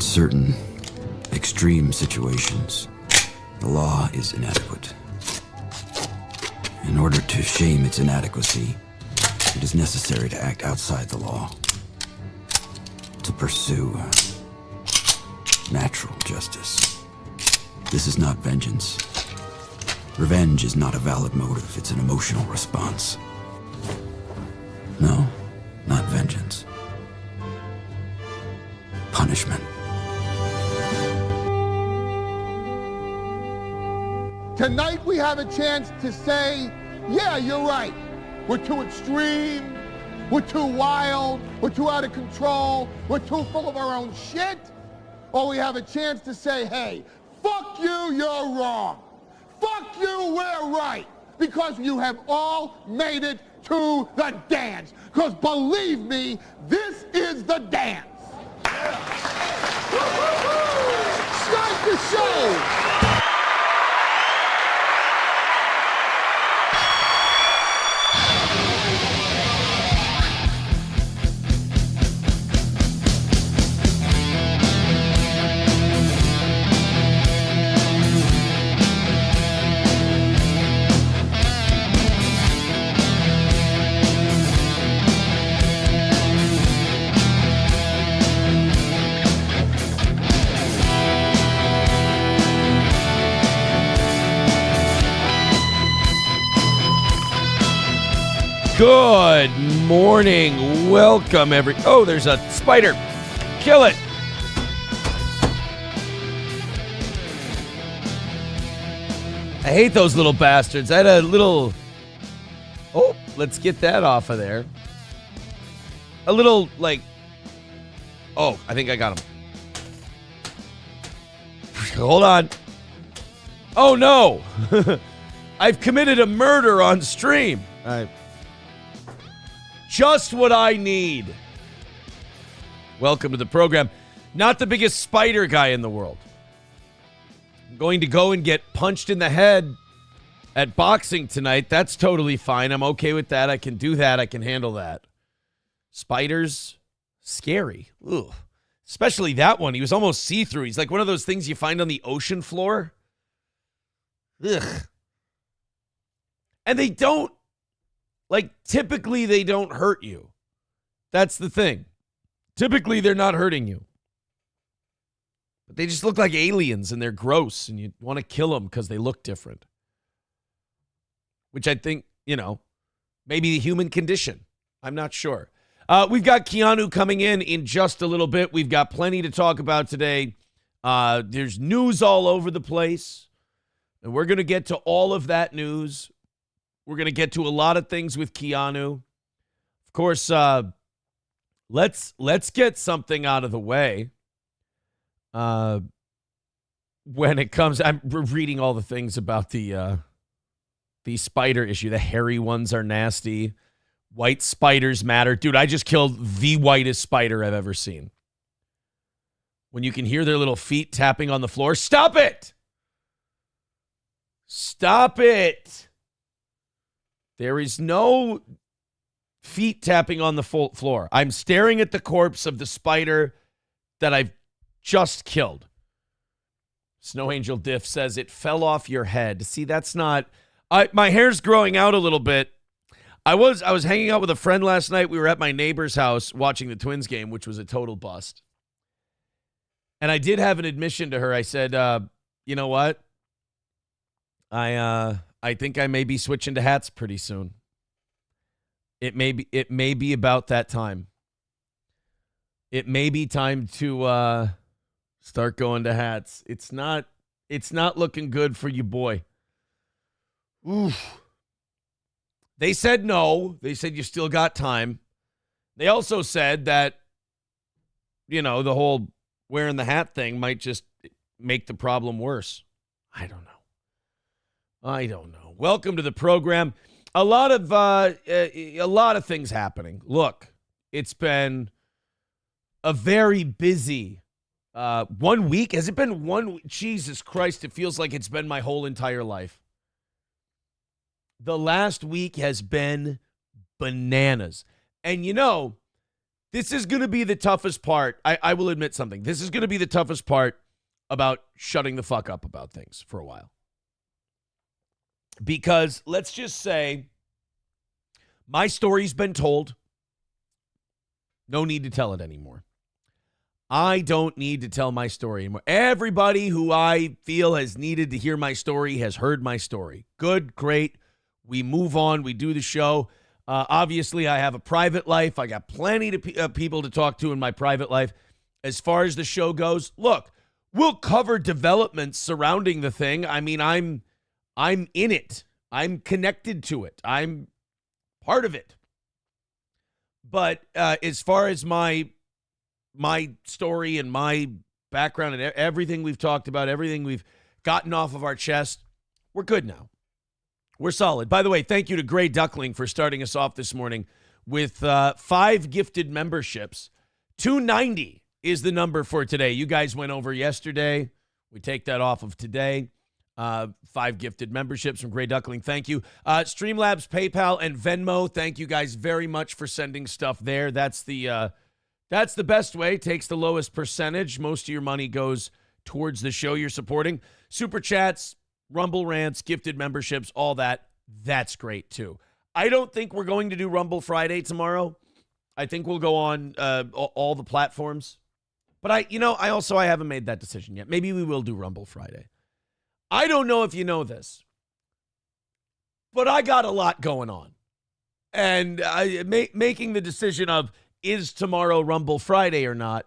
In certain extreme situations, the law is inadequate. In order to shame its inadequacy, it is necessary to act outside the law, to pursue natural justice. This is not vengeance. Revenge is not a valid motive, it's an emotional response. No, not vengeance. Punishment. Tonight we have a chance to say, yeah, you're right. We're too extreme, we're too wild, we're too out of control, we're too full of our own shit. Or we have a chance to say, hey, fuck you, you're wrong. Fuck you, we're right. Because you have all made it to the dance. Because believe me, this is the dance. Start the show. Good morning. Welcome, Oh, there's a spider. Kill it. I hate those little bastards. I had a little... Oh, let's get that off of there. A little, like... Oh, I think I got him. Hold on. Oh, no. I've committed a murder on stream. Just what I need. Welcome to the program. Not the biggest spider guy in the world. I'm going to go and get punched in the head at boxing tonight. That's totally fine. I'm okay with that. I can do that. I can handle that. Spiders, scary. Ugh. Especially that one. He was almost see-through. He's like one of those things you find on the ocean floor. Ugh. And they don't. Like, typically, they don't hurt you. That's the thing. Typically, they're not hurting you. But they just look like aliens, and they're gross, and you want to kill them because they look different. Which I think, maybe the human condition. I'm not sure. We've got Keanu coming in just a little bit. We've got plenty to talk about today. There's news all over the place, and we're going to get to all of that news. We're going to get to a lot of things with Keanu. Of course, let's get something out of the way. When it comes, I'm reading all the things about the spider issue. The hairy ones are nasty. White spiders matter. Dude, I just killed the whitest spider I've ever seen. When you can hear their little feet tapping on the floor, stop it! Stop it! There is no feet tapping on the floor. I'm staring at the corpse of the spider that I've just killed. Snow Angel Diff says it fell off your head. See, that's not... my hair's growing out a little bit. I was hanging out with a friend last night. We were at my neighbor's house watching the Twins game, which was a total bust. And I did have an admission to her. I said, you know what? I think I may be switching to hats pretty soon. It may be about that time. It may be time to start going to hats. It's not looking good for you, boy. Oof. They said no. They said you still got time. They also said that, the whole wearing the hat thing might just make the problem worse. I don't know. Welcome to the program. A lot of things happening. Look, it's been a very busy 1 week. Has it been 1 week? Jesus Christ, it feels like it's been my whole entire life. The last week has been bananas. And This is going to be the toughest part. I will admit something. This is going to be the toughest part about shutting the fuck up about things for a while. Because let's just say my story's been told. No need to tell it anymore. I don't need to tell my story anymore. Everybody who I feel has needed to hear my story has heard my story. Good, great. We move on. We do the show. Obviously, I have a private life. I got plenty of people to talk to in my private life. As far as the show goes, look, we'll cover developments surrounding the thing. I mean, I'm in it. I'm connected to it. I'm part of it. But as far as my story and my background and everything we've talked about, everything we've gotten off of our chest, we're good now. We're solid. By the way, thank you to Gray Duckling for starting us off this morning with 5 gifted memberships. 290 is the number for today. You guys went over yesterday. We take that off of today. 5 gifted memberships from Gray Duckling. Thank you. Streamlabs, PayPal, and Venmo. Thank you guys very much for sending stuff there. That's the best way. Takes the lowest percentage. Most of your money goes towards the show you're supporting. Super chats, Rumble rants, gifted memberships, all that. That's great too. I don't think we're going to do Rumble Friday tomorrow. I think we'll go on all the platforms. But I haven't made that decision yet. Maybe we will do Rumble Friday. I don't know if you know this, but I got a lot going on. And making the decision of is tomorrow Rumble Friday or not,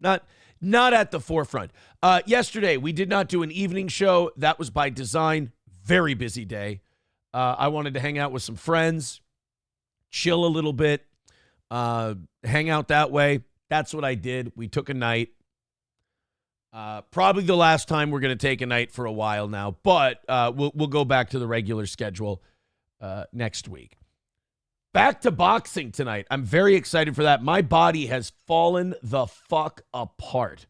not at the forefront. Yesterday, we did not do an evening show. That was by design. Very busy day. I wanted to hang out with some friends, chill a little bit, hang out that way. That's what I did. We took a night. Probably the last time we're going to take a night for a while now, but we'll go back to the regular schedule next week. Back to boxing tonight. I'm very excited for that. My body has fallen the fuck apart.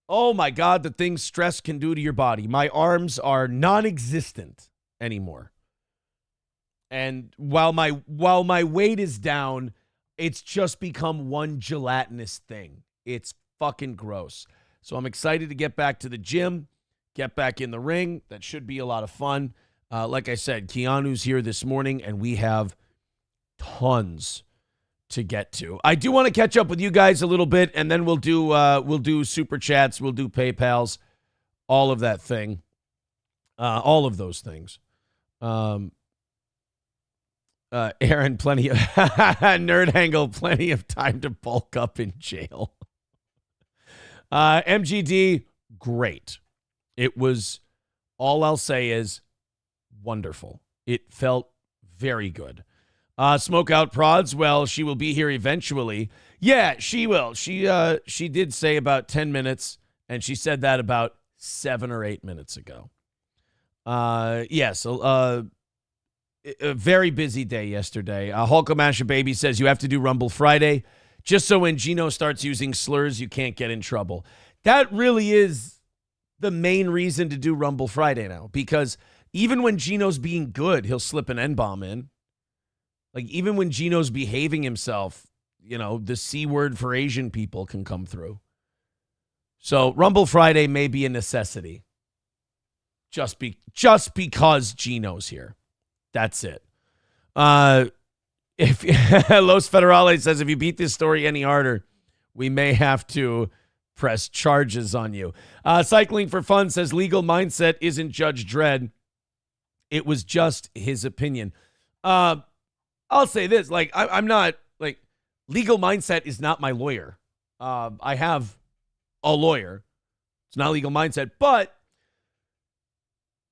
Oh my God, the things stress can do to your body. My arms are non-existent anymore. And while my weight is down, it's just become one gelatinous thing. It's fucking gross. So I'm excited to get back to the gym, get back in the ring. That should be a lot of fun. Like I said, Keanu's here this morning, and we have tons to get to. I do want to catch up with you guys a little bit, and then we'll do super chats, we'll do PayPals, all of that thing, all of those things. Aaron, plenty of Nerd Angle, plenty of time to bulk up in jail. MGD, great. It was, all I'll say is wonderful. It felt very good. Smoke Out Prods, well, she will be here eventually. Yeah, she will. She did say about 10 minutes, and she said that about 7 or 8 minutes ago. Yes, a very busy day yesterday. Hulkamasha Baby says you have to do Rumble Friday, just so when Gino starts using slurs, you can't get in trouble. That really is the main reason to do Rumble Friday now, because even when Gino's being good, he'll slip an N-bomb in. Like, even when Gino's behaving himself, the C word for Asian people can come through. So Rumble Friday may be a necessity. Just because Gino's here. That's it. If Los Federales says, if you beat this story any harder, we may have to press charges on you. Cycling for Fun says legal mindset isn't Judge Dredd. It was just his opinion. I'll say this, I'm not, legal mindset is not my lawyer. I have a lawyer. It's not legal mindset, but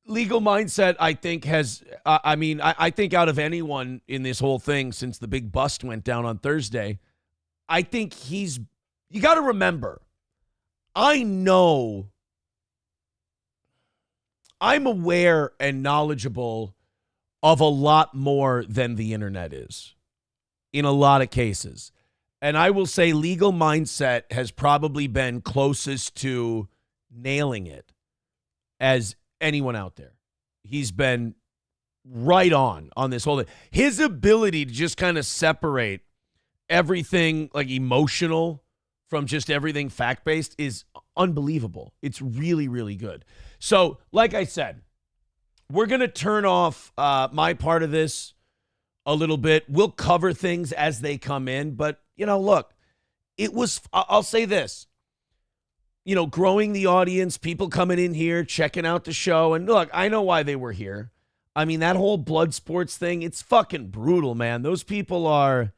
legal mindset, I think, has, I think out of anyone in this whole thing since the big bust went down on Thursday, I think you got to remember, I'm aware and knowledgeable of a lot more than the internet is in a lot of cases. And I will say legal mindset has probably been closest to nailing it as anyone out there. He's been right on this whole thing. His ability to just kind of separate everything like emotional from just everything fact-based is unbelievable. It's really, really good. So, like I said, we're going to turn off my part of this a little bit. We'll cover things as they come in. But, look, I'll say this. Growing the audience, people coming in here, checking out the show. And look, I know why they were here. I mean, that whole blood sports thing, it's fucking brutal, man. Those people are,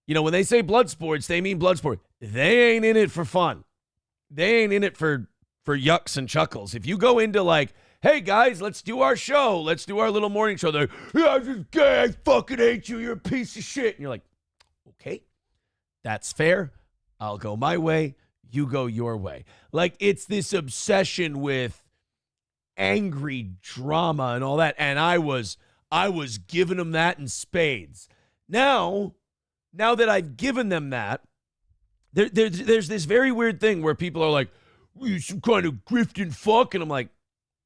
when they say blood sports, they mean blood sport. They ain't in it for fun. They ain't in it for yucks and chuckles. If you go into like, hey guys, let's do our show. Let's do our little morning show. They're, yeah, I'm just gay. I fucking hate you. You're a piece of shit. And you're like, okay, that's fair. I'll go my way. You go your way. Like, it's this obsession with angry drama and all that. And I was giving them that in spades. Now that I've given them that, there's this very weird thing where people are like, well, you're some kind of grifting fuck. And I'm like,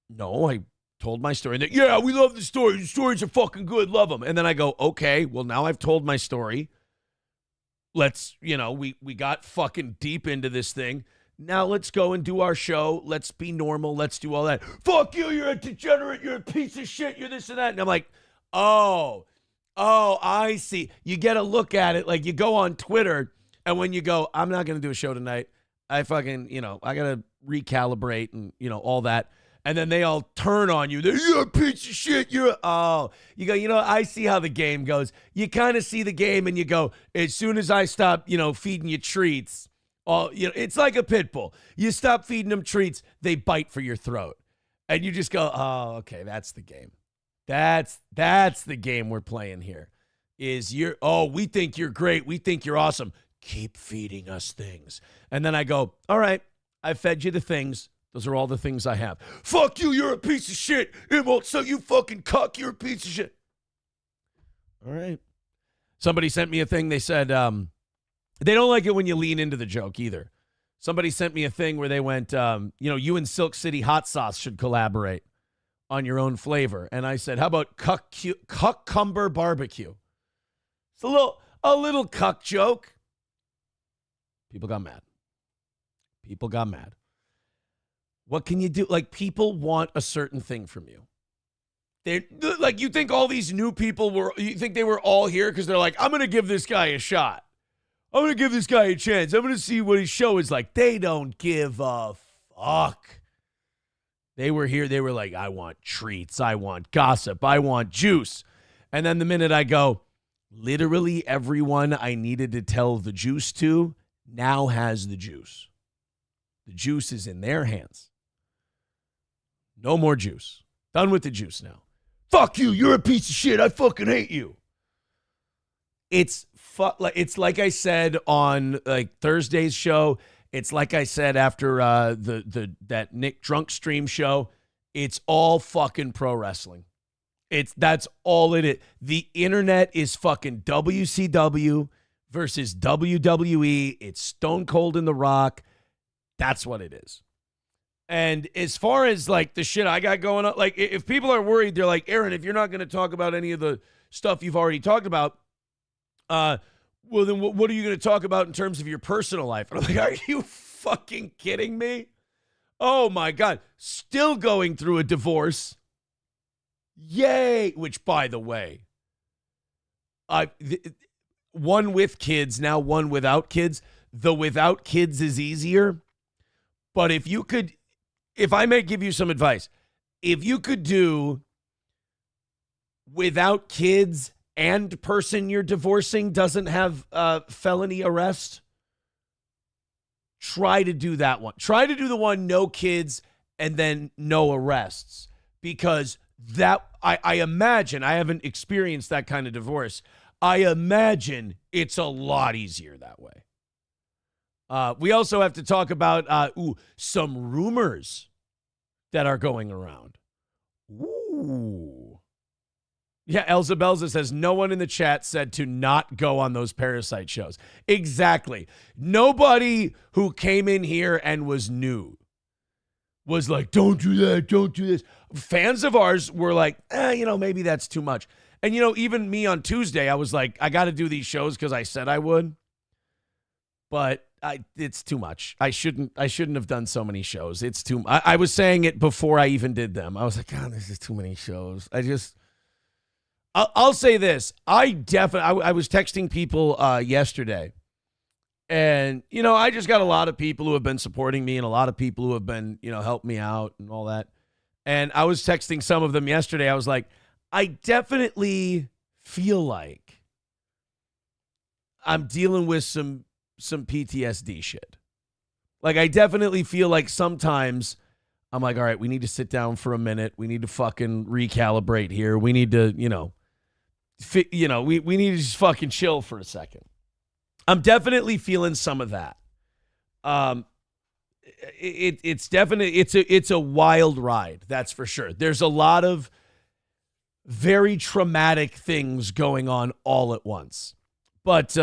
no, I told my story. And they, yeah, we love the stories. The stories are fucking good. Love them. And then I go, okay, well, now I've told my story. Let's, we got fucking deep into this thing. Now let's go and do our show. Let's be normal. Let's do all that. Fuck you. You're a degenerate. You're a piece of shit. You're this and that. And I'm like, oh, I see. You get a look at it. Like, you go on Twitter, and when you go, I'm not going to do a show tonight. I fucking, I got to recalibrate and, all that. And then they all turn on you. You're a piece of shit. You go, I see how the game goes. You kind of see the game and you go, as soon as I stop, feeding you treats, it's like a pit bull. You stop feeding them treats, they bite for your throat. And you just go, oh, okay, that's the game. That's the game we're playing here. We think you're great. We think you're awesome. Keep feeding us things. And then I go, all right, I fed you the things. Those are all the things I have. Fuck you, you're a piece of shit. So you fucking cuck, you're a piece of shit. All right. Somebody sent me a thing. They said they don't like it when you lean into the joke either. Somebody sent me a thing where they went, you and Silk City Hot Sauce should collaborate on your own flavor. And I said, how about cucumber barbecue? It's a little cuck joke. People got mad. What can you do? Like, people want a certain thing from you. Like, you think all these new people you think they were all here because they're like, I'm going to give this guy a shot. I'm going to give this guy a chance. I'm going to see what his show is like. They don't give a fuck. They were here. They were like, I want treats. I want gossip. I want juice. And then the minute I go, literally everyone I needed to tell the juice to now has the juice. The juice is in their hands. No more juice. Done with the juice now. Fuck you. You're a piece of shit. I fucking hate you. It's like I said on like Thursday's show. It's like I said after that Nick Drunk stream show. It's all fucking pro wrestling. That's all it is. The internet is fucking WCW versus WWE. It's Stone Cold and The Rock. That's what it is. And as far as like the shit I got going on, like if people are worried, they're like, Aaron, if you're not going to talk about any of the stuff you've already talked about, well, then what are you going to talk about in terms of your personal life? And I'm like, are you fucking kidding me? Oh my God. Still going through a divorce. Yay. Which, by the way, one with kids, now one without kids. The without kids is easier. But if I may give you some advice, if you could do without kids and person you're divorcing doesn't have felony arrest, try to do that one. Try to do the one no kids and then no arrests, because that I imagine, I haven't experienced that kind of divorce. I imagine it's a lot easier that way. We also have to talk about some rumors that are going around. Ooh. Yeah, Elza Belza says, no one in the chat said to not go on those Parasite shows. Exactly. Nobody who came in here and was new. was like, don't do that, don't do this. Fans of ours were like, maybe that's too much. And, even me on Tuesday, I was like, I got to do these shows because I said I would. But it's too much. I shouldn't have done so many shows. It's too. I was saying it before I even did them. I was like, God, this is too many shows. I'll say this. I was texting people yesterday, and I just got a lot of people who have been supporting me and a lot of people who have been helping me out and all that. And I was texting some of them yesterday. I was like, I definitely feel like I'm dealing with some PTSD shit. Like, I definitely feel like sometimes I'm like, all right, we need to sit down for a minute. We need to fucking recalibrate here. We need to, we need to just fucking chill for a second. I'm definitely feeling some of that. It's a wild ride. That's for sure. There's a lot of very traumatic things going on all at once. But,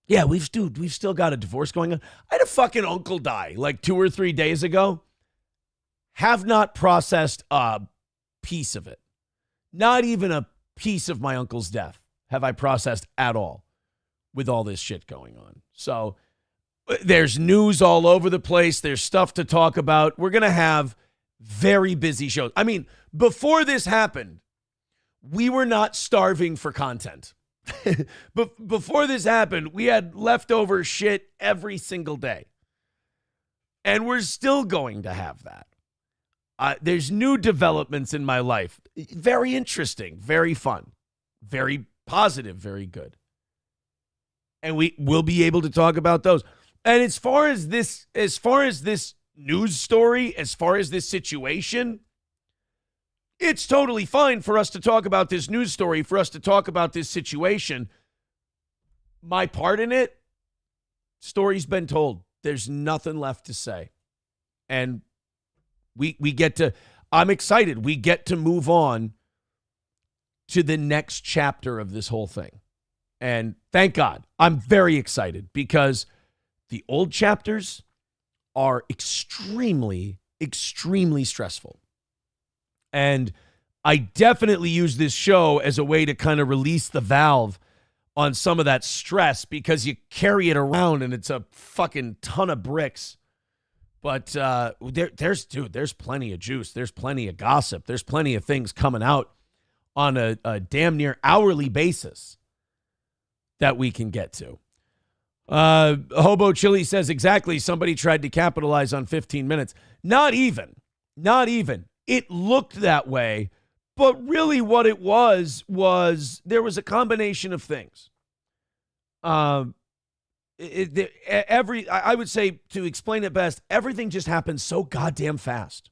yeah, we've still got a divorce going on. I had a fucking uncle die like 2 or 3 days ago. Have not processed a piece of it. Not even a piece of my uncle's death have I processed at all with all this shit going on. So there's news all over the place. There's stuff to talk about. We're going to have very busy shows. I mean, before this happened, we were not starving for content. But before this happened, we had leftover shit every single day. And we're still going to have that. There's new developments in my life. Very interesting, very fun, very positive, very good. And we will be able to talk about those. And as far as this news story, as far as this situation, it's totally fine for us to talk about this news story, for us to talk about this situation. My part in it, story's been told. There's nothing left to say. And we get to, I'm excited. We get to move on to the next chapter of this whole thing. And thank God, I'm very excited because the old chapters are extremely, extremely stressful. And I definitely use this show as a way to kind of release the valve on some of that stress because you carry it around and it's a fucking ton of bricks. But there's plenty of juice. There's plenty of gossip. There's plenty of things coming out on a damn near hourly basis that we can get to. Hobo Chili says, exactly, somebody tried to capitalize on 15 minutes. Not even. It looked that way, but really what it was there was a combination of things. I would say, to explain it best, everything just happened so goddamn fast.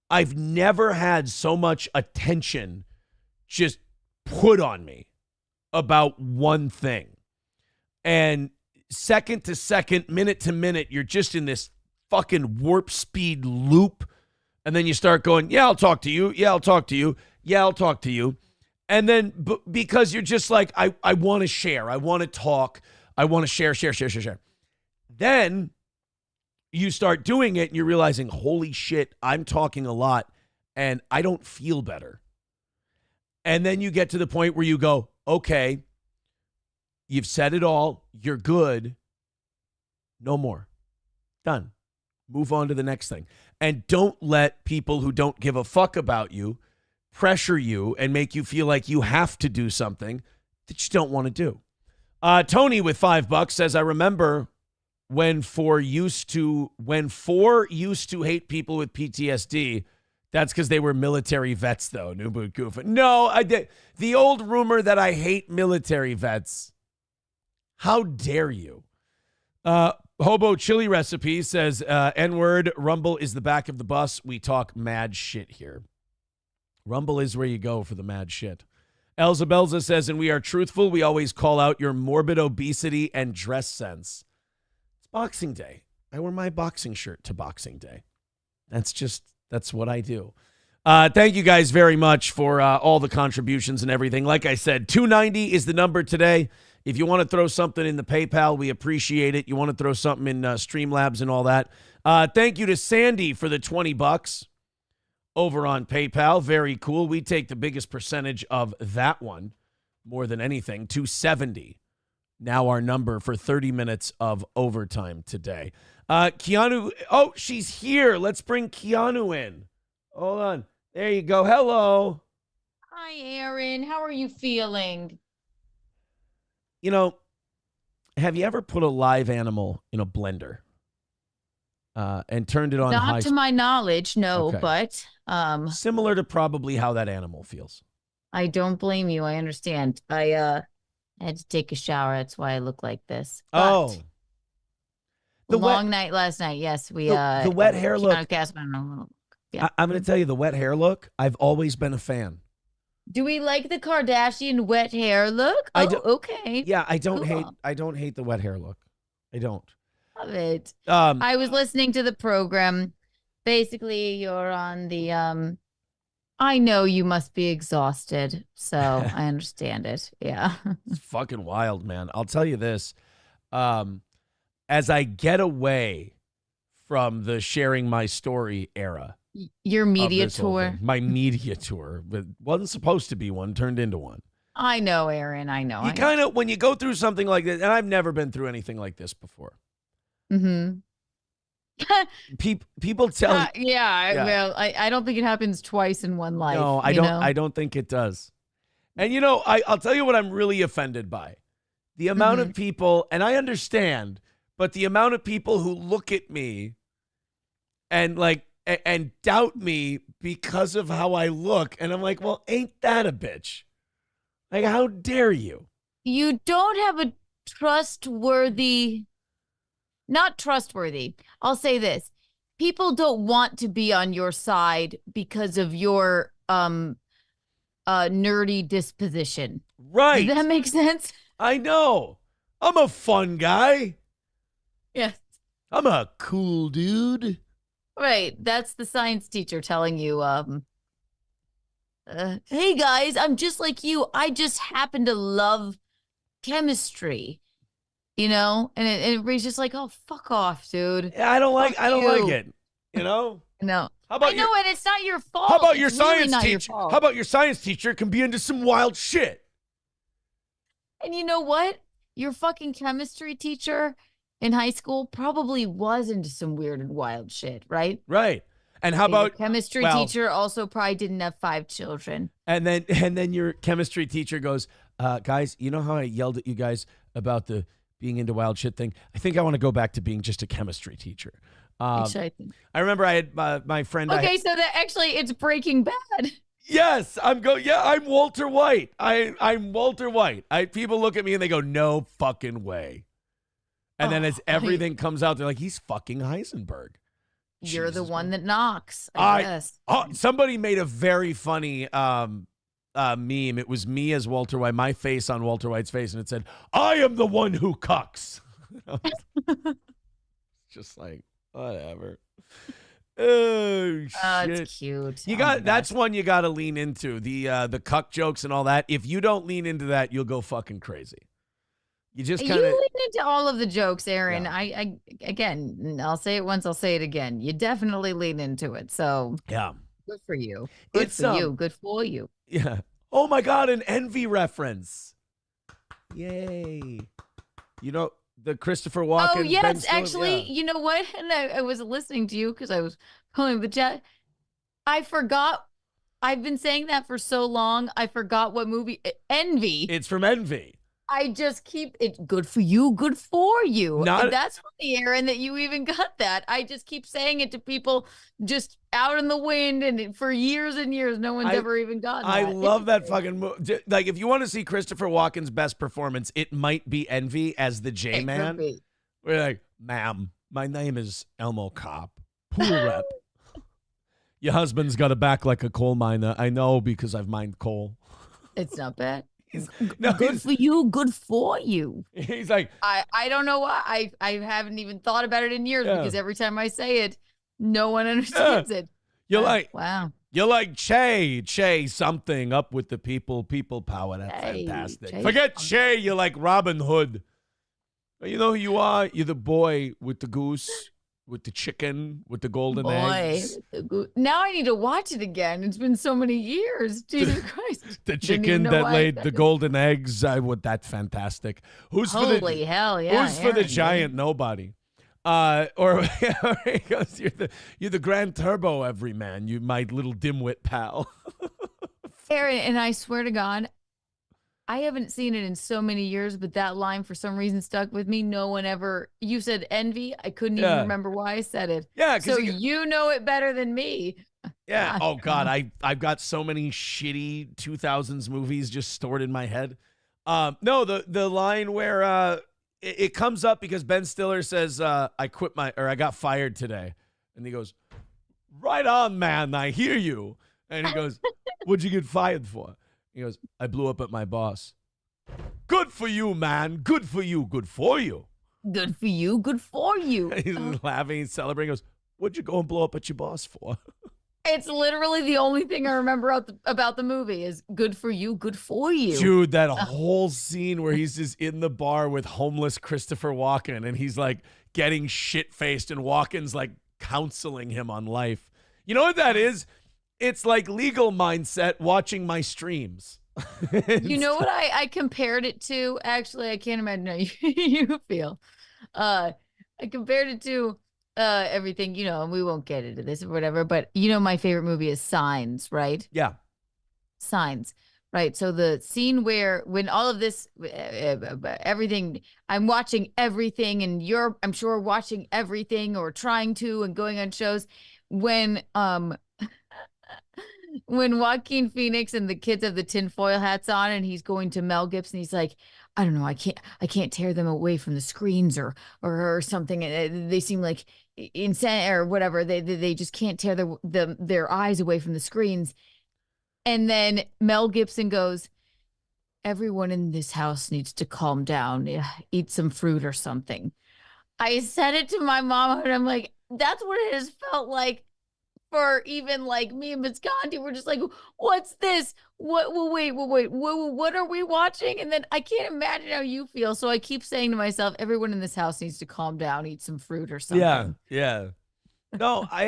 I've never had so much attention just put on me about one thing. And second to second, minute to minute, you're just in this fucking warp speed loop. And then you start going, yeah, I'll talk to you. Yeah, I'll talk to you. Yeah, I'll talk to you. And then because you're just like, I want to share. I want to talk. I want to share. Then you start doing it and you're realizing, holy shit, I'm talking a lot and I don't feel better. And then you get to the point where you go, okay, you've said it all. You're good. No more. Done. Move on to the next thing. And don't let people who don't give a fuck about you pressure you and make you feel like you have to do something that you don't want to do. Tony with $5 says, I remember when four used to hate people with PTSD. That's because they were military vets, though. No, the old rumor that I hate military vets. How dare you? Hobo Chili Recipe says, N-word, Rumble is the back of the bus. We talk mad shit here. Rumble is where you go for the mad shit. Elza Belza says, and we are truthful. We always call out your morbid obesity and dress sense. It's Boxing Day. I wear my boxing shirt to Boxing Day. That's what I do. Thank you guys very much for all the contributions and everything. Like I said, 290 is the number today. If you want to throw something in the PayPal, we appreciate it. You want to throw something in Streamlabs and all that. Thank you to Sandy for the $20 over on PayPal. Very cool. We take the biggest percentage of that one more than anything. $270. Now our number for 30 minutes of overtime today. Keanu. Oh, she's here. Let's bring Keanu in. Hold on. There you go. Hello. Hi, Aaron. How are you feeling? You know, have you ever put a live animal in a blender and turned it on high? Not to my knowledge, no, Okay. but Similar to probably how that animal feels. I don't blame you. I understand. I had to take a shower. That's why I look like this. But The long night last night. Yes, we the wet hair look. Yeah. I'm going to tell you, the wet hair look, I've always been a fan. Do we like the Kardashian wet hair look? I Oh, do- okay. Yeah, I don't Cool. hate the wet hair look. I don't. Love it. Um, I was listening to the program. Basically, you're on the I know you must be exhausted, so I understand it. Yeah. It's fucking wild, man. I'll tell you this. As I get away from the sharing my story era, Your of media this whole tour. thing, my media tour, but wasn't supposed to be one, turned into one. I know, Aaron. I know. You kind of, when you go through something like this, and I've never been through anything like this before. Mm-hmm. People tell you, Yeah. Well, I don't think it happens twice in one life. no, I you don't. know? I don't think it does. And I'll tell you what I'm really offended by: the amount of people, and I understand, but the amount of people who look at me and and doubt me because of how I look, and I'm like, well, ain't that a bitch? Like, how dare you? You don't have a not trustworthy. I'll say this. People don't want to be on your side because of your nerdy disposition. Right? Does that make sense? I know. I'm a fun guy. Yes. I'm a cool dude. Right. That's the science teacher telling you, hey guys, I'm just like you. I just happen to love chemistry, and everybody's just like, oh, fuck off, dude. Yeah, I don't like you. it. No. How about I know, and it's not your fault. How about your It's really science not your teacher? fault. How about your science teacher can be into some wild shit? And you know what? Your fucking chemistry teacher in high school probably was into some weird and wild shit, right? Right. And how And your about chemistry teacher also probably didn't have 5 children. And then your chemistry teacher goes, guys, you know how I yelled at you guys about the being into wild shit thing? I think I want to go back to being just a chemistry teacher. I remember I had my friend. Okay, so that actually it's Breaking Bad. Yes, I'm Walter White. I'm Walter White. People look at me and they go, no fucking way. And then as everything comes out, they're like, he's fucking Heisenberg. You're the Jesus, one that knocks, I guess. Somebody made a very funny meme. It was me as Walter White, my face on Walter White's face, and it said, I am the one who cucks. Just like, whatever. Oh, shit. It's cute. That's one you got to lean into, the cuck jokes and all that. If you don't lean into that, you'll go fucking crazy. You just kind of lean into all of the jokes, Aaron. Yeah. Again, I'll say it once, I'll say it again. You definitely lean into it. So yeah, good for you. Good for you. Good for you. Yeah. Oh my God, an Envy reference. Yay. The Christopher Walken. Oh yes, actually, you know what? And I was listening to you because I was pulling the jet. I forgot. I've been saying that for so long. I forgot what movie. Envy. It's from Envy. I just keep it. Good for you. Good for you. And that's funny, Aaron, that you even got that. I just keep saying it to people just out in the wind, and for years and years, no one's ever even gotten that. I love that fucking movie. Like, if you want to see Christopher Walken's best performance, it might be Envy as the J-Man. We're like, ma'am, my name is Elmo Cop, pool rep. Your husband's got a back like a coal miner. I know because I've mined coal. It's not bad. Good for you. Good for you. He's like, I don't know why. I haven't even thought about it in years because every time I say it, no one understands it. You're like, wow. You're like Che something up with the people power. That's Hey, fantastic. Che Forget something. Che, you're like Robin Hood. You know who you are? You're the boy with the goose, with the chicken, with the golden eggs. Now I need to watch it again. It's been so many years. Jesus Christ. The Didn't even chicken know that why I laid said the it. golden eggs. That's fantastic. Who's for the Holy hell, yeah. Who's for the Aaron, giant nobody? Or he goes, you're the Grand Turbo everyman, you my little dimwit pal. Aaron, and I swear to God, I haven't seen it in so many years, but that line for some reason stuck with me. No one ever. You said envy. I couldn't even Yeah. remember why I said it. Yeah, So because you know it better than me. yeah. Oh God, I've got so many shitty 2000s movies just stored in my head. No, the line where it comes up because Ben Stiller says I got fired today, and he goes, "Right on, man. I hear you." And he goes, "What'd you get fired for?" He goes, "I blew up at my boss." Good for you, man. Good for you. Good for you. Good for you. Good for you. He's laughing, he's celebrating. He goes, "What'd you go and blow up at your boss for?" It's literally the only thing I remember about the movie is good for you. Good for you. Dude, that whole scene where he's just in the bar with homeless Christopher Walken and he's like getting shit-faced and Walken's like counseling him on life. You know what that is? It's like Legal Mindset watching my streams. You know what I compared it to? Actually, I can't imagine how you feel. I compared it to everything, and we won't get into this or whatever, but my favorite movie is Signs, right? Yeah. Signs, right? So the scene when all of this, everything, I'm watching everything, and you're, I'm sure, watching everything or trying to and going on shows when Joaquin Phoenix and the kids have the tinfoil hats on and he's going to Mel Gibson, he's like, I don't know, I can't tear them away from the screens or something. And they seem like insane or whatever. They just can't tear their eyes away from the screens. And then Mel Gibson goes, everyone in this house needs to calm down, eat some fruit or something. I said it to my mom and I'm like, that's what it has felt like. For even like me and Miss Gandhi, we're just like, what's this? Wait, what are we watching? And then I can't imagine how you feel. So I keep saying to myself, everyone in this house needs to calm down, eat some fruit or something. Yeah. No, I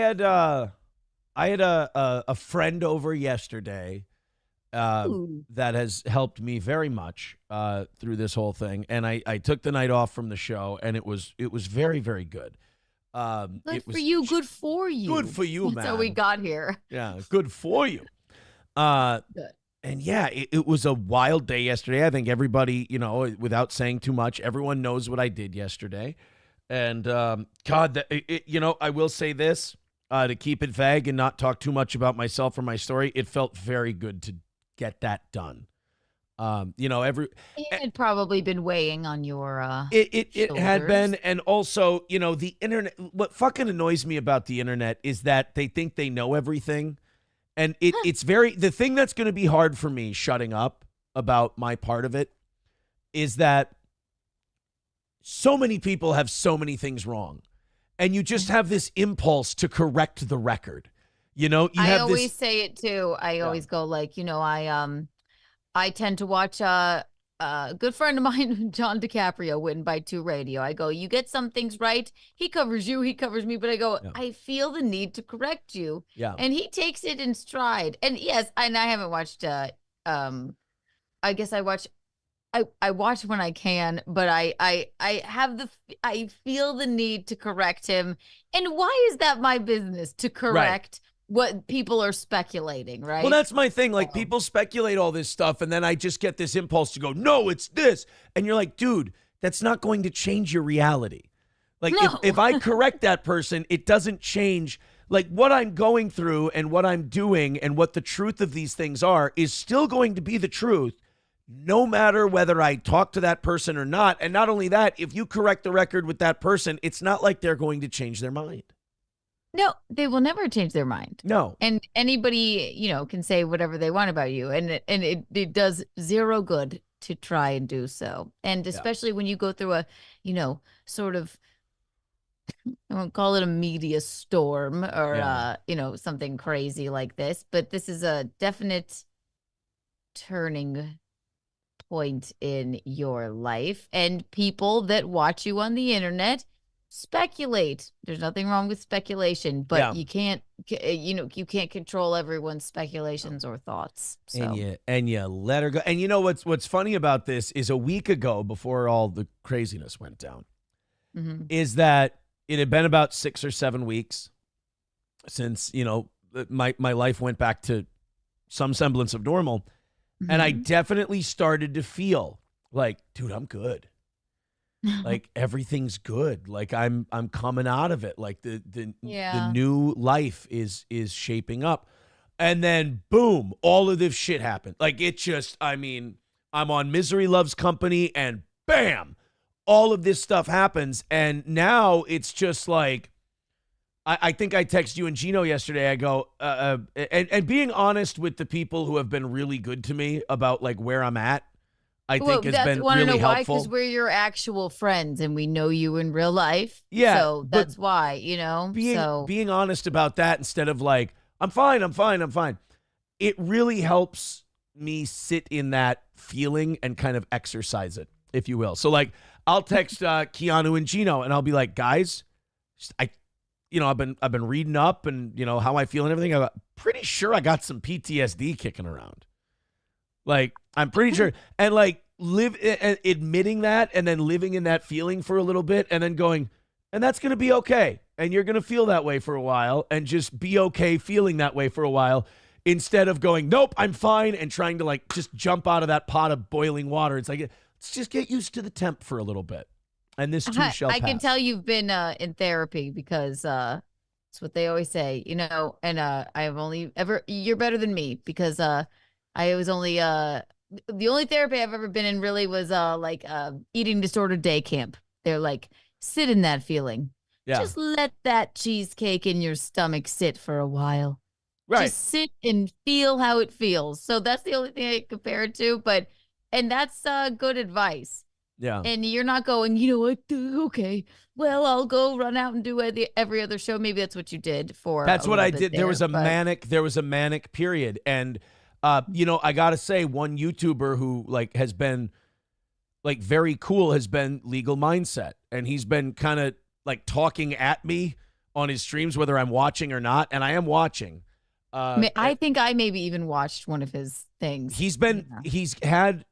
had a friend over yesterday that has helped me very much through this whole thing. And I took the night off from the show and it was very, very good. Good for you. Good for you. Good for you, man. That's how we got here. Yeah, good for you. Good. And yeah, it was a wild day yesterday. I think everybody, without saying too much, everyone knows what I did yesterday. And God, I will say this to keep it vague and not talk too much about myself or my story. It felt very good to get that done. It had probably been weighing on your it had been, and also the internet. What fucking annoys me about the internet is that they think they know everything, and it's the thing that's going to be hard for me shutting up about my part of it is that so many people have so many things wrong, and you just have this impulse to correct the record. I always say it too. I always go like, I tend to watch a good friend of mine, John DiCaprio, win by 2 radio. I go, you get some things right. He covers you. He covers me. But I go, I feel the need to correct you. Yeah. And he takes it in stride. And yes, and I haven't watched, I guess I watch when I can, but I feel the need to correct him. And why is that my business to correct what people are speculating, right? Well, that's my thing. Like, people speculate all this stuff, and then I just get this impulse to go, no, it's this. And you're like, dude, that's not going to change your reality. Like, No. if I correct that person, it doesn't change. Like, what I'm going through and what I'm doing and what the truth of these things are is still going to be the truth, no matter whether I talk to that person or not. And not only that, if you correct the record with that person, it's not like they're going to change their mind. No, they will never change their mind. No. And anybody, can say whatever they want about you. And it does zero good to try and do so. And especially when you go through a, sort of I won't call it a media storm or Yeah. something crazy like this, but this is a definite turning point in your life, and people that watch you on the internet speculate. There's nothing wrong with speculation, but Yeah. you can't control everyone's speculations or thoughts. So And you let her go. And you know what's funny about this is a week ago, before all the craziness went down, mhm. is that it had been about 6 or 7 weeks since, my life went back to some semblance of normal. And I Mhm. definitely started to feel like, dude, I'm good. Like everything's good. Like I'm coming out of it. Like the Yeah. new life is shaping up. And then boom, all of this shit happened. Like it just, I'm on Misery Loves Company and bam, all of this stuff happens. And now it's just like, I think I texted you and Gino yesterday. I go, and being honest with the people who have been really good to me about like where I'm at, I think has been Want to know really why? Because helpful. we're your actual friends and we know you in real life. Yeah, So but that's why, So being honest about that instead of like, I'm fine. It really helps me sit in that feeling and kind of exercise it, if you will. So like, I'll text Keanu and Gino and I'll be like, guys, I've been reading up and how I feel and everything. I'm pretty sure I got some PTSD kicking around. Like I'm pretty sure, and like admitting that, and then living in that feeling for a little bit, and then going, and that's gonna be okay, and you're gonna feel that way for a while, and just be okay feeling that way for a while, instead of going, nope, I'm fine, and trying to like just jump out of that pot of boiling water. It's like let's just get used to the temp for a little bit. And this too shall pass. I can tell you've been in therapy because it's what they always say, and I have only ever you're better than me because I was only the only therapy I've ever been in really was like eating disorder day camp. They're like, sit in that feeling. Yeah. Just let that cheesecake in your stomach sit for a while. Right. Just sit and feel how it feels. So that's the only thing I compare it to, and that's good advice. Yeah. And you're not going, okay, well, I'll go run out and do every other show. Maybe that's what you did for. That's what I did. There was a manic. manic period. And, I got to say, one YouTuber who like has been like very cool has been Legal Mindset. And he's been kind of like talking at me on his streams, whether I'm watching or not. And I am watching. I think I maybe even watched one of his things. He's had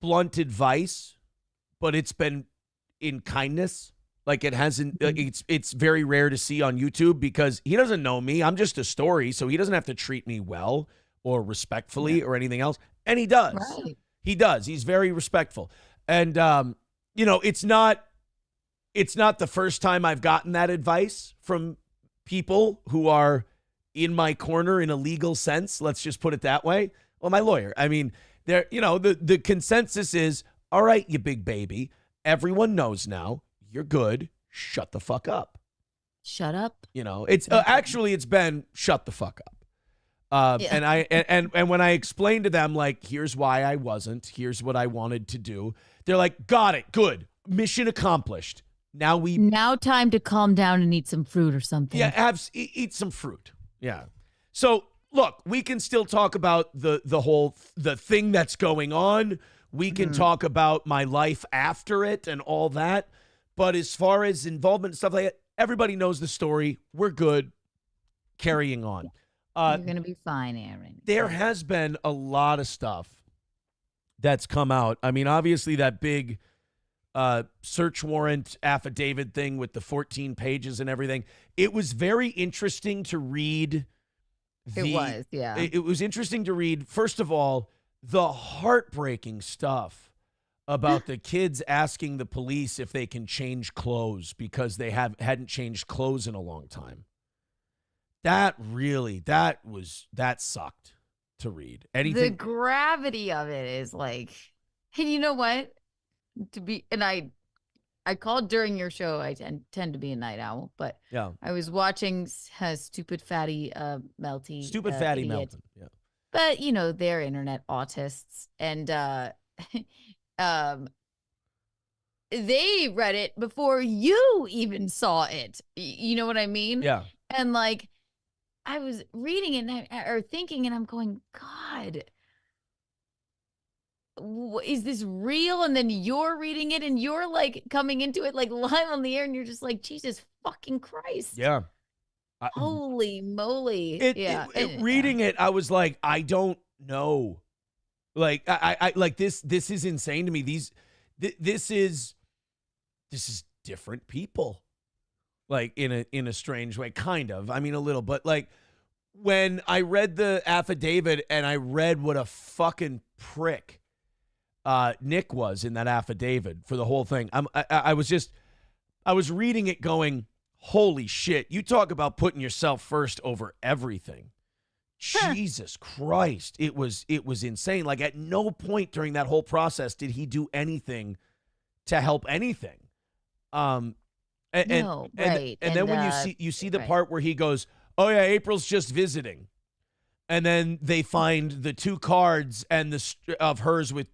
blunt advice, but it's been in kindness. Like it hasn't, it's very rare to see on YouTube because he doesn't know me. I'm just a story. So he doesn't have to treat me well or respectfully or anything else. And he does. Right. He does. He's very respectful. And, it's not the first time I've gotten that advice from people who are in my corner in a legal sense. Let's just put it that way. Well, my lawyer, there, the consensus is, all right, you big baby. Everyone knows now you're good. Shut the fuck up. Shut up. It's actually it's been shut the fuck up. Yeah. And when I explained to them, like, here's why I wasn't, here's what I wanted to do. They're like, got it. Good. Mission accomplished. Now time to calm down and eat some fruit or something. Yeah. Eat some fruit. Yeah. So look, we can still talk about the thing that's going on. We can talk about my life after it and all that. But as far as involvement and stuff like that, everybody knows the story. We're good. Carrying on. You're going to be fine, Aaron. There has been a lot of stuff that's come out. Obviously that big search warrant affidavit thing with the 14 pages and everything. It was very interesting to read. It was, yeah. It was interesting to read, first of all, the heartbreaking stuff about the kids asking the police if they can change clothes because they hadn't changed clothes in a long time. That sucked to read. The gravity of it is like, and you know what? I called during your show. I tend to be a night owl, but yeah, I was watching Stupid Fatty Melty. Stupid Fatty idiot. Melton. Yeah. But they're internet autists, and they read it before you even saw it. You know what I mean? Yeah. And like, I was reading it or thinking, and I'm going, God, is this real? And then you're reading it, and you're like coming into it like live on the air, and you're just like, Jesus fucking Christ. Yeah. Holy moly. Reading it, I was like, I don't know. Like, I like this is insane to me. This is different people. Like in a strange way, kind of. I mean, a little, but like when I read the affidavit and I read what a fucking prick Nick was in that affidavit for the whole thing, I was reading it going, holy shit, you talk about putting yourself first over everything. Jesus Christ, it was insane. Like at no point during that whole process did he do anything to help anything. And then when you see the part where he goes, oh yeah, April's just visiting, and then they find the 2 cards and of hers with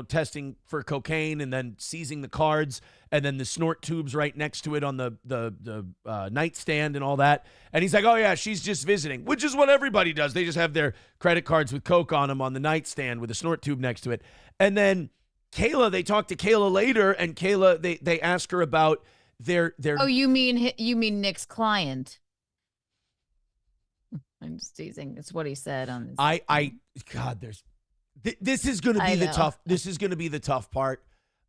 testing for cocaine, and then seizing the cards, and then the snort tubes right next to it on the nightstand and all that, and he's like, oh yeah, she's just visiting, which is what everybody does. They just have their credit cards with coke on them on the nightstand with a snort tube next to it. And then Kayla, they talk to Kayla later, and Kayla, they ask her about their Oh, you mean Nick's client? I'm just teasing. It's what he said on this. God, this is going to be the tough. This is going to be the tough part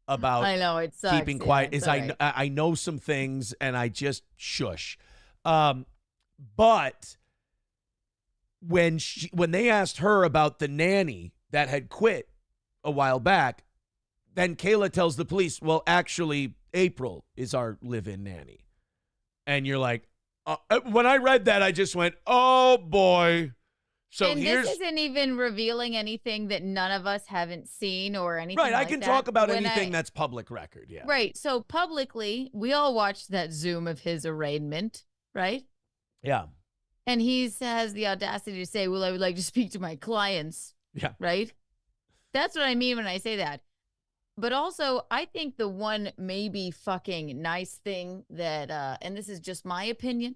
about. I know it sucks. Keeping quiet is right. I know some things and I just shush. But when they asked her about the nanny that had quit a while back, then Kayla tells the police, well, actually, April is our live-in nanny. And you're like, when I read that, I just went, oh, boy. So this isn't even revealing anything that none of us haven't seen or anything right, like I can that. talk about anything that's public record, yeah. Right, so publicly, we all watched that Zoom of his arraignment, right? Yeah. And he has the audacity to say, well, I would like to speak to my clients. Yeah. Right? That's what I mean when I say that. But also, I think the one maybe fucking nice thing that, and this is just my opinion,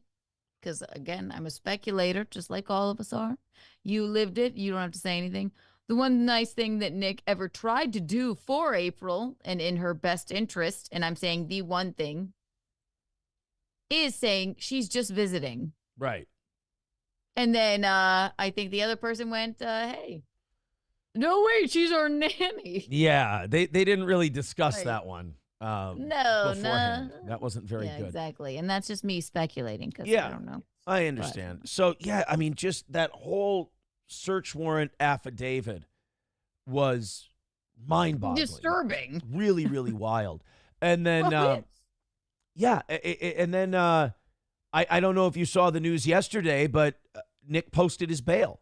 because again, I'm a speculator, just like all of us are. You lived it. You don't have to say anything. The one nice thing that Nick ever tried to do for April and in her best interest, and I'm saying the one thing, is saying she's just visiting. Right. And then I think the other person went, hey, no, wait, she's our nanny. Yeah, they didn't really discuss Right. that one. No. That wasn't very good. Exactly. And that's just me speculating because Yeah. I don't know. I understand. So, yeah, I mean, just that whole search warrant affidavit was mind-boggling. Disturbing. Really, really wild. And then, yeah, and then I don't know if you saw the news yesterday, but Nick posted his bail.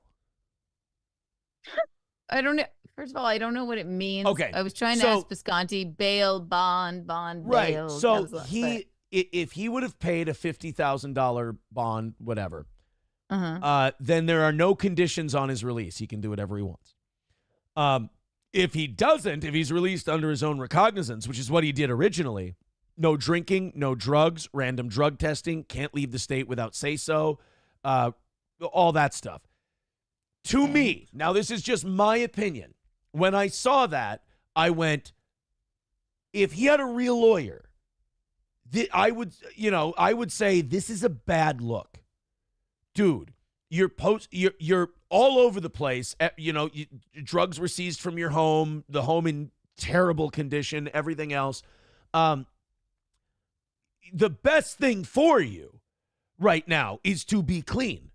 I don't know. First of all, I don't know what it means. Okay. I was trying to ask Visconti, bail, bond, Right. bail. So if he would have paid a $50,000 bond, whatever, then there are no conditions on his release. He can do whatever he wants. If he doesn't, if he's released under his own recognizance, which is what he did originally, no drinking, no drugs, random drug testing, can't leave the state without say-so, all that stuff. To me, now this is just my opinion, when I saw that, I went, if he had a real lawyer, I would say this is a bad look. Dude, you're all over the place. Drugs were seized from your home, the home in terrible condition, everything else. The best thing for you right now is to be clean.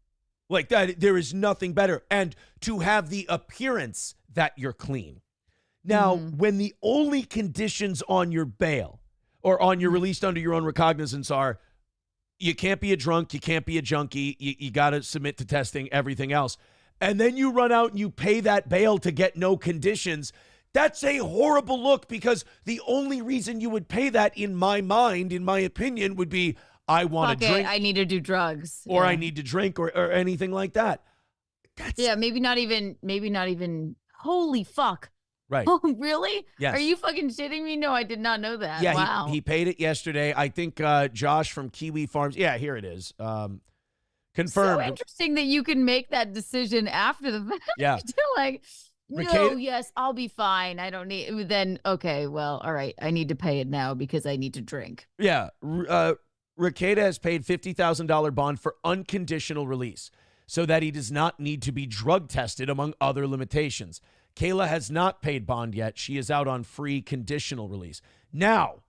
Like that, there is nothing better. And to have the appearance that you're clean. Now, when the only conditions on your bail or on your released under your own recognizance are you can't be a drunk, you can't be a junkie, you got to submit to testing, everything else. And then you run out and you pay that bail to get no conditions. That's a horrible look because the only reason you would pay that in my mind, in my opinion, would be I want to drink. I need to do drugs. Or I need to drink or anything like that. Maybe not even, holy fuck. Right. Oh, really? Yes. Are you fucking shitting me? No, I did not know that. Yeah, Wow. he paid it yesterday. I think Josh from Kiwi Farms. Yeah, here it is. Confirmed. So interesting that you can make that decision after the fact. Yeah. Like, no, Rakeda- yes, I'll be fine. I don't need. Then okay, well, all right. I need to pay it now because I need to drink. Yeah. Rakeda has paid $50,000 bond for unconditional release so that he does not need to be drug tested, among other limitations. Kayla has not paid bond yet. She is out on free conditional release. Now,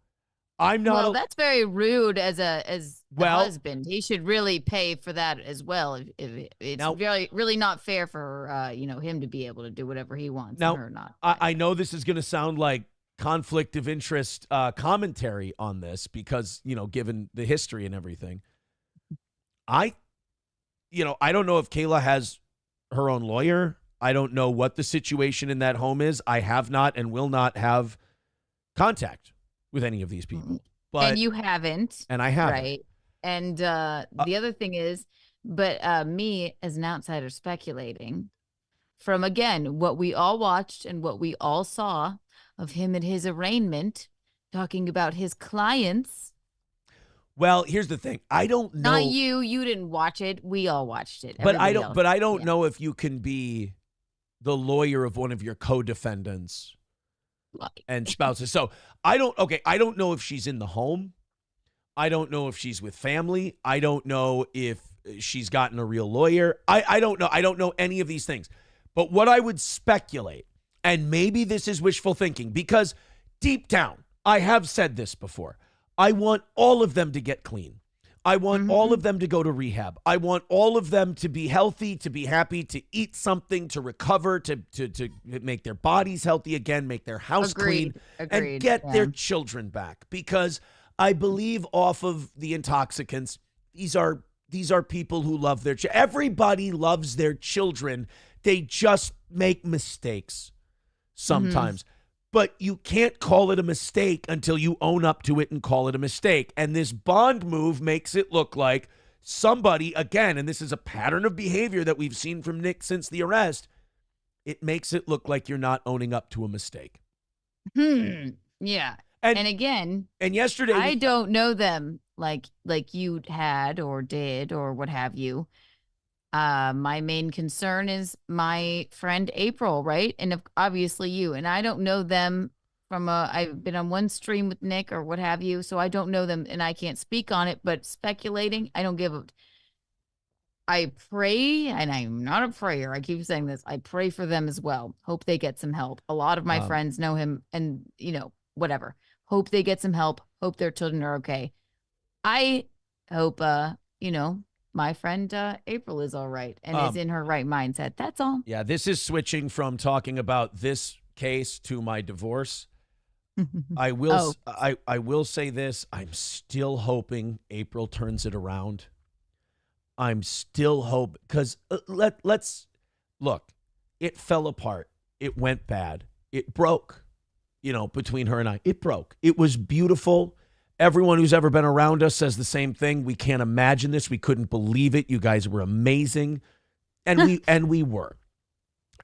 I'm not. Well, that's very rude as a Well- husband. He should really pay for that as well. If it's Now- really not fair for him to be able to do whatever he wants Now, and her not. I know this is going to sound like conflict of interest commentary on this because, given the history and everything. I don't know if Kayla has her own lawyer. I don't know what the situation in that home is. I have not and will not have contact with any of these people. But and you haven't. and I haven't. Right. And the other thing is, but me as an outsider speculating from, again, what we all watched and what we all saw of him at his arraignment, talking about his clients. Well, here's the thing. I don't know. Not you. You didn't watch it. We all watched it. But I Everybody don't. else. But I don't Yeah. know if you can be the lawyer of one of your co-defendants and spouses. So I don't. Okay, I don't know if she's in the home. I don't know if she's with family. I don't know if she's gotten a real lawyer. I don't know. I don't know any of these things. But what I would speculate, and maybe this is wishful thinking, because deep down, I have said this before. I want all of them to get clean. I want all of them to go to rehab. I want all of them to be healthy, to be happy, to eat something, to recover, to make their bodies healthy again, make their house clean, and Agreed. get Yeah. their children back. Because I believe off of the intoxicants, these are people who love their children. Everybody loves their children. They just make mistakes sometimes. But you can't call it a mistake until you own up to it and call it a mistake. And this bond move makes it look like somebody, again, and this is a pattern of behavior that we've seen from Nick since the arrest, it makes it look like you're not owning up to a mistake. Yeah. And And again, and yesterday, I don't know them like you had or did or what have you. My main concern is my friend April, right? And obviously you. And I don't know them from I've been on one stream with Nick or what have you, so I don't know them and I can't speak on it, but speculating, I don't give a. I pray, and I'm not a prayer. I keep saying this. I pray for them as well. Hope they get some help. A lot of my friends know him and, whatever. Hope they get some help. Hope their children are okay. I hope, my friend April is all right and is in her right mindset. That's all. yeah, this is switching from talking about this case to my divorce. I will I will say this. I'm still hoping April turns it around. I'm still hoping because let's look. It fell apart. It went bad. It broke. Between her and I, it broke. It was beautiful. Everyone who's ever been around us says the same thing. We can't imagine this. We couldn't believe it. You guys were amazing, and we were.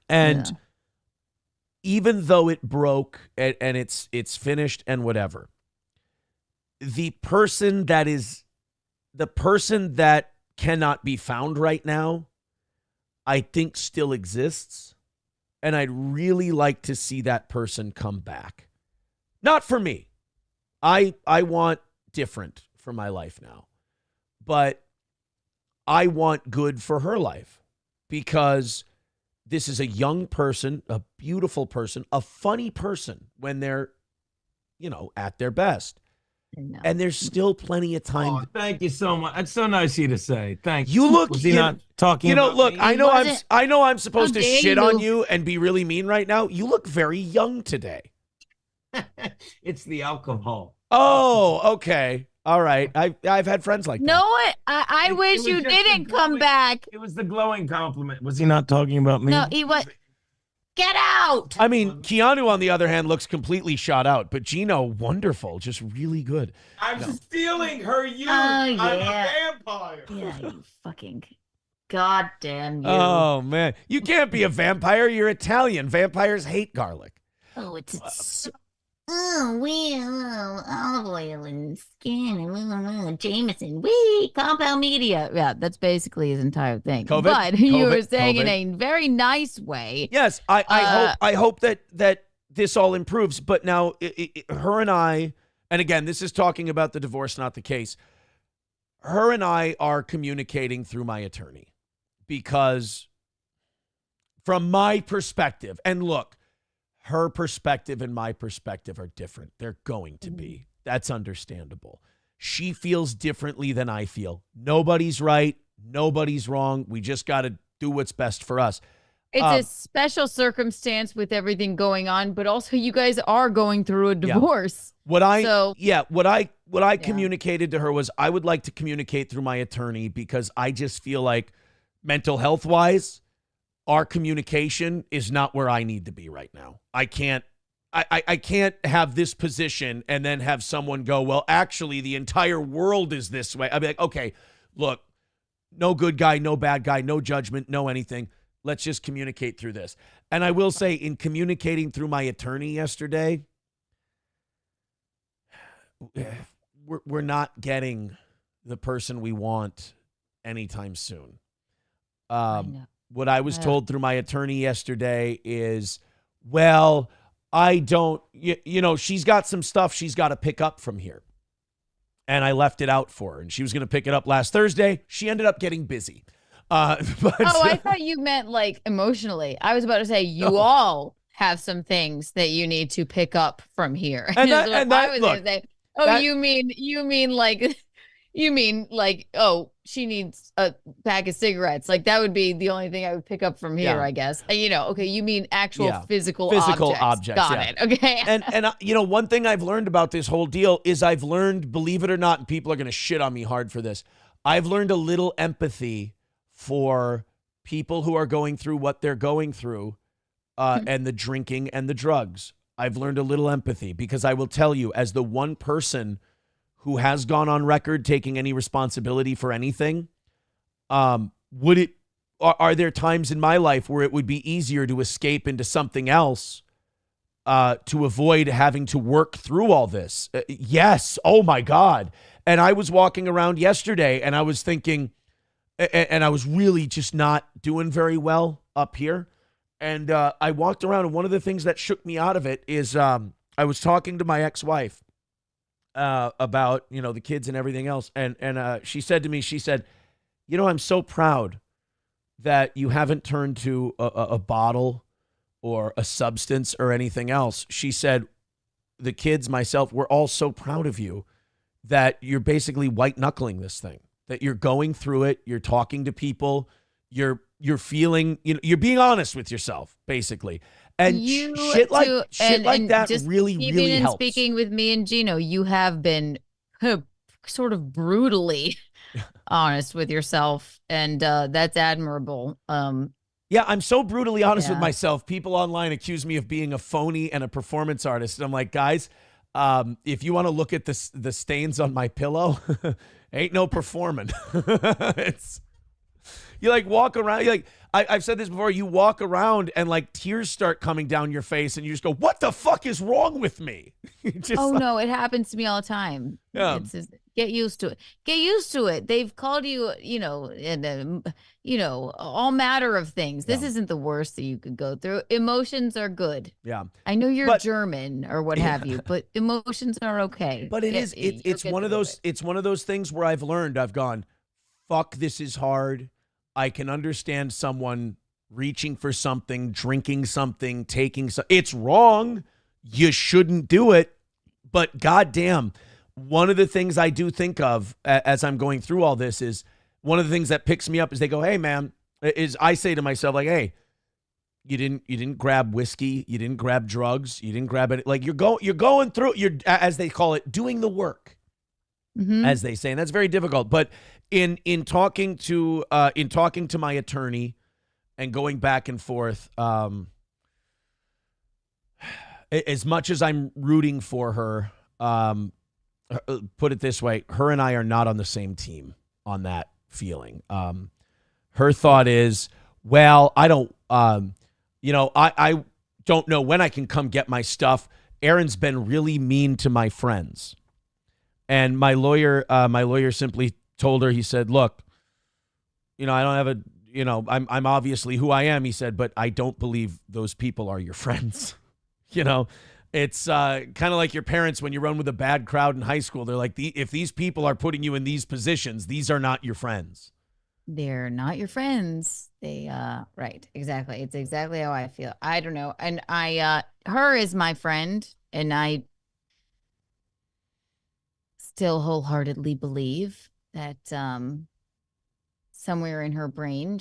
And Yeah. even though it broke and it's finished and whatever, the person that cannot be found right now, I think still exists. And I'd really like to see that person come back. Not for me. I want different for my life now. But I want good for her life because this is a young person, a beautiful person, a funny person when they're, at their best. I know. And there's still plenty of time. Oh, thank you so much. That's so nice of you to say. Thank You look- Was he you- not talking about Look, me? I know I'm supposed How to dare shit on you. you and be really mean right now. You look very young today. It's the alcohol. Oh, okay. All right. I've had friends like that. No, I It wish was you just didn't a come glowing- back. It was the glowing compliment. Was he not talking about me? No, he was. Get out. I mean, Keanu, on the other hand, looks completely shot out, but Gino, wonderful, just really good. I'm stealing her youth. Oh, I'm yeah. a vampire. Yeah, you fucking goddamn you. Oh, man. You can't be a vampire. You're Italian. Vampires hate garlic. Oh, well, olive oil and skin and Jameson. Wee, compound media. Yeah, that's basically his entire thing. COVID, but you were COVID, saying in COVID. a very nice way. Yes, I hope that this all improves. But now, her and I, and again, this is talking about the divorce, not the case. Her and I are communicating through my attorney because, from my perspective, and look, her perspective and my perspective are different. They're going to be. That's understandable. She feels differently than I feel. Nobody's right. Nobody's wrong. We just got to do what's best for us. It's a special circumstance with everything going on, but also you guys are going through a divorce. What I communicated to her was I would like to communicate through my attorney because I just feel like mental health wise, our communication is not where I need to be right now. I can't have this position and then have someone go, well, actually the entire world is this way. I'd be like, okay, look, no good guy, no bad guy, no judgment, no anything. Let's just communicate through this. And I will say, in communicating through my attorney yesterday, we're not getting the person we want anytime soon. What I was told through my attorney yesterday is, well, I don't, she's got some stuff she's got to pick up from here. And I left it out for her. And she was going to pick it up last Thursday. She ended up getting busy. I thought you meant like emotionally. I was about to say you all have some things that you need to pick up from here. And you mean like, oh, she needs a pack of cigarettes. Like that would be the only thing I would pick up from here, I guess. Okay, you mean actual physical objects. Got it. Okay. And one thing I've learned about this whole deal is I've learned, believe it or not, and people are going to shit on me hard for this, I've learned a little empathy for people who are going through what they're going through and the drinking and the drugs. I've learned a little empathy because I will tell you, as the one person who has gone on record taking any responsibility for anything, are there times in my life where it would be easier to escape into something else to avoid having to work through all this? Yes. Oh my God. And I was walking around yesterday and I was thinking, and I was really just not doing very well up here. And I walked around, and one of the things that shook me out of it is I was talking to my ex-wife about, the kids and everything else. And she said to me, I'm so proud that you haven't turned to a bottle or a substance or anything else. She said, the kids, myself, we're all so proud of you that you're basically white knuckling this thing. That you're going through it, you're talking to people, you're feeling, you're being honest with yourself, basically. And shit like that just really helps. Speaking with me and Gino, you have been sort of brutally honest with yourself, and that's admirable. Yeah, I'm so brutally honest with myself. People online accuse me of being a phony and a performance artist. And I'm like, guys, if you want to look at the stains on my pillow, ain't no performing. You like walk around, you like I've said this before, you walk around and like tears start coming down your face and you just go, what the fuck is wrong with me? No, it happens to me all the time. Yeah. It's just, get used to it. Get used to it. They've called you, all matter of things. This isn't the worst that you could go through. Emotions are good. Yeah. I know you're German or what have you, but emotions are okay. But it's one of those things where I've gone, fuck, this is hard. I can understand someone reaching for something, drinking something, taking something. It's wrong. You shouldn't do it. But goddamn, one of the things I do think of as I'm going through all this is one of the things that picks me up is they go, hey man, is I say to myself like, hey, you didn't grab whiskey, you didn't grab drugs, you didn't grab it. Like you're going through, you're, as they call it, doing the work, as they say, and that's very difficult. But in talking to my attorney and going back and forth, as much as I'm rooting for her, put it this way, her and I are not on the same team on that feeling. Her thought is, well, I don't, I don't know when I can come get my stuff. Aaron's been really mean to my friends. And my lawyer simply told her, he said, look, I don't have I'm obviously who I am. He said, but I don't believe those people are your friends. It's kind of like your parents when you run with a bad crowd in high school. They're like, if these people are putting you in these positions, these are not your friends. They're not your friends. They, right. Exactly. It's exactly how I feel. I don't know. And her is my friend, and I still wholeheartedly believe that, somewhere in her brain,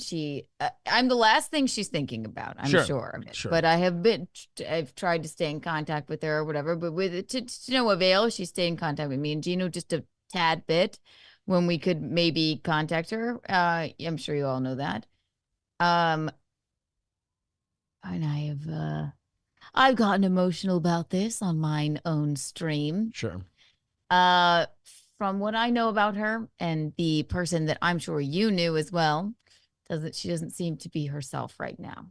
I'm the last thing she's thinking about. I'm sure of it. Sure. But I've tried to stay in contact with her or whatever, but with it to no avail. She stayed in contact with me and Gino just a tad bit when we could maybe contact her. I'm sure you all know that. And I've gotten emotional about this on my own stream. Sure. From what I know about her and the person that I'm sure you knew as well, she doesn't seem to be herself right now.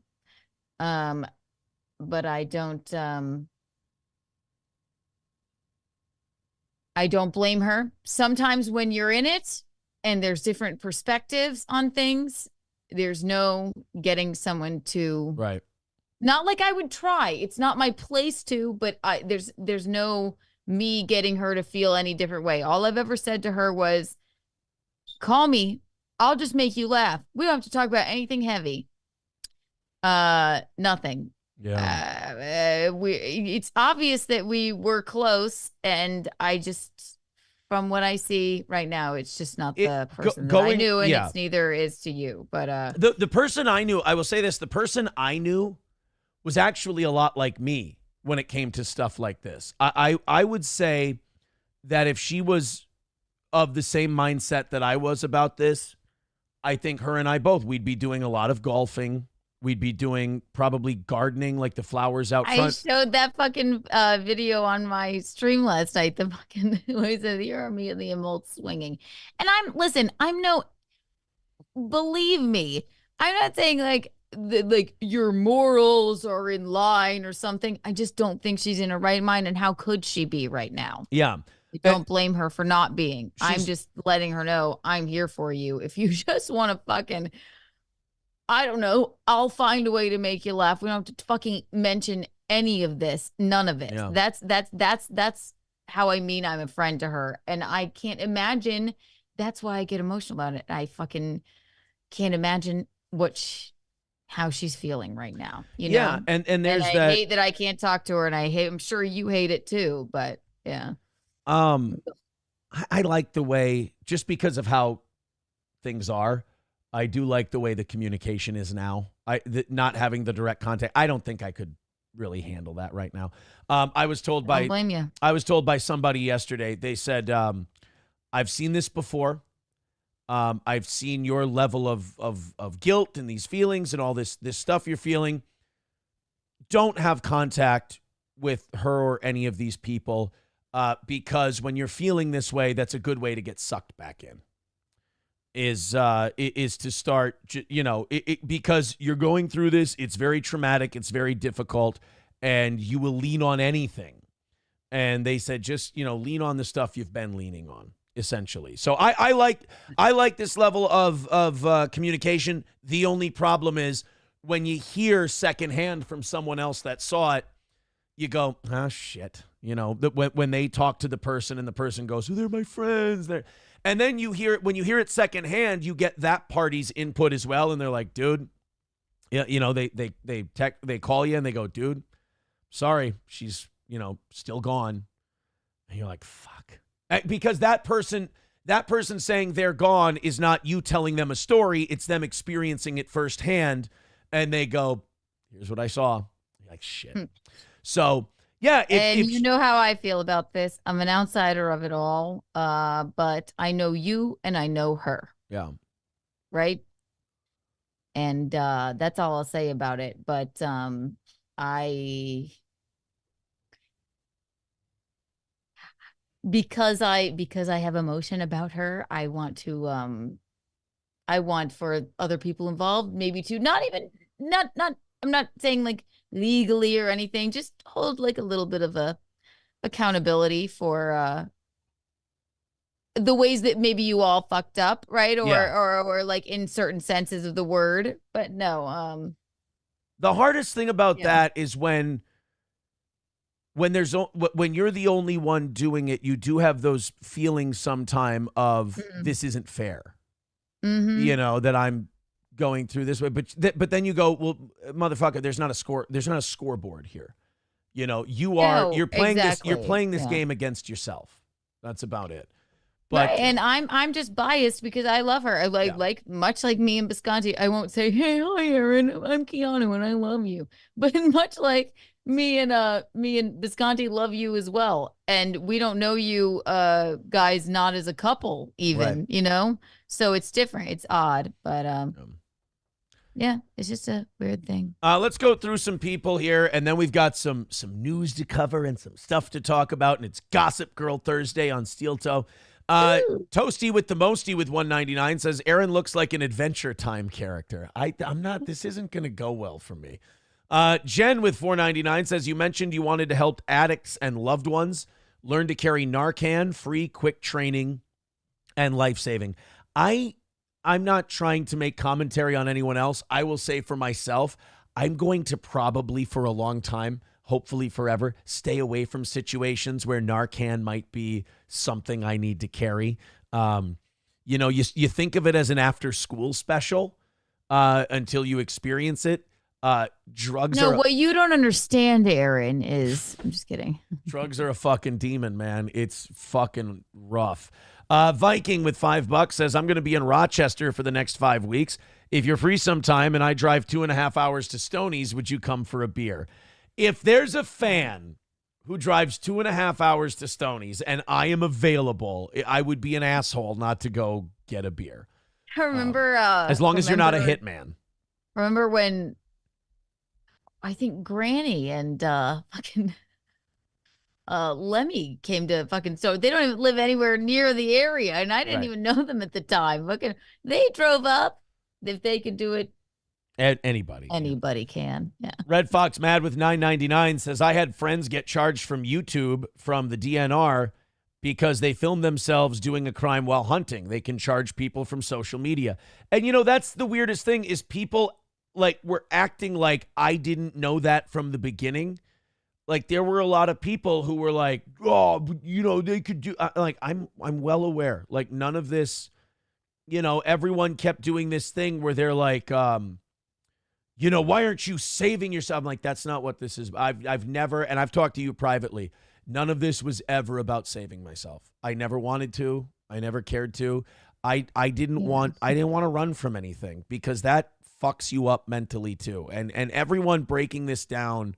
But I don't blame her. Sometimes when you're in it and there's different perspectives on things, there's no getting someone to, right. Not like I would try. It's not my place to, but there's no me getting her to feel any different way. All I've ever said to her was, call me. I'll just make you laugh. We don't have to talk about anything heavy. Nothing. Yeah. It's obvious that we were close, and I just, from what I see right now, it's just not the person that I knew, and it's neither is to you. But the person I knew, I will say this, the person I knew was actually a lot like me when it came to stuff like this. I would say that if she was of the same mindset that I was about this, I think her and I both, we'd be doing a lot of golfing. We'd be doing probably gardening, like the flowers out front. I showed that fucking video on my stream last night. The fucking noise of the army and the emote swinging. And believe me, I'm not saying like your morals are in line or something. I just don't think she's in her right mind. And how could she be right now? Yeah. I don't blame her for not being. I'm just letting her know I'm here for you. If you just want to fucking, I don't know, I'll find a way to make you laugh. We don't have to fucking mention any of this. None of it. Yeah. That's how I mean I'm a friend to her. And I can't imagine. That's why I get emotional about it. I fucking can't imagine how she's feeling right now. You know? Yeah, and there's I hate that I can't talk to her, and I'm sure you hate it too, but yeah. I like the way, just because of how things are, I do like the way the communication is now. Not having the direct contact, I don't think I could really handle that right now. I was told I don't blame you. I was told by somebody yesterday, they said, I've seen this before. I've seen your level of guilt and these feelings and all this stuff you're feeling. Don't have contact with her or any of these people, because when you're feeling this way, that's a good way to get sucked back in. Is to start, because you're going through this. It's very traumatic. It's very difficult, and you will lean on anything. And they said, just lean on the stuff you've been leaning on. Essentially. So I like this level of communication. The only problem is when you hear secondhand from someone else that saw it, you go, oh shit. When they talk to the person and the person goes, oh, they're my friends. And then when you hear it secondhand, you get that party's input as well. And they're like, dude, yeah, they call you and they go, dude, sorry, she's, still gone. And you're like, fuck. Because that person saying they're gone is not you telling them a story. It's them experiencing it firsthand. And they go, here's what I saw. You're like, shit. So, yeah. You know how I feel about this. I'm an outsider of it all. But I know you and I know her. Yeah. Right? And that's all I'll say about it. But because I have emotion about her, I want for other people involved maybe to I'm not saying like legally or anything. Just hold like a little bit of a accountability for the ways that maybe you all fucked up, right? Or like in certain senses of the word. But no, the hardest thing about that is when you're the only one doing it, you do have those feelings sometime of this isn't fair. You know, that I'm going through this way, but then you go, well, motherfucker, there's not a scoreboard here. You know, you're playing this game against yourself. That's about it. But right, and I'm just biased because I love her. Like much like me and Bisconti, I won't say, "Hey, hi, Aaron, I'm Keanu and I love you." But much like me and Bisconti love you as well, and we don't know you guys not as a couple even, you know. So it's different. It's odd, but yeah, it's just a weird thing. Let's go through some people here, and then we've got some news to cover and some stuff to talk about, and it's Gossip Girl Thursday on Steel Toe. Toasty with the Mosty with 199 says Aaron looks like an Adventure Time character. I'm not. This isn't going to go well for me. Jen with 499 says you mentioned you wanted to help addicts and loved ones learn to carry Narcan, free, quick training, and life-saving. I'm not trying to make commentary on anyone else. I will say for myself, I'm going to probably for a long time, hopefully forever, stay away from situations where Narcan might be something I need to carry. You know, you think of it as an after-school special until you experience it. Drugs are... No, what you don't understand, Aaron, is... I'm just kidding. Drugs are a fucking demon, man. It's fucking rough. Viking with $5 says, I'm going to be in Rochester for the next 5 weeks. If you're free sometime and I drive 2.5 hours to Stoney's, would you come for a beer? If there's a fan who drives 2.5 hours to Stoney's and I am available, I would be an asshole not to go get a beer. I remember... as long as you're not a hitman. Remember when I think Granny and fucking... Lemmy came to fucking store. They don't even live anywhere near the area, and I didn't even know them at the time. Fucking, they drove up. If they could do it, anybody can. Yeah. Red Fox Mad with 999 says I had friends get charged from YouTube from the DNR because they filmed themselves doing a crime while hunting. They can charge people from social media, and you know that's the weirdest thing is people like were acting like I didn't know that from the beginning. Like there were a lot of people who were like, oh, you know, they could do like I'm well aware. Like none of this, you know, everyone kept doing this thing where they're like, you know, why aren't you saving yourself? I'm like, that's not what this is. I've never, and I've talked to you privately. None of this was ever about saving myself. I never wanted to. I never cared to. I didn't want to run from anything because that fucks you up mentally too. And everyone breaking this down.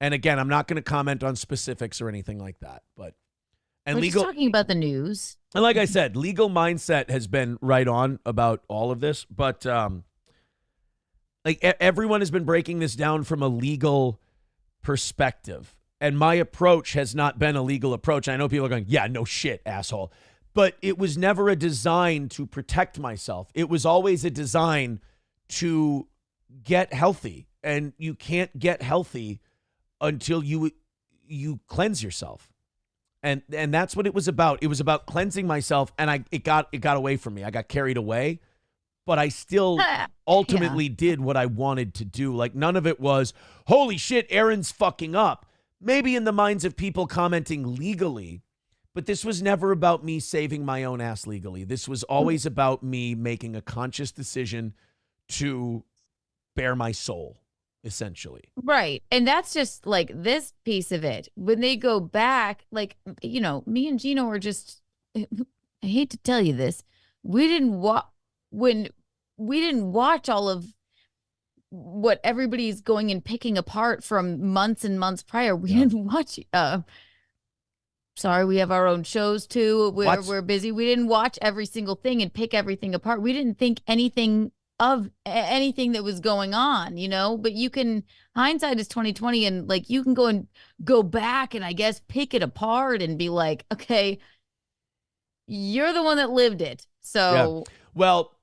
And again, I'm not going to comment on specifics or anything like that, but we're just talking about the news. And like I said, legal mindset has been right on about all of this, but like everyone has been breaking this down from a legal perspective, and my approach has not been a legal approach. I know people are going, "Yeah, no shit, asshole," but it was never a design to protect myself. It was always a design to get healthy, and you can't get healthy until you cleanse yourself. And that's what it was about. It was about cleansing myself, and it got away from me. I got carried away, but I still ultimately did what I wanted to do. Like none of it was, holy shit, Aaron's fucking up. Maybe in the minds of people commenting legally, but this was never about me saving my own ass legally. This was always about me making a conscious decision to bare my soul. Essentially. Right. And that's just like this piece of it. When they go back, like, you know, me and Gino were just, I hate to tell you this, we didn't watch all of what everybody's going and picking apart from months and months prior. We didn't watch, sorry, we have our own shows too. We're busy. We didn't watch every single thing and pick everything apart. We didn't think anything of anything that was going on, you know, but you can, hindsight is 2020, and like you can go back and I guess pick it apart and be like, okay, you're the one that lived it. So well,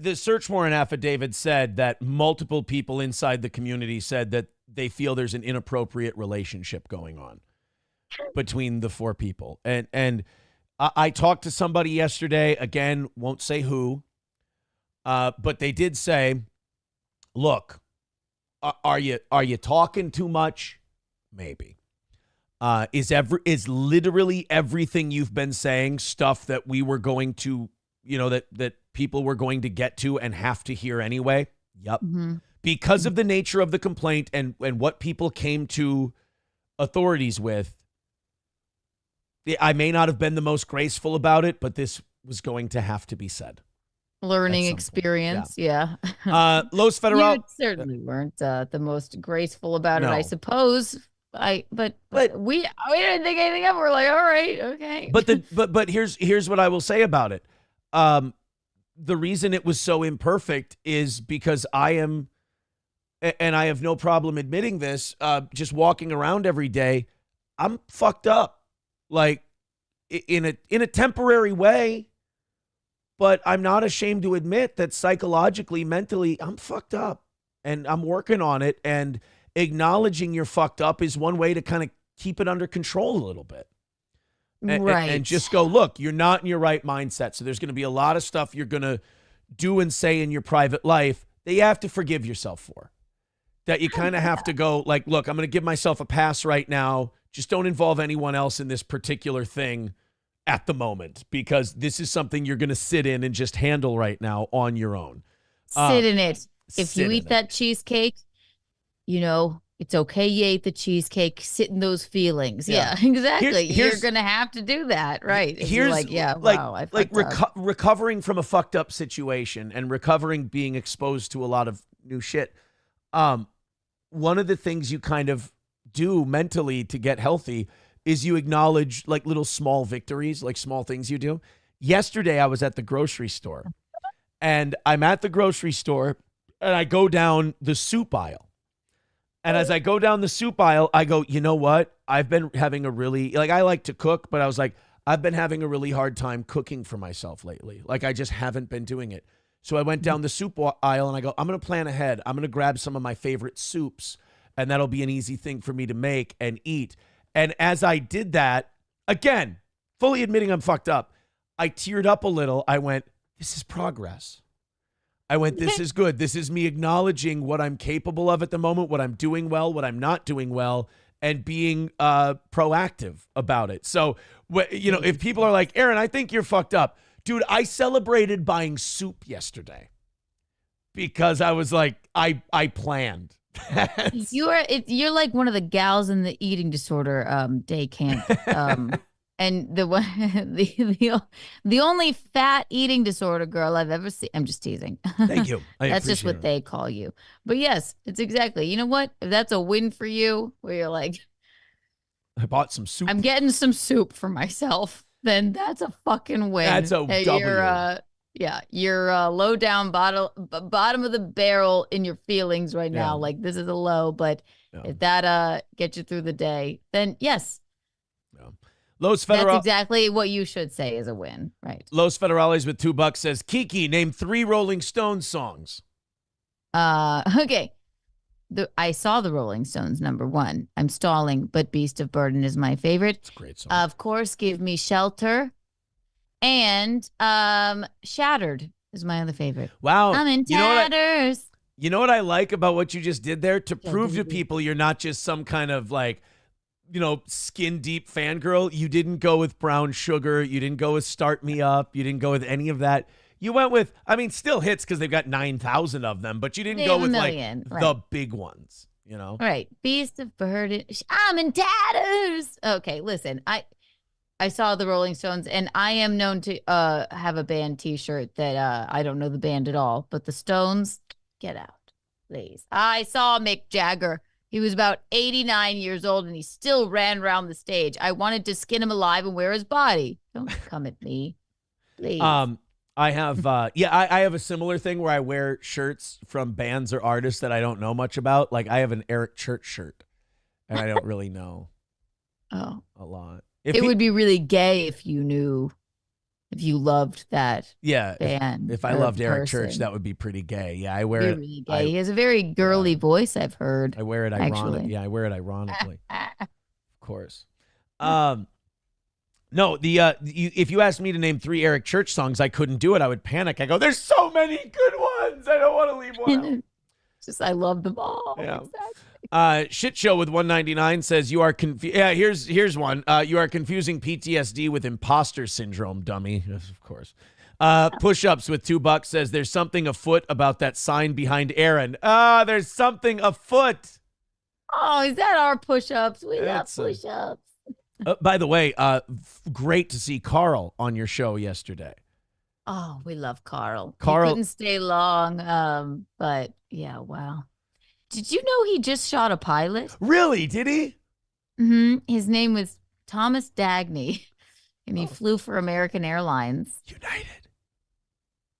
the search warrant affidavit said that multiple people inside the community said that they feel there's an inappropriate relationship going on between the four people. And I talked to somebody yesterday, again, won't say who, but they did say, look, are you talking too much? Maybe. Is literally everything you've been saying stuff that we were going to, that people were going to get to and have to hear anyway? Yep. Mm-hmm. Because of the nature of the complaint and what people came to authorities with, I may not have been the most graceful about it, but this was going to have to be said. Learning experience, yeah. Los Federal. You certainly weren't the most graceful about it, No. I suppose. But we didn't think anything of it. We're like, all right, okay. But here's what I will say about it. The reason it was so imperfect is because I am, and I have no problem admitting this, just walking around every day, I'm fucked up. Like in a temporary way, but I'm not ashamed to admit that psychologically, mentally, I'm fucked up and I'm working on it. And acknowledging you're fucked up is one way to kind of keep it under control a little bit. Right. And just go, look, you're not in your right mindset. So there's going to be a lot of stuff you're going to do and say in your private life that you have to forgive yourself for. That you kind of have to go like, look, I'm going to give myself a pass right now. Just don't involve anyone else in this particular thing at the moment, because this is something you're going to sit in and just handle right now on your own. Sit in it. If you eat that cheesecake, it's okay you ate the cheesecake. Sit in those feelings. Yeah, exactly. You're going to have to do that, right? Here's like, I recovering from a fucked up situation and recovering being exposed to a lot of new shit. One of the things you kind of do mentally to get healthy is you acknowledge like little small victories, like small things you do. Yesterday, I was at the grocery store and I'm at the grocery store and I go down the soup aisle. And as I go down the soup aisle, I go, you know what? I've been having I like to cook, but I was like, I've been having a really hard time cooking for myself lately. Like I just haven't been doing it. So I went down the soup aisle and I go, I'm going to plan ahead. I'm going to grab some of my favorite soups and that'll be an easy thing for me to make and eat. And as I did that, again, fully admitting I'm fucked up, I teared up a little. I went, this is progress. I went, this is good. This is me acknowledging what I'm capable of at the moment, what I'm doing well, what I'm not doing well, and being proactive about it. So, if people are like, Aaron, I think you're fucked up. Dude, I celebrated buying soup yesterday because I was like, I planned. You're like one of the gals in the eating disorder day camp. And the only fat eating disorder girl I've ever seen. I'm just teasing. Thank you. That's just what they call you. But yes, it's exactly. You know what? If that's a win for you, where you're like, I bought some soup. I'm getting some soup for myself. Then that's a fucking win. That's a W. You're low down bottom of the barrel in your feelings right now. Like this is a low, but if that gets you through the day, then yes. Yeah. Los Federal. That's exactly what you should say is a win, right? Los Federales with $2 says, Kiki, name 3 Rolling Stones songs. Okay. I saw the Rolling Stones, number 1. I'm stalling, but Beast of Burden is my favorite. It's a great song. Of course, Give Me Shelter. And Shattered is my other favorite. Wow. I'm in tatters. You know what I like about what you just did there? To prove to people you're not just some kind of like, skin deep fangirl. You didn't go with Brown Sugar. You didn't go with Start Me Up. You didn't go with any of that. You went with, still hits because they've got 9,000 of them, but you didn't go with the big ones, Right. Beast of Burden. I'm in tatters. Okay, listen, I saw the Rolling Stones, and I am known to have a band T-shirt that I don't know the band at all, but the Stones, get out, please. I saw Mick Jagger. He was about 89 years old, and he still ran around the stage. I wanted to skin him alive and wear his body. Don't come at me, please. I have, I have a similar thing where I wear shirts from bands or artists that I don't know much about. Like I have an Eric Church shirt, and I don't really know a lot. It would be really gay if you knew if you loved that Yeah, band. if I or loved Eric Church, person. that would be pretty gay. Yeah, I wear You're it. really gay. He has a very girly voice, I've heard. I wear it ironically. Actually. Yeah, I wear it ironically. Of course. No, if you asked me to name 3 Eric Church songs, I couldn't do it. I would panic. I go, there's so many good ones. I don't want to leave one out. Just I love them all. Yeah. Exactly. Shit Show with 199 says you are confused. Yeah, here's one. You are confusing PTSD with imposter syndrome, dummy. Yes, of course. Push-ups with $2 says there's something afoot about that sign behind Aaron. There's something afoot. Oh, is that our push-ups? We love That's push-ups. By the way, great to see Carl on your show yesterday. Oh, we love Carl. Carl- He couldn't stay long, but yeah, wow. Did you know he just shot a pilot? Really? Did he? His name was Thomas Dagney, and he flew for American Airlines.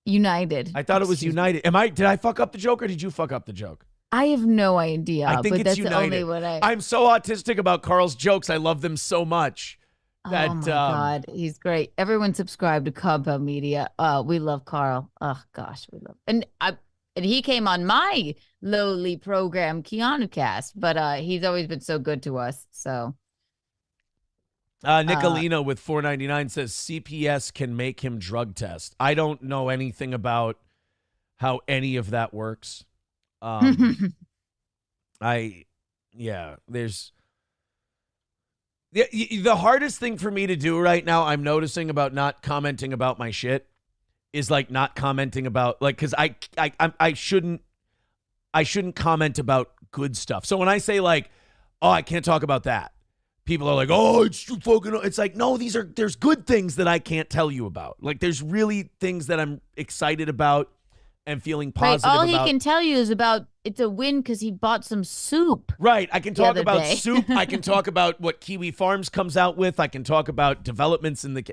United. I thought it was United. Did I fuck up the joke or did you fuck up the joke? I have no idea. I think but it's that's United. only what I'm so autistic about Carl's jokes. I love them so much. That, oh my God, he's great. Everyone subscribe to Compound Media. We love Carl. Oh gosh, we love. And he came on my lowly program, Keanu Cast, but he's always been so good to us. So Nicolino with $4.99 says CPS can make him drug test. I don't know anything about how any of that works. There's the hardest thing for me to do right now, I'm noticing about not commenting about my shit is like not commenting about like, cause I shouldn't comment about good stuff. So when I say like, oh, I can't talk about that, people are like, oh, it's like, no, there's good things that I can't tell you about. Like there's really things that I'm excited about and feeling positive all about. he can tell you is about it's a win because he bought some soup. Right. I can talk about day. soup. I can talk about what Kiwi Farms comes out with. I can talk about developments in the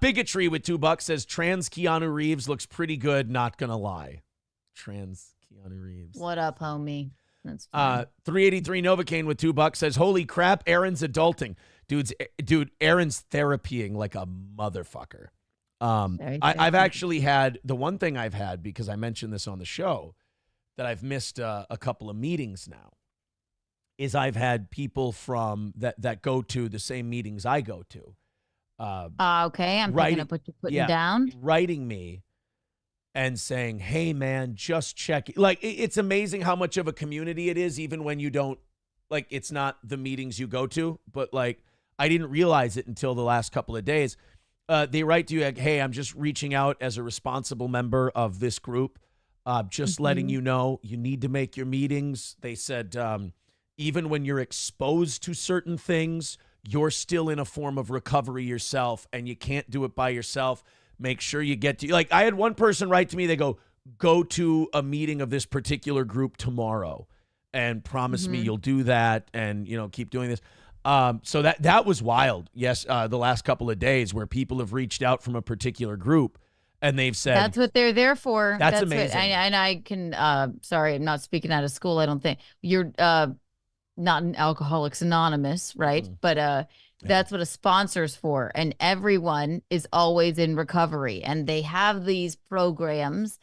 bigotry with $2 says trans Keanu Reeves looks pretty good. Not gonna lie. Trans Keanu Reeves. What up, homie? That's fine. 383 Novocaine with $2 says, holy crap, Aaron's adulting. Dude, Aaron's therapying like a motherfucker. I've actually had the one thing I've had, because I mentioned this on the show, that I've missed a couple of meetings now, is I've had people from that go to the same meetings I go to. Okay, I'm picking up what you're putting down. Writing me and saying, hey, man, just check. Like, it's amazing how much of a community it is, even when you don't, like, it's not the meetings you go to. But, like, I didn't realize it until the last couple of days. They write to you like, hey, I'm just reaching out as a responsible member of this group. Just letting you know you need to make your meetings. They said, even when you're exposed to certain things, you're still in a form of recovery yourself, and you can't do it by yourself. Make sure you get to, like, I had one person write to me. They go to a meeting of this particular group tomorrow and promise me you'll do that and, keep doing this. So that was wild. Yes. The last couple of days where people have reached out from a particular group and they've said, that's what they're there for. That's amazing. And I can, sorry, I'm not speaking out of school. I don't think you're, not an Alcoholics Anonymous, right? But, that's what a sponsor's for. And everyone is always in recovery, and they have these programs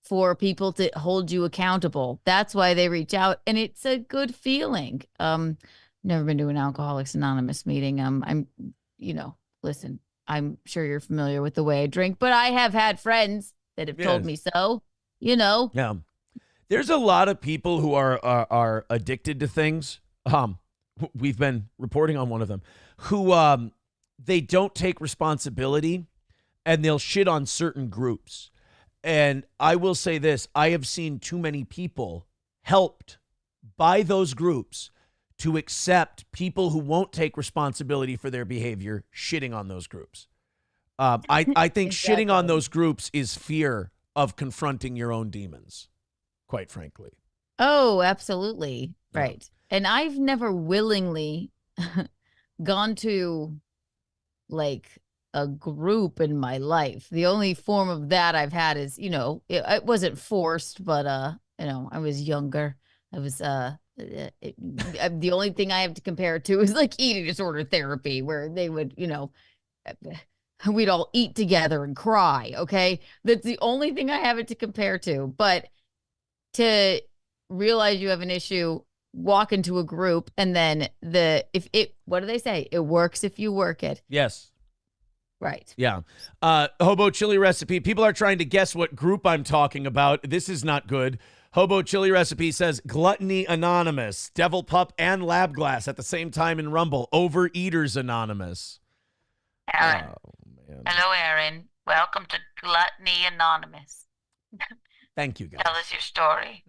for people to hold you accountable. That's why they reach out, and it's a good feeling. Never been to an Alcoholics Anonymous meeting. Listen, I'm sure you're familiar with the way I drink, but I have had friends that have told me so, Yeah. There's a lot of people who are addicted to things. We've been reporting on one of them who they don't take responsibility, and they'll shit on certain groups. And I will say this, I have seen too many people helped by those groups to accept people who won't take responsibility for their behavior shitting on those groups. I think Exactly. shitting on those groups is fear of confronting your own demons, quite frankly. Oh, absolutely. Yeah. Right. And I've never willingly gone to like a group in my life. The only form of that I've had is, it wasn't forced, but, I was younger. I was, the only thing I have to compare it to is like eating disorder therapy, where they would, we'd all eat together and cry. Okay. That's the only thing I have it to compare to. But to realize you have an issue, walk into a group, and then what do they say? It works if you work it. Yes. Right. Yeah. Hobo chili recipe. People are trying to guess what group I'm talking about. This is not good. Hobo chili recipe says Gluttony Anonymous, Devil Pup, and Lab Glass at the same time in Rumble. Overeaters Anonymous. Aaron. Oh, man. Hello, Aaron. Welcome to Gluttony Anonymous. Thank you, guys. Tell us your story.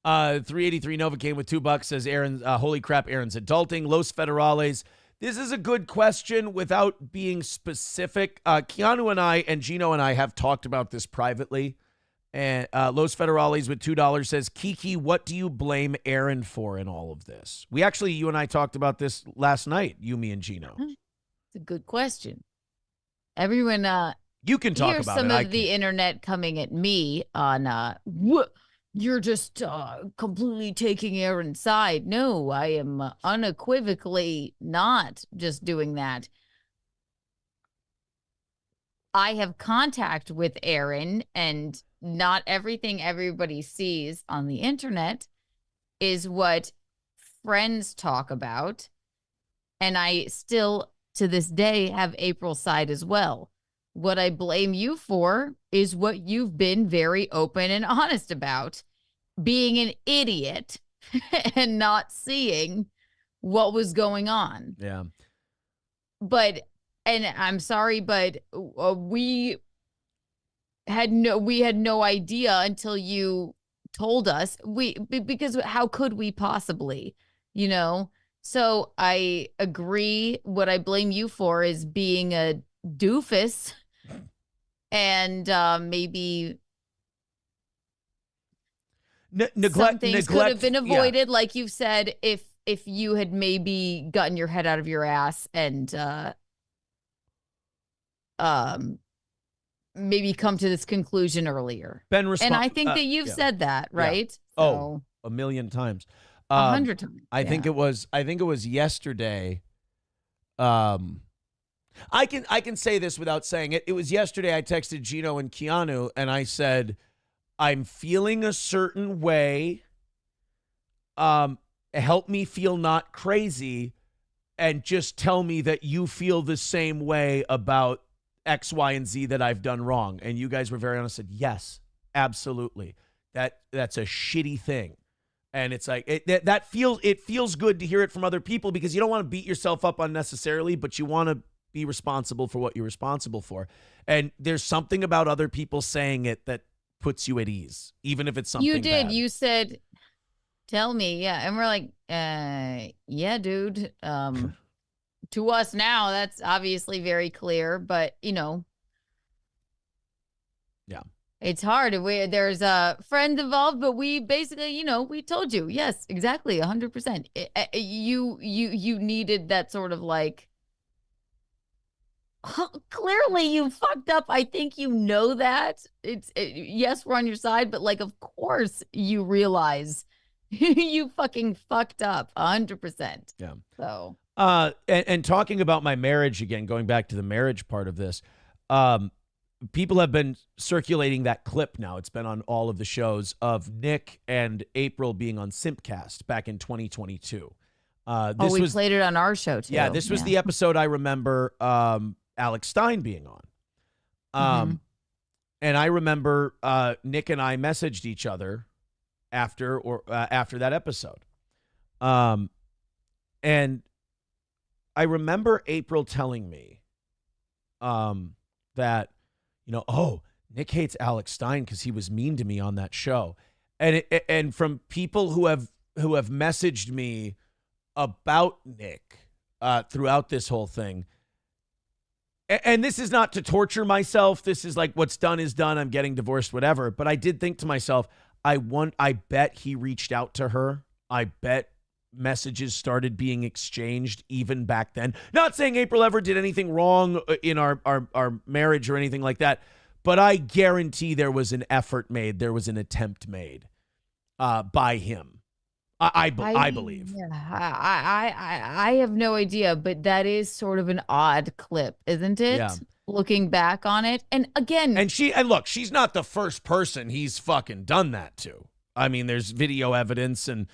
383 Nova came with $2. Says Aaron, holy crap, Aaron's adulting. Los Federales. This is a good question without being specific. Keanu and I and Gino and I have talked about this privately. And Los Federales with $2 says, Kiki, what do you blame Aaron for in all of this? You and I talked about this last night, you, me, and Gino. It's a good question. Everyone, you can talk here's about some it. of the internet coming at me on, you're just completely taking Aaron's side. No, I am unequivocally not just doing that. I have contact with Aaron, and not everything everybody sees on the internet is what friends talk about. And I still, to this day, have April's side as well. What I blame you for is what you've been very open and honest about, being an idiot and not seeing what was going on. Yeah. And I'm sorry, but we had no idea until you told us. Because how could we possibly, So I agree. What I blame you for is being a doofus, and maybe some things could have been avoided, like you've said, if you had maybe gotten your head out of your ass and maybe come to this conclusion earlier. And I think that you've said that, right? Yeah. Oh, a million times. 100 times. I think it was yesterday. I can say this without saying it. It was yesterday I texted Gino and Keanu and I said, I'm feeling a certain way. Help me feel not crazy, and just tell me that you feel the same way about X, Y, and Z that I've done wrong. And you guys were very honest, said, yes, absolutely. That's a shitty thing. And it's like, it feels good to hear it from other people, because you don't want to beat yourself up unnecessarily, but you want to be responsible for what you're responsible for. And there's something about other people saying it that puts you at ease, even if it's something you did. bad. You said, tell me. Yeah. And we're like, yeah, dude. To us now, that's obviously very clear, but yeah, it's hard. There's friends involved, but we basically, we told you, yes, exactly, 100%. You needed that sort of like, clearly you fucked up. I think you know that. Yes, we're on your side, but like, of course you realize you fucking fucked up 100%. Yeah. So. And talking about my marriage again, going back to the marriage part of this, people have been circulating that clip now. It's been on all of the shows of Nick and April being on Simpcast back in 2022. We played it on our show too. Yeah, this was the episode I remember Alex Stein being on. And I remember Nick and I messaged each other after that episode. And I remember April telling me that, Nick hates Alex Stein because he was mean to me on that show. And from people who have messaged me about Nick throughout this whole thing, and this is not to torture myself. This is like, what's done is done. I'm getting divorced, whatever. But I did think to myself, I bet he reached out to her. I bet messages started being exchanged even back then. Not saying April ever did anything wrong in our marriage or anything like that, but I guarantee there was an effort made. There was an attempt made by him. I believe. Yeah, I have no idea, but that is sort of an odd clip, isn't it? Yeah. looking back on it. And again, And look, she's not the first person he's fucking done that to. I mean, there's video evidence and,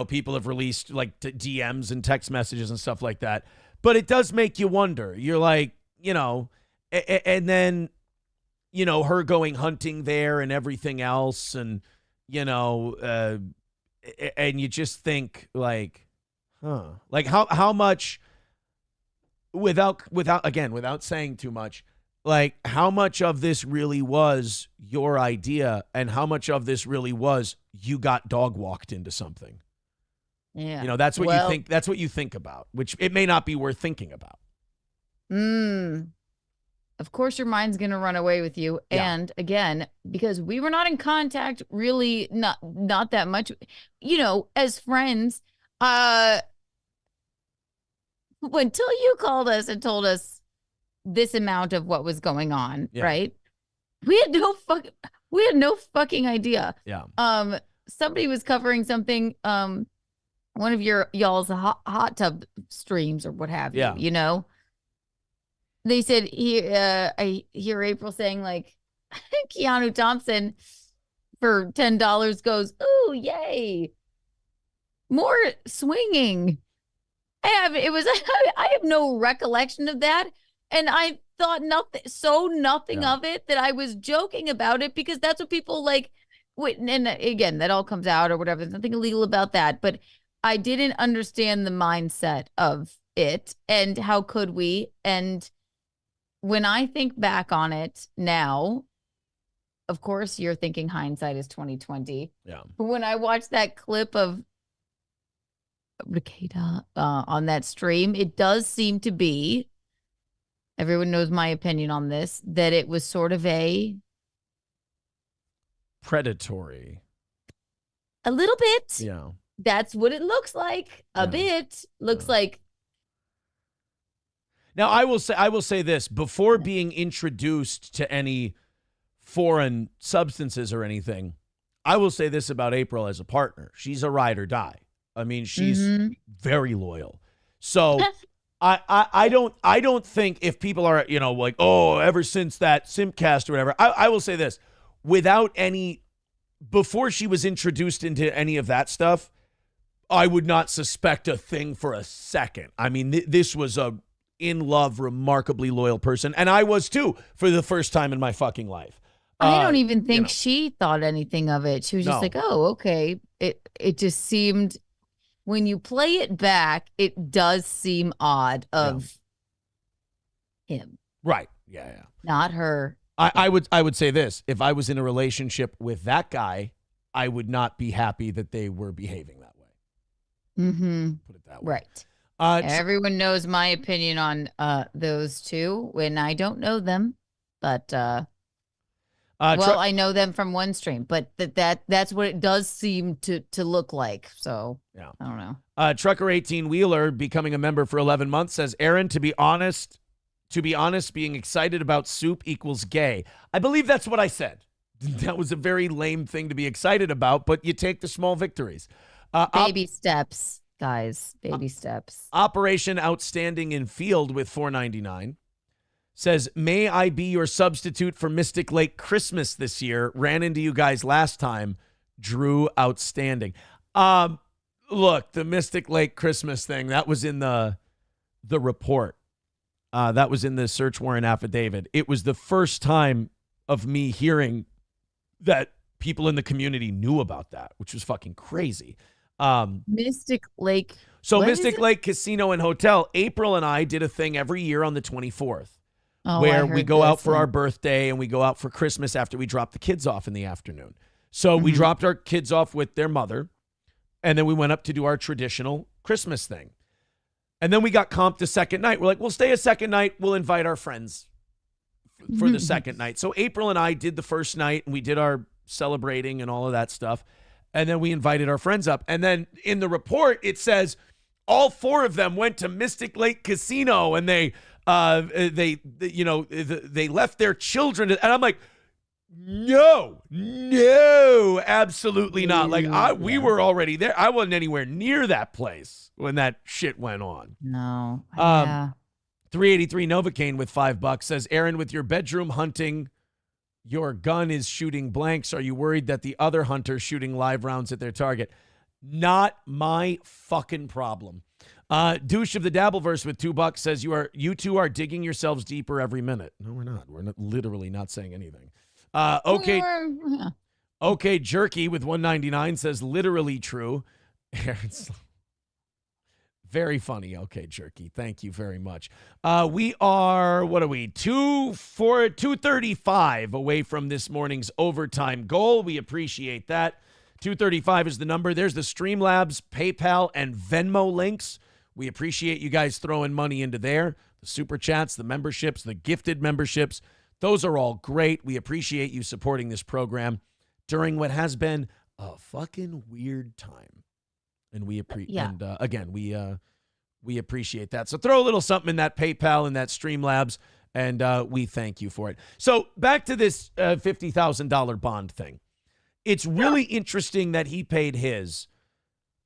people have released like DMs and text messages and stuff like that. But it does make you wonder. You're like, and then, her going hunting there and everything else. And, and you just think like, like how much without saying too much, like how much of this really was your idea and how much of this really was you got dog walked into something. Yeah. That's what you think. That's what you think about, which it may not be worth thinking about. Of course, your mind's going to run away with you. Yeah. And again, because we were not in contact really, not that much, as friends, until you called us and told us this amount of what was going on, right? We had no fucking idea. Yeah. Somebody was covering something, one of y'all's hot tub streams or what have you, Yeah. They said, I hear April saying like, Keanu Thompson for $10 goes, ooh, yay. More swinging. I have no recollection of that. And I thought nothing of it that I was joking about it because that's what people like. And again, that all comes out or whatever. There's nothing illegal about that. But I didn't understand the mindset of it and how could we? And when I think back on it now, of course, you're thinking hindsight is 2020. Yeah. But when I watched that clip of Ricada on that stream, it does seem to be, everyone knows my opinion on this, that it was sort of a predatory. A little bit. Yeah. That's what it looks like. A bit. Looks like. Now, I will say this. Before being introduced to any foreign substances or anything, I will say this about April as a partner. She's a ride or die. I mean, she's very loyal. So I don't think if people are, like, oh, ever since that Simpcast or whatever, I will say this. Before she was introduced into any of that stuff, I would not suspect a thing for a second. I mean, this was a in love, remarkably loyal person. And I was too for the first time in my fucking life. I don't even think she thought anything of it. She was just like, oh, okay. It just seemed, when you play it back, it does seem odd of him. Right. Yeah. Not her. I would say this. If I was in a relationship with that guy, I would not be happy that they were behaving that way. Mm-hmm. Put it that way. Right. Everyone knows my opinion on those two when I don't know them, but I know them from one stream, but that's what it does seem to look like. So yeah, I don't know. Trucker 18 Wheeler becoming a member for 11 months says, Aaron, to be honest, being excited about soup equals gay. I believe that's what I said. That was a very lame thing to be excited about, but you take the small victories. Baby steps. Guys, baby steps. Operation Outstanding in Field with $4.99 says, may I be your substitute for Mystic Lake Christmas this year? Ran into you guys last time. Drew Outstanding. Look, the Mystic Lake Christmas thing, that was in the report. That was in the search warrant affidavit. It was the first time of me hearing that people in the community knew about that, which was fucking crazy. Mystic Lake. So Mystic Lake Casino and Hotel, April and I did a thing every year on the 24th where we go out for our birthday and we go out for Christmas after we drop the kids off in the afternoon. So we dropped our kids off with their mother and then we went up to do our traditional Christmas thing. And then we got comped the second night. We're like, we'll stay a second night. We'll invite our friends for the second night. So April and I did the first night and we did our celebrating and all of that stuff. And then we invited our friends up. And then in the report, it says all four of them went to Mystic Lake Casino and they left their children. And I'm like, no, absolutely not. Like we were already there. I wasn't anywhere near that place when that shit went on. No. Yeah. 383 Novocaine with $5 says, Aaron, with your bedroom hunting, your gun is shooting blanks. Are you worried that the other hunter's shooting live rounds at their target? Not my fucking problem. Douche of the Dabbleverse with $2 says, you two are digging yourselves deeper every minute. No, we're not. We're literally not saying anything. Okay, Jerky with $1.99 says, literally true. Aaron's very funny. Okay, Jerky. Thank you very much. We are, 235 away from this morning's overtime goal. We appreciate that. 235 is the number. There's the Streamlabs, PayPal, and Venmo links. We appreciate you guys throwing money into there. The super chats, the memberships, the gifted memberships. Those are all great. We appreciate you supporting this program during what has been a fucking weird time. And we we appreciate that. So throw a little something in that PayPal and that Streamlabs, and we thank you for it. So back to this $50,000 bond thing. It's really interesting that he paid his,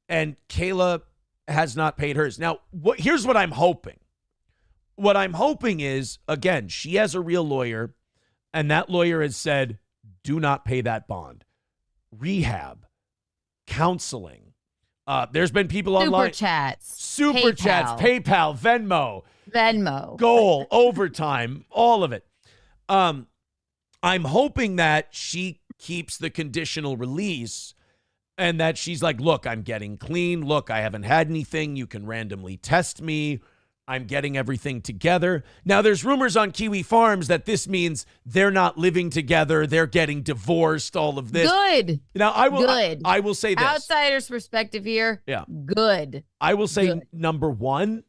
and Kayla has not paid hers. Now, here's what I'm hoping. What I'm hoping is, again, she has a real lawyer, and that lawyer has said, do not pay that bond. Rehab, counseling. There's been people online. Super chats, PayPal, Venmo, goal, overtime, all of it. I'm hoping that she keeps the conditional release and that she's like, look, I'm getting clean. Look, I haven't had anything. You can randomly test me. I'm getting everything together. Now, there's rumors on Kiwi Farms that this means they're not living together. They're getting divorced, all of this. Good. Now, I will say this. Outsider's perspective here. Yeah. Good. I will say, number one,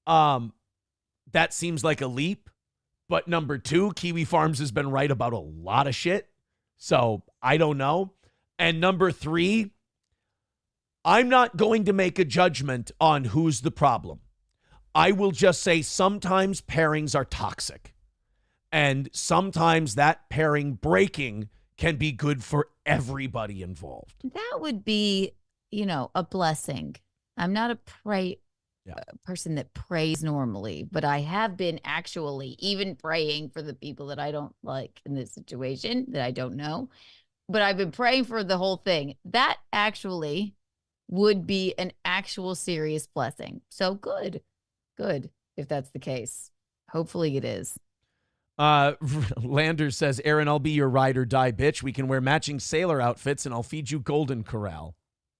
that seems like a leap. But number two, Kiwi Farms has been right about a lot of shit. So I don't know. And number three, I'm not going to make a judgment on who's the problem. I will just say sometimes pairings are toxic. And sometimes that pairing breaking can be good for everybody involved. That would be, a blessing. I'm not a person that prays normally, but I have been actually even praying for the people that I don't like in this situation that I don't know. But I've been praying for the whole thing. That actually would be an actual serious blessing. So good if that's the case. Hopefully it is. Lander says, Aaron, I'll be your ride or die bitch. We can wear matching sailor outfits and I'll feed you Golden Corral.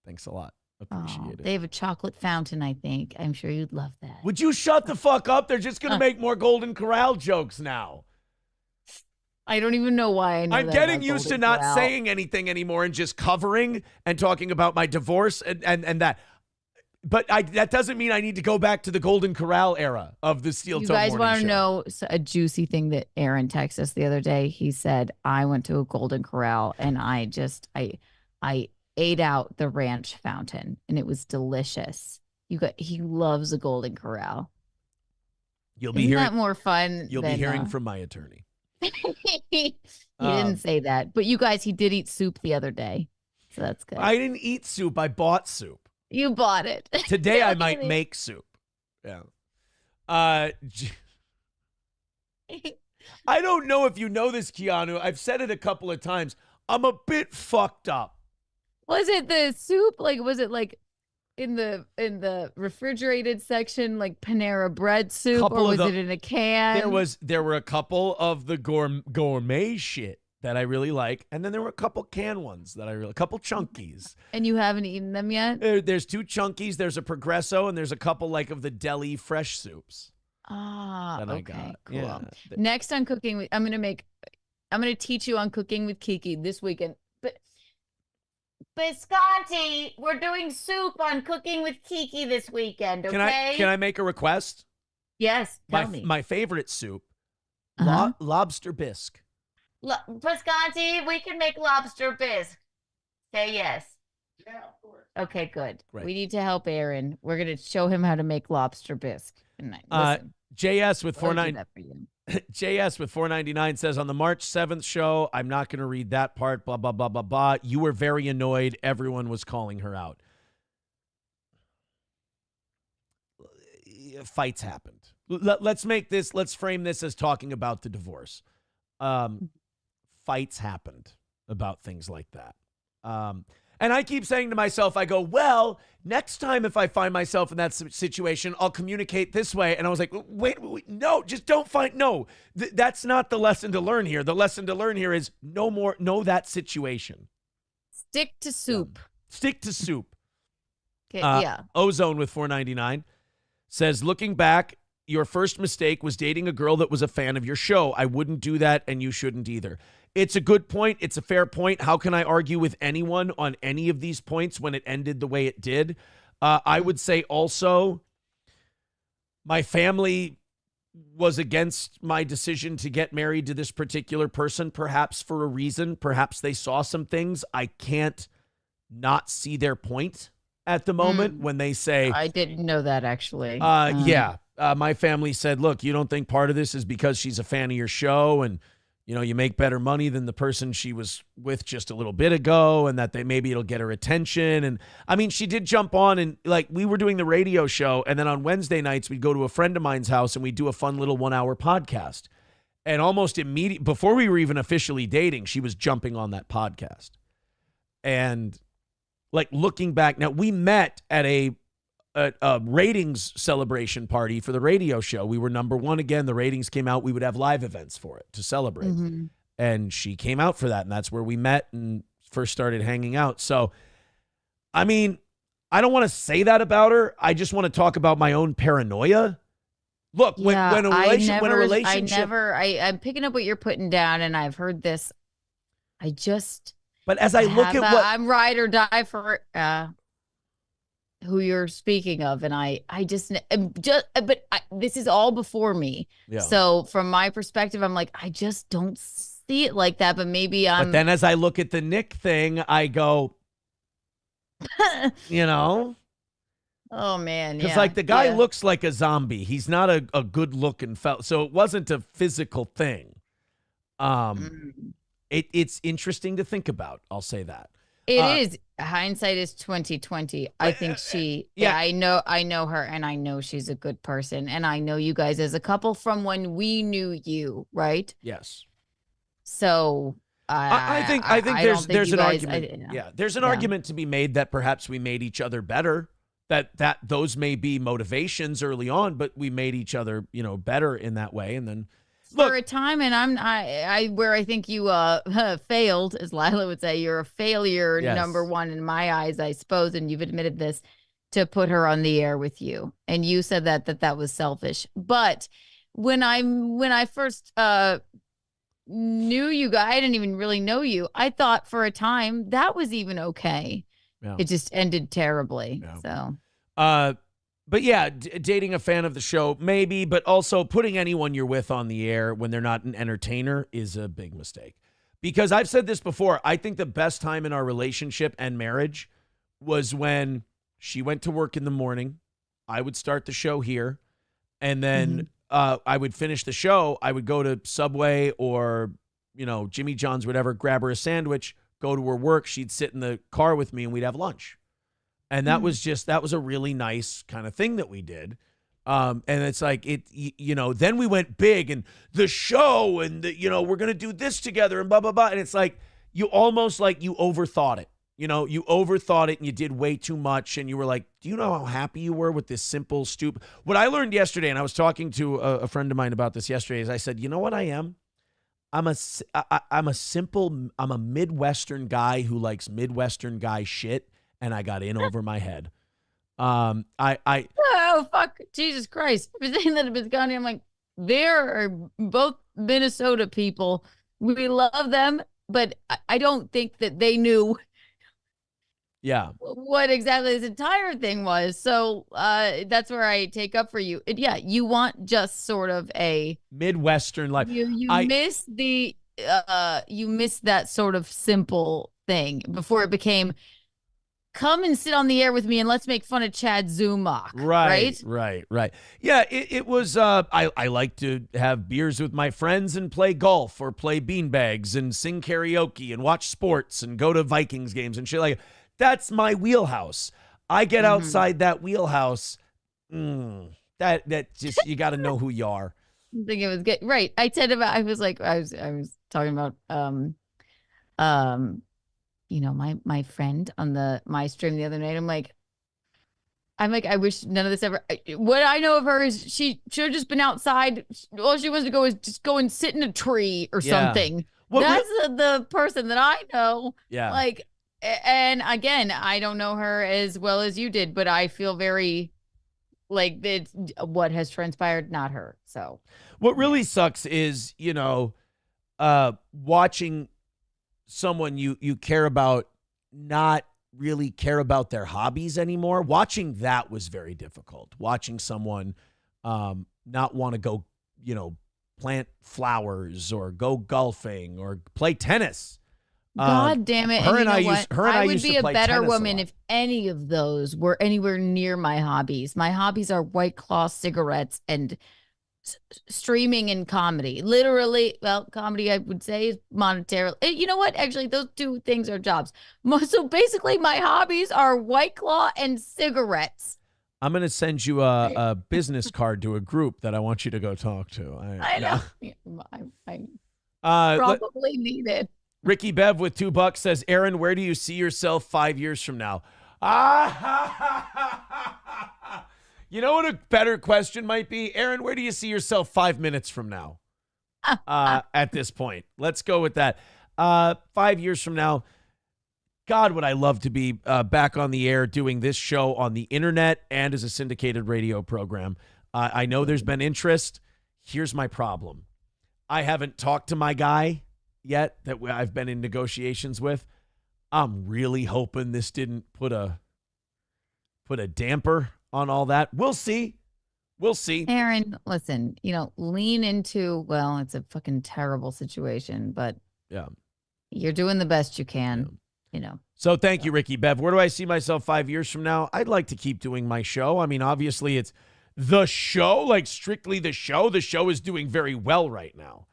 Thanks a lot. Appreciate it. They have a chocolate fountain, I think. I'm sure you'd love that. Would you shut the fuck up? They're just going to make more Golden Corral jokes now. I don't even know why I know I'm getting used to not saying anything anymore and just covering and talking about my divorce and that. But that doesn't mean I need to go back to the Golden Corral era of the Steel Toe Morning Show. You guys want to know a juicy thing that Aaron texted us the other day? He said, I went to a Golden Corral and I ate out the ranch fountain and it was delicious. He loves a Golden Corral. You'll be hearing that more fun. You'll be hearing from my attorney. He didn't say that, but you guys, he did eat soup the other day, so that's good. I didn't eat soup. I bought soup. You bought it. Today I might make soup. Yeah. I don't know if you know this, Keanu. I've said it a couple of times. I'm a bit fucked up. Was it the soup? Was it in the refrigerated section, like Panera bread soup, or was it in a can? There were a couple of the gourmet shit that I really like, and then there were a couple canned ones that a couple chunkies. And you haven't eaten them yet? There's two chunkies, there's a Progresso, and there's a couple of the deli fresh soups. That I got. Cool. Yeah. Next on Cooking with, I'm gonna teach you on Cooking with Kiki this weekend. But Bisconti, we're doing soup on Cooking with Kiki this weekend, okay? Can I make a request? Yes, tell me. My favorite soup, lobster bisque. Bisconti, we can make lobster bisque. Say yes. Yeah, of course. Okay, good. Great. We need to help Aaron. We're going to show him how to make lobster bisque. JS with JS with $4.99 says, on the March 7th show, I'm not going to read that part, blah, blah, blah, blah, blah. You were very annoyed. Everyone was calling her out. Fights happened. let's frame this as talking about the divorce. Fights happened about things like that. And I keep saying to myself, I go, well, next time if I find myself in that situation, I'll communicate this way. And I was like, wait, no, just don't fight. No, that's not the lesson to learn here. The lesson to learn here is know that situation. Stick to soup. Stick to soup. Okay, yeah. Ozone with $4.99 says, looking back, your first mistake was dating a girl that was a fan of your show. I wouldn't do that, and you shouldn't either. It's a good point. It's a fair point. How can I argue with anyone on any of these points when it ended the way it did? I would say also my family was against my decision to get married to this particular person, perhaps for a reason. Perhaps they saw some things. I can't not see their point at the moment when they say... I didn't know that, actually. My family said, look, you don't think part of this is because she's a fan of your show and you make better money than the person she was with just a little bit ago, and that maybe it'll get her attention. And I mean, she did jump on, and like we were doing the radio show, and then on Wednesday nights we'd go to a friend of mine's house and we'd do a fun little 1-hour podcast. And almost immediately, before we were even officially dating, she was jumping on that podcast. And like looking back, now we met at a ratings celebration party for the radio show. We were number one again. The ratings came out. We would have live events for it to celebrate. And she came out for that. And that's where we met and first started hanging out. So, I mean, I don't want to say that about her. I just want to talk about my own paranoia. Look, when a relationship, I'm picking up what you're putting down, and I've heard this. But as I look at what I'm ride or die for, who you're speaking of, and this is all before me. Yeah. So from my perspective, I'm like, I just don't see it like that. But maybe But then as I look at the Nick thing, I go, Oh man, because like the guy looks like a zombie. He's not a good looking fella. So it wasn't a physical thing. It's interesting to think about. I'll say that. It is. Hindsight is 2020. I think I know her, and I know she's a good person, and I know you guys as a couple from when we knew you, right? Yes. So I think there's an argument. There's an argument to be made that perhaps we made each other better. That those may be motivations early on, but we made each other, better in that way, and then. For a time, and where I think you failed, as Lila would say, you're a failure, number one in my eyes, I suppose, and you've admitted this, to put her on the air with you, and you said that was selfish. But when I first knew you guys, I didn't even really know you. I thought for a time that was even okay. Yeah. It just ended terribly. Yeah. So. But yeah, dating a fan of the show, maybe, but also putting anyone you're with on the air when they're not an entertainer is a big mistake. Because I've said this before, I think the best time in our relationship and marriage was when she went to work in the morning, I would start the show here, and then I would finish the show, I would go to Subway or, Jimmy John's, whatever, grab her a sandwich, go to her work, she'd sit in the car with me, and we'd have lunch. And that was a really nice kind of thing that we did. And it's like, then we went big and the show and we're going to do this together and blah, blah, blah. And it's like, you almost like you overthought it, you overthought it and you did way too much. And you were like, do you know how happy you were with this simple, stupid, what I learned yesterday. And I was talking to a friend of mine about this yesterday, is I said, you know what I am? I'm a Midwestern guy who likes Midwestern guy shit. And I got in over my head. Oh, fuck. Jesus Christ. Everything that has gone in, I'm like, they're both Minnesota people. We love them, but I don't think that they knew what exactly this entire thing was. So that's where I take up for you. And you want just sort of a Midwestern life. You miss that sort of simple thing before it became, come and sit on the air with me and let's make fun of Chad Zumach. Right. Yeah, it was, I like to have beers with my friends and play golf or play beanbags and sing karaoke and watch sports and go to Vikings games and shit like that. That's my wheelhouse. I get outside that wheelhouse. That just, you got to know who you are. I think it was good. Right. I was talking about my friend on my stream the other night. I'm like, I wish none of this ever. What I know of her is she should have just been outside. All she wants to go is just go and sit in a tree or something. That's the person that I know. Yeah. Like, and again, I don't know her as well as you did, but I feel very like it's what has transpired, not her. So what really sucks is, watching someone you care about not really care about their hobbies anymore. Watching that was very difficult. Watching someone not want to go, plant flowers or go golfing or play tennis. God damn it. I would be a better woman if if any of those were anywhere near my hobbies. My hobbies are White Claw cigarettes and streaming and comedy. Literally, well, comedy I would say is monetarily. You know what? Actually, those two things are jobs. So basically, my hobbies are White Claw and cigarettes. I'm going to send you a business card to a group that I want you to go talk to. I know. I probably need it. Ricky Bev with $2 says, Aaron, where do you see yourself 5 years from now? You know what a better question might be? Aaron, where do you see yourself 5 minutes from now? At this point, let's go with that. 5 years from now, God, would I love to be back on the air doing this show on the internet and as a syndicated radio program. I know there's been interest. Here's my problem. I haven't talked to my guy yet that I've been in negotiations with. I'm really hoping this didn't put a damper on all that. We'll see. Aaron, listen, lean into, well, it's a fucking terrible situation, but yeah, you're doing the best you can, So thank you, Ricky Bev. Where do I see myself 5 years from now? I'd like to keep doing my show. I mean, obviously it's the show, like strictly the show. The show is doing very well right now.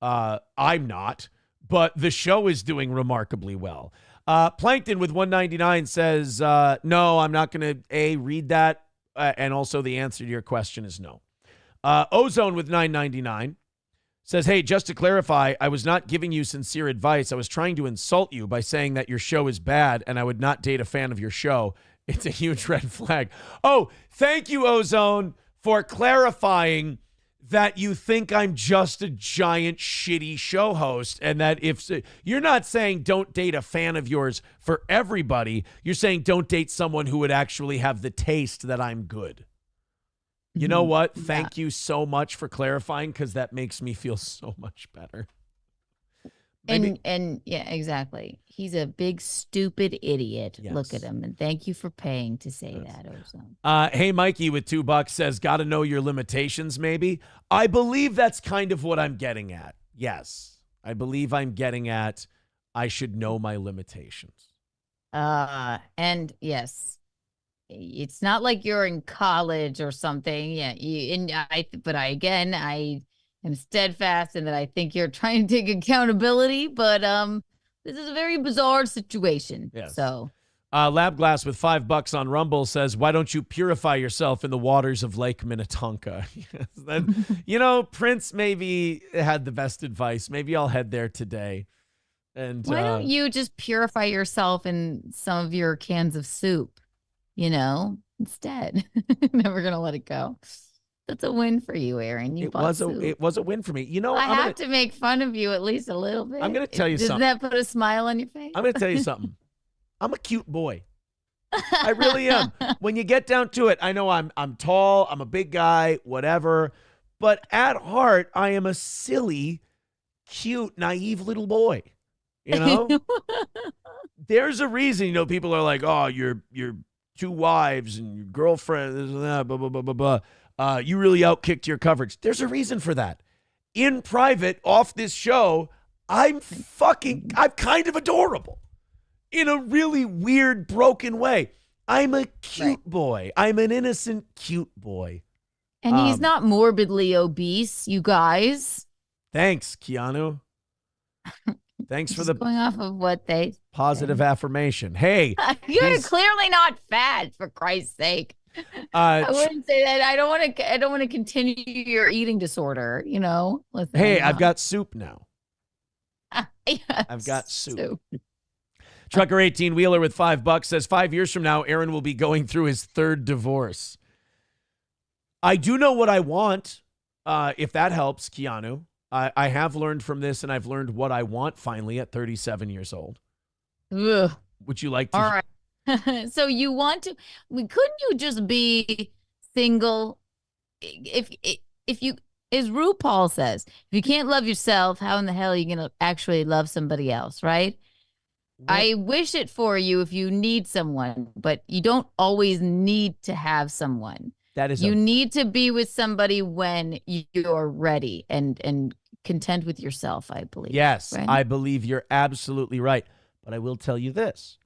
I'm not, but the show is doing remarkably well. Plankton with 199 says, no, I'm not going to read that. And also the answer to your question is no. Ozone with 999 says, hey, just to clarify, I was not giving you sincere advice. I was trying to insult you by saying that your show is bad and I would not date a fan of your show. It's a huge red flag. Oh, thank you, Ozone, for clarifying that you think I'm just a giant shitty show host, and that if you're not saying don't date a fan of yours for everybody, you're saying don't date someone who would actually have the taste that I'm good. You know what? Thank you so much for clarifying, because that makes me feel so much better. And yeah, exactly. He's a big stupid idiot. Yes. Look at him, and thank you for paying to say that, Ozone. Hey, Mikey with $2 says, got to know your limitations, maybe. I believe that's kind of what I'm getting at. Yes, I believe I'm getting at I should know my limitations. And yes, it's not like you're in college or something. Yeah, I am steadfast in that I think you're trying to take accountability, but this is a very bizarre situation. Yes. So Lab Glass with $5 on Rumble says, why don't you purify yourself in the waters of Lake Minnetonka? Yes, Prince maybe had the best advice. Maybe I'll head there today. And why don't you just purify yourself in some of your cans of soup, instead? Never going to let it go. That's a win for you, Aaron. It was a win for me. I have to make fun of you at least a little bit. I'm going to tell you something. Does that put a smile on your face? I'm going to tell you something. I'm a cute boy. I really am. When you get down to it, I know I'm tall, I'm a big guy, whatever. But at heart, I am a silly, cute, naive little boy. There's a reason, people are like, oh, you're 2 wives and your girlfriend, this and that, blah, blah, blah, blah, blah. You really outkicked your coverage. There's a reason for that. In private, off this show, I'm kind of adorable in a really weird, broken way. I'm a cute boy. I'm an innocent, cute boy. And he's not morbidly obese, you guys. Thanks, Keanu. Thanks for the going off of what they positive affirmation. Hey, you're clearly not fat, for Christ's sake. I wouldn't say that. I don't want to. I don't want to continue your eating disorder. Listen. Hey, I've got soup now. Yes, I've got soup. Trucker 18 Wheeler with $5 says 5 years from now, Aaron will be going through his third divorce. I do know what I want. If that helps, Keanu. I have learned from this, and I've learned what I want finally at 37 years old. Ugh. Would you like to? All right. So you want to? Couldn't you just be single? If you, as RuPaul says, if you can't love yourself, how in the hell are you gonna actually love somebody else, right? What? I wish it for you if you need someone, but you don't always need to have someone. That is you need to be with somebody when you're ready and content with yourself, I believe. Yes, right? I believe you're absolutely right. But I will tell you this.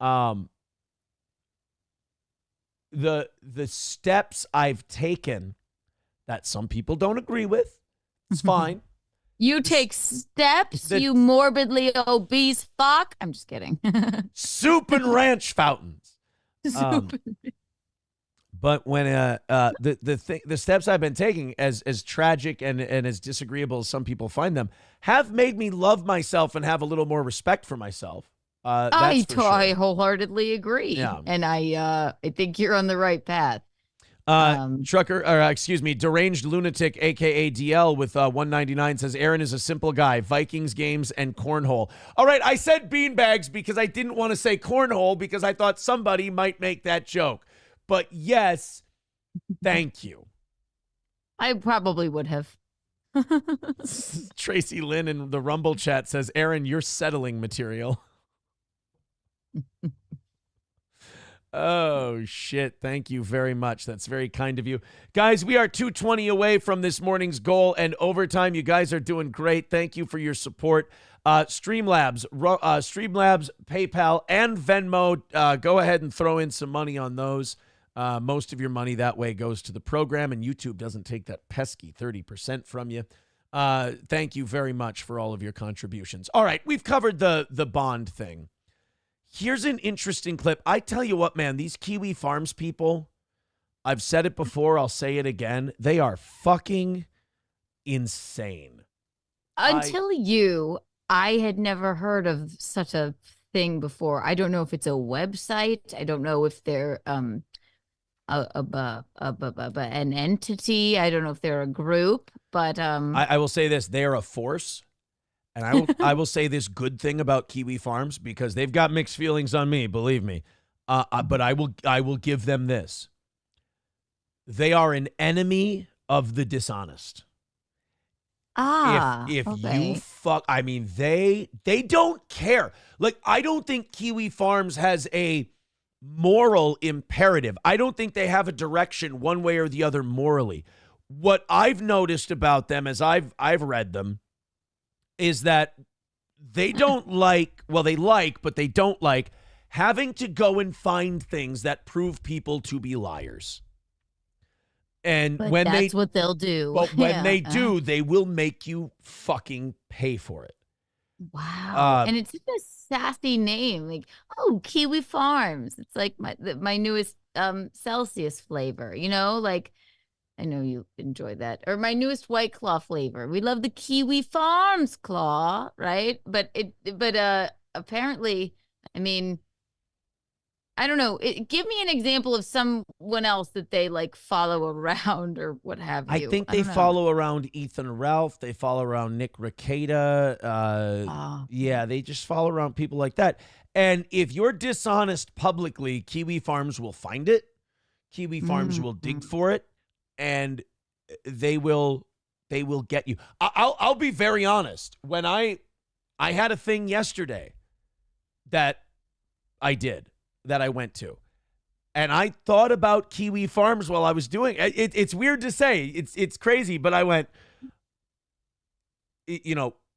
The steps I've taken that some people don't agree with, it's fine. You take steps, you morbidly obese fuck. I'm just kidding. Soup and ranch fountains. But when the steps I've been taking, as tragic and as disagreeable as some people find them, have made me love myself and have a little more respect for myself. I wholeheartedly agree. Yeah. And I think you're on the right path. Deranged Lunatic, aka DL with 199 says Aaron is a simple guy. Vikings games and cornhole. All right, I said beanbags because I didn't want to say cornhole because I thought somebody might make that joke. But yes, thank you. I probably would have. Tracy Lynn in the Rumble chat says, Aaron, you're settling material. Oh, shit. Thank you very much. That's very kind of you. Guys, we are 2:20 away from this morning's goal and overtime. You guys are doing great. Thank you for your support. Streamlabs, PayPal, and Venmo. Go ahead and throw in some money on those. Most of your money that way goes to the program, and YouTube doesn't take that pesky 30% from you. Thank you very much for all of your contributions. All right, we've covered the bond thing. Here's an interesting clip. I tell you what, man, these Kiwi Farms people, I've said it before, I'll say it again. They are fucking insane. Until I had never heard of such a thing before. I don't know if it's a website. I don't know if they're an entity. I don't know if they're a group, but I will say this: they are a force, and I will say this good thing about Kiwi Farms because they've got mixed feelings on me. Believe me, but I will give them this: they are an enemy of the dishonest. If okay. you fuck, I mean, they don't care. Like, I don't think Kiwi Farms has a moral imperative. I don't think they have a direction one way or the other morally. What I've noticed about them as I've read them is that they don't but they don't like having to go and find things that prove people to be liars. And but that's what they'll do. But when they do, they will make you fucking pay for it. Wow. And it's such a sassy name. Like, Kiwi Farms. It's like my newest Celsius flavor, like I know you enjoy that. Or my newest White Claw flavor. We love the Kiwi Farms claw, right? But apparently, I mean, I don't know. Give me an example of someone else that they like follow around or what have you. I think they follow around Ethan Ralph. They follow around Nick Rekieta. Yeah, they just follow around people like that. And if you're dishonest publicly, Kiwi Farms will find it. Kiwi Farms will dig for it, and they will get you. I'll be very honest. When I had a thing yesterday that I went to. And I thought about Kiwi Farms while I was doing it. It's weird to say. It's crazy, but I went,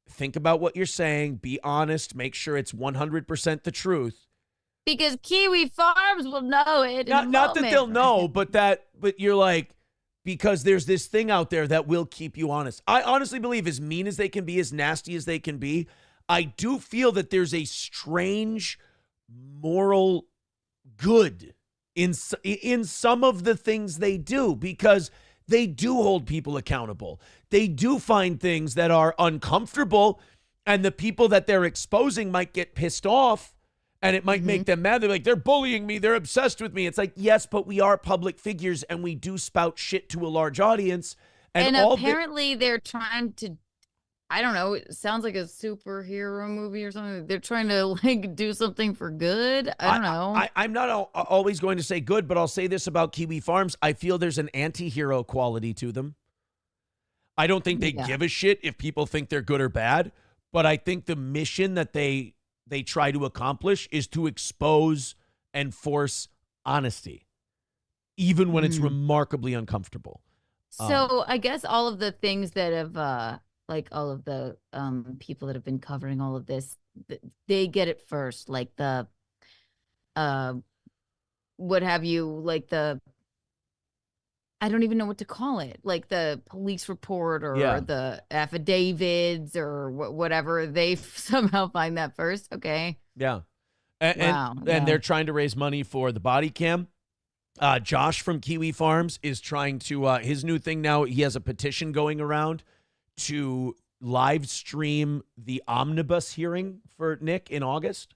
think about what you're saying. Be honest. Make sure it's 100% the truth. Because Kiwi Farms will know it. Not that they'll know, but you're like, because there's this thing out there that will keep you honest. I honestly believe as mean as they can be, as nasty as they can be, I do feel that there's a strange moral good in some of the things they do, because they do hold people accountable. They do find things that are uncomfortable, and the people that they're exposing might get pissed off, and it might make them mad. They're like, they're bullying me. They're obsessed with me. It's like, yes, but we are public figures, and we do spout shit to a large audience. And apparently they're trying to, I don't know, it sounds like a superhero movie or something. They're trying to like do something for good. I don't know. I'm not always going to say good, but I'll say this about Kiwi Farms. I feel there's an anti-hero quality to them. I don't think they give a shit if people think they're good or bad, but I think the mission that they try to accomplish is to expose and force honesty, even when it's remarkably uncomfortable. So I guess all of the things that have, like all of the people that have been covering all of this, they get it first. Like the, what have you, like the, I don't even know what to call it. Like the police report or the affidavits or whatever. They somehow find that first. Okay. Yeah. And they're trying to raise money for the body cam. Josh from Kiwi Farms is trying to, his new thing now, he has a petition going around to live stream the omnibus hearing for Nick in August.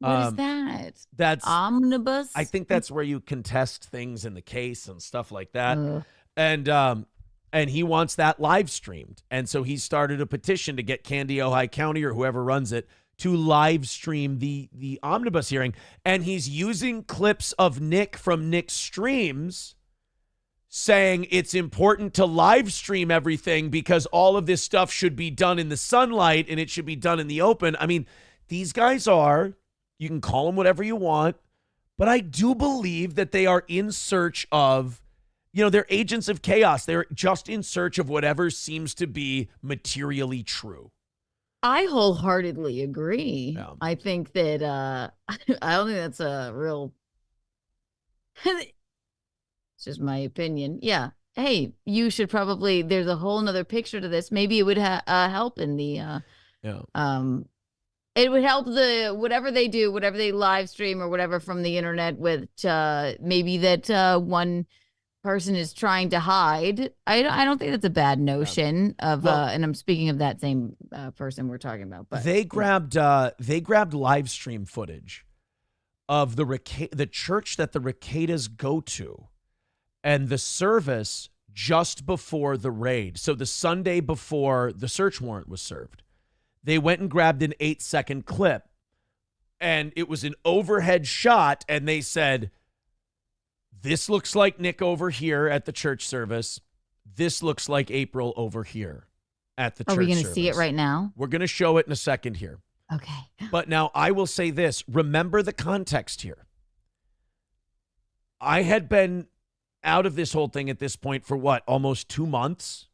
What is that? That's omnibus. I think that's where you contest things in the case and stuff like that. And he wants that live streamed. And so he started a petition to get Candy, Ojai County or whoever runs it to live stream the omnibus hearing. And he's using clips of Nick from Nick's streams saying it's important to live stream everything because all of this stuff should be done in the sunlight and it should be done in the open. I mean, these guys are, you can call them whatever you want, but I do believe that they are in search of, they're agents of chaos. They're just in search of whatever seems to be materially true. I wholeheartedly agree. Yeah. I think that I don't think that's a real. It's just my opinion. Yeah. Hey, you should probably. There's a whole nother picture to this. Maybe it would help in the. It would help the whatever they do, whatever they live stream or whatever from the internet with maybe that one person is trying to hide. I don't think that's a bad notion of and I'm speaking of that same person we're talking about. But they grabbed live stream footage of the church that the Ricadas go to and the service just before the raid. So the Sunday before the search warrant was served, they went and grabbed an 8-second clip and it was an overhead shot. And they said, this looks like Nick over here at the church service. This looks like April over here at the church service. Are we going to see it right now? We're going to show it in a second here. Okay. But now I will say this. Remember the context here. I had been out of this whole thing at this point for what? Almost 2 months.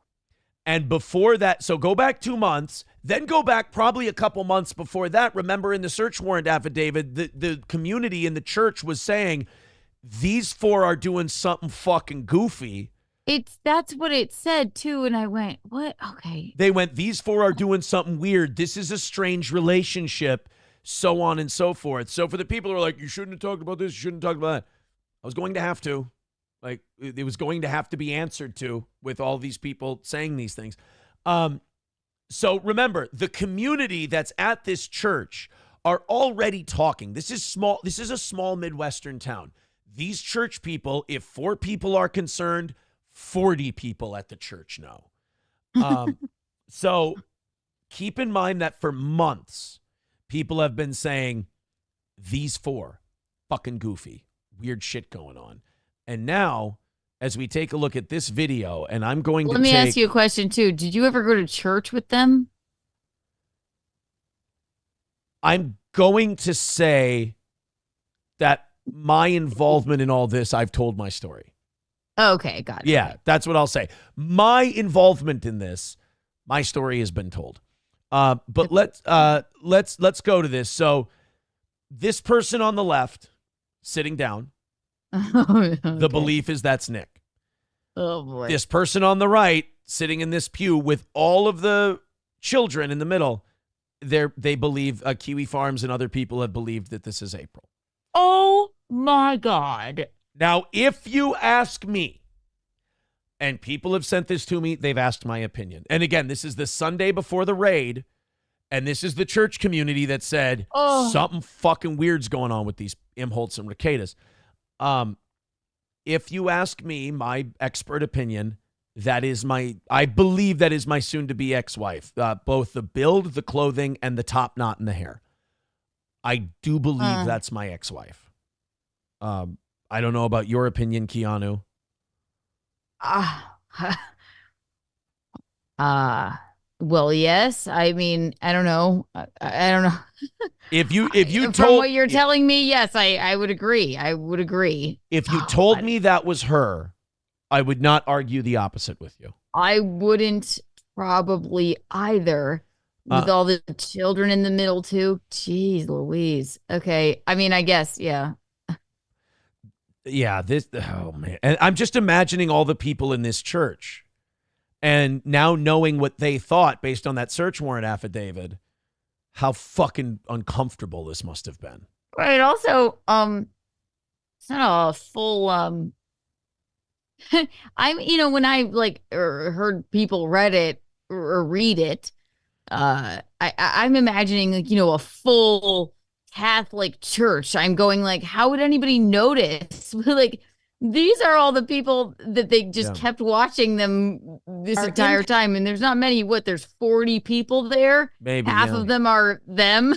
And before that, so go back 2 months, then go back probably a couple months before that. Remember in the search warrant affidavit, the community in the church was saying, these 4 are doing something fucking goofy. That's what it said too. And I went, what? Okay. They went, these 4 are doing something weird. This is a strange relationship, so on and so forth. So for the people who are like, you shouldn't have talked about this, you shouldn't have talked about that. I was going to have to. Like, it was going to have to be answered to with all these people saying these things. So remember, the community that's at this church are already talking. This is small. This is a small Midwestern town. These church people, if 4 people are concerned, 40 people at the church know. So keep in mind that for months, people have been saying, these 4, fucking goofy, weird shit going on. And now, as we take a look at this video, and I'm going to Let me ask you a question, too. Did you ever go to church with them? I'm going to say that my involvement in all this, I've told my story. Okay, got it. Yeah, that's what I'll say. My involvement in this, my story has been told. But let's go to this. So this person on the left, sitting down, the belief is that's Nick. Oh boy. This person on the right, sitting in this pew with all of the children in the middle, they believe Kiwi Farms and other people have believed that this is April. Oh My God. Now, if you ask me, and people have sent this to me, they've asked my opinion. And again, this is the Sunday before the raid, and this is the church community that said something fucking weird's going on with these Imholtz and Ricadas. If you ask me my expert opinion, I believe that is my soon-to-be ex-wife. Both the build, the clothing, and the top knot in the hair. I do believe that's my ex-wife. I don't know about your opinion, Keanu. Well, yes. I mean, I don't know. I don't know. If you From told what you're telling me, yes, I would agree. I would agree. If you told me that was her, I would not argue the opposite with you. I wouldn't probably either. With all the children in the middle too. Jeez Louise. Okay. I mean, I guess, yeah. Yeah, oh man. And I'm just imagining all the people in this church and now knowing what they thought based on that search warrant affidavit, how fucking uncomfortable this must have been. Right. Also, it's not a full, when I heard people read it or read it, I'm imagining a full Catholic church. I'm going how would anybody notice? These are all the people that they just kept watching them this entire time. And there's not many, there's 40 people there. Maybe half of them are them.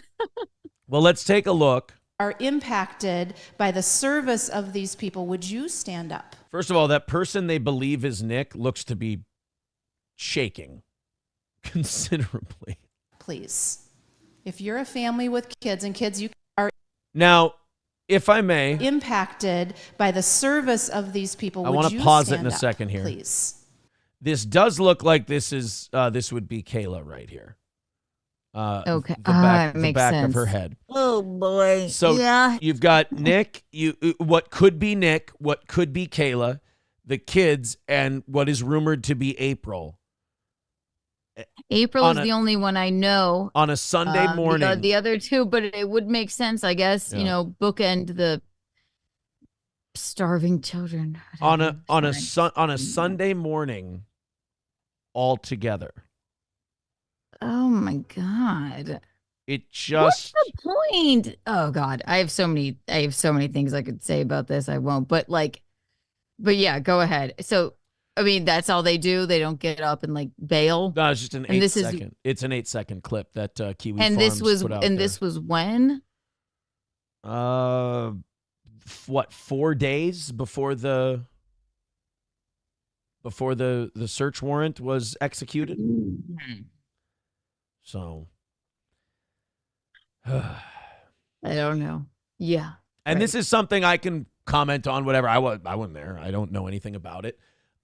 Well, let's take a look. Are impacted by the service of these people. Would you stand up? First of all, that person they believe is Nick looks to be shaking considerably. Please. If you're a family with kids and kids, you are now, if I may, impacted by the service of these people. I want to pause it in a second here. Please. This does look like this would be Kayla right here. Okay. The makes back sense. of her head. Oh boy. So yeah. You've got Nick, what could be Nick, what could be Kayla, the kids, and what is rumored to be April. April is the only one I know. On a Sunday morning. The other two, but it would make sense, I guess, bookend the starving children. On a Sunday morning all together. Oh my God. It just What's the point? Oh God. I have so many things I could say about this. I won't, but yeah, go ahead. So I mean, that's all they do. They don't get up and bail. No, it's just an 8-second. It's an 8-second clip that Kiwi and Farms this was put out and there. this was when? 4 days before the search warrant was executed. So I don't know. Yeah. And this is something I can comment on, whatever. I wasn't there. I don't know anything about it.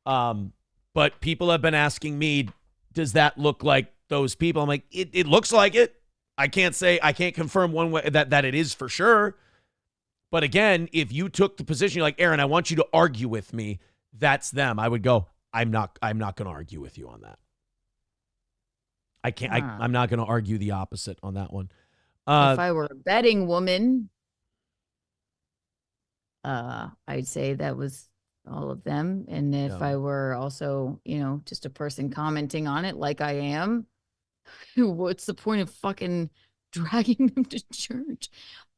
But people have been asking me, does that look like those people? I'm like, it looks like it. I can't confirm one way that it is for sure. But again, if you took the position, you're like, Aaron, I want you to argue with me, that's them. I would go, I'm not going to argue with you on that. I can't, I'm not going to argue the opposite on that one. If I were a betting woman, I'd say that was all of them. And if I were also, just a person commenting on it like I am, what's the point of fucking dragging them to church?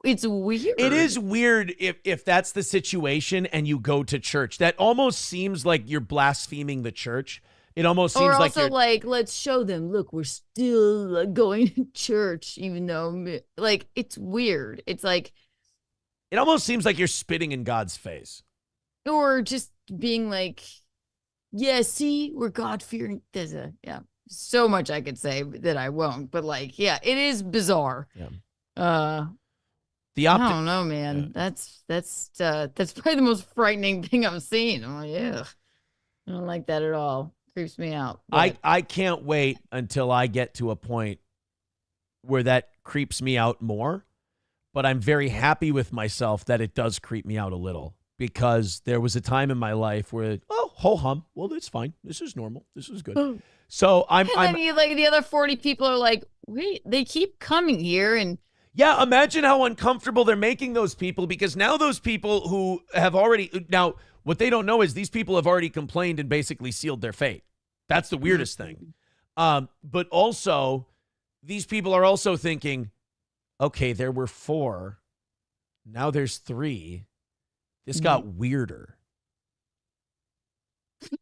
It's weird. It is weird if that's the situation and you go to church. That almost seems like you're blaspheming the church. It almost seems like also let's show them, look, we're still going to church, even though it's weird. It's like, it almost seems like you're spitting in God's face. Or just being like, yeah, see, we're God-fearing. There's so much I could say that I won't. But it is bizarre. Yeah. I don't know, man. Yeah. That's probably the most frightening thing I've seen. I'm like, yeah, I don't like that at all. Creeps me out. But I can't wait until I get to a point where that creeps me out more. But I'm very happy with myself that it does creep me out a little, because there was a time in my life where, ho hum, well, that's fine. This is normal. This is good. So I'm then the other 40 people are like, wait, they keep coming here, and Yeah, imagine how uncomfortable they're making those people, because now those people who have already, now what they don't know is these people have already complained and basically sealed their fate. That's the weirdest thing. But also, these people are also thinking, okay, there were 4. Now there's 3. This got weirder.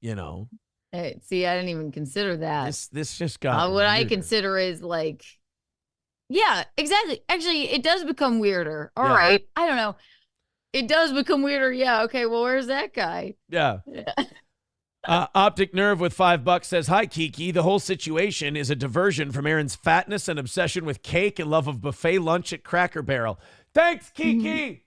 You know? Hey, see, I didn't even consider that. This just got what I weirder. consider is like, yeah, exactly. Actually, it does become weirder. All Yeah. right. I don't know. It does become weirder. Yeah. Okay. Well, where's that guy? Yeah. Optic Nerve with $5 says, hi, Kiki. The whole situation is a diversion from Aaron's fatness and obsession with cake and love of buffet lunch at Cracker Barrel. Thanks, Kiki.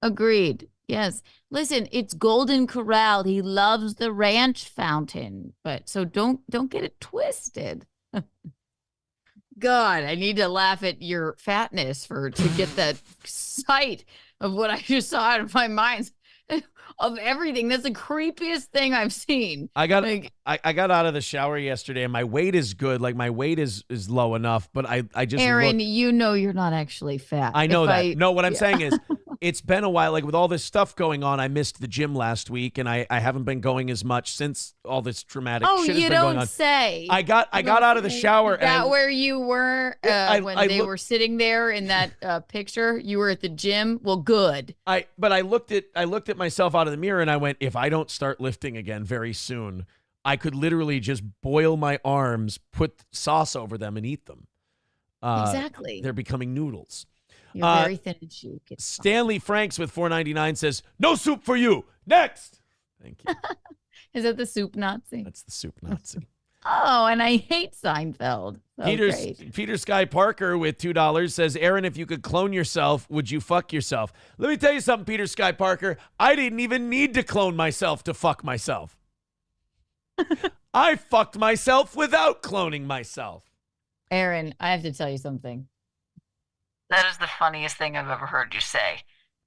Agreed. Yes. Listen, it's Golden Corral. He loves the ranch fountain, but so don't get it twisted. God, I need to laugh at your fatness to get that sight of what I just saw out of my mind of everything. That's the creepiest thing I've seen. I got out of the shower yesterday and my weight is good. Like my weight is low enough, but I just Aaron, you know you're not actually fat. I know that. No, what I'm saying is it's been a while. Like with all this stuff going on, I missed the gym last week and I haven't been going as much since all this traumatic shit has been going on. Say. I got out of the shower. That where you were when they were sitting there in that picture? You were at the gym? Well, good. But I looked at myself out of the mirror and I went, if I don't start lifting again very soon, I could literally just boil my arms, put sauce over them, and eat them. Exactly. They're becoming noodles. You're very thin and chic. Stanley Franks with $4.99 says, no soup for you. Next. Thank you. Is that the soup Nazi? That's the soup Nazi. Oh, and I hate Seinfeld. So Peter Sky Parker with $2 says, Aaron, if you could clone yourself, would you fuck yourself? Let me tell you something, Peter Sky Parker. I didn't even need to clone myself to fuck myself. I fucked myself without cloning myself. Aaron, I have to tell you something. That is the funniest thing I've ever heard you say.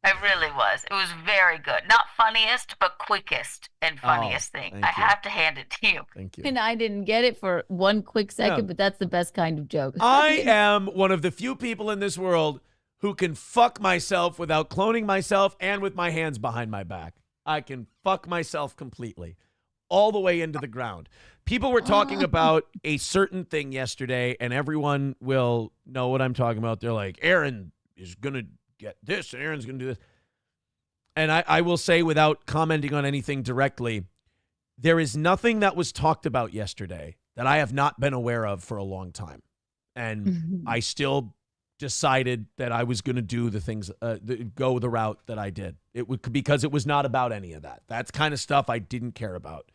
It really was. It was very good. Not funniest, but quickest and funniest thing. I have to hand it to you. Thank you. And I didn't get it for one quick second, but that's the best kind of joke. I am one of the few people in this world who can fuck myself without cloning myself and with my hands behind my back. I can fuck myself completely, all the way into the ground. People were talking about a certain thing yesterday, and everyone will know what I'm talking about. They're like, Aaron is going to get this, and Aaron's going to do this. And I will say, without commenting on anything directly, there is nothing that was talked about yesterday that I have not been aware of for a long time. And I still decided that I was going to do the things, go the route that I did. Because it was not about any of that. That's kind of stuff I didn't care about.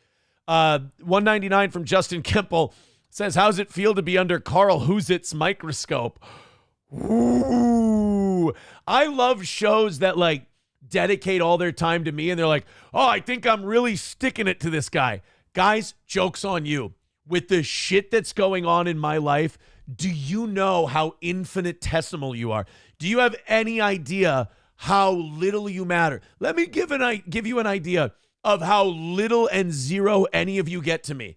$1.99 from Justin Kemple says, how's it feel to be under Carl Huzitz's microscope? Ooh, I love shows that like dedicate all their time to me and they're like, oh, I think I'm really sticking it to this guy. Guys, joke's on you. With the shit that's going on in my life, do you know how infinitesimal you are? Do you have any idea how little you matter? Let me give you an idea of how little and zero any of you get to me.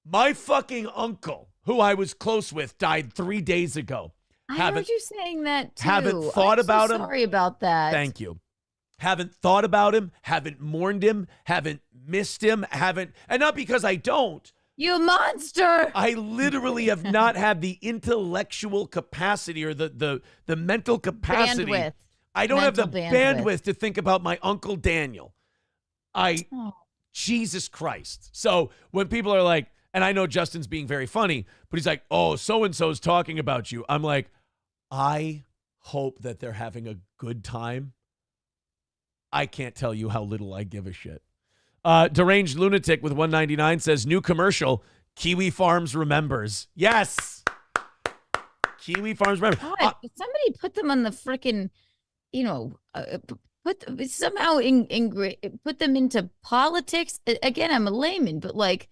My fucking uncle, who I was close with, died 3 days ago. I heard you saying that too. Haven't thought about him. Sorry about that. Thank you. Haven't thought about him, haven't mourned him, haven't missed him, and not because I don't. You monster. I literally have not had the intellectual capacity or the mental capacity. Bandwidth. I don't have the bandwidth to think about my Uncle Daniel. Jesus Christ. So when people are like, and I know Justin's being very funny, but he's like, oh, so-and-so's talking about you. I'm like, I hope that they're having a good time. I can't tell you how little I give a shit. Deranged Lunatic with $1.99 says, new commercial, Kiwi Farms remembers. Yes. Kiwi Farms remembers. God, somebody put them on the frickin', put them into politics. Again, I'm a layman, but like,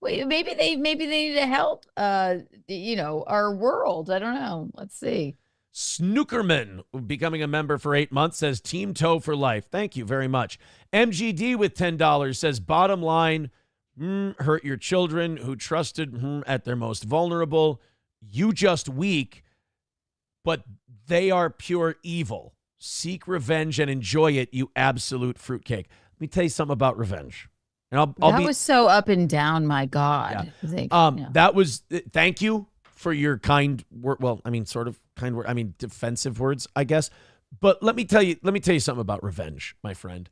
wait, maybe they need to help, our world. I don't know. Let's see. Snookerman, becoming a member for 8 months, says Team Toe for life. Thank you very much. MGD with $10 says, bottom line, hurt your children who trusted at their most vulnerable. You just weak. but they are pure evil. Seek revenge and enjoy it, you absolute fruitcake. Let me tell you something about revenge. And that was so up and down, my God. Yeah. That was, thank you for your kind word. Well, I mean, sort of kind word. I mean, defensive words, I guess. But let me tell you something about revenge, my friend.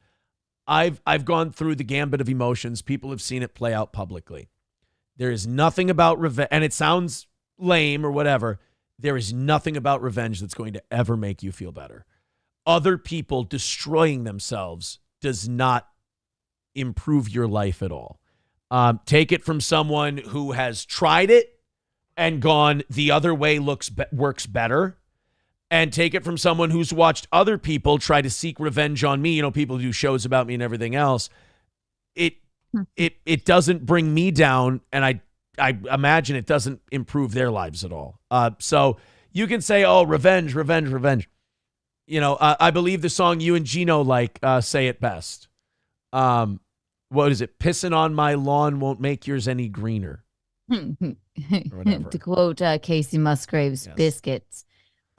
I've gone through the gambit of emotions. People have seen it play out publicly. There is nothing about revenge, and it sounds lame or whatever. There is nothing about revenge that's going to ever make you feel better. Other people destroying themselves does not improve your life at all. Take it from someone who has tried it and gone the other way works better. And take it from someone who's watched other people try to seek revenge on me. You know, people do shows about me and everything else. It doesn't bring me down, and I imagine it doesn't improve their lives at all. So you can say, oh, revenge, revenge, revenge. You know, I believe the song you and Gino say it best. What is it? Pissing on my lawn won't make yours any greener. To quote Casey Musgrave's Biscuits,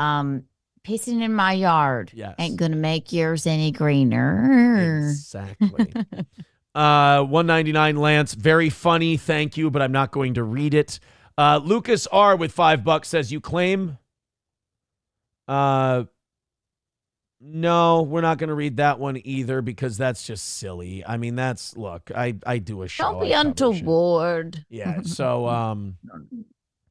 pissing in my yard ain't gonna make yours any greener. Exactly. 199 Lance, very funny, thank you, but I'm not going to read it. Lucas R with $5 says, you claim no, we're not going to read that one either because that's just silly. I mean, look, I do a show. Don't be untoward. Yeah, so,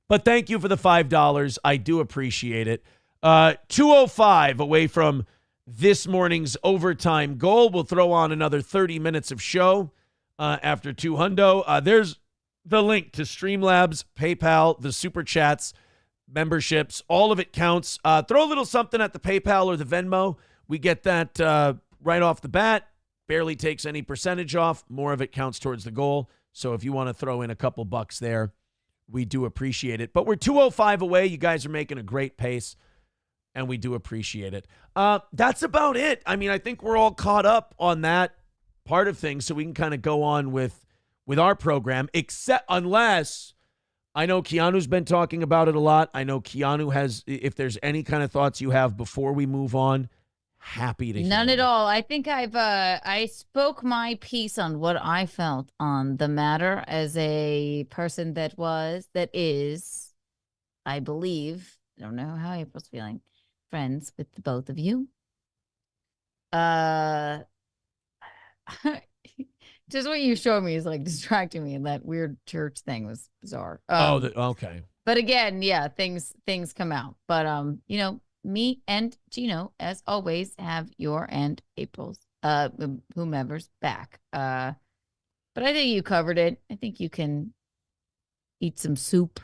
but thank you for the $5. I do appreciate it. 2:05 away from this morning's overtime goal. We'll throw on another 30 minutes of show after 200. There's the link to Streamlabs, PayPal, the Super Chats, memberships. All of it counts. Throw a little something at the PayPal or the Venmo. We get that right off the bat. Barely takes any percentage off. More of it counts towards the goal. So if you want to throw in a couple bucks there, we do appreciate it. But we're 2:05 away. You guys are making a great pace, and we do appreciate it. That's about it. I mean, I think we're all caught up on that part of things, so we can kind of go on with our program, except unless I know Keanu's been talking about it a lot. I know Keanu has, if there's any kind of thoughts you have before we move on, happy to hear. None at all. I think I spoke my piece on what I felt on the matter as a person that is, I believe, I don't know how April's feeling, friends with the both of you. Just what you showed me is like distracting me, and that weird church thing was bizarre. Okay. But again, yeah, things come out. But you know, me and Gino, as always, have your and April's, whomever's back. But I think you covered it. I think you can eat some soup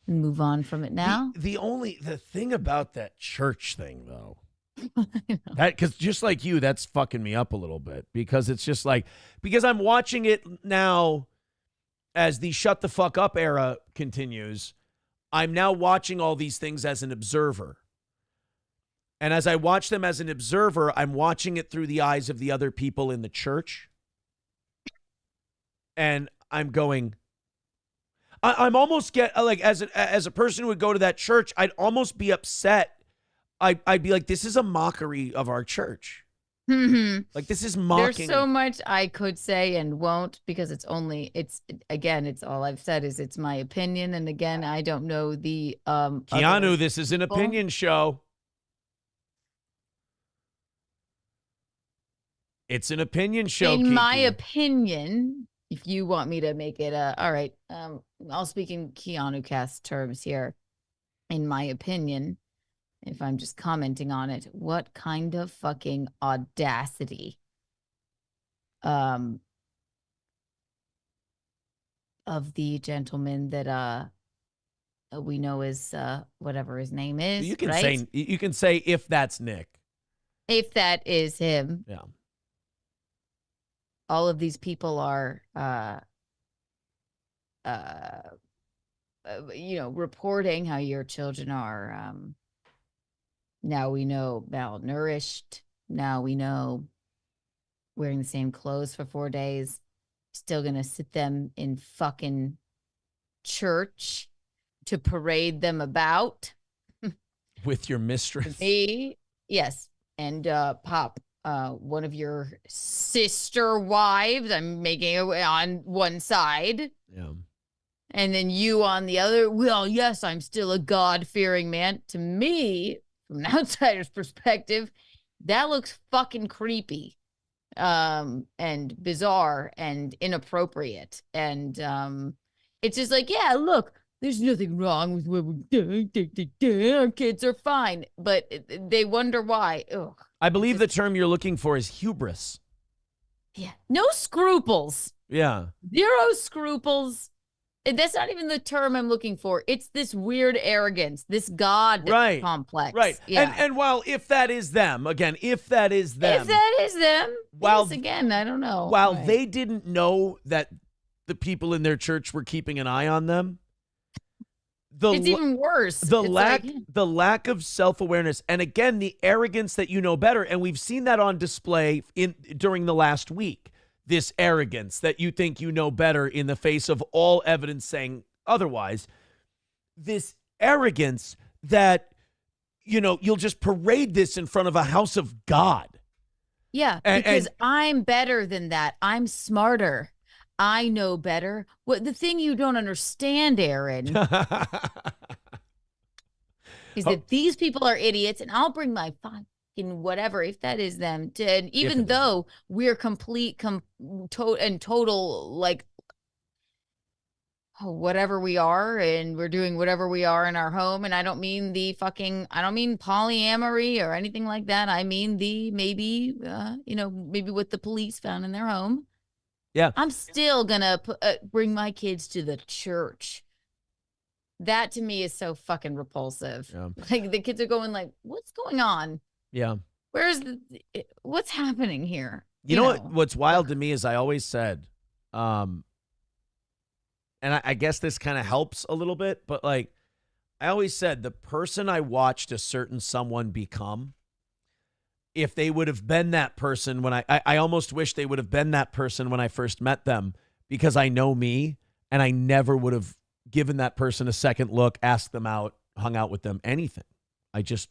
and move on from it now. The thing about that church thing, though, that, because just like you, that's fucking me up a little bit, because it's just like, because I'm watching it now as the shut the fuck up era continues. I'm now watching all these things as an observer. And as I watch them as an observer, I'm watching it through the eyes of the other people in the church. And I'm going, I'm almost as a person who would go to that church, I'd almost be upset. I'd be like, this is a mockery of our church. Mm-hmm. Like, this is mocking. There's so much I could say and won't, because it's all I've said is it's my opinion. And again, I don't know the Keanu, this is an opinion show. It's an opinion show. In my opinion, if you want me to make it all right, I'll speak in Keanu cast terms here. In my opinion, if I'm just commenting on it, what kind of fucking audacity of the gentleman that we know is whatever his name is. You can right? you can say if that's Nick. If that is him. Yeah. All of these people are reporting how your children are now we know malnourished. Now we know wearing the same clothes for 4 days. Still gonna sit them in fucking church to parade them about. With your mistress? Me, yes. And Pop, one of your sister wives, I'm making it on one side. Yeah. And then you on the other. Well, yes, I'm still a God-fearing man. To me, from an outsider's perspective, that looks fucking creepy, and bizarre and inappropriate. And it's just like, yeah, look, there's nothing wrong with what we're doing. Our kids are fine. But they wonder why. Ugh. I believe the term you're looking for is hubris. Yeah. No scruples. Yeah. Zero scruples. That's not even the term I'm looking for. It's this weird arrogance, this God complex. Right. Yeah. And while if that is them, again, if that is them. If that is them. While, yes, again, I don't know. While they didn't know that the people in their church were keeping an eye on them. It's even worse. The lack of self-awareness, and again, the arrogance that you know better. And we've seen that on display during the last week. This arrogance that you think you know better in the face of all evidence saying otherwise. This arrogance that, you'll just parade this in front of a house of God. Yeah, because I'm better than that. I'm smarter. I know better. What the thing you don't understand, Aaron, is that these people are idiots, and I'll bring my fucking whatever, if that is them, to, and even though we're total, like, whatever we are, and we're doing whatever we are in our home, and I don't mean polyamory or anything like that. I mean maybe what the police found in their home. Yeah. I'm still gonna bring my kids to the church. That to me is so fucking repulsive. Yeah. Like the kids are going like, what's going on? Yeah. What's happening here? You know what's wild to me is I always said, and I guess this kind of helps a little bit, but like I always said, the person I watched a certain someone become, if they would have been that person when I almost wish they would have been that person when I first met them, because I know me and I never would have given that person a second look, asked them out, hung out with them, anything. I just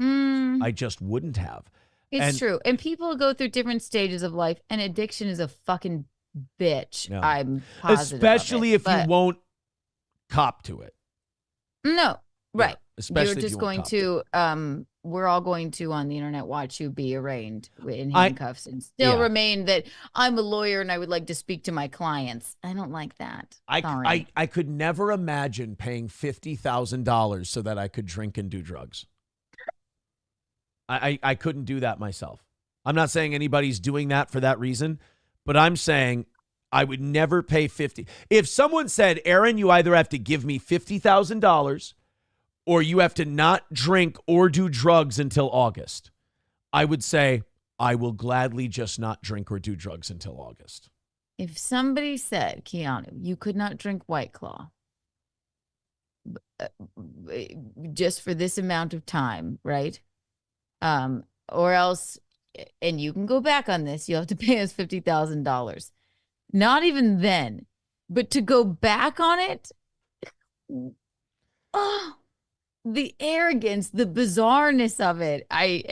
wouldn't have. It's true. And people go through different stages of life, and addiction is a fucking bitch. Yeah. I'm positive. Especially if you won't cop to it. No. Right. Yeah, especially You're just going to we're all going to on the internet watch you be arraigned in handcuffs and still remain that I'm a lawyer and I would like to speak to my clients. I don't like that. I could never imagine paying $50,000 so that I could drink and do drugs. I couldn't do that myself. I'm not saying anybody's doing that for that reason, but I'm saying I would never pay $50,000. If someone said, Aaron, you either have to give me $50,000 or you have to not drink or do drugs until August, I would say, I will gladly just not drink or do drugs until August. If somebody said, Keanu, you could not drink White Claw just for this amount of time, right? Or else, and you can go back on this, you'll have to pay us $50,000. Not even then, but to go back on it, the arrogance, the bizarreness of it. I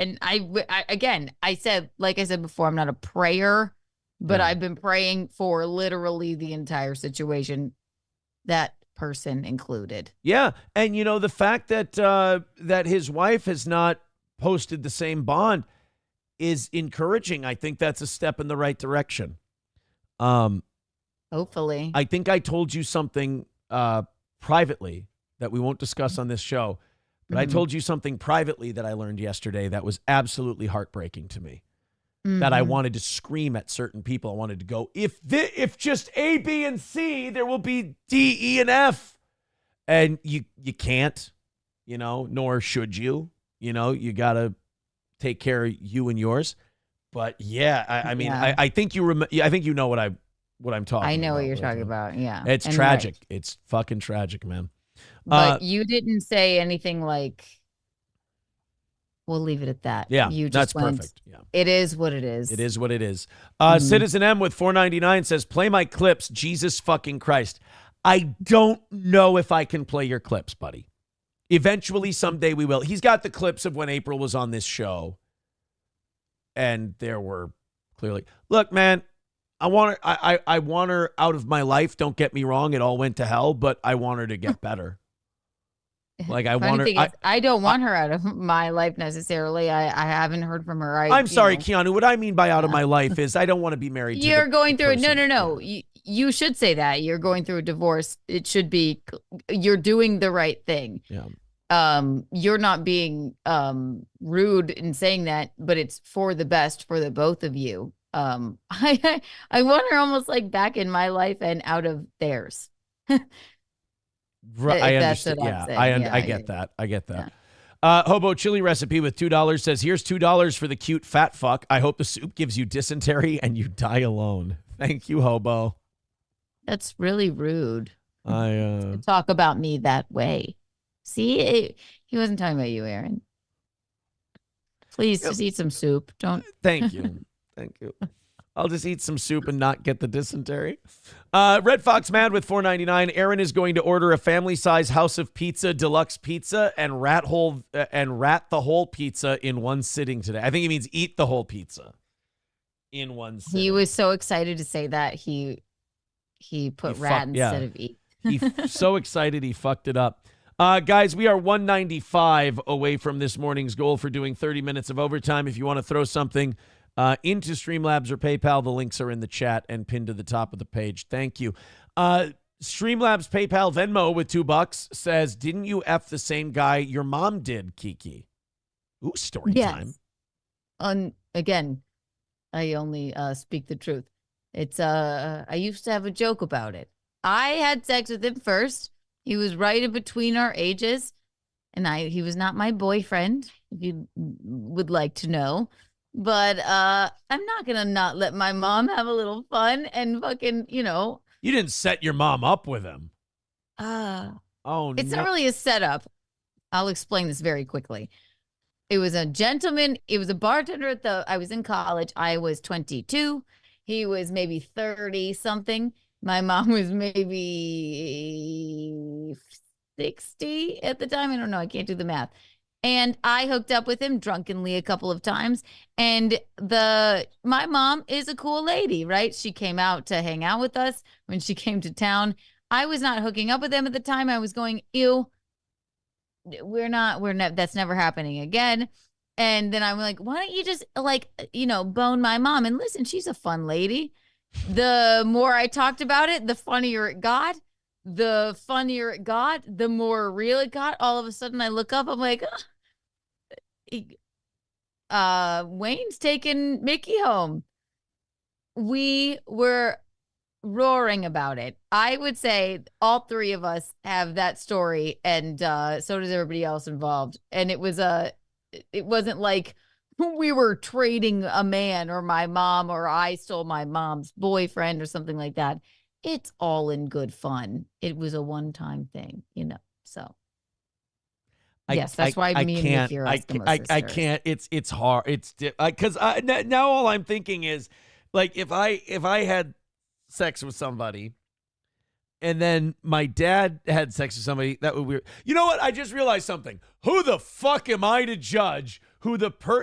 said, like I said before, I'm not a prayer, but I've been praying for literally the entire situation, that person included. Yeah. And the fact that that his wife has not posted the same bond is encouraging. I think that's a step in the right direction. Hopefully. I think I told you something privately that we won't discuss on this show, but I told you something privately that I learned yesterday that was absolutely heartbreaking to me. That I wanted to scream at certain people. I wanted to go, if just A, B, and C, there will be D, E, and F. And you can't, nor should you. You got to take care of you and yours. But yeah, I think I think you know what I'm talking about. I know what you're talking about. Yeah. It's tragic. Right. It's fucking tragic, man. But you didn't say anything like, we'll leave it at that. Yeah, you just that's went, perfect. Yeah. It is what it is. It is what it is. Citizen M with $4.99 says, play my clips, Jesus fucking Christ. I don't know if I can play your clips, buddy. Eventually, someday we will. He's got the clips of when April was on this show. And there were clearly, look, man, I want her, I want her out of my life. Don't get me wrong. It all went to hell, but I want her to get better. Like I want her. I don't want her out of my life necessarily. I haven't heard from her. I'm sorry, Keanu. What I mean by out of my life is I don't want to be married. You're going through it. No. You should say that you're going through a divorce. It should be you're doing the right thing. Yeah. You're not being rude in saying that, but it's for the best for the both of you. I want her almost like back in my life and out of theirs. Right, I understand. Yeah, I get that. I get that. Hobo chili recipe with $2 says, here's $2 for the cute fat fuck. I hope the soup gives you dysentery and you die alone. Thank you, Hobo. That's really rude. To talk about me that way. See, he wasn't talking about you, Aaron. Please just eat some soup. Don't. Thank you. Thank you. I'll just eat some soup and not get the dysentery. Red Fox Mad with $4.99. Aaron is going to order a family-size House of Pizza deluxe pizza and rat the whole pizza in one sitting today. I think he means eat the whole pizza in one sitting. He was so excited to say that he put rat instead of eat. He's so excited he fucked it up. Guys, we are 195 away from this morning's goal for doing 30 minutes of overtime. If you want to throw something into Streamlabs or PayPal, the links are in the chat and pinned to the top of the page. Thank you. Streamlabs, PayPal, Venmo with $2 says, didn't you F the same guy your mom did, Kiki? Ooh, story time. Again, I only speak the truth. It's I used to have a joke about it. I had sex with him first. He was right in between our ages, and he was not my boyfriend, if you would like to know. But I'm not going to not let my mom have a little fun and fucking, You didn't set your mom up with him. It's not really a setup. I'll explain this very quickly. It was a gentleman. It was a bartender I was in college. I was 22. He was maybe 30 something. My mom was maybe 60 at the time. I don't know. I can't do the math. And I hooked up with him drunkenly a couple of times. And my mom is a cool lady, right? She came out to hang out with us when she came to town. I was not hooking up with him at the time. I was going, ew, we're not, that's never happening again. And then I'm like, why don't you just bone my mom? And listen, she's a fun lady. The more I talked about it, the funnier it got. The funnier it got, the more real it got. All of a sudden I look up, I'm like, Wayne's taking Mickey home. We were roaring about it. I would say all three of us have that story, and so does everybody else involved. And it wasn't like we were trading a man or my mom or I stole my mom's boyfriend or something like that. It's all in good fun. It was a one-time thing, so. Yes, that's why me and Mickey are Eskimo I can't. It's hard. It's because now all I'm thinking is, like, if I had sex with somebody and then my dad had sex with somebody, that would be weird. You know what? I just realized something. Who the fuck am I to judge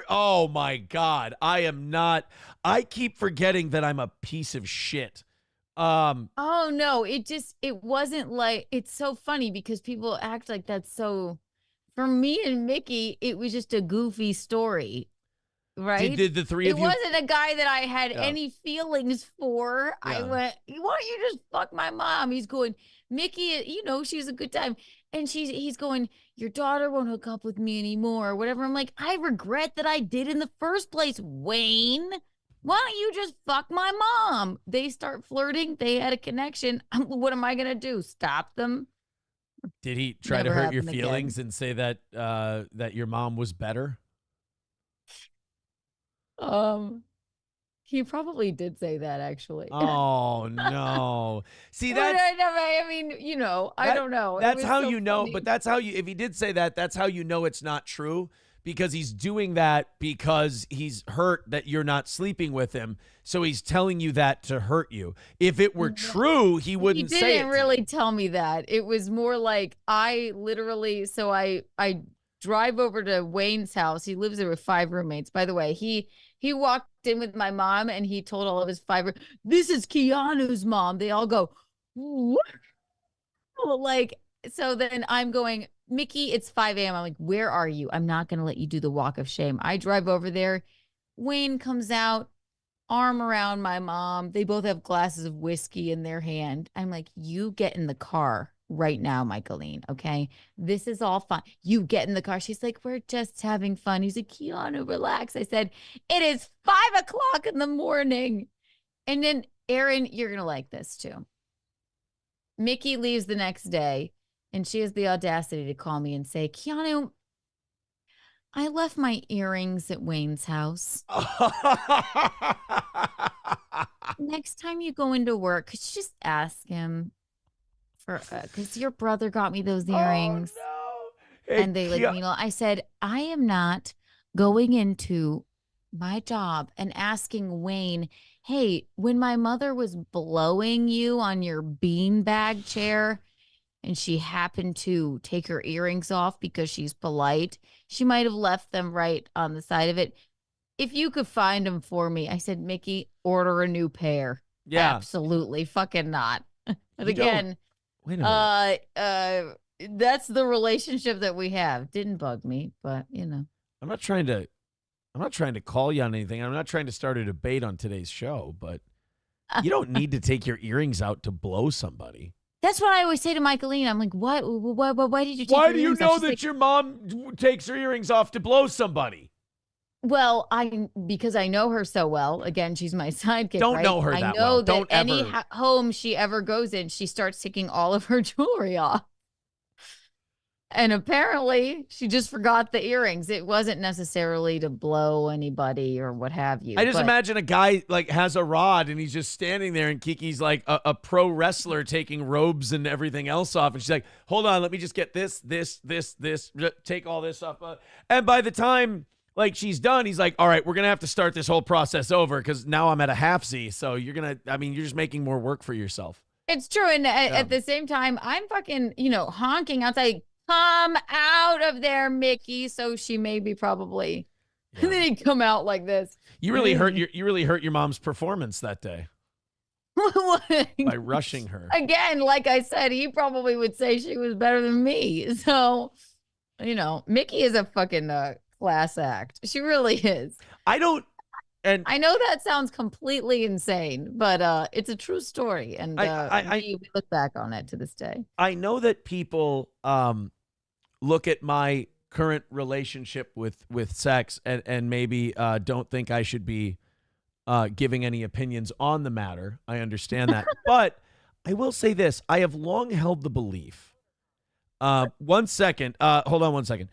oh my God. I am not. I keep forgetting that I'm a piece of shit. Oh no, it wasn't like, it's so funny because people act like that's so, for me and Mickey, it was just a goofy story, right? Did the three of you? It wasn't a guy that I had any feelings for. Yeah. I went, why don't you just fuck my mom? He's going, Mickey, she's a good time. And he's going, your daughter won't hook up with me anymore or whatever. I'm like, I regret that I did in the first place, Wayne. Why don't you just fuck my mom? They start flirting. They had a connection. What am I going to do? Stop them? Did he try to hurt your feelings and say that that your mom was better? He probably did say that, actually. Oh, no. See, that's... I mean, I don't know. That's how you know, but that's how you... If he did say that, that's how you know it's not true. because he's doing that because he's hurt that you're not sleeping with him. So he's telling you that to hurt you. If it were true, he wouldn't say it. He didn't really tell me that. It was more like I literally, so I drive over to Wayne's house. He lives there with 5 roommates. By the way, he walked in with my mom and he told all of his 5, this is Keanu's mom. They all go, what? Like, so then I'm going, Mickey, it's 5 a.m. I'm like, where are you? I'm not going to let you do the walk of shame. I drive over there. Wayne comes out, arm around my mom. They both have glasses of whiskey in their hand. I'm like, you get in the car right now, Michaeline, okay? This is all fun. You get in the car. She's like, we're just having fun. He's like, Keanu, relax. I said, it is 5 o'clock in the morning. And then, Aaron, you're going to like this too. Mickey leaves the next day. And she has the audacity to call me and say, Keanu, I left my earrings at Wayne's house. Next time you go into work, could you just ask him for, because your brother got me those earrings. Oh, no. Hey, and they like, you know, I said, I am not going into my job and asking Wayne, hey, when my mother was blowing you on your beanbag chair, and she happened to take her earrings off because she's polite, she might have left them right on the side of it. If you could find them for me, I said, Mickey, order a new pair. Yeah. Absolutely fucking not. But You again, Wait a minute. that's the relationship that we have. Didn't bug me, but you know. I'm not trying to call you on anything. I'm not trying to start a debate on today's show, but you don't need to take your earrings out to blow somebody. That's what I always say to Michaeline. I'm like, why did you take Why your do you earrings know off? She's that like, your mom takes her earrings off to blow somebody? well, because I know her so well. Again, she's my sidekick. Don't right? know her that I know well. that Don't any ever- home she ever goes in, she starts taking all of her jewelry off. And apparently, she just forgot the earrings. It wasn't necessarily to blow anybody or what have you. I just but- imagine a guy like has a rod and he's just standing there and Kiki's like a pro wrestler taking robes and everything else off. And she's like, hold on, let me just get this, take all this off. And by the time like she's done, he's like, all right, we're going to have to start this whole process over because now I'm at a half Z. So you're just making more work for yourself. It's true. And at the same time, I'm fucking, honking outside. Come out of there, Mickey. So she maybe probably. Yeah. And then he'd come out like this. You really hurt your mom's performance that day by rushing her. Again, like I said, he probably would say she was better than me. So, Mickey is a fucking class act. She really is. And I know that sounds completely insane, but it's a true story, and we look back on it to this day. I know that people look at my current relationship with sex and maybe don't think I should be giving any opinions on the matter. I understand that, but I will say this: I have long held the belief. 1 second. Hold on 1 second.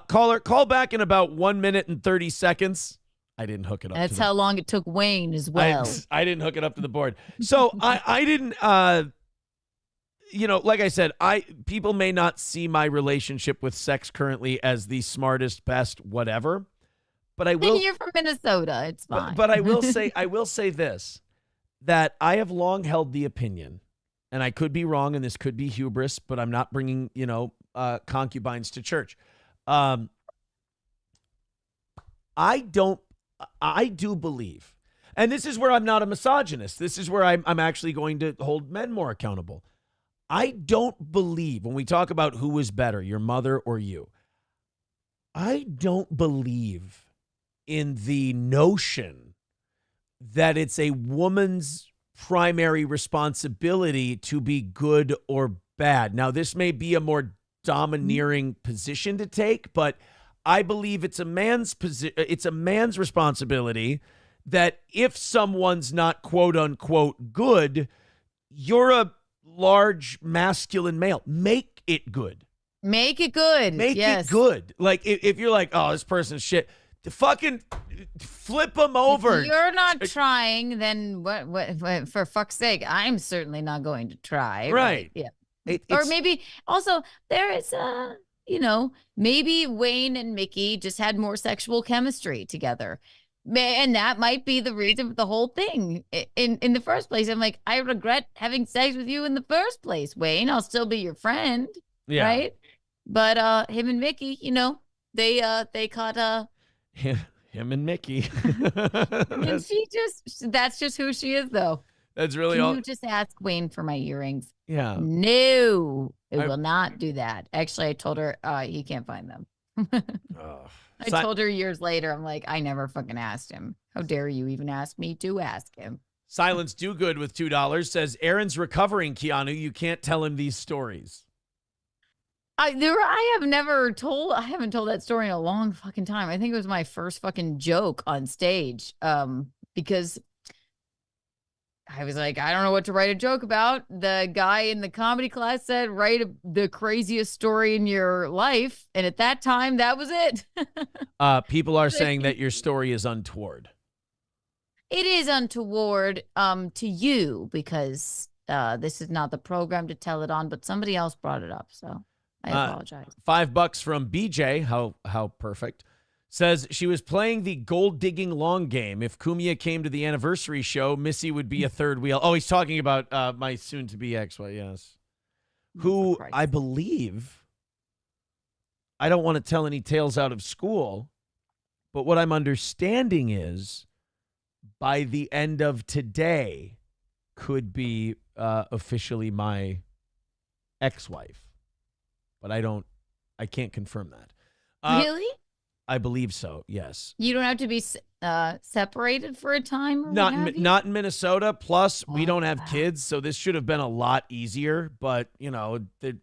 Caller, call back in about 1 minute and 30 seconds. I didn't hook it up. That's how long it took Wayne as well. I didn't hook it up to the board. So I didn't, like I said, people may not see my relationship with sex currently as the smartest, best, whatever, but I will. You're from Minnesota. It's fine. But I will say this, that I have long held the opinion, and I could be wrong, and this could be hubris, but I'm not bringing, concubines to church. I do believe, and this is where I'm not a misogynist. This is where I'm actually going to hold men more accountable. I don't believe, when we talk about who is better, your mother or you, I don't believe in the notion that it's a woman's primary responsibility to be good or bad. Now, this may be a more domineering position to take, but I believe it's a man's responsibility that if someone's not quote unquote good, you're a large masculine male. Make it good. Make it good. Make it good. Like if you're like, oh, this person's shit, fucking flip them over. If you're not trying, then what for fuck's sake, I'm certainly not going to try. Right. Yeah. Or maybe also there is maybe Wayne and Mickey just had more sexual chemistry together. And that might be the reason for the whole thing in the first place. I'm like, I regret having sex with you in the first place, Wayne. I'll still be your friend, right? But him and Mickey, they caught him and Mickey. and that's just who she is, though. That's really Can all. you just ask Wayne for my earrings? Yeah. No, it will not do that. Actually, I told her he can't find them. I told her years later, I'm like, I never fucking asked him. How dare you even ask me to ask him? Silence Do Good with $2 says, Aaron's recovering, Keanu. You can't tell him these stories. I haven't told that story in a long fucking time. I think it was my first fucking joke on stage. Because I was like, I don't know what to write a joke about. The guy in the comedy class said, write the craziest story in your life. And at that time, that was it. People are saying that your story is untoward. It is untoward to you because this is not the program to tell it on, but somebody else brought it up. So I apologize. $5 from BJ. How perfect. Says she was playing the gold digging long game. If Kumia came to the anniversary show, Missy would be a third wheel. Oh, he's talking about my soon to be ex-wife. Yes. Who I believe, I don't want to tell any tales out of school, but what I'm understanding is by the end of today could be officially my ex-wife, but I can't confirm that. Really? I believe so. Yes. You don't have to be separated for a time. Or Not in Minnesota. Plus, we don't have kids, so this should have been a lot easier. But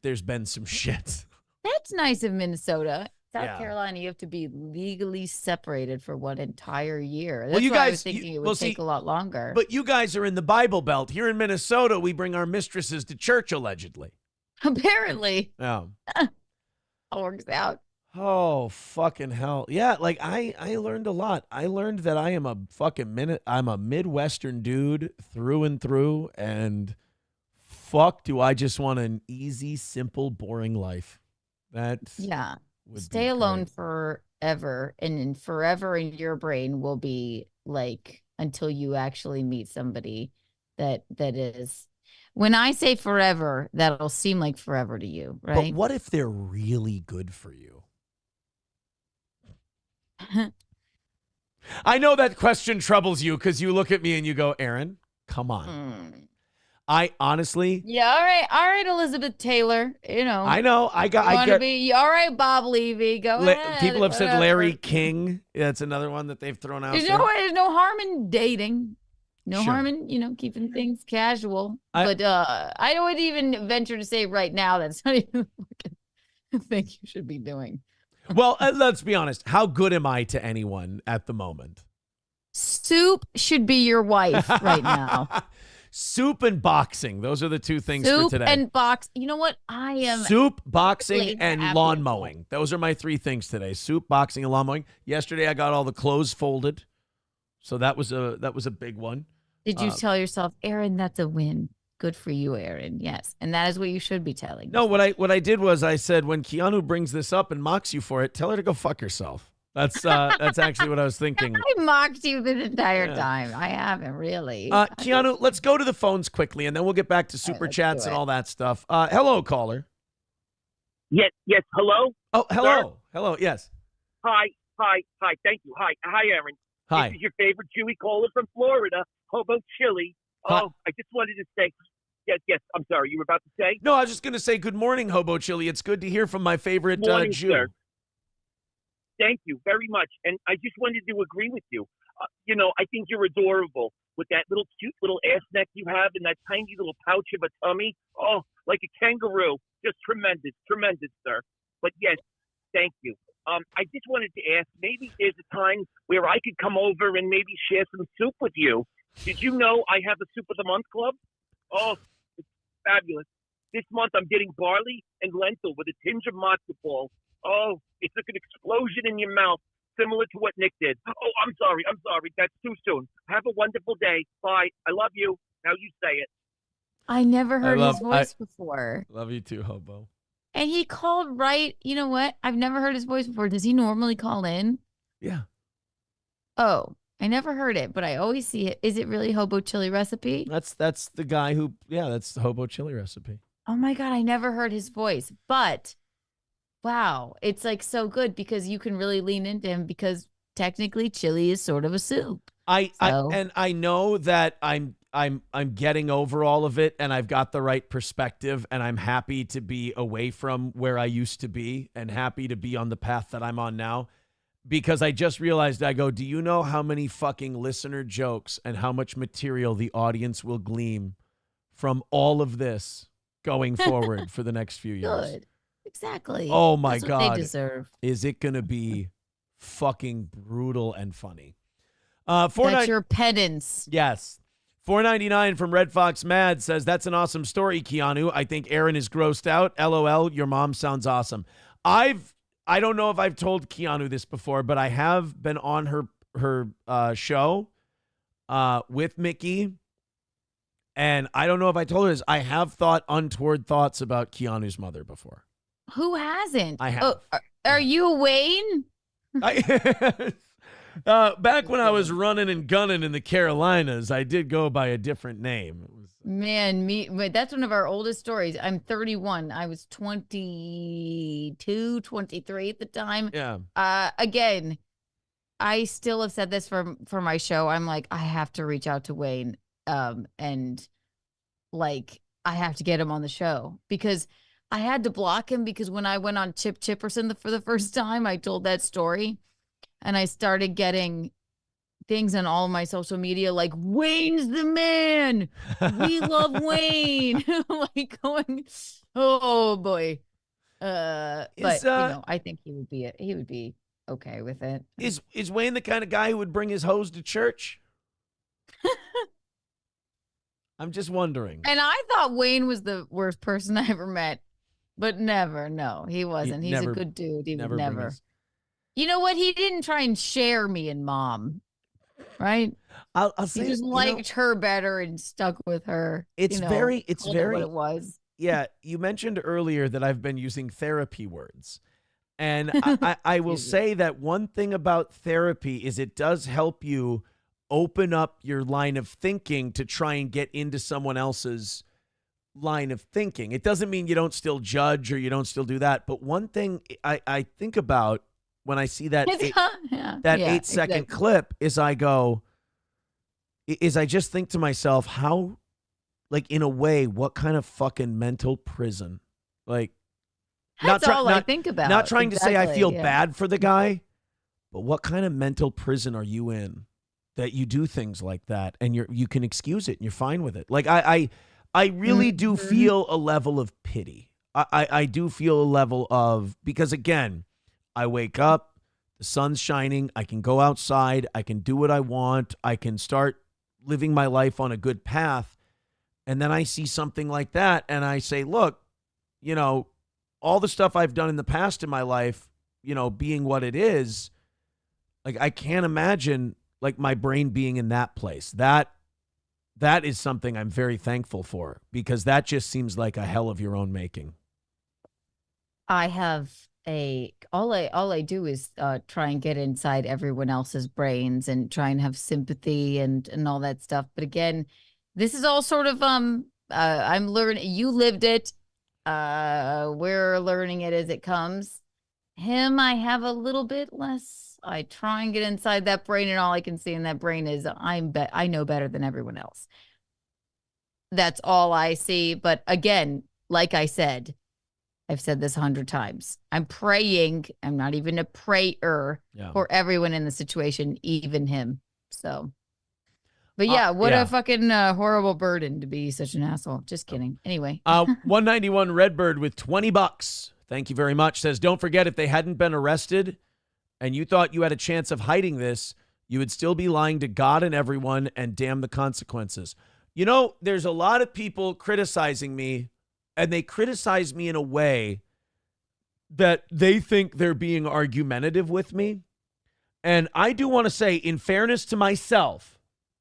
there's been some shit. That's nice of Minnesota. South Carolina, you have to be legally separated for one entire year. That's why I was thinking it would take a lot longer. But you guys are in the Bible Belt. Here in Minnesota, we bring our mistresses to church, allegedly. Apparently. Yeah. All works out. Oh, fucking hell. Yeah, like I learned a lot. I learned that I am I'm a Midwestern dude through and through, and fuck do I just want an easy, simple, boring life. Stay alone forever, and forever in your brain will be like until you actually meet somebody that is. When I say forever, that'll seem like forever to you, right? But what if they're really good for you? I know that question troubles you because you look at me and you go, Aaron, come on. I honestly. Yeah, all right, Elizabeth Taylor. I know. All right, Bob Levy. Go ahead. People have said Larry King. That's another one that they've thrown out. There's no harm in dating. No harm in, keeping things casual. But I would even venture to say right now that's not even a thing you should be doing. Well, let's be honest. How good am I to anyone at the moment? Soup should be your wife right now. Soup and boxing. Those are the two things for today. Soup and box. You know what? I am. Soup, boxing, and lawn mowing. Those are my three things today. Soup, boxing, and lawn mowing. Yesterday, I got all the clothes folded. So that was a big one. Did you tell yourself, Aaron, that's a win? Good for you, Aaron. Yes. And that is what you should be telling. No, what I did was I said, when Keanu brings this up and mocks you for it, tell her to go fuck herself. That's actually what I was thinking. I mocked you the entire time. I haven't really. Keanu, let's go to the phones quickly, and then we'll get back to super chats and all that stuff. Hello, caller. Yes. Hello? Oh, hello. Sir? Hello, yes. Hi. Thank you. Hi, Aaron. Hi. This is your favorite Chewy caller from Florida, Hobo Chili. Hi. Oh, I just wanted to say, yes, I'm sorry, you were about to say? No, I was just going to say good morning, Hobo Chili. It's good to hear from my favorite Morning, Jew. Sir. Thank you very much. And I just wanted to agree with you. I think you're adorable with that little cute little ass neck you have and that tiny little pouch of a tummy. Oh, like a kangaroo. Just tremendous, sir. But yes, thank you. I just wanted to ask, maybe there's a time where I could come over and maybe share some soup with you. Did you know I have a Soup of the Month club? Oh, it's fabulous. This month I'm getting barley and lentil with a tinge of matzo ball. Oh, it's like an explosion in your mouth, similar to what Nick did. Oh, I'm sorry. That's too soon. Have a wonderful day. Bye. I love you. Now you say it. I never heard his voice before. Love you too, Hobo. And he called right. You know what? I've never heard his voice before. Does he normally call in? Yeah. Oh, I never heard it, but I always see it. Is it really Hobo Chili Recipe? That's the guy who, that's the Hobo Chili Recipe. Oh my God, I never heard his voice. But wow, it's like so good because you can really lean into him because technically chili is sort of a soup. I know that I'm getting over all of it and I've got the right perspective and I'm happy to be away from where I used to be and happy to be on the path that I'm on now. Because I just realized, I go, do you know how many fucking listener jokes and how much material the audience will glean from all of this going forward for the next few years? Good. Exactly. Oh my That's God. what they deserve. Is it going to be fucking brutal and funny? That's your penance. Yes. 499 from Red Fox Mad says, that's an awesome story, Keanu. I think Aaron is grossed out. LOL, your mom sounds awesome. I don't know if I've told Keanu this before, but I have been on her show with Mickey. And I don't know if I told her this. I have thought untoward thoughts about Keanu's mother before. Who hasn't? I have. Oh, are you Wayne? Back when I was running and gunning in the Carolinas, I did go by a different name. It was, but that's one of our oldest stories. I'm 31. I was 22, 23 at the time. yeah. Again, I still have said this for my show. I'm like, I have to reach out to Wayne, and like I have to get him on the show because I had to block him because when I went on Chip Chipperson for the first time, I told that story. And I started getting things on all of my social media like, Wayne's the man. We love Wayne. Like going, oh boy. But I think he would be okay with it. Is Wayne the kind of guy who would bring his hose to church? I'm just wondering. And I thought Wayne was the worst person I ever met, but never. No, he wasn't. He's a good dude. He would never. You know what? He didn't try and share me and mom, right? I'll say he just liked her better and stuck with her. It's very what it was. Yeah, you mentioned earlier that I've been using therapy words. And I will say that one thing about therapy is it does help you open up your line of thinking to try and get into someone else's line of thinking. It doesn't mean you don't still judge or you don't still do that. But one thing I think about when I see that 8-second clip is I just think to myself, how, like, in a way, what kind of fucking mental prison? Like, that's all I think about. Not trying to say I feel bad for the guy, but what kind of mental prison are you in that you do things like that and you can excuse it and you're fine with it? Like, I really do feel a level of pity. I do feel a level of, because again, I wake up, the sun's shining, I can go outside, I can do what I want, I can start living my life on a good path, and then I see something like that, and I say, look, all the stuff I've done in the past in my life, being what it is, like, I can't imagine, like, my brain being in that place. That is something I'm very thankful for, because that just seems like a hell of your own making. I have all I do is try and get inside everyone else's brains and try and have sympathy and all that stuff. But again, this is all sort of I'm learning. You lived it. We're learning it as it comes. Him, I have a little bit less. I try and get inside that brain, and all I can see in that brain is I know better than everyone else. That's all I see. But again, like I said, I've said this 100 times. I'm praying. I'm not even a prayer for everyone in the situation, even him. So, but what a fucking horrible burden to be such an asshole. Just kidding. Anyway. 191 Redbird with $20. Thank you very much. Says, don't forget, if they hadn't been arrested and you thought you had a chance of hiding this, you would still be lying to God and everyone, and damn the consequences. There's a lot of people criticizing me, and they criticize me in a way that they think they're being argumentative with me. And I do want to say, in fairness to myself,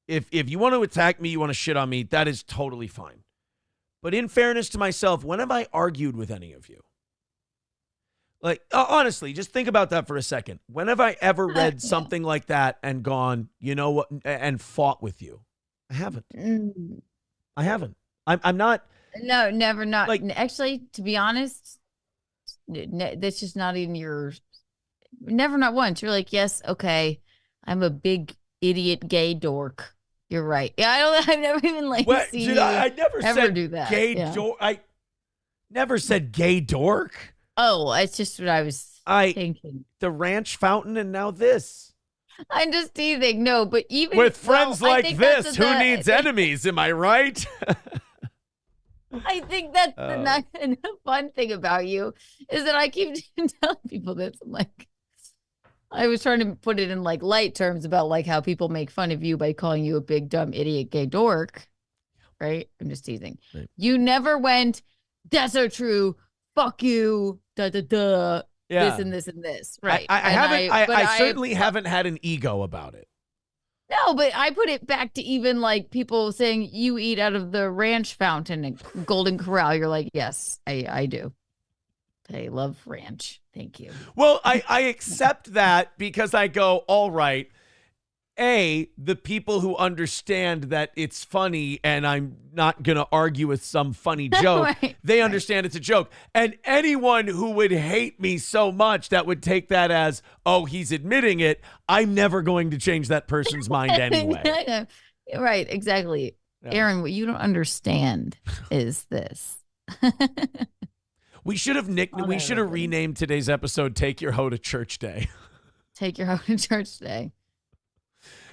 if you want to attack me, you want to shit on me, that is totally fine. But in fairness to myself, when have I argued with any of you? Like, honestly, just think about that for a second. When have I ever read something like that and gone, you know what, and fought with you? I haven't. I haven't. I'm not. No, never. Not like. Actually, to be honest, that's just not in your. Never, not once. You're like, yes, okay. I'm a big idiot gay dork. You're right. Yeah, I've never even like seen you I never ever said do that. Gay dork. I never said gay dork. Oh, it's just what I was thinking. The ranch fountain and now this. I'm just teasing. No, but even with friends like this, who needs enemies? enemies? Am I right? I think that's the fun thing about you is that I keep telling people this. I'm like, I was trying to put it in like light terms about like how people make fun of you by calling you a big dumb idiot gay dork, right? I'm just teasing. Right. You never went, that's so true. Fuck you. Da da da. Yeah. This and this and this. Right. I certainly haven't had an ego about it. No, but I put it back to even like people saying you eat out of the ranch fountain at Golden Corral. You're like, yes, I do. I love ranch. Thank you. Well, I accept that because I go, all right. The people who understand that it's funny and I'm not going to argue with some funny joke, they understand it's a joke. And anyone who would hate me so much that would take that as, oh, he's admitting it, I'm never going to change that person's mind anyway. Right, exactly. Yeah. Aaron, what you don't understand is this. We should have renamed today's episode Take Your Hoe to Church Day. Take Your Hoe to Church Day.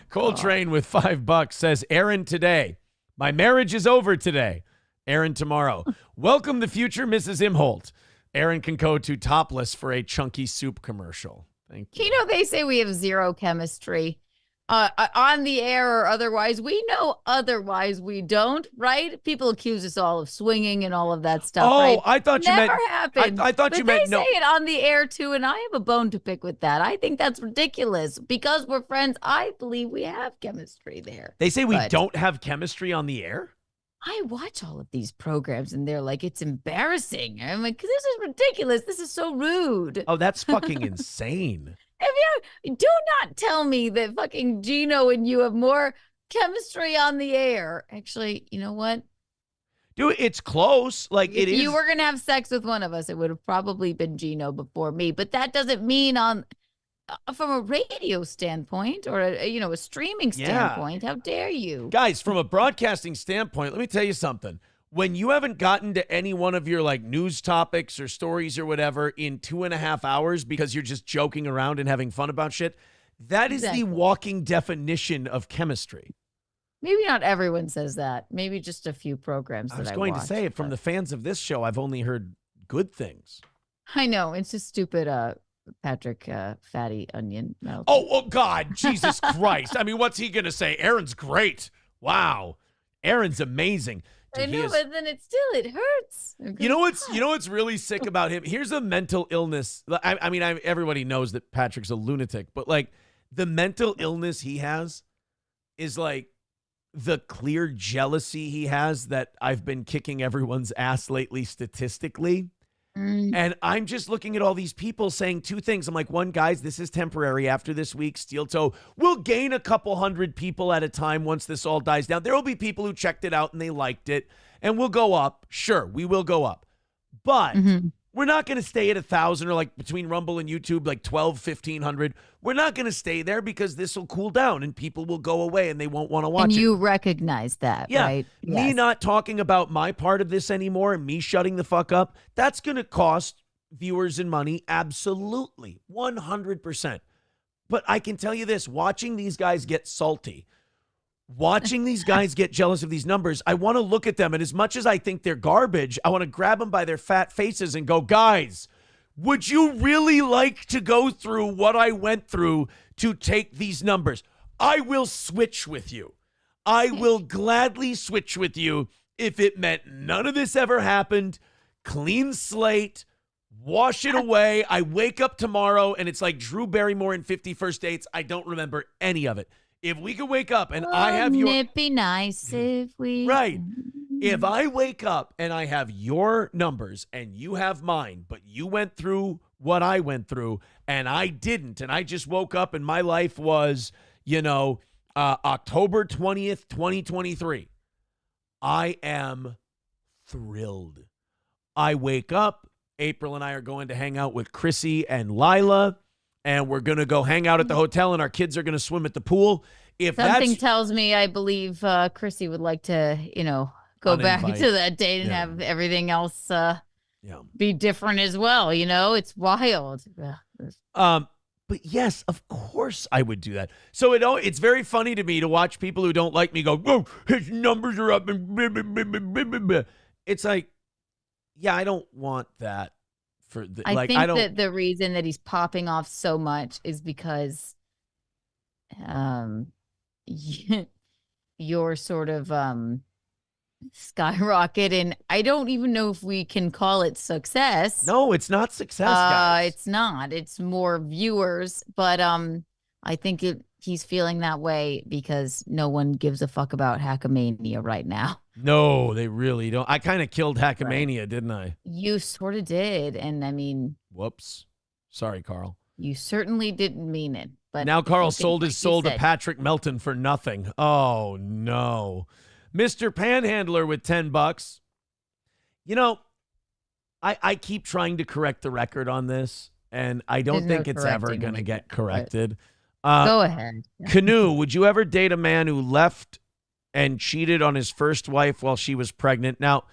Coltrane with $5 says, Aaron today. My marriage is over today. Aaron tomorrow. Welcome the future Mrs. Imholt. Aaron can go to topless for a chunky soup commercial. Thank you. You know, they say we have zero chemistry on the air or otherwise. We know otherwise we don't, right? People accuse us all of swinging and all of that stuff. Oh, right? I thought you meant. Never happened. I thought but you meant no. They say it on the air too, and I have a bone to pick with that. I think that's ridiculous. Because we're friends, I believe we have chemistry there. They say we don't have chemistry on the air? I watch all of these programs, and they're like, it's embarrassing. I'm like, this is ridiculous. This is so rude. Oh, that's fucking insane. Do not tell me that fucking Gino and you have more chemistry on the air. Actually, you know what? Dude, it's close. Like if you were gonna have sex with one of us, it would have probably been Gino before me. But that doesn't mean from a radio standpoint or a streaming standpoint. How dare you, guys? From a broadcasting standpoint, let me tell you something. When you haven't gotten to any one of your like news topics or stories or whatever in 2.5 hours because you're just joking around and having fun about shit, that is the walking definition of chemistry. Maybe not everyone says that. Maybe just a few programs. I was going to say, from the fans of this show, I've only heard good things. I know. It's just stupid Patrick Fatty Onion. Oh, God. Jesus Christ. I mean, what's he going to say? Aaron's great. Wow. Aaron's amazing. Dude, I know, but then it hurts. Okay. You know what's really sick about him? Here's a mental illness. I mean, everybody knows that Patrick's a lunatic, but like the mental illness he has is like the clear jealousy he has that I've been kicking everyone's ass lately statistically. And I'm just looking at all these people saying two things. I'm like, one, guys, this is temporary. After this week, Steel Toe will gain a couple hundred people at a time once this all dies down. There will be people who checked it out and they liked it, and we'll go up. Sure, we will go up. But we're not going to stay at 1,000 or like between Rumble and YouTube, like 1,500. We're not going to stay there because this will cool down and people will go away and they won't want to watch it. And you recognize that, right? Me not talking about my part of this anymore and me shutting the fuck up, that's going to cost viewers and money. Absolutely. 100%. But I can tell you this, watching these guys get salty, watching these guys get jealous of these numbers, I want to look at them. And as much as I think they're garbage, I want to grab them by their fat faces and go, guys, would you really like to go through what I went through to take these numbers? I will switch with you. I will gladly switch with you if it meant none of this ever happened. Clean slate, wash it away. I wake up tomorrow and it's like Drew Barrymore in 50 First Dates. I don't remember any of it. If we could wake up and I have your... Wouldn't it be nice if we... Right. If I wake up and I have your numbers and you have mine, but you went through what I went through, and I didn't. And I just woke up and my life was, October 20th, 2023. I am thrilled. I wake up. April and I are going to hang out with Chrissy and Lila, and we're going to go hang out at the hotel, and our kids are going to swim at the pool. If Something tells me I believe Chrissy would like to, go back to that date and have everything else be different as well. It's wild. But yes, of course I would do that. So it's very funny to me to watch people who don't like me go, "Whoa, his numbers are up," and blah, blah, blah, blah, blah, blah, blah. It's like, yeah, I don't want that. I think that the reason that he's popping off so much is because you're sort of skyrocket, and I don't even know if we can call it success. No, it's not success, guys. It's not. It's more viewers, but I think he's feeling that way because no one gives a fuck about Hackamania right now. No, they really don't. I kind of killed Hackamania, didn't I? You sort of did, and I mean, whoops. Sorry, Carl. You certainly didn't mean it. But now Carl sold his soul to Patrick Melton for nothing. Oh no. Mr. Panhandler with $10. I keep trying to correct the record on this, and I don't think it's ever going to get corrected. Go ahead. Canoe, would you ever date a man who left and cheated on his first wife while she was pregnant? Now,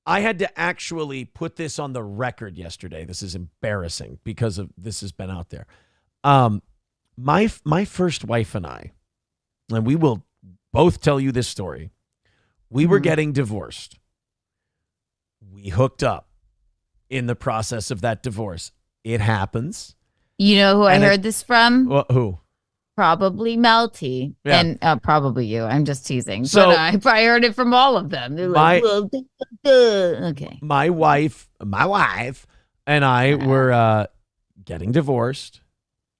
I had to actually put this on the record yesterday. This is embarrassing because this has been out there. My first wife and I, and we will both tell you this story. We were getting divorced. We hooked up in the process of that divorce. It happens. You know who I heard this from? Who? Probably Melty. Yeah. And probably you. I'm just teasing. So, but I probably heard it from all of them. They're like, okay. My wife and I were getting divorced.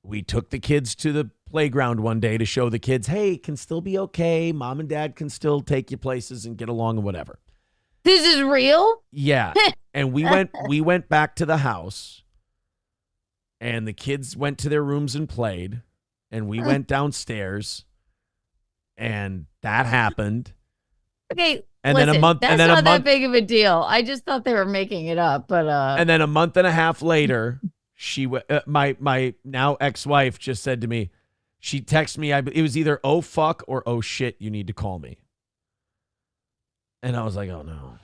We took the kids to the playground one day to show the kids, hey, it can still be okay. Mom and dad can still take you places and get along and whatever. This is real? Yeah. And we went back to the house, and the kids went to their rooms and played, and we went downstairs, and that happened. Okay. And listen, then a month, that's and then not a month, that big of a deal. I just thought they were making it up, but and then a month and a half later, my now ex-wife just said to me, she texted me, it was either oh fuck or oh shit, you need to call me. And I was like, oh no.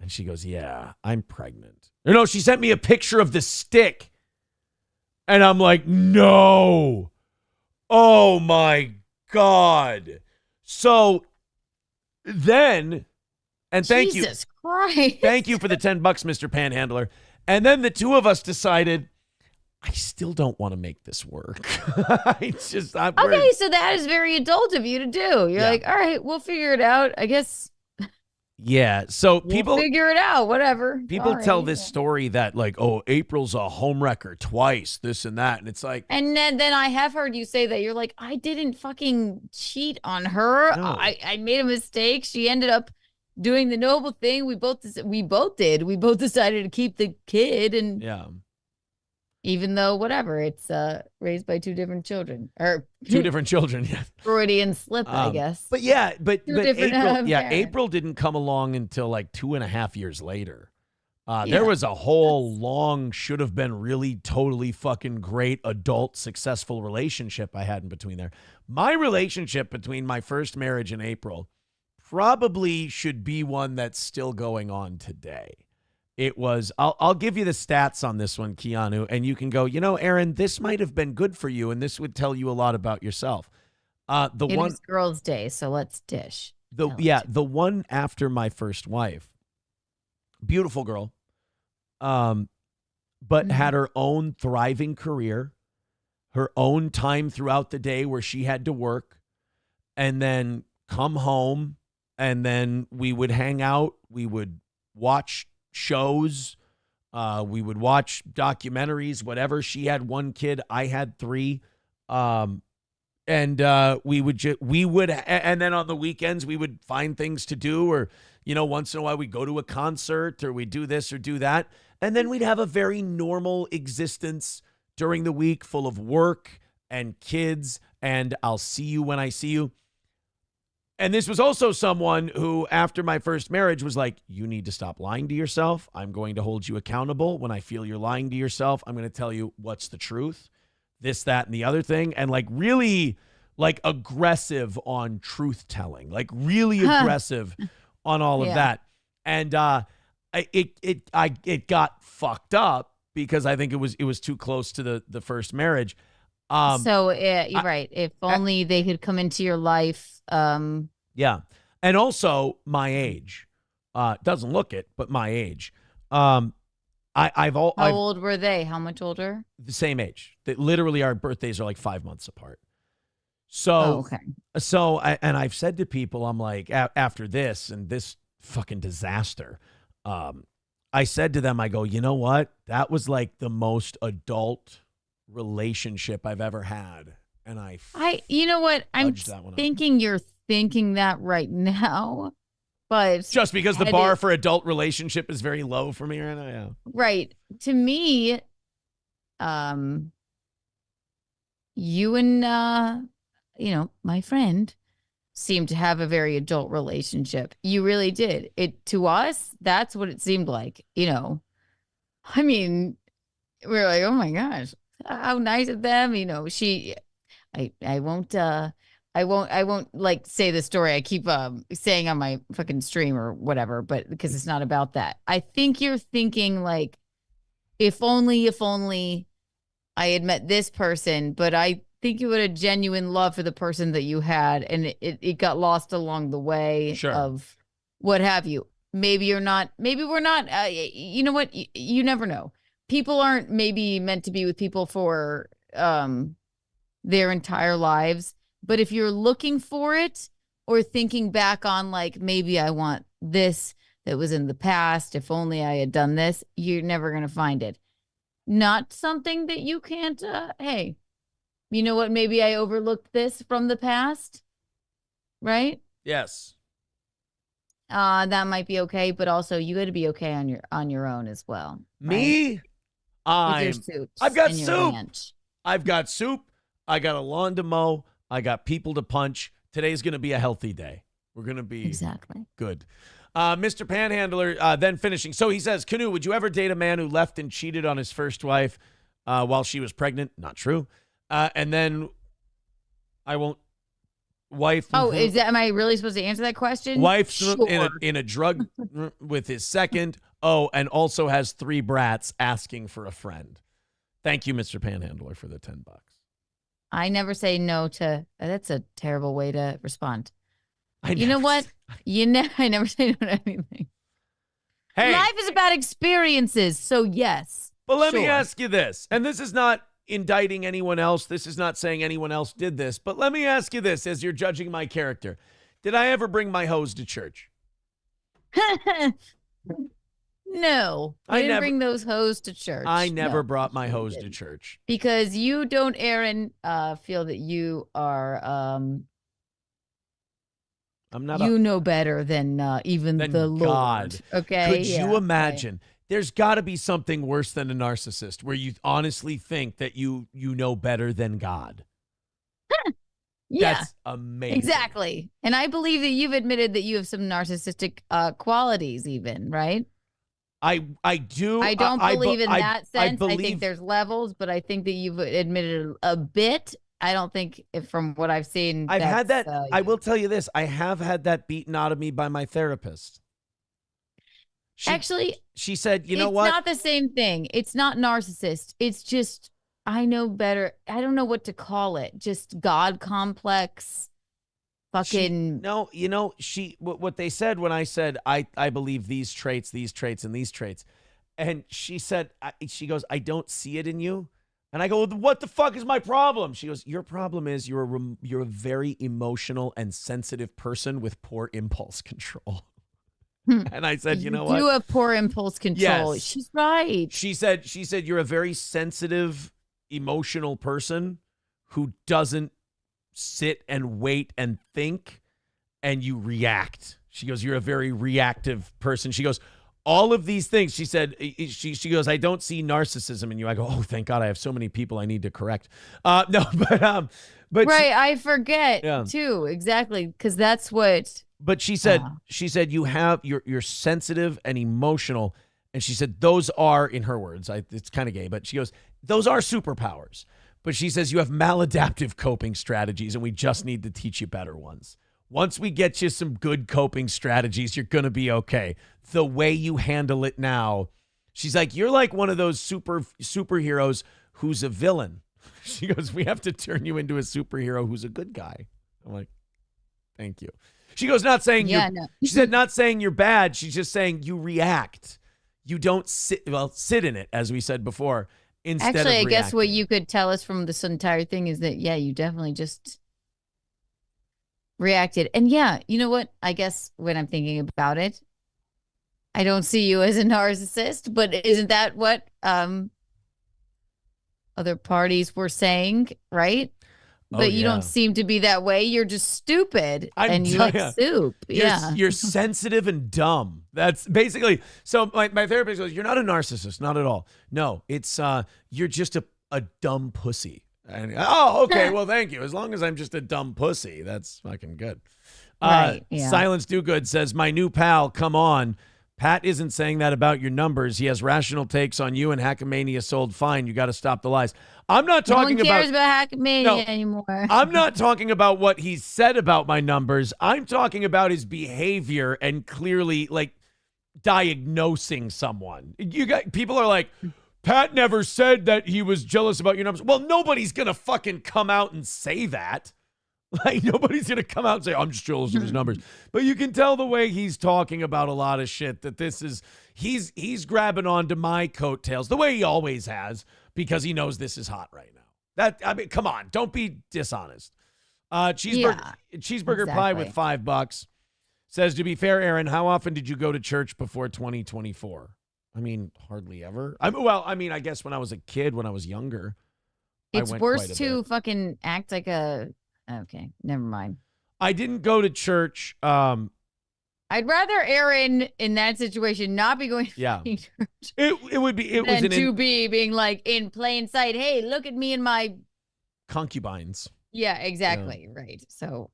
And she goes, yeah, I'm pregnant. No, she sent me a picture of the stick. And I'm like, no. Oh my God. So then, and thank you. Jesus Christ. Thank you for the $10, Mr. Panhandler. And then the two of us decided, I still don't want to make this work. Okay, so that is very adult of you to do. You're like, all right, we'll figure it out. I guess. Yeah. So people figure it out, whatever. People tell this story that like, oh, April's a homewrecker twice, this and that. And it's like. And then I have heard you say that you're like, I didn't fucking cheat on her. No. I made a mistake. She ended up doing the noble thing. We both did. We both decided to keep the kid. And yeah. Even though, whatever, it's raised by two different children. Or two different children, yeah. Freudian slip, I guess. But yeah, but April didn't come along until like 2.5 years later. There was a whole long, should have been really totally fucking great adult successful relationship I had in between there. My relationship between my first marriage and April probably should be one that's still going on today. It was, I'll give you the stats on this one, Keanu, and you can go, Aaron, this might have been good for you, and this would tell you a lot about yourself. It was Girls' Day, so let's dish. The one after my first wife, beautiful girl, but had her own thriving career, her own time throughout the day where she had to work, and then come home, and then we would hang out, we would watch shows, we would watch documentaries, whatever. She had one kid, I had three, and we would and then on the weekends we would find things to do, or once in a while we'd go to a concert, or we'd do this or do that. And then we'd have a very normal existence during the week full of work and kids and I'll see you when I see you. And this was also someone who, after my first marriage, was like, you need to stop lying to yourself. I'm going to hold you accountable. When I feel you're lying to yourself, I'm going to tell you what's the truth, this, that, and the other thing. And like really like aggressive on truth telling, like really aggressive on all of that. And it got fucked up because I think it was too close to the first marriage. You're right. If only they could come into your life. Yeah. And also my age, doesn't look it, but my age. How old were they? How much older? The same age. Literally our birthdays are like 5 months apart. So, I've said to people, I'm like, after this and this fucking disaster, I said to them, I go, you know what? That was like the most adult relationship I've ever had. And you know what? I'm thinking you're thinking that right now, but just because the bar for adult relationship is very low for me right now. Yeah. Right. To me, you and, my friend seemed to have a very adult relationship. You really did. To us, that's what it seemed like, I mean, we were like, oh my gosh, how nice of them. I won't like say the story. I keep saying on my fucking stream or whatever, but because it's not about that. I think you're thinking like, if only I had met this person, but I think you had a genuine love for the person that you had, and it got lost along the way of what have you. Maybe you're not, maybe we're not, you know what? You never know. People aren't maybe meant to be with people for their entire lives. But if you're looking for it or thinking back on like, maybe I want this that was in the past, if only I had done this, you're never going to find it. Not something that you can't, hey, you know what? Maybe I overlooked this from the past, right? Yes. That might be okay, but also you got to be okay on your own as well. Me? Right? I've got soup. I've got soup. I got a lawn to mow. I got people to punch. Today's going to be a healthy day. We're going to be good. Mr. Panhandler, then finishing. So he says, Canoe, would you ever date a man who left and cheated on his first wife while she was pregnant? Not true. And then I won't. Wife. Oh, am I really supposed to answer that question? Wife in a drug with his second. Oh, and also has 3 brats asking for a friend. Thank you, Mr. Panhandler, for the $10. I never say no to. That's a terrible way to respond. You know what? I never say no to anything. Hey, life is about experiences, so yes. But let me ask you this, and this is not indicting anyone else. This is not saying anyone else did this, but let me ask you this as you're judging my character. Did I ever bring my hose to church? No, I didn't bring those hose to church. I never brought my hose to church. Because you don't, Aaron, feel that you are, I'm not. You know better than even the Lord. God. Okay. Could you imagine? Right. There's got to be something worse than a narcissist where you honestly think that you know better than God. Yeah. That's amazing. Exactly. And I believe that you've admitted that you have some narcissistic qualities even, right? I do. I don't believe in that sense. I think there's levels, but I think that you've admitted a bit. I don't think, from what I've seen, I've had that. I will tell you this. I have had that beaten out of me by my therapist. She said, you know what? It's not the same thing. It's not narcissist. It's just, I know better. I don't know what to call it. Just God complex. Fucking what they said when I said I believe these traits, and these traits, and she said, she goes, I don't see it in you, and I go, what the fuck is my problem? She goes, your problem is you're a very emotional and sensitive person with poor impulse control. And I said, you know what? You have poor impulse control. Yes. She's right. She said you're a very sensitive, emotional person who doesn't sit and wait and think, and you react. She goes, you're a very reactive person. She goes, all of these things. She said, she goes, I don't see narcissism in you. I go, oh, thank God, I have so many people I need to correct. No, but right, I forget too, exactly, because that's what. But she said, you're sensitive and emotional, and she said those are, in her words, it's kind of gay, but she goes, those are superpowers. But she says you have maladaptive coping strategies, and we just need to teach you better ones. Once we get you some good coping strategies, you're going to be okay. The way you handle it now, she's like, you're like one of those superheroes who's a villain. She goes, we have to turn you into a superhero who's a good guy. I'm like, thank you. She goes, not saying she said, not saying you're bad. She's just saying you react. You don't sit in it, as we said before, instead of reacting. I guess what you could tell us from this entire thing is that, you definitely just reacted. And you know what? I guess when I'm thinking about it, I don't see you as a narcissist, but isn't that what other parties were saying, right? But you don't seem to be that way. You're just stupid and you like soup. You're sensitive and dumb. That's basically. So my therapist goes, you're not a narcissist, not at all. No, it's you're just a dumb pussy. And, okay. Well, thank you. As long as I'm just a dumb pussy, that's fucking good. Right. Silence Do Good says, my new pal, come on. Pat isn't saying that about your numbers. He has rational takes on you, and Hackamania sold fine. You got to stop the lies. I'm not talking no one cares about Hackamania anymore. I'm not talking about what he said about my numbers. I'm talking about his behavior and clearly diagnosing someone. People are like, Pat never said that he was jealous about your numbers. Well, nobody's going to fucking come out and say that. Nobody's going to come out and say, I'm just jealous of his numbers. But you can tell the way he's talking about a lot of shit that he's grabbing onto my coattails the way he always has because he knows this is hot right now. Come on, don't be dishonest. Cheeseburger Pie with $5 says, to be fair, Aaron, how often did you go to church before 2024? I mean, hardly ever. I guess when I was a kid, when I was younger. It's worse to fucking act like a... Okay, never mind. I didn't go to church. I'd rather Aaron in that situation not be going to church. It would be being like in plain sight. Hey, look at me and my concubines. Yeah, exactly. Yeah. Right. So,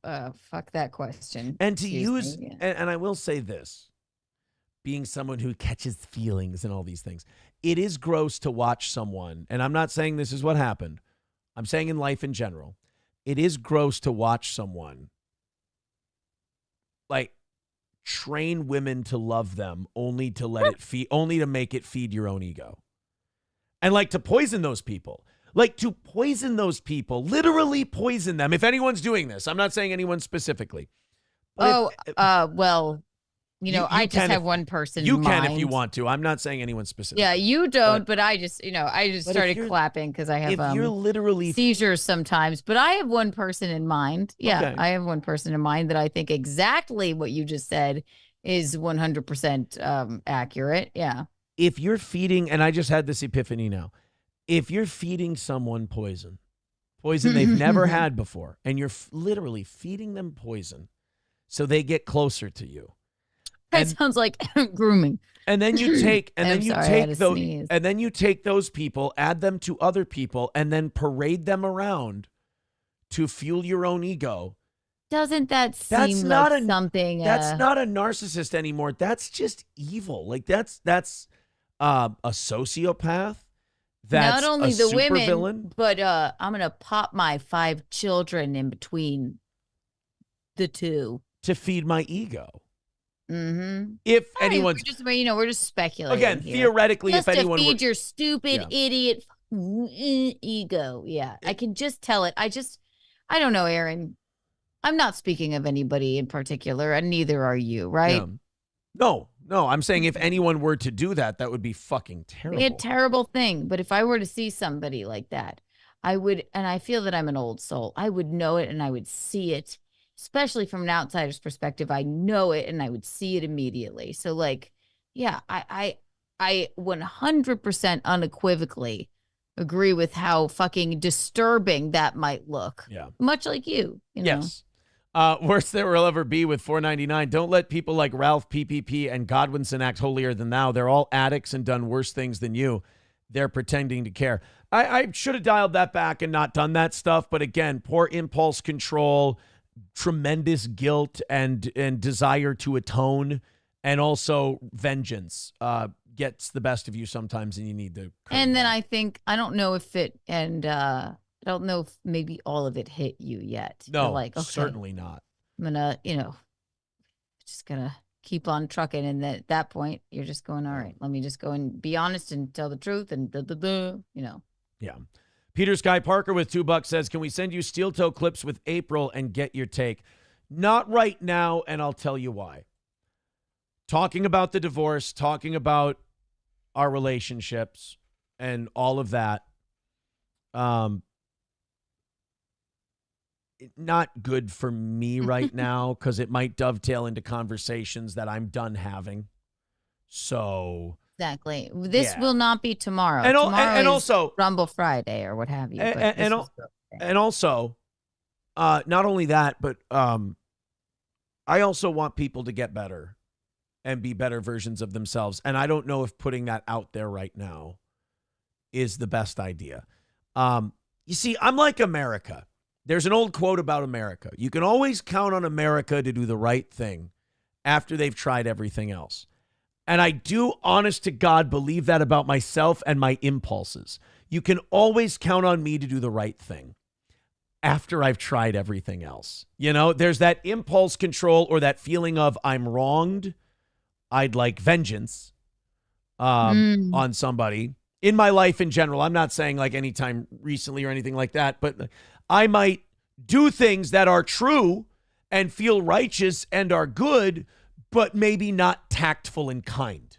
fuck that question. And to use, and I will say this, being someone who catches feelings and all these things, it is gross to watch someone. And I'm not saying this is what happened. I'm saying in life in general. It is gross to watch someone train women to love them only to make it feed your own ego. And to poison those people. Literally poison them. If anyone's doing this, I'm not saying anyone specifically. Well, I just have one person. You can if you want to. I'm not saying anyone specific. Yeah, you don't, but I just started clapping because I have you're literally seizures sometimes. But I have one person in mind. Yeah, okay. I have one person in mind that I think exactly what you just said is 100% accurate. Yeah. If you're feeding, and I just had this epiphany now, if you're feeding someone poison they've never had before, and you're literally feeding them poison so they get closer to you. That sounds like grooming. And then you take those people, add them to other people, and then parade them around to fuel your own ego. Doesn't that seem something? That's not a narcissist anymore. That's just evil. That's a sociopath. That's not only a the women, villain. But I'm gonna pop my 5 children in between the two to feed my ego. Mm-hmm. If anyone's we're just speculating again here. Theoretically, just if anyone to feed your stupid idiot ego, I can just tell it. I don't know, Aaron. I'm not speaking of anybody in particular, and neither are you, right? No. I'm saying if anyone were to do that, that would be fucking terrible. A terrible thing. But if I were to see somebody like that, I would, and I feel that I'm an old soul. I would know it and I would see it. Especially from an outsider's perspective, I know it and I would see it immediately. So I 100% unequivocally agree with how fucking disturbing that might look. Yeah. Much like you. Yes. Worst there will ever be with $4.99. Don't let people like Ralph, PPP, and Godwinson act holier than thou. They're all addicts and done worse things than you. They're pretending to care. I should have dialed that back and not done that stuff. But again, poor impulse control, tremendous guilt and desire to atone, and also vengeance gets the best of you sometimes, and you need to. And then I don't know if I don't know if maybe all of it hit you yet. No, You're like, okay, certainly not. I'm gonna, just gonna keep on trucking. And at that point, you're just going, all right, let me just go and be honest and tell the truth and Yeah. Peter Sky Parker with $2 says, can we send you steel toe clips with April and get your take? Not right now, and I'll tell you why. Talking about the divorce, talking about our relationships and all of that. Not good for me right now because it might dovetail into conversations that I'm done having. So exactly, this will not be tomorrow. And tomorrow also Rumble Friday or what have you. And also, not only that, but I also want people to get better and be better versions of themselves. And I don't know if putting that out there right now is the best idea. You see, I'm like America. There's an old quote about America. You can always count on America to do the right thing after they've tried everything else. And I do, honest to God, believe that about myself and my impulses. You can always count on me to do the right thing after I've tried everything else. There's that impulse control or that feeling of I'm wronged. I'd like vengeance on somebody in my life in general. I'm not saying like anytime recently or anything like that, but I might do things that are true and feel righteous and are good, but maybe not tactful and kind.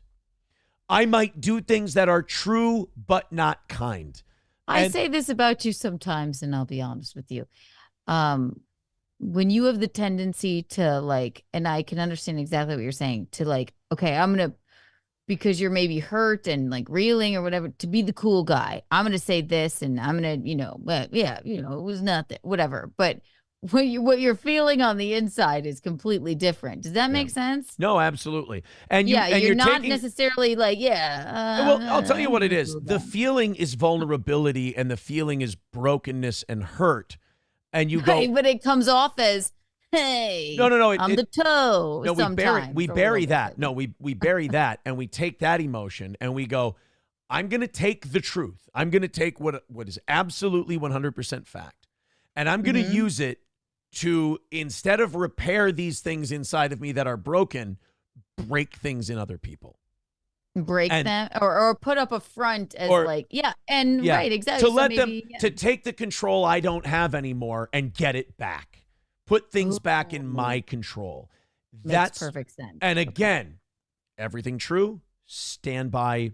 I might do things that are true, but not kind. I say this about you sometimes, and I'll be honest with you. When you have the tendency to and I can understand exactly what you're saying, to okay, I'm going to, because you're maybe hurt and reeling or whatever, to be the cool guy. I'm going to say this and I'm going to, it was nothing, whatever. But what you're feeling on the inside is completely different. Does that make sense? No, absolutely. And you're not necessarily well, I'll tell you what it is. The feeling is vulnerability and the feeling is brokenness and hurt. And you go, but it comes off as, hey, no, I'm the toe. No, we bury that. No, we bury that and we take that emotion and we go, I'm going to take the truth. I'm going to take what is absolutely 100% fact. And I'm going to use it to, instead of repair these things inside of me that are broken, break things in other people. Break them or put up a front as right, exactly. To let them, to take the control I don't have anymore and get it back. Put things back in my control. That's perfect sense. And again, everything true, stand by,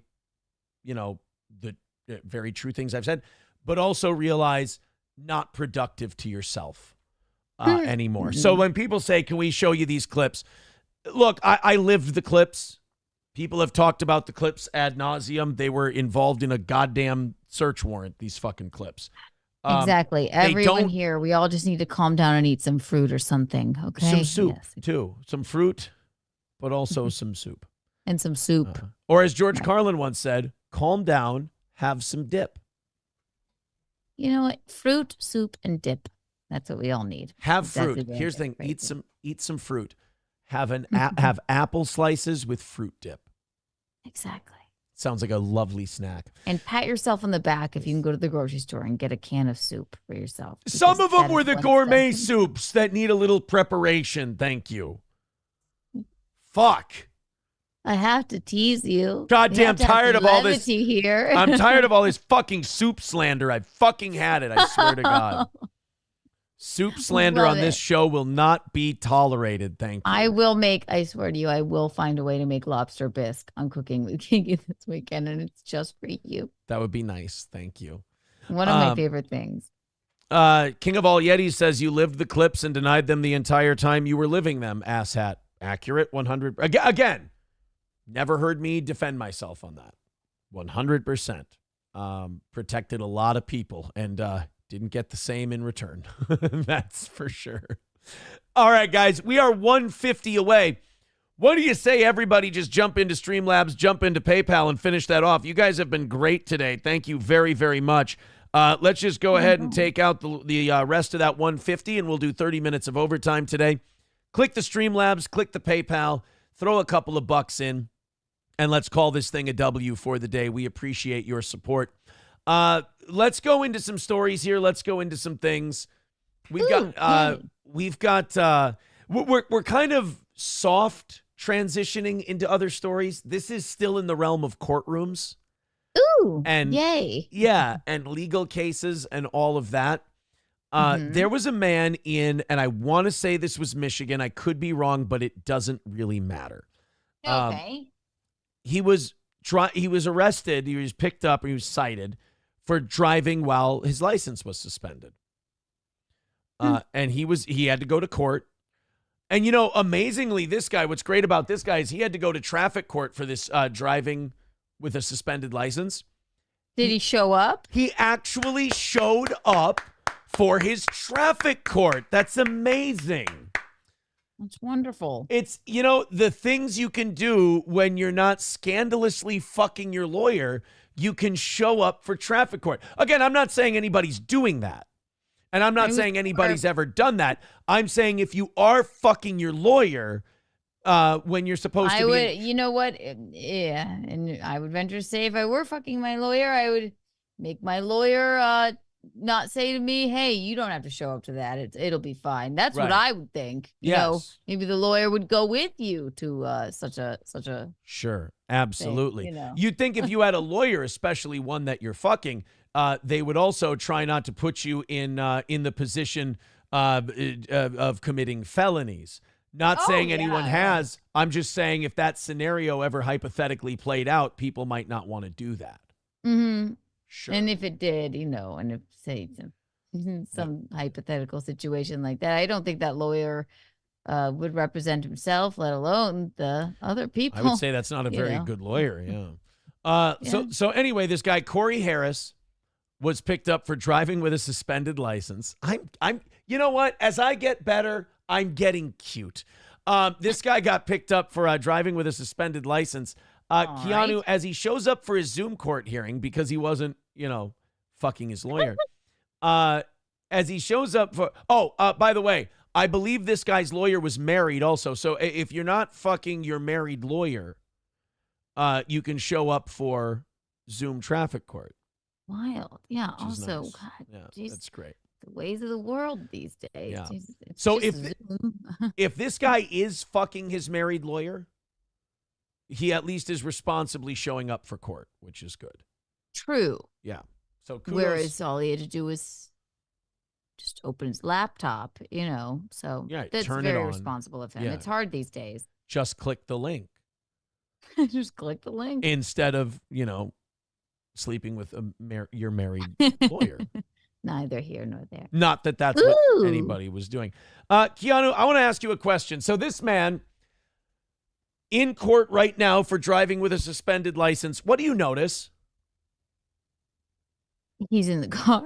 the very true things I've said, but also realize not productive to yourself anymore. So when people say, can we show you these clips? Look, I lived the clips. People have talked about the clips ad nauseum. They were involved in a goddamn search warrant, these fucking clips. Exactly. Everyone here, we all just need to calm down and eat some fruit or something. Okay. Some soup, too. Some fruit, but also some soup. And some soup. Or as George Carlin once said, calm down, have some dip. You know what? Fruit, soup, and dip. That's what we all need. Have fruit. Here's the thing. Eat some fruit. Have apple slices with fruit dip. Exactly. Sounds like a lovely snack. And pat yourself on the back if you can go to the grocery store and get a can of soup for yourself. Some of them were the gourmet soups that need a little preparation. Thank you. Fuck. I have to tease you. Goddamn tired of all this. Here. I'm tired of all this fucking soup slander. I've fucking had it. I swear to God. Soup slander on this show will not be tolerated. Thank you. I swear to you, I will find a way to make lobster bisque on Cooking with Kinky this weekend, and it's just for you. That would be nice. Thank you. One of my favorite things. King of All Yetis says you lived the clips and denied them the entire time you were living them, asshat. Accurate, 100. Again, never heard me defend myself on that. 100%. Protected a lot of people and didn't get the same in return. That's for sure. All right, guys, we are 150 away. What do you say everybody just jump into Streamlabs, jump into PayPal, and finish that off? You guys have been great today. Thank you very, very much. Let's just go ahead and take out the rest of that 150, and we'll do 30 minutes of overtime today. Click the Streamlabs, click the PayPal, throw a couple of bucks in, and let's call this thing a W for the day. We appreciate your support. Let's go into some stories here. Let's go into some things. We're kind of soft transitioning into other stories. This is still in the realm of courtrooms. Ooh, and yay. Yeah, and legal cases and all of that. There was a man in, and I want to say this was Michigan. I could be wrong, but it doesn't really matter. Okay. He was arrested. He was picked up. He was cited for driving while his license was suspended. And he had to go to court. And, you know, amazingly, this guy, what's great about this guy is he had to go to traffic court for this driving with a suspended license. Did he show up? He actually showed up for his traffic court. That's amazing. That's wonderful. It's, you know, the things you can do when you're not scandalously fucking your lawyer, you can show up for traffic court. Again, I'm not saying anybody's doing that. And I'm not saying anybody's ever done that. I'm saying if you are fucking your lawyer when you're supposed to be. You know what? Yeah. And I would venture to say if I were fucking my lawyer, I would make my lawyer not say to me, hey, you don't have to show up to that. It'll be fine. That's what I would think. You know, maybe the lawyer would go with you to such a Sure. Absolutely. Thing, you know. You'd think if you had a lawyer, especially one that you're fucking, they would also try not to put you in the position of committing felonies. Not saying anyone has. I'm just saying if that scenario ever hypothetically played out, people might not want to do that. Mm-hmm. Sure. And if it did, you know, and if say some hypothetical situation like that, I don't think that lawyer would represent himself, let alone the other people. I would say that's not a very good lawyer. Yeah. So anyway, this guy Corey Harris was picked up for driving with a suspended license. I'm you know what? As I get better, I'm getting cute. This guy got picked up for driving with a suspended license. Keanu, as he shows up for his Zoom court hearing because he wasn't, you know, fucking his lawyer. As he shows up for, by the way, I believe this guy's lawyer was married also. So if you're not fucking your married lawyer, you can show up for Zoom traffic court. Wild. Yeah. Also, nice. God, Yeah, geez, that's great. the ways of the world these days. Yeah. It's So just if this guy is fucking his married lawyer, he at least is responsibly showing up for court, which is good. True. Yeah. So kudos. Whereas all he had to do was just open his laptop, you know. So that's turn it very on. responsible of him. Yeah. It's hard these days. Just click the link. Just click the link. Instead of, you know, sleeping with your married lawyer. Neither here nor there. Not that that's what anybody was doing. Keanu, I want to ask you a question. So this man in court right now for driving with a suspended license, what do you notice? He's in the car.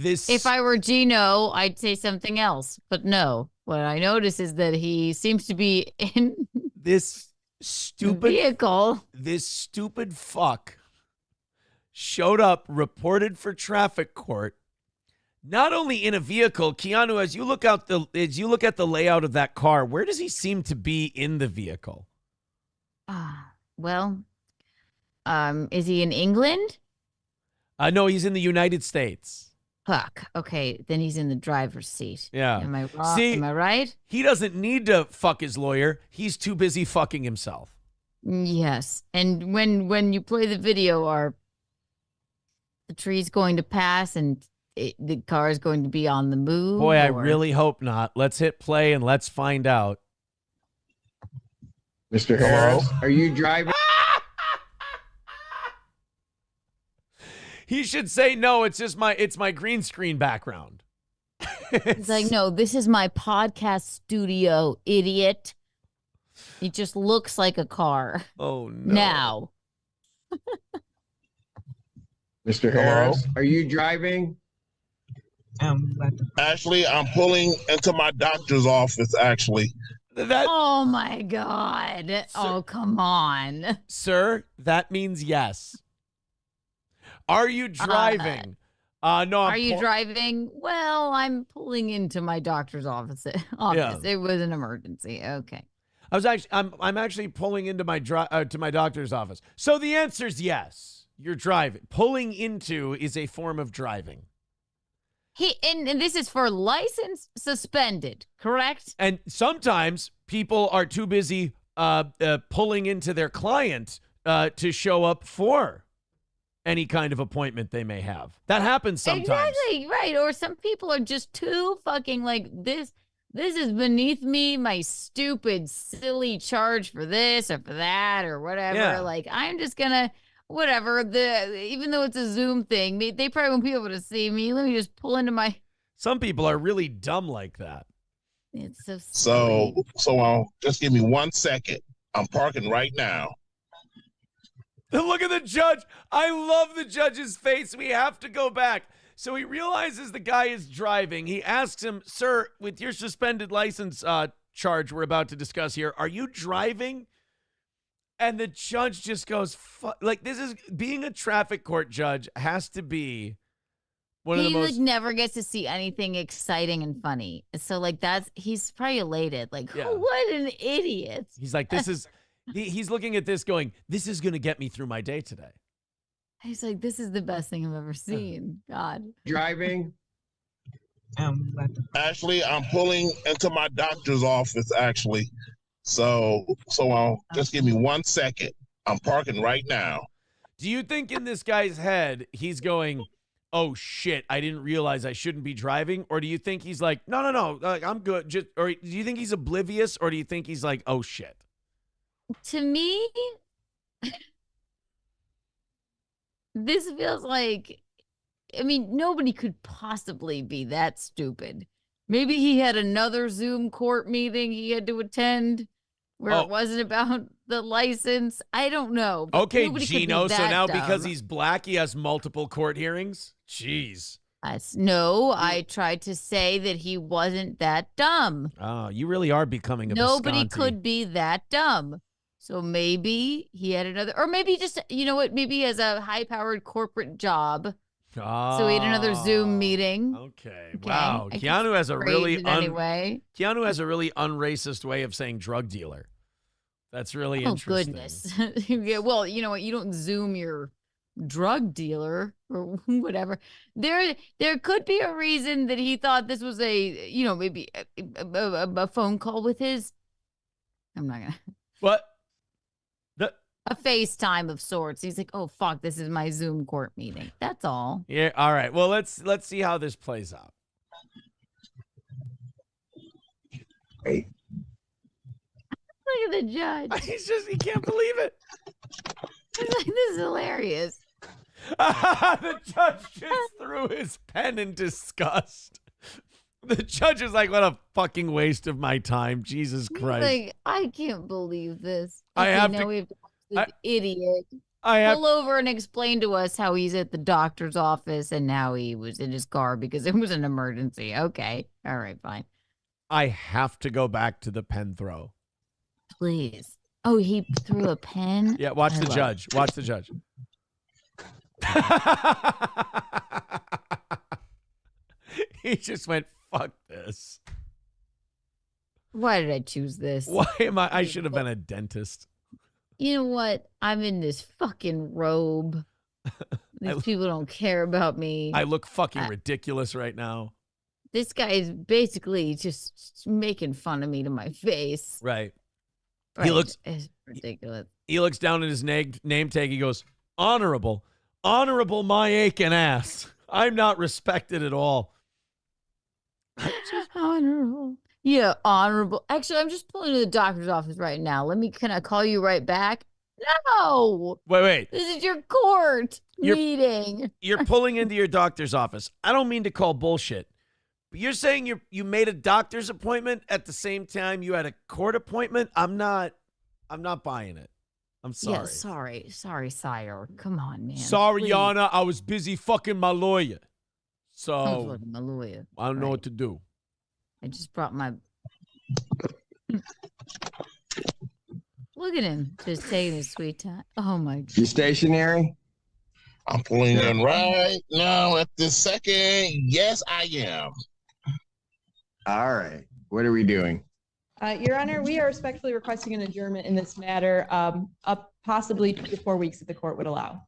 If I were Gino, I'd say something else. But no, what I notice is that he seems to be in this stupid vehicle. This stupid fuck showed up, reported for traffic court. Not only in a vehicle, Keanu, as you look at the layout of that car, where does he seem to be in the vehicle? Well, is he in England? No, he's in the United States. Fuck. Okay, then he's in the driver's seat. Yeah. Am I wrong? See, am I right? He doesn't need to fuck his lawyer. He's too busy fucking himself. Yes. And when you play the video, are the trees going to pass and the car is going to be on the move? Boy, I really hope not. Let's hit play and let's find out. Mr. Harris, are you driving? He should say no. It's just my green screen background. He's like, no, this is my podcast studio, idiot. It just looks like a car. Oh no! Now, Mr. Harris, are you driving? Actually, I'm pulling into my doctor's office, actually. Oh my God. Oh, come on. Sir, that means yes. Are you driving? No. Are you driving? Well, I'm pulling into my doctor's office. Yeah. It was an emergency. Okay. I'm actually pulling into my to my doctor's office. So the answer is yes. You're driving. Pulling into is a form of driving. And this is for license suspended, correct? And sometimes people are too busy pulling into their client to show up for any kind of appointment they may have. That happens sometimes. Exactly, right. Or some people are just too fucking like, this is beneath me, my stupid, silly charge for this or for that or whatever. Yeah. Like, I'm just gonna, whatever, even though it's a Zoom thing, they probably won't be able to see me. Let me just pull into my... Some people are really dumb like that. It's so silly. So just give me 1 second. I'm parking right now. Look at the judge. I love the judge's face. We have to go back. So he realizes the guy is driving. He asks him, sir, with your suspended license charge we're about to discuss here, are you driving? And the judge just goes, like, this is, being a traffic court judge has to be one of the most... He never gets to see anything exciting and funny. So like he's probably elated. Like, Yeah. what an idiot. He's like, this is... He's looking at this going, this is going to get me through my day today. He's like, this is the best thing I've ever seen. God. Driving. Actually, I'm pulling into my doctor's office, actually. So just give me 1 second. I'm parking right now. Do you think in this guy's head, he's going, oh shit, I didn't realize I shouldn't be driving? Or do you think he's like, no, I'm good. Or do you think he's oblivious? Or do you think he's like, oh shit? To me, this feels like, I mean, nobody could possibly be that stupid. Maybe he had another Zoom court meeting he had to attend where it wasn't about the license. I don't know. Okay, Gino, so now dumb. because he's black, he has multiple court hearings? Jeez. No, I tried to say that he wasn't that dumb. Oh, you really are becoming a Nobody Visconti. could be that dumb. So maybe he had another, or maybe just, you know what, maybe he has a high-powered corporate job. So he had another Zoom meeting. Okay. Wow. Keanu has a really Keanu has a really unracist way of saying drug dealer. That's really interesting. Goodness. Yeah, well, you know what? You don't Zoom your drug dealer or whatever. There could be a reason that he thought this was maybe a phone call with his. I'm not gonna. What? A FaceTime of sorts. He's like, oh fuck, this is my Zoom court meeting. That's all. Yeah. All right. Well, let's see how this plays out. Hey. Look at the judge. He can't believe it. He's like, this is hilarious. The judge just threw his pen in disgust. The judge is like, what a fucking waste of my time. Jesus Christ. He's like, I can't believe this. We have to watch this idiot. Pull Pull over and explain to us how he's at the doctor's office and now he was in his car because it was an emergency. Okay. All right, fine. I have to go back to the pen throw. Please. Oh, he threw a pen? Yeah, watch the judge. Watch the judge. He just went, fuck this. Why did I choose this? Why am I should have been a dentist. You know what? I'm in this fucking robe. These people don't care about me. I look fucking ridiculous right now. This guy is basically just making fun of me to my face. Right. It's ridiculous. He looks down at his name tag. He goes, honorable my aching ass. I'm not respected at all. Honorable. Yeah, honorable. Actually, I'm just pulling to the doctor's office right now. Can I call you right back? No. Wait. This is your court meeting. You're pulling into your doctor's office. I don't mean to call bullshit, but you're saying you made a doctor's appointment at the same time you had a court appointment? I'm not buying it. I'm sorry. Yeah, sorry, sire. Come on, man. Sorry, please. Yana. I was busy fucking my lawyer. So fucking my lawyer. I don't know what to do. I just brought my. Look at him, just taking his sweet time. Oh my god. You stationary? I'm pulling in right now at this second. Yes, I am. All right. What are we doing? Your Honor, we are respectfully requesting an adjournment in this matter, up possibly 2 to 4 weeks if the court would allow.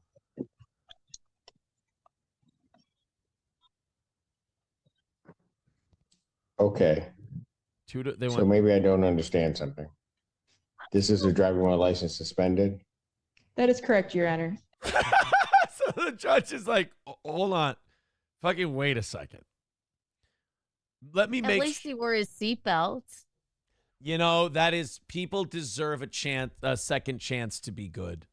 Okay. So maybe I don't understand something. This is a driving while license suspended? That is correct, Your Honor. So the judge is like, hold on. Fucking wait a second. Let me make At least he wore his seatbelt. You know, that is, people deserve a second chance to be good.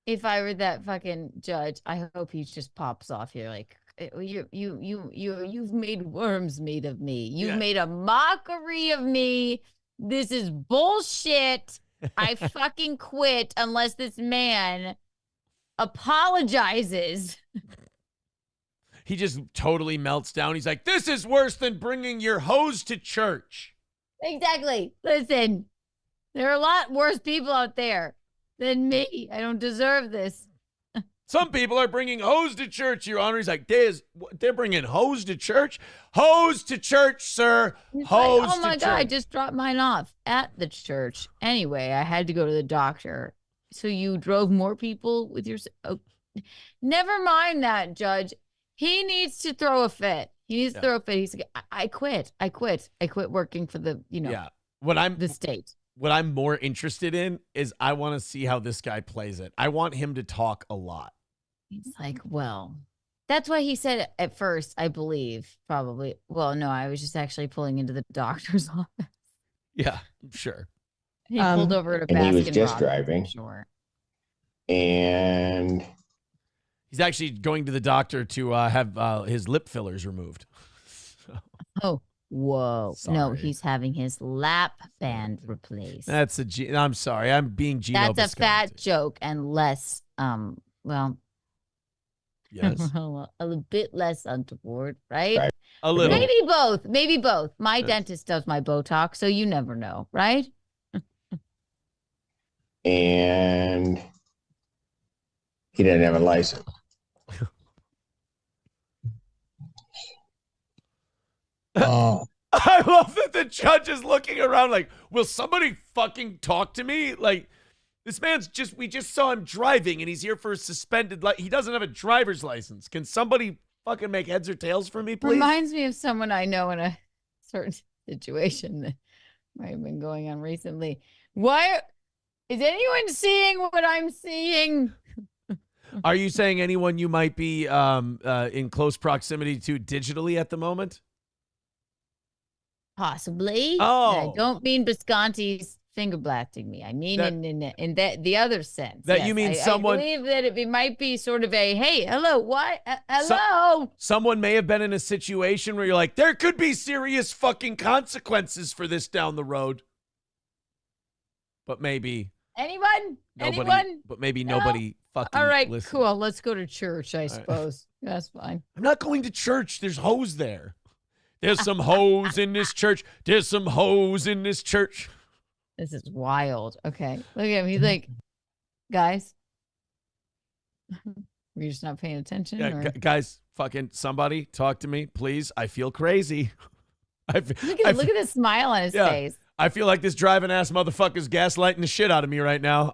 If I were that fucking judge, I hope he just pops off here like, you've made worms made of me. You've made a mockery of me. This is bullshit. I fucking quit unless this man apologizes. He just totally melts down. He's like, this is worse than bringing your hose to church. Exactly. Listen, there are a lot worse people out there than me. I don't deserve this. Some people are bringing hose to church, Your Honor. He's like, they're bringing hose to church? Hose to church, sir. He's Hose like, oh my to God, I church. just dropped mine off at the church. Anyway, I had to go to the doctor. So you drove more people with your... Oh, never mind that, Judge. He needs to throw a fit. He needs to throw a fit. He's like, I quit. I quit working for the, the state. What I'm more interested in is I want to see how this guy plays it. I want him to talk a lot. He's like, well, that's why he said at first, I believe, probably. Well, no, I was just actually pulling into the doctor's office. Yeah, sure. He pulled over to Baskin And he was just Robbins, driving. Sure. And he's actually going to the doctor to have his lip fillers removed. Oh, whoa. No, Sorry. he's having his lap band replaced. That's I'm sorry. I'm being Gino That's a Visconti. fat joke and less, well, Yes. a bit less untoward, right? Right. A little. Maybe both. Maybe both. My dentist does my Botox, so you never know, right? and he didn't have a license. Oh, I love that the judge is looking around like, will somebody fucking talk to me? Like, this man's we just saw him driving and he's here for a suspended, he doesn't have a driver's license. Can somebody fucking make heads or tails for me, please? Reminds me of someone I know in a certain situation that might have been going on recently. Why is anyone seeing what I'm seeing? Are you saying anyone you might be in close proximity to digitally at the moment? Possibly. Oh. I don't mean Visconti's finger blasting me. I mean in that the other sense. That you mean someone... I believe that it might be sort of a, hey, hello, what? Hello? Someone may have been in a situation where you're like, there could be serious fucking consequences for this down the road. But maybe... Anyone? Nobody, Anyone? But maybe No? nobody fucking All right, listens. cool. Let's go to church, I suppose. That's fine. I'm not going to church. There's hose there. There's some hose in this church. There's some hose in this church. This is wild. Okay. Look at him. He's like, guys, we're just not paying attention. Yeah, or... guys, fucking somebody talk to me, please. I feel crazy. Look at the smile on his face. I feel like this driving ass motherfucker's gaslighting the shit out of me right now.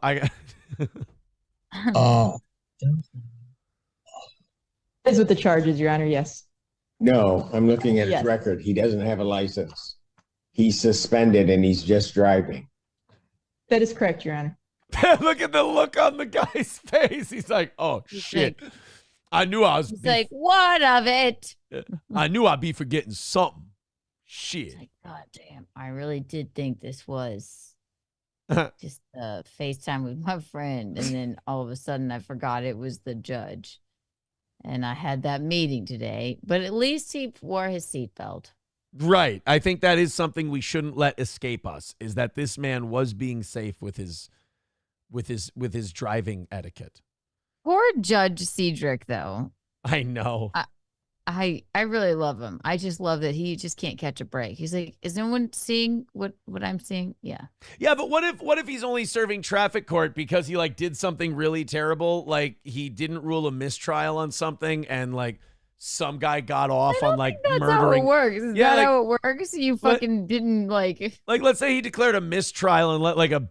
Is with the charges, Your Honor, yes. No, I'm looking at his Yes. record. He doesn't have a license. He's suspended and he's just driving. That is correct, Your Honor. Look at the look on the guy's face. He's like, oh, shit. Like, I knew I was... He's like, what of it? I knew I'd be forgetting something. Shit. It's like, God damn. I really did think this was just a FaceTime with my friend. And then all of a sudden I forgot it was the judge. And I had that meeting today. But at least he wore his seatbelt. Right. I think that is something we shouldn't let escape us, is that this man was being safe with his driving etiquette. Poor Judge Cedric, though. I know. I really love him. I just love that he just can't catch a break. He's like, is no one seeing what I'm seeing? Yeah. Yeah, but what if he's only serving traffic court because he like did something really terrible, like he didn't rule a mistrial on something, and like some guy got off on like That's murdering. how it works. Is Yeah, that like- how it works? You fucking didn't like. Like, let's say he declared a mistrial and let like a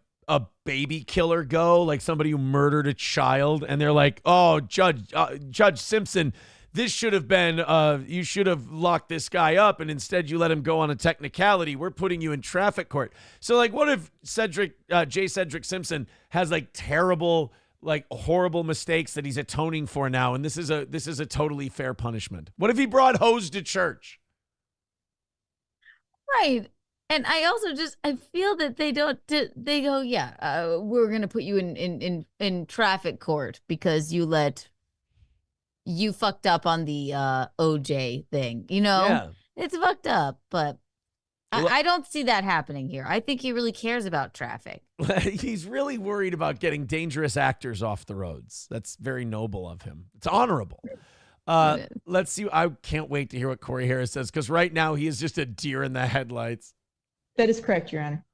baby killer go, like somebody who murdered a child, and they're like, oh, Judge Simpson, this should have been, you should have locked this guy up, and instead you let him go on a technicality. We're putting you in traffic court. So, like, what if J. Cedric Simpson has like terrible, like horrible mistakes that he's atoning for now, and this is a totally fair punishment? What if he brought hoes to church? Right. And I also I feel that they go, yeah, we're going to put you in traffic court because you fucked up on the OJ thing, you know? Yeah. It's fucked up, but Well, I don't see that happening here. I think he really cares about traffic. He's really worried about getting dangerous actors off the roads. That's very noble of him. It's honorable. Let's see. I can't wait to hear what Corey Harris says, because right now he is just a deer in the headlights. That is correct, Your Honor.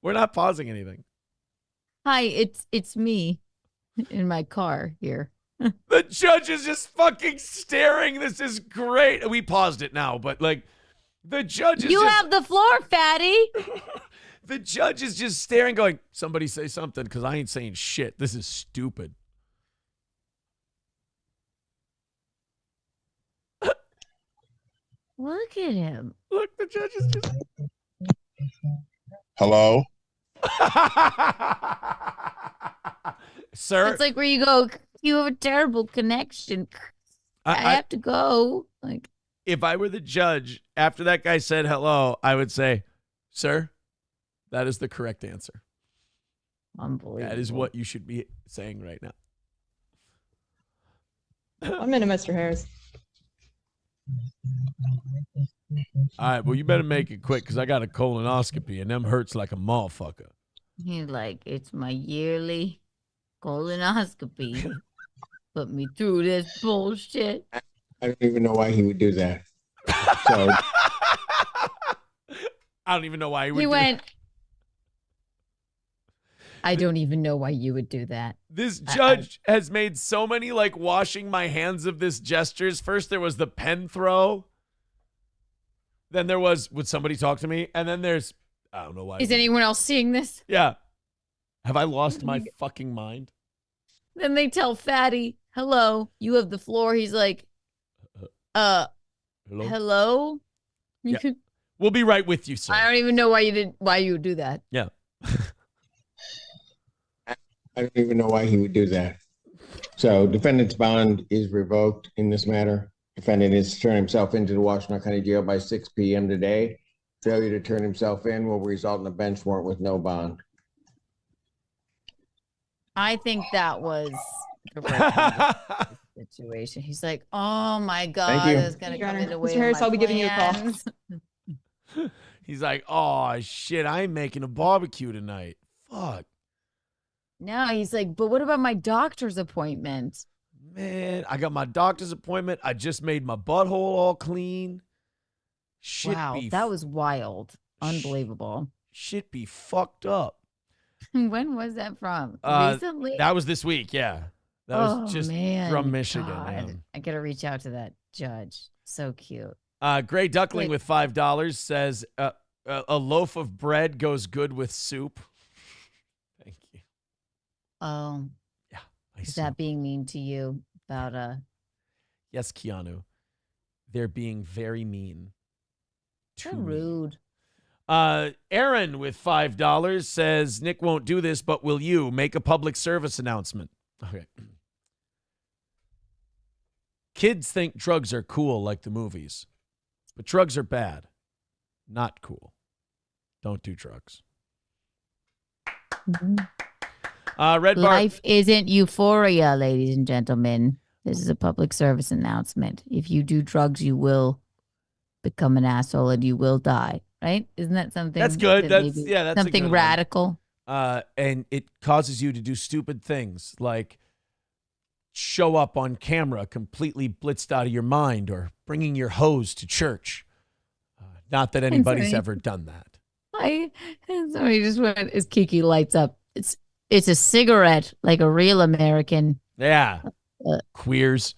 We're not pausing anything. Hi, it's me in my car here. The judge is just fucking staring. This is great. We paused it now, but like the judge is You just, have the floor, fatty. the judge is just staring, going, somebody say something, because I ain't saying shit. This is stupid. Look at him. Look, the judge is just. Hello? Sir, It's like where you go, you have a terrible connection. I have to go. Like, if I were the judge, after that guy said hello, I would say, sir, that is the correct answer. unbelievable. That is what you should be saying right now. I'm into Mr. Harris. All right, well, you better make it quick, because I got a colonoscopy, and them hurts like a motherfucker. He's like, it's my yearly colonoscopy. Put me through this bullshit. I don't even know why he would do that. So I don't even know why he would He do went, I don't even know why you would do that. This judge has made so many like washing my hands of this gestures. First there was the pen throw. Then there was, would somebody talk to me? And then there's, I don't know why. Is anyone else seeing this? Yeah. Have I lost my fucking mind? Then they tell Fatty, hello, you have the floor. He's like, hello? Yeah. We'll be right with you, sir. I don't even know why you would do that. Yeah. I don't even know why he would do that. So defendant's bond is revoked in this matter. Defendant is turn himself into the Washington County Jail by 6 p.m. today. Failure to turn himself in will result in a bench warrant with no bond. I think that was the right situation. He's like, oh my God, you. it's going to come into way Mr. Harris, of my I'll be giving you a call. plans. He's like, oh shit, I ain't making a barbecue tonight. Fuck. No, he's like, but what about my doctor's appointment? Man, I got my doctor's appointment. I just made my butthole all clean. Shit Wow, be that was wild. Unbelievable. shit be fucked up. When was that from? Uh, Recently? That was this week, yeah. That was just man. from Michigan. God. Yeah. I got to reach out to that judge. So cute. Gray Duckling Wait. with $5 says a loaf of bread goes good with soup. Thank you. Oh, Yeah. is that being mean to you about Yes, Keanu. They're being very mean. so to me. rude? Aaron with $5 says, Nick won't do this, but will you make a public service announcement? Okay. Kids think drugs are cool like the movies, but drugs are bad, not cool. Don't do drugs. Red Bar. Life isn't euphoria, ladies and gentlemen. This is a public service announcement. If you do drugs, you will become an asshole and you will die. Right? Isn't that something? That's good. that That's maybe- that's a something good one. radical. And it causes you to do stupid things like show up on camera completely blitzed out of your mind or bringing your hose to church. Not that anybody's ever done that. Somebody just went as Kiki lights up. It's a cigarette like a real American. Yeah. Queers.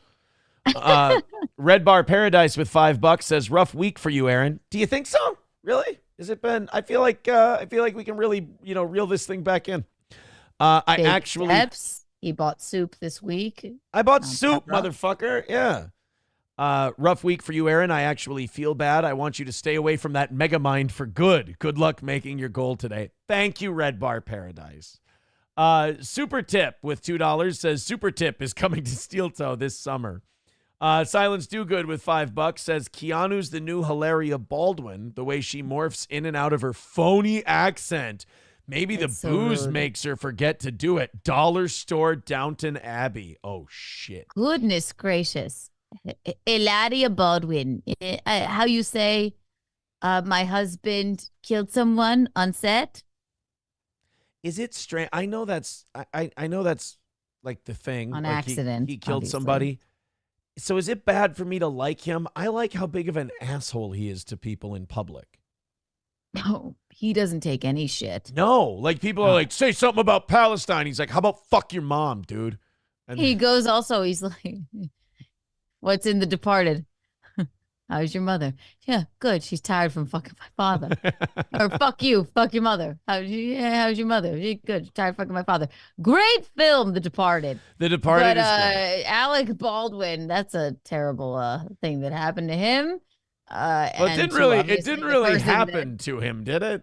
Red Bar Paradise with $5 says rough week for you, Aaron. Do you think so? Really? Has it been? I feel like we can really, reel this thing back in. Big steps. He bought soup this week. I bought soup, motherfucker. Yeah. Rough week for you, Aaron. I actually feel bad. I want you to stay away from that mega mind for good. Good luck making your goal today. Thank you, Red Bar Paradise. Super Tip with $2 says Super Tip is coming to Steel Toe this summer. Silence Do Good with $5 says Keanu's the new Hilaria Baldwin, the way she morphs in and out of her phony accent. Maybe the booze makes her forget to do it. Dollar Store Downton Abbey. Oh, shit. Goodness gracious. Hilaria Baldwin. How you say my husband killed someone on set? Is it strange? I know that's I know that's like the thing. On like accident. He killed obviously. somebody. So is it bad for me to like him? I like how big of an asshole he is to people in public. No, he doesn't take any shit. No, like people are like, say something about Palestine. He's like, how about fuck your mom, dude? And He goes also, he's like, what's in The Departed? How's your mother? Yeah, good. She's tired from fucking my father. Or fuck you, fuck your mother. How's your mother? She good. She's tired of fucking my father. Great film, The Departed. The Departed But is great. Alec Baldwin, that's a terrible thing that happened to him. But and it didn't to really obviously the person happen to him, did it?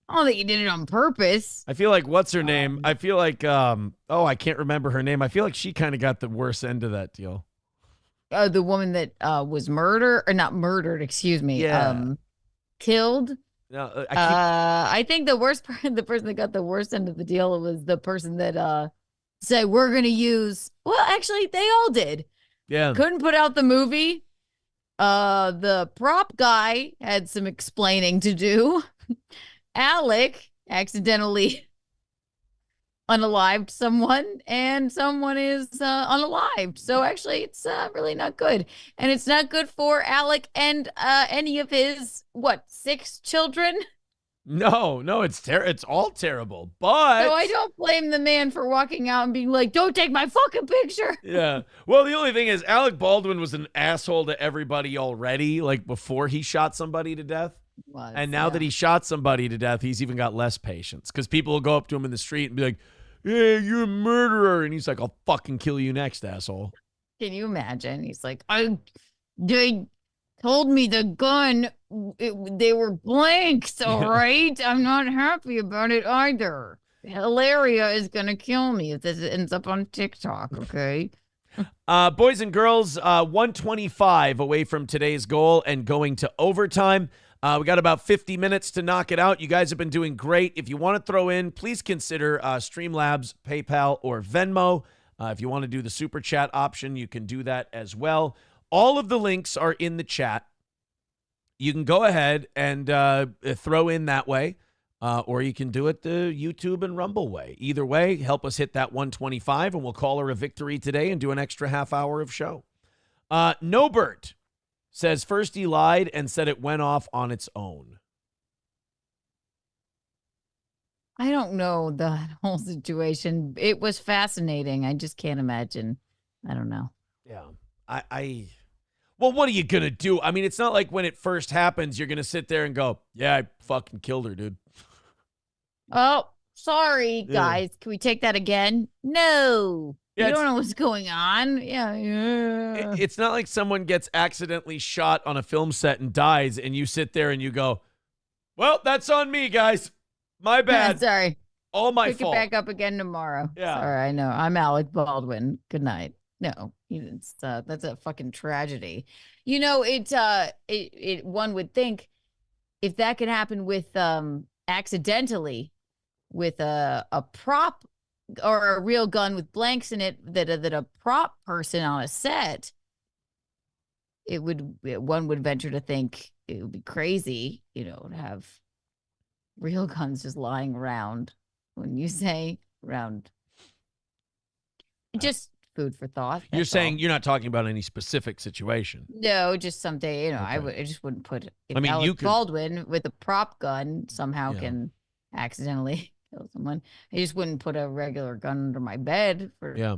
I don't think he did it on purpose. I feel like what's her name? I feel like I can't remember her name. I feel like she kind of got the worst end of that deal. The woman that was murdered, or not murdered, excuse me. Yeah. Killed. No, I think the person that got the worst end of the deal was the person that said we're gonna use. Well, actually, they all did. Yeah. Couldn't put out the movie. The prop guy had some explaining to do. Alec accidentally unalived someone, and someone is unalived. So actually, it's really not good, and it's not good for Alec and any of his 6 children. No, it's all terrible. But So I don't blame the man for walking out and being like, "Don't take my fucking picture." yeah. Well, the only thing is Alec Baldwin was an asshole to everybody already, like before he shot somebody to death. And now that he shot somebody to death, he's even got less patience because people will go up to him in the street and be like, "Hey, you're a murderer," and he's like, "I'll fucking kill you next, asshole." Can you imagine? He's like, they told me the gun, they were blanks, all right? I'm not happy about it either. Hilaria is going to kill me if this ends up on TikTok, okay? Boys and girls, 125 away from today's goal and going to overtime. We got about 50 minutes to knock it out. You guys have been doing great. If you want to throw in, please consider Streamlabs, PayPal, or Venmo. If you want to do the super chat option, you can do that as well. All of the links are in the chat. You can go ahead and throw in that way, or you can do it the YouTube and Rumble way. Either way, help us hit that 125, and we'll call her a victory today and do an extra half hour of show. Nobert says first he lied and said it went off on its own. I don't know the whole situation. It was fascinating. I just can't imagine. I don't know. Yeah. Well, what are you going to do? I mean, it's not like when it first happens, you're going to sit there and go, yeah, I fucking killed her, dude. Oh, sorry, guys. Can we take that again? No. Yeah, you don't know what's going on. Yeah. It's not like someone gets accidentally shot on a film set and dies, and you sit there and you go, well, that's on me, guys. My bad. Sorry. All my Pick fault. it back up again tomorrow. Yeah. Sorry, I know. I'm Alec Baldwin. Good night. No, that's a fucking tragedy. You know, it one would think if that could happen with accidentally with a prop or a real gun with blanks in it, that a prop person on a set, one would venture to think it would be crazy, to have real guns just lying around. When you say around, just food for thought. You're that's saying all. you're not talking about any specific situation. No, just someday, Okay. I just wouldn't put if I mean, you Alec could- Baldwin with a prop gun somehow Yeah. can accidentally kill someone. I just wouldn't put a regular gun under my bed for Yeah.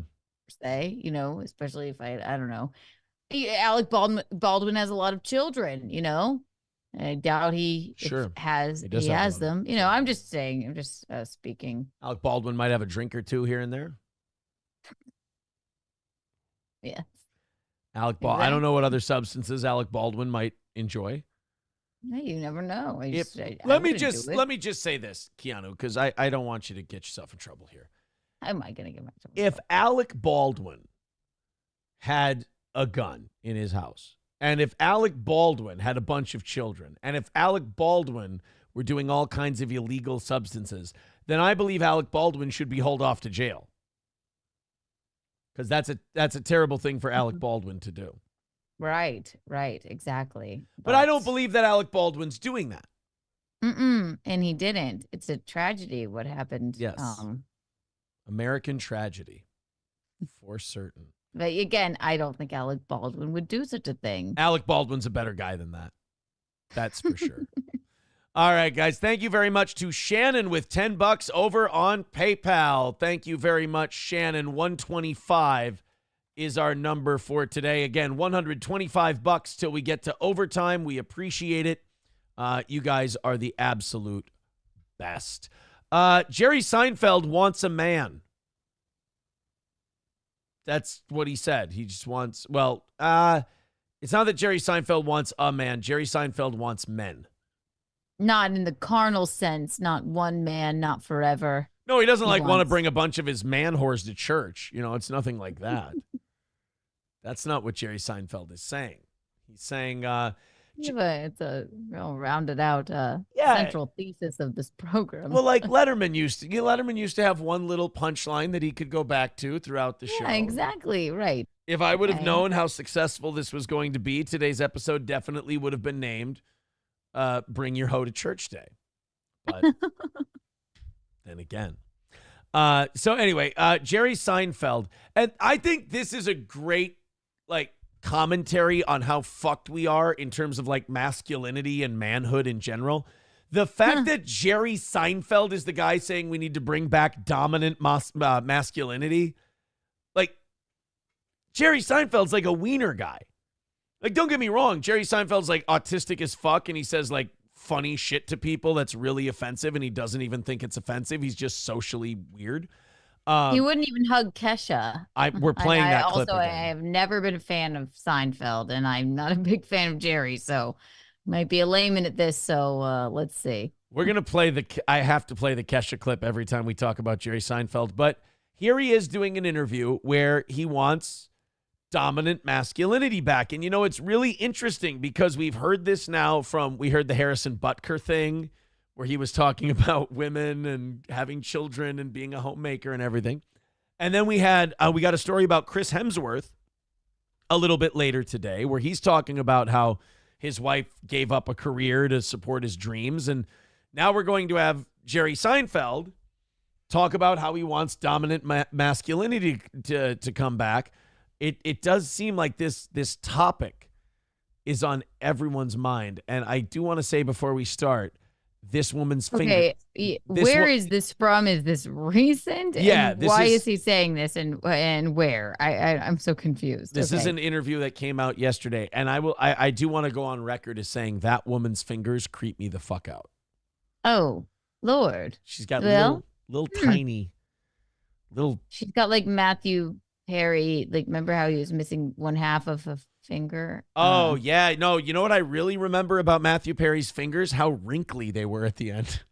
say, especially if I don't know. Alec Baldwin has a lot of children, I doubt he Sure. has He does he have a has lot them. I'm just saying, I'm just speaking. Alec Baldwin might have a drink or two here and there. Yes. I don't know what other substances Alec Baldwin might enjoy. No, you never know. Let me just say this, Keanu, because I don't want you to get yourself in trouble here. How am I going to get myself? If Alec Baldwin had a gun in his house, and if Alec Baldwin had a bunch of children, and if Alec Baldwin were doing all kinds of illegal substances, then I believe Alec Baldwin should be hauled off to jail. Because that's a terrible thing for Alec Baldwin to do. Right, exactly. But I don't believe that Alec Baldwin's doing that. And he didn't. It's a tragedy what happened. Yes. American tragedy, for certain. But again, I don't think Alec Baldwin would do such a thing. Alec Baldwin's a better guy than that. That's for sure. All right, guys. Thank you very much to Shannon with $10 over on PayPal. Thank you very much, Shannon. 125 is our number for today. Again, $125 till we get to overtime. We appreciate it. You guys are the absolute best. Jerry Seinfeld wants a man. That's what he said. He just wants, it's not that Jerry Seinfeld wants a man. Jerry Seinfeld wants men. Not in the carnal sense, not one man, not forever. No, he doesn't want to bring a bunch of his man whores to church. It's nothing like that. That's not what Jerry Seinfeld is saying. He's saying, it's a real rounded out central thesis of this program. Well, like Letterman used to have one little punchline that he could go back to throughout the show. Yeah, exactly. Right. If I would have known how successful this was going to be, today's episode definitely would have been named Bring Your Hoe to Church Day. But then again. So anyway, Jerry Seinfeld. And I think this is a great, commentary on how fucked we are in terms of, masculinity and manhood in general. The fact that Jerry Seinfeld is the guy saying we need to bring back dominant masculinity. Jerry Seinfeld's like a wiener guy. Don't get me wrong. Jerry Seinfeld's autistic as fuck, and he says funny shit to people that's really offensive, and he doesn't even think it's offensive. He's just socially weird. He wouldn't even hug Kesha. We're playing that clip also, again. I have never been a fan of Seinfeld, and I'm not a big fan of Jerry, so might be a layman at this. So let's see. We're gonna play I have to play the Kesha clip every time we talk about Jerry Seinfeld, but here he is doing an interview where he wants dominant masculinity back. And it's really interesting because we've heard this now we heard the Harrison Butker thing where he was talking about women and having children and being a homemaker and everything. And then we got a story about Chris Hemsworth a little bit later today where he's talking about how his wife gave up a career to support his dreams. And now we're going to have Jerry Seinfeld talk about how he wants dominant masculinity to come back. It does seem like this topic is on everyone's mind. And I do want to say before we start, this woman's finger. Okay, where is this from? Is this recent? Yeah. And why is he saying this and where? I'm so confused. This is an interview that came out yesterday. And I do want to go on record as saying that woman's fingers creep me the fuck out. Oh, Lord. She's got little tiny, little. She's got Matthew Perry, remember how he was missing one half of a finger? Oh, yeah. No, you know what I really remember about Matthew Perry's fingers? How wrinkly they were at the end.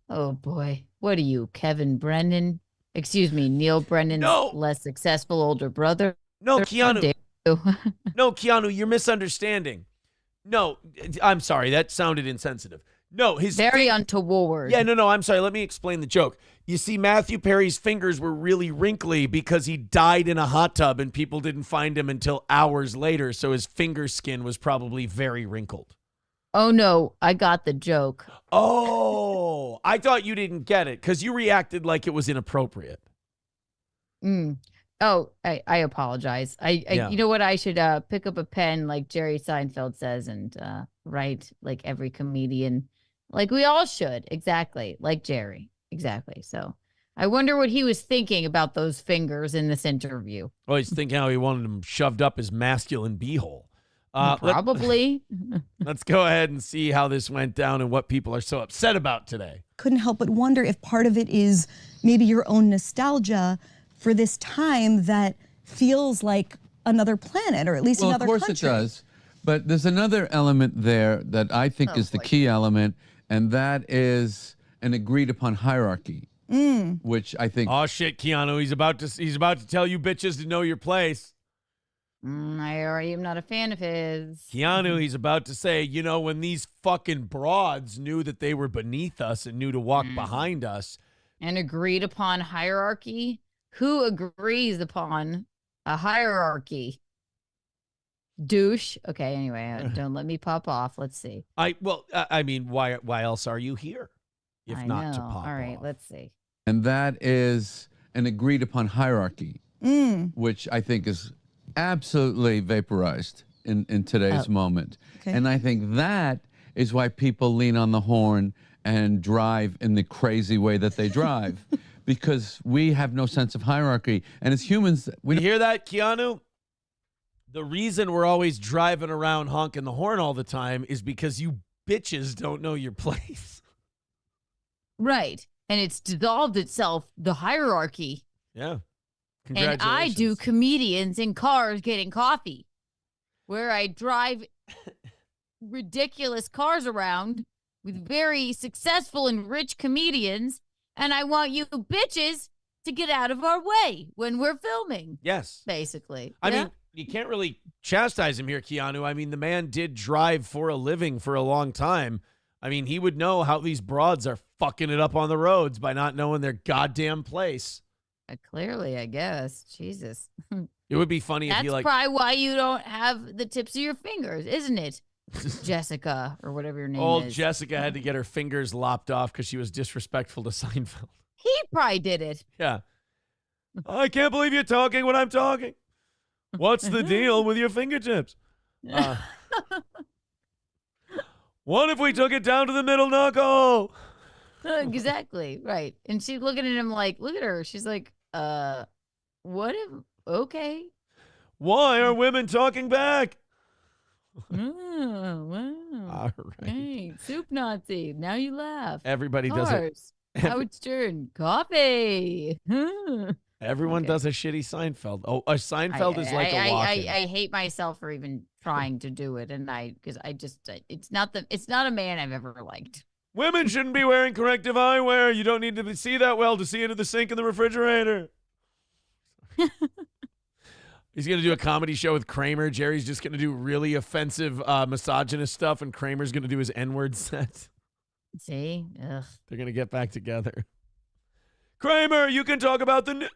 Oh, boy. What are you, Kevin Brennan? Excuse me, Neil Brennan's less successful older brother? No, Keanu. No, Keanu, you're misunderstanding. No, I'm sorry. That sounded insensitive. No, his Very untoward. Yeah, no, I'm sorry. Let me explain the joke. You see, Matthew Perry's fingers were really wrinkly because he died in a hot tub and people didn't find him until hours later. So his finger skin was probably very wrinkled. Oh, no, I got the joke. Oh, I thought you didn't get it because you reacted like it was inappropriate. Oh, I apologize. Yeah. You know what? I should pick up a pen like Jerry Seinfeld says and write like every comedian, like we all should. Exactly. Like Jerry. Exactly. So I wonder what he was thinking about those fingers in this interview. Oh, he's thinking how he wanted them shoved up his masculine beehole. Probably. Let's go ahead and see how this went down and what people are so upset about today. Couldn't help but wonder if part of it is maybe your own nostalgia for this time that feels like another planet, or at least another country. Of course it does. But there's another element there that I think is the key element, and that is an agreed upon hierarchy, which I think. Oh shit, Keanu! He's about to tell you bitches to know your place. I already am not a fan of his. Keanu, he's about to say, you know, when these fucking broads knew that they were beneath us and knew to walk behind us. An agreed upon hierarchy? Who agrees upon a hierarchy? Douche. Okay, anyway, don't let me pop off. Let's see. I mean, why else are you here? If I not to know. pop All right, off? let's see. And that is an agreed upon hierarchy, which I think is absolutely vaporized in today's moment. Okay. And I think that is why people lean on the horn and drive in the crazy way that they drive. Because we have no sense of hierarchy. And as humans, You hear that, Keanu? The reason we're always driving around honking the horn all the time is because you bitches don't know your place. Right. And it's dissolved itself, the hierarchy. Yeah. And I do comedians in cars getting coffee, where I drive ridiculous cars around with very successful and rich comedians. And I want you bitches to get out of our way when we're filming. Yes. Basically. I Yeah? mean, you can't really chastise him here, Keanu. I mean, the man did drive for a living for a long time. I mean, he would know how these broads are fucking it up on the roads by not knowing their goddamn place. Clearly, I guess. Jesus. It would be funny if That's you like. probably why you don't have the tips of your fingers, isn't it? Jessica, or whatever your name Old is. Jessica had to get her fingers lopped off because she was disrespectful to Seinfeld. He probably did it. Yeah. I can't believe you're talking when I'm talking. What's the deal with your fingertips? What if we took it down to the middle knuckle? Exactly. Right. And she's looking at him like, look at her. She's like, what if, okay. Why are women talking back? Oh, wow. All right. Hey, soup Nazi. Now you laugh. Everybody does it. Cars. Now it's turn. Coffee. Everyone Okay. does a shitty Seinfeld. Oh, a Seinfeld is like a walk-in. I hate myself for even trying to do it. And because it's not a man I've ever liked. Women shouldn't be wearing corrective eyewear. You don't need to see that well to see into the sink in the refrigerator. He's going to do a comedy show with Kramer. Jerry's just going to do really offensive misogynist stuff, and Kramer's going to do his N-word set. See? Ugh. They're going to get back together. Kramer, you can talk about the...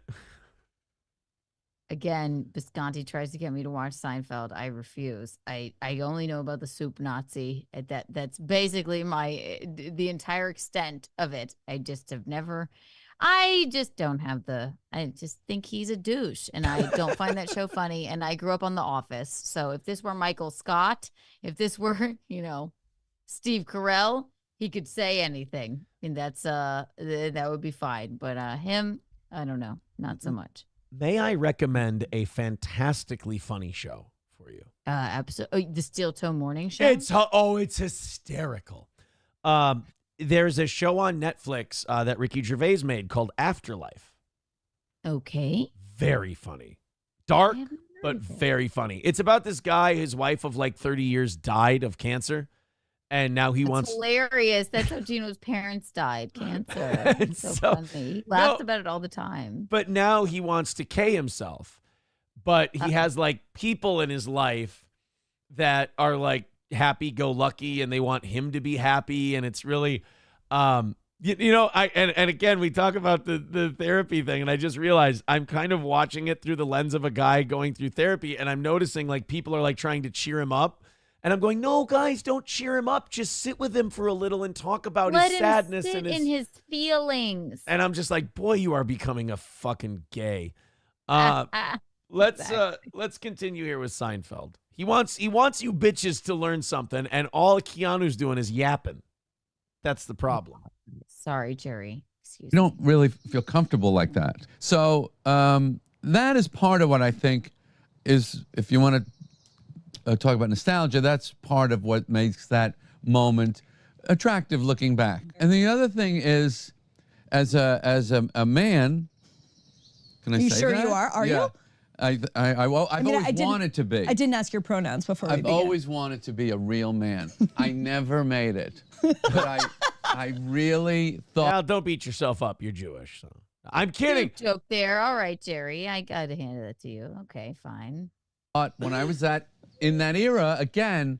Again, Visconti tries to get me to watch Seinfeld. I refuse. I only know about the soup Nazi. That's basically the entire extent of it. I just don't have I just think he's a douche, and I don't find that show funny, and I grew up on The Office. So if this were Michael Scott, if this were, Steve Carell, he could say anything, and that would be fine. But him, I don't know, not so much. May I recommend a fantastically funny show for you? The Steel Toe Morning Show? It's hysterical. There's a show on Netflix that Ricky Gervais made called Afterlife. Okay. Very funny. Dark, but very funny. It's about this guy, his wife of like 30 years died of cancer. And now he wants... hilarious. That's how Gino's parents died. Cancer. It's so funny. He laughs about it all the time. But now he wants to K himself. But he has like people in his life that are like happy-go-lucky and they want him to be happy, and it's really and again, we talk about the therapy thing, and I just realized I'm kind of watching it through the lens of a guy going through therapy, and I'm noticing like people are like trying to cheer him up, and I'm going, no, guys, don't cheer him up. Just sit with him for a little and talk about his sadness sit and in his feelings. And I'm just like, boy, you are becoming a fucking gay. Let's continue here with Seinfeld. He wants you bitches to learn something, and all Keanu's doing is yapping. That's the problem. Sorry, Jerry. Excuse You me. don't really feel comfortable like that. So that is part of what I think is, if you want to talk about nostalgia, that's part of what makes that moment attractive looking back. And the other thing is, as a man, can I Are you say sure that? you are? Are Yeah. you? I've always wanted to be. I didn't ask your pronouns before we I've began. always wanted to be a real man. I never made it, but I really thought. Now, don't beat yourself up. You're Jewish. So. I'm kidding. Cute joke there. All right, Jerry. I got to hand that to you. Okay, fine. When I was in that era, again,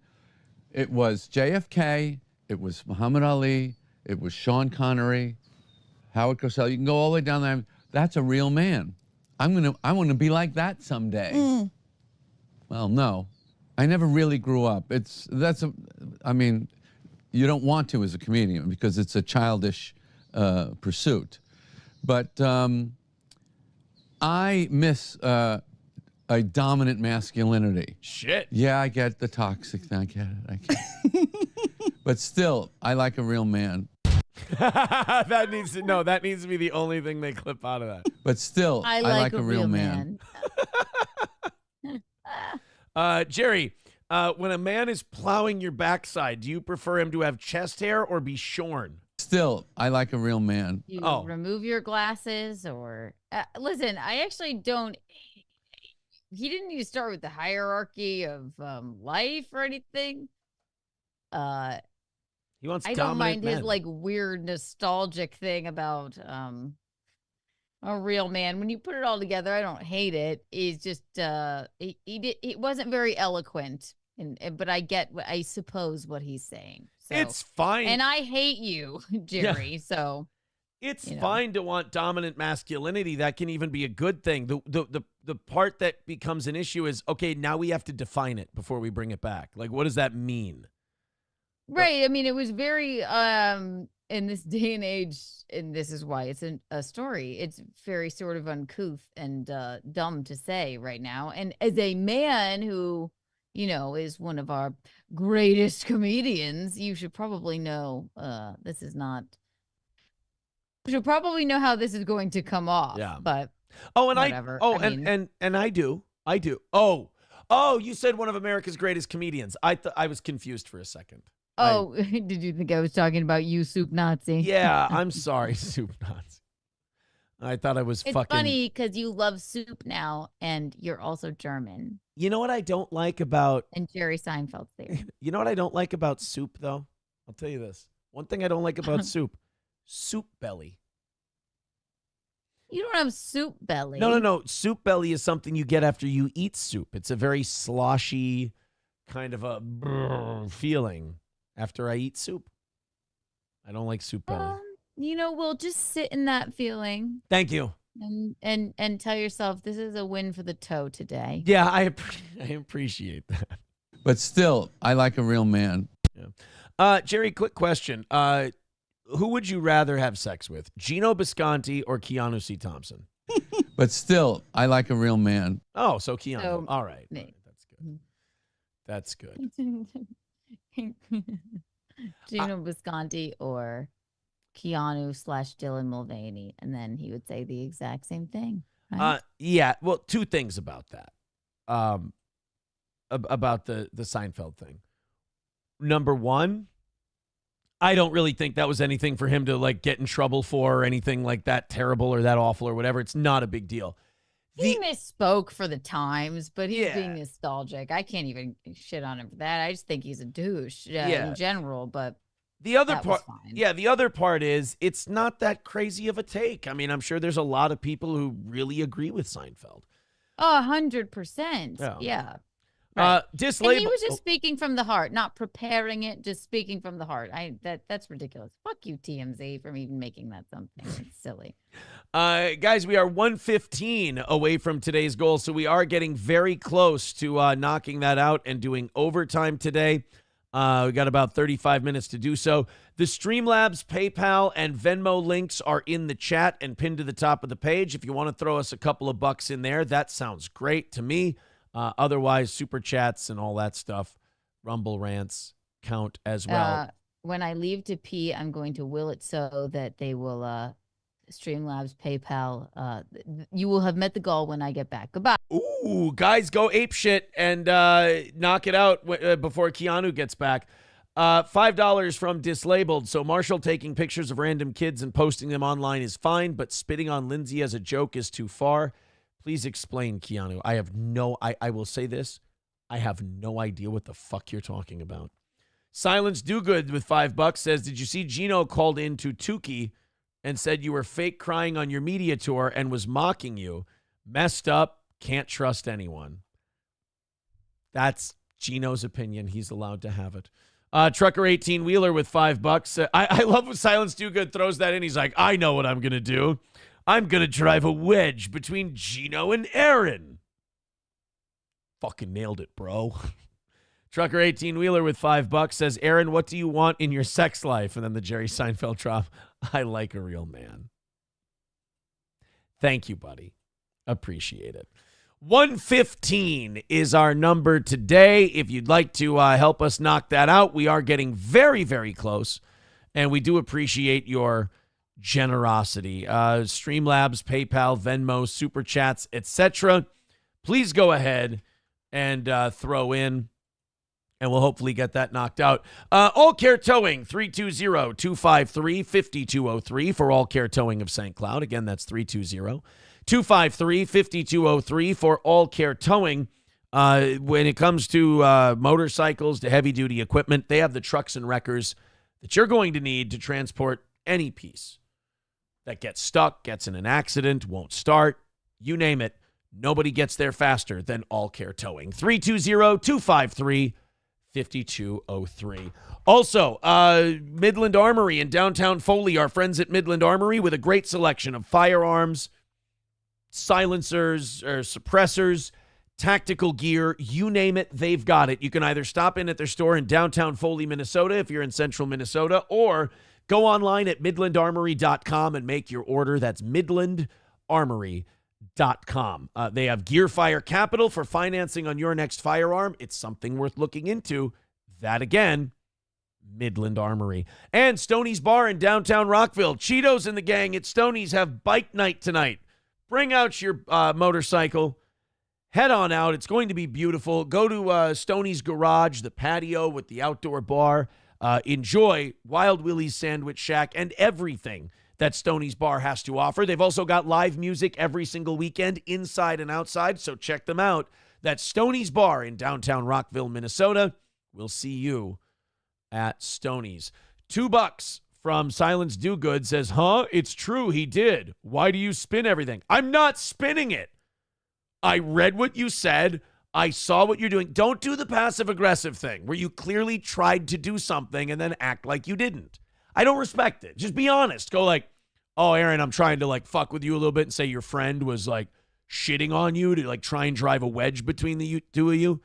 it was JFK, it was Muhammad Ali, it was Sean Connery, Howard Cosell. You can go all the way down there. That's a real man. I want to be like that someday. Well, no, I never really grew up. I mean, you don't want to as a comedian because it's a childish pursuit. But I miss a dominant masculinity. Shit. Yeah, I get the toxic thing. I get it. But still, I like a real man. that needs to be the only thing they clip out of that. But still, I like a real man. Jerry, when a man is plowing your backside, do you prefer him to have chest hair or be shorn? Still, I like a real man. You remove your glasses or listen, I actually don't. He didn't need to start with the hierarchy of life or anything. He wants I don't mind men. his like weird nostalgic thing about a real man. When you put it all together, I don't hate it. It's just he wasn't very eloquent, but I suppose what he's saying. So, It's fine. and I hate you, Jerry. So it's fine to want dominant masculinity. That can even be a good thing. The part that becomes an issue is, okay, now we have to define it before we bring it back. Like, what does that mean? Right. I mean, it was very in this day and age, and this is why it's a story. It's very sort of uncouth and dumb to say right now. And as a man who, is one of our greatest comedians, you should probably know this is not. You should probably know how this is going to come off. Yeah. But whatever. And I do. Oh, you said one of America's greatest comedians. I was confused for a second. Oh, did you think I was talking about you, Soup Nazi? Yeah, I'm sorry, Soup Nazi. I thought I was It's funny because you love soup now, and you're also German. You know what I don't like about... And Jerry Seinfeld's there. You know what I don't like about soup, though? I'll tell you this. One thing I don't like about soup belly. You don't have soup belly. No. Soup belly is something you get after you eat soup. It's a very sloshy kind of a feeling after I eat soup. I don't like soup belly. We'll just sit in that feeling. Thank you. And tell yourself this is a win for the toe today. Yeah, I appreciate that. But still, I like a real man. Yeah. Jerry, quick question. Who would you rather have sex with, Gino Bisconti or Keanu C. Thompson? But still, I like a real man. Oh, so Keanu. So, All right. That's good. Gino Bisconti or Keanu/Dylan Mulvaney, and then he would say the exact same thing. Right? Yeah. Well, two things about that. About the Seinfeld thing. Number one, I don't really think that was anything for him to like get in trouble for or anything like that terrible or that awful or whatever. It's not a big deal. He misspoke for the times, but he's being nostalgic. I can't even shit on him for that. I just think he's a douche in general, but the other part, the other part is it's not that crazy of a take. I mean, I'm sure there's a lot of people who really agree with Seinfeld. 100%. Yeah. Right. Dislabel. And he was just speaking from the heart, not preparing it, just speaking from the heart. That's ridiculous. Fuck you, TMZ, for even making that something. It's silly. Guys, we are 115 away from today's goal, so we are getting very close to knocking that out and doing overtime today. We got about 35 minutes to do so. The Streamlabs, PayPal, and Venmo links are in the chat and pinned to the top of the page. If you want to throw us a couple of bucks in there, that sounds great to me. Otherwise, super chats and all that stuff, Rumble rants count as well. When I leave to pee, I'm going to will it so that they will Streamlabs, PayPal. You will have met the goal when I get back. Goodbye. Ooh, guys, go ape shit and knock it out before Keanu gets back. $5 from Dislabeled. So Marshall taking pictures of random kids and posting them online is fine, but spitting on Lindsay as a joke is too far. Please explain, Keanu. I will say this. I have no idea what the fuck you're talking about. Silence Do Good with $5 says, did you see Gino called into Tukey and said you were fake crying on your media tour and was mocking you? Messed up. Can't trust anyone. That's Gino's opinion. He's allowed to have it. Trucker 18 Wheeler with $5. I love when Silence Do Good throws that in. He's like, I know what I'm going to do. I'm going to drive a wedge between Gino and Aaron. Fucking nailed it, bro. Trucker 18 Wheeler with $5 says, Aaron, what do you want in your sex life? And then the Jerry Seinfeld drop. I like a real man. Thank you, buddy. Appreciate it. 115 is our number today. If you'd like to help us knock that out, we are getting very, very close. And we do appreciate your generosity. Streamlabs, PayPal, Venmo, Super Chats, etc. Please go ahead and throw in, and we'll hopefully get that knocked out. All Care Towing, 320-253-5203 for All Care Towing of St. Cloud. Again, that's 320-253-5203 for All Care Towing. When it comes to motorcycles, to heavy-duty equipment, they have the trucks and wreckers that you're going to need to transport any piece that gets stuck, gets in an accident, won't start, you name it. Nobody gets there faster than All Care Towing. 320-253-5203. Also, Midland Armory in downtown Foley, our friends at Midland Armory with a great selection of firearms, silencers, or suppressors, tactical gear, you name it, they've got it. You can either stop in at their store in downtown Foley, Minnesota, if you're in central Minnesota, or go online at midlandarmory.com and make your order. That's midlandarmory.com. They have Gearfire Capital for financing on your next firearm. It's something worth looking into. That again, Midland Armory. And Stoney's Bar in downtown Rockville. Cheetos and the gang at Stoney's have bike night tonight. Bring out your motorcycle. Head on out. It's going to be beautiful. Go to Stoney's Garage, the patio with the outdoor bar. Enjoy Wild Willie's Sandwich Shack and everything that Stoney's Bar has to offer. They've also got live music every single weekend, inside and outside, so check them out. That's Stoney's Bar in downtown Rockville, Minnesota. We'll see you at Stoney's. $2 from Silence Do Good says, it's true, he did. Why do you spin everything? I'm not spinning it. I read what you said. I saw what you're doing. Don't do the passive-aggressive thing where you clearly tried to do something and then act like you didn't. I don't respect it. Just be honest. Go like, oh, Aaron, I'm trying to like fuck with you a little bit and say your friend was like shitting on you to like try and drive a wedge between the two of you.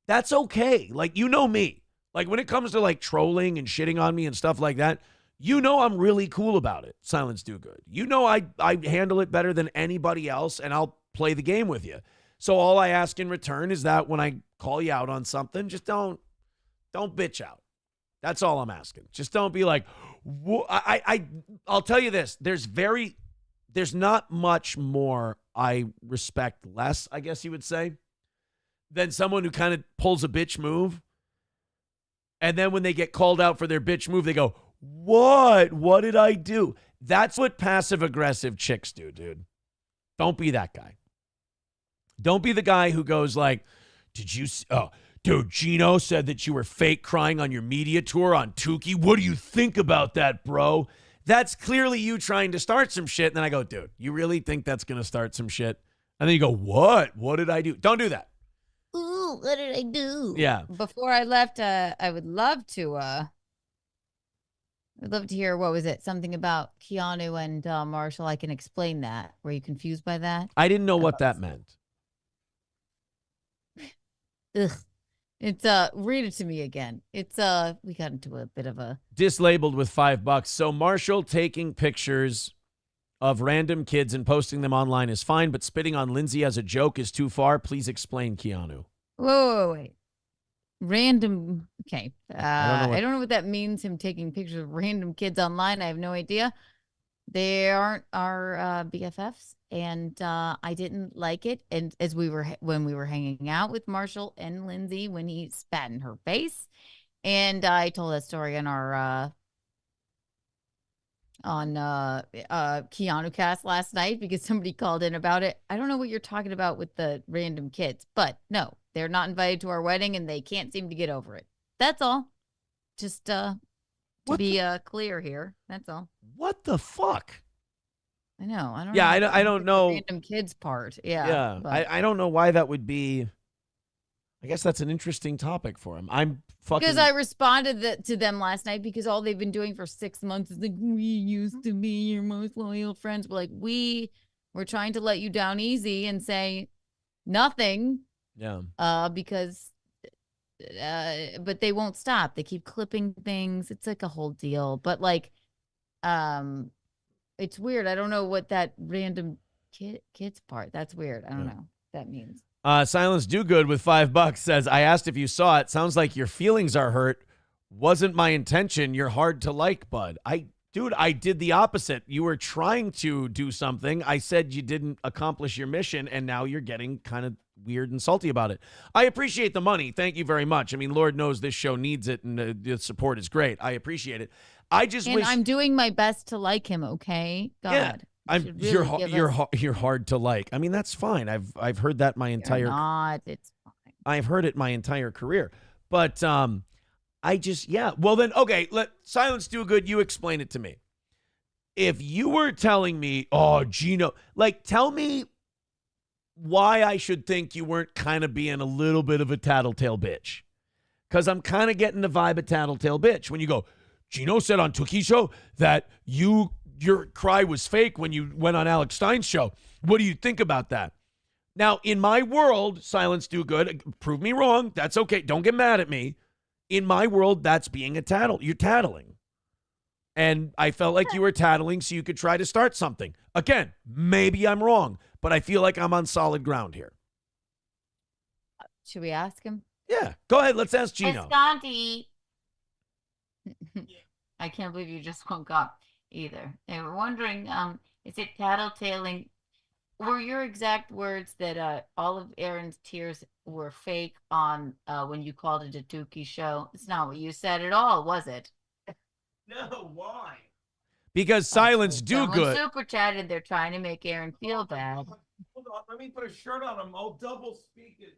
That's okay. Like, you know me. Like when it comes to like trolling and shitting on me and stuff like that, you know I'm really cool about it. Silence Do Good. You know I handle it better than anybody else, and I'll play the game with you. So all I ask in return is that when I call you out on something, just don't bitch out. That's all I'm asking. Just don't be like, I'll tell you this. There's not much more I respect less, I guess you would say, than someone who kind of pulls a bitch move. And then when they get called out for their bitch move, they go, what? What did I do? That's what passive-aggressive chicks do, dude. Don't be that guy. Don't be the guy who goes like, did you see, dude, Gino said that you were fake crying on your media tour on Tukey. What do you think about that, bro? That's clearly you trying to start some shit. And then I go, dude, you really think that's going to start some shit? And then you go, what? What did I do? Don't do that. do? What did I do? Yeah. Before I left, I would love to. I'd love to hear, what was it? Something about Keanu and Marshall. I can explain that. Were you confused by that? I didn't know what that meant. Ugh. It's read it to me again. It's we got into a bit of a Dislabeled with $5. So Marshall taking pictures of random kids and posting them online is fine, but spitting on Lindsay as a joke is too far. Please explain, Keanu. wait. Random. Okay. I don't know what that means. Him taking pictures of random kids online. I have no idea. They aren't our BFFs, and I didn't like it. And when we were hanging out with Marshall and Lindsay when he spat in her face, and I told that story on our Keanu cast last night because somebody called in about it. I don't know what you're talking about with the random kids, but no, they're not invited to our wedding and they can't seem to get over it. That's all. Just to be clear here. That's all. What the fuck? I know. I don't Yeah, know. I don't know. Random kids part. Yeah. Yeah. I don't know why that would be. I guess that's an interesting topic for him. I'm fucking. Because I responded to them last night because all they've been doing for 6 months is like, we used to be your most loyal friends. But like, we're trying to let you down easy and say nothing. Yeah. Because, but they won't stop. They keep clipping things. It's like a whole deal. But like, it's weird. I don't know what that random kids part. That's weird. I don't know what that means. Silence Do Good with $5 says, I asked if you saw it. Sounds like your feelings are hurt. Wasn't my intention. You're hard to like, bud. Dude, I did the opposite. You were trying to do something. I said you didn't accomplish your mission, and now you're getting kind of weird and salty about it. I appreciate the money. Thank you very much. I mean, Lord knows this show needs it, and the support is great. I appreciate it. I just wish I'm doing my best to like him. Okay, God. Yeah. You're hard to like. I mean, that's fine. I've heard that my entire. You're not. It's fine. I've heard it my entire career, but I just Well then, okay. Let Silence Do Good. You explain it to me. If you were telling me, oh, Gino, like, tell me why I should think you weren't kind of being a little bit of a tattletale bitch, because I'm kind of getting the vibe of tattletale bitch when you go. Gino said on Tookie's show that your cry was fake when you went on Alex Stein's show. What do you think about that? Now, in my world, Silence Do Good, prove me wrong. That's okay. Don't get mad at me. In my world, that's being a tattle. You're tattling. And I felt like you were tattling so you could try to start something. Again, maybe I'm wrong, but I feel like I'm on solid ground here. Should we ask him? Yeah. Go ahead. Let's ask Gino. Esconti. I can't believe you just woke up either. They were wondering, is it tattletaling? Were your exact words that all of Aaron's tears were fake on when you called it a Dookie show? It's not what you said at all, was it? No, why? Because Silence Do Good. Super chatted, they're trying to make Aaron feel bad. Hold on, let me put a shirt on him. I'll double speak it.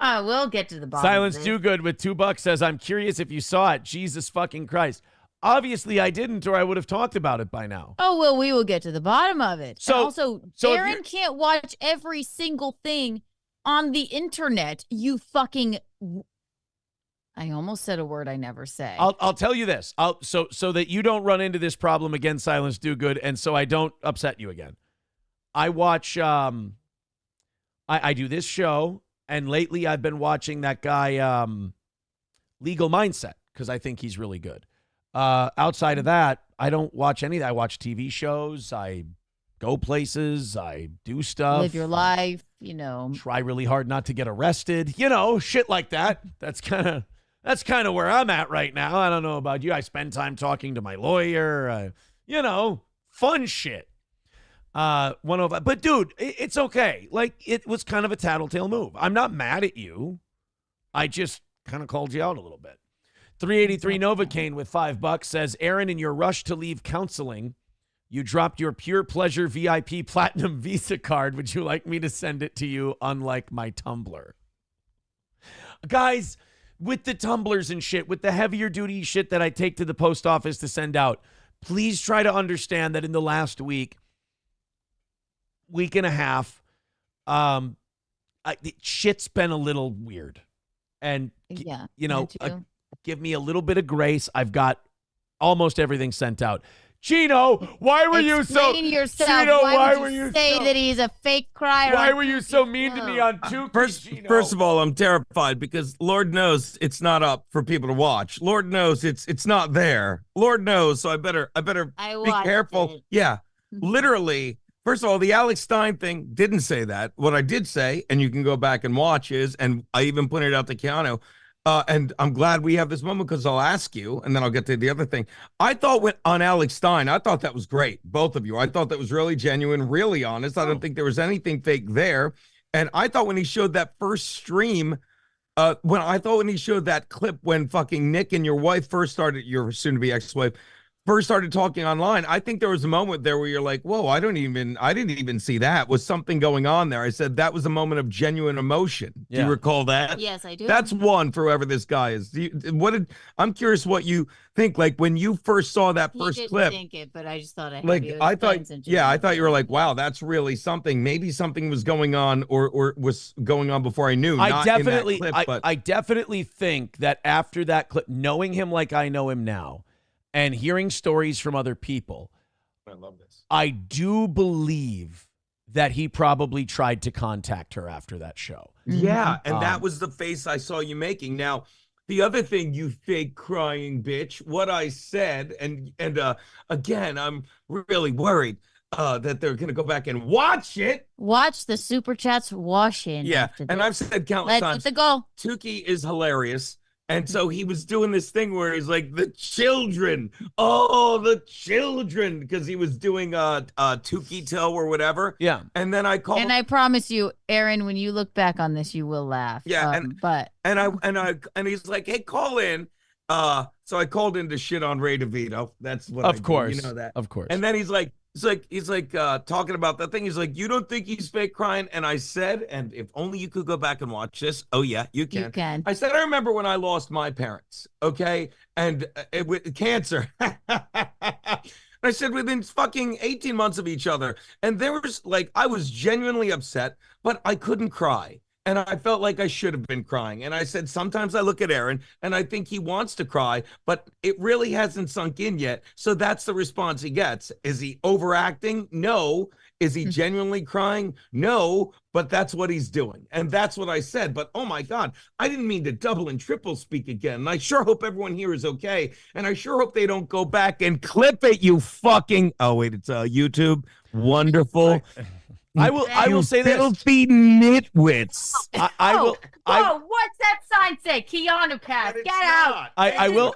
We'll get to the bottom. Silence Do Good with $2 says, I'm curious if you saw it. Jesus fucking Christ. Obviously, I didn't, or I would have talked about it by now. Oh, well, we will get to the bottom of it. So Aaron can't watch every single thing on the internet. You fucking... I almost said a word I never say. I'll tell you this. So that you don't run into this problem again, Silence Do Good, and so I don't upset you again. I watch... I do this show, and lately I've been watching that guy, Legal Mindset, because I think he's really good. Outside of that, I don't watch any of that. I watch TV shows. I go places. I do stuff. Live your life, Try really hard not to get arrested. Shit like that. That's kind of where I'm at right now. I don't know about you. I spend time talking to my lawyer. Fun shit. But dude, it's okay. Like, it was kind of a tattletale move. I'm not mad at you. I just kind of called you out a little bit. 383 Novocaine with $5 says, Aaron, in your rush to leave counseling, you dropped your Pure Pleasure VIP Platinum Visa card. Would you like me to send it to you, unlike my Tumbler? Guys, with the tumblers and shit, with the heavier duty shit that I take to the post office to send out, please try to understand that in the last week and a half, shit's been a little weird. And, Yeah, you know, that too. give me a little bit of grace. I've got almost everything sent out. Gino, why were you so... Explain yourself. Gino, why were would you you say so... that he's a fake crier? Why on were you Tuki's so mean to me show? on Tukey, Gino? First of all, I'm terrified because Lord knows it's not up for people to watch. Lord knows it's not there. Lord knows, so I better I be watched careful. it. Yeah, literally. First of all, the Alex Stein thing didn't say that. What I did say, and you can go back and watch, is, and I even pointed out to Keanu, and I'm glad we have this moment because I'll ask you, and then I'll get to the other thing. I thought on Alex Stein, I thought that was great, both of you. I thought that was really genuine, really honest. I don't think there was anything fake there. And I thought when he showed that first stream, when he showed that clip when fucking Nick and your wife first started, your soon-to-be ex-wife, first started talking online, I think there was a moment there where you're like, whoa, I didn't even see that. Was something going on there? I said that was a moment of genuine emotion. Do you recall that? Yes, I do. That's one for whoever this guy is. I'm curious what you think, like when you first saw that He first didn't clip. think it, but I just thought I thought you were like, wow, that's really something. Maybe something was going on or was going on before I knew. I definitely think that after that clip, knowing him like I know him now, and hearing stories from other people, I love this. I do believe that he probably tried to contact her after that show. Yeah, and that was the face I saw you making. Now, the other thing, you fake crying bitch, what I said, and again, I'm really worried that they're going to go back and watch it. Watch the super chats wash in. Yeah, after and this. I've said countless times, Let's go. Tukey is hilarious. And so he was doing this thing where he's like, the children, because he was doing Tukey Tell or whatever. Yeah. And then I called. And I promise you, Aaron, when you look back on this, you will laugh. Yeah, and he's like, hey, call in. So I called in to shit on Ray DeVito. That's what Of course. You know that. Of course. And then he's like talking about that thing. He's like, you don't think he's fake crying? And I said, and if only you could go back and watch this. Oh yeah, you can. You can. I said, I remember when I lost my parents. Okay, and with cancer. I said within fucking 18 months of each other, and there was like I was genuinely upset, but I couldn't cry. And I felt like I should have been crying. And I said, sometimes I look at Aaron and I think he wants to cry, but it really hasn't sunk in yet. So that's the response he gets. Is he overacting? No. Is he genuinely crying? No, but that's what he's doing. And that's what I said. But oh my God, I didn't mean to double and triple speak again. And I sure hope everyone here is okay. And I sure hope they don't go back and clip it, you fucking, oh wait, it's YouTube. Wonderful. I will say this. Filthy nitwits. I will. What's that sign say? Keanu cast. Get out. I will.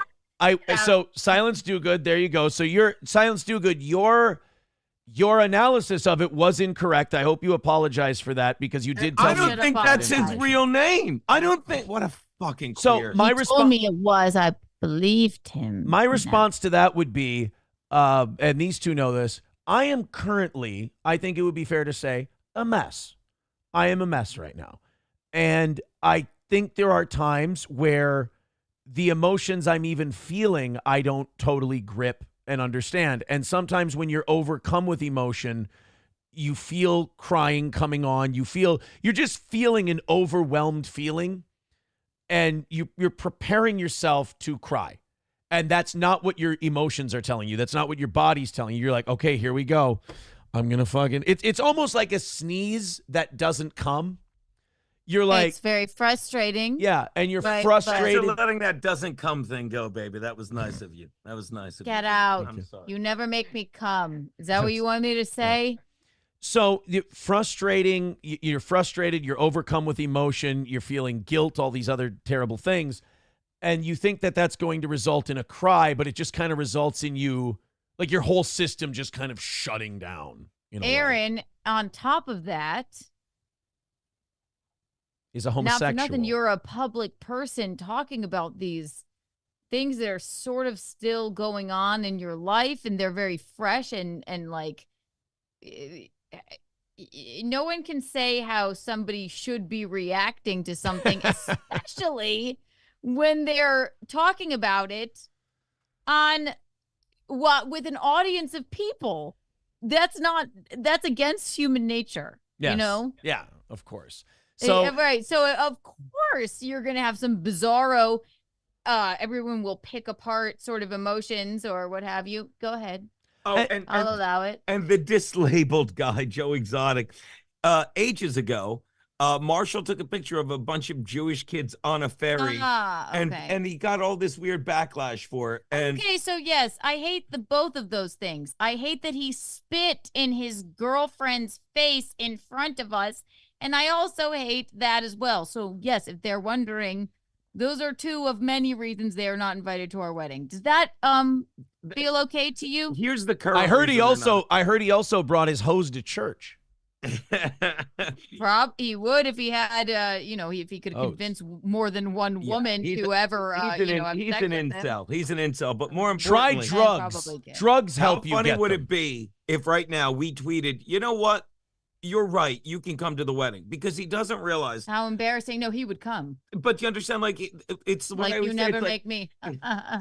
So Silence Do Good. There you go. So your Silence Do Good. Your analysis of it was incorrect. I hope you apologize for that because you did tell me. I don't think that's his real name. I don't think. What a fucking queer. So my response. Told me it was. I believed him. My response to that would be, and these two know this. I am currently, I think it would be fair to say, a mess. I am a mess right now. And I think there are times where the emotions I'm even feeling, I don't totally grip and understand. And sometimes when you're overcome with emotion, you feel crying coming on. You're just feeling an overwhelmed feeling. And you're preparing yourself to cry. And that's not what your emotions are telling you. That's not what your body's telling you. You're like, okay, here we go. I'm going to fucking... It's almost like a sneeze that doesn't come. You're like... It's very frustrating. Yeah, and you're Thanks frustrated. for letting that doesn't come thing go, baby. That was nice of you. That was nice of you. Get out. I'm sorry. You never make me come. Is that what you want me to say? So frustrating. You're frustrated. You're overcome with emotion. You're feeling guilt, all these other terrible things. And you think that that's going to result in a cry, but it just kind of results in you, like your whole system just kind of shutting down. Aaron, on top of that, is a homosexual. Not for nothing, you're a public person talking about these things that are sort of still going on in your life, and they're very fresh and like no one can say how somebody should be reacting to something, especially when they're talking about it on with an audience of people. That's against human nature. Yes. You know? Yeah, of course. So right. So of course you're gonna have some bizarro. Everyone will pick apart sort of emotions or what have you. Go ahead. Oh, I'll allow it. And the dislabeled guy, Joe Exotic, ages ago, Marshall took a picture of a bunch of Jewish kids on a ferry, and he got all this weird backlash for it. And Okay, so yes, I hate both of those things. I hate that he spit in his girlfriend's face in front of us, and I also hate that as well. So yes, if they're wondering, those are two of many reasons they are not invited to our wedding. Does that feel okay to you? Here's the current. I heard he also brought his hose to church. He would if he had, if he could convince more than one woman to ever, he's an incel. He's an incel. But more importantly, try drugs. Drugs help you. How funny get would them. it be if right now we tweeted, you know what? You're right. You can come to the wedding, because he doesn't realize how embarrassing. No, he would come. But you understand, like it's like you never make me.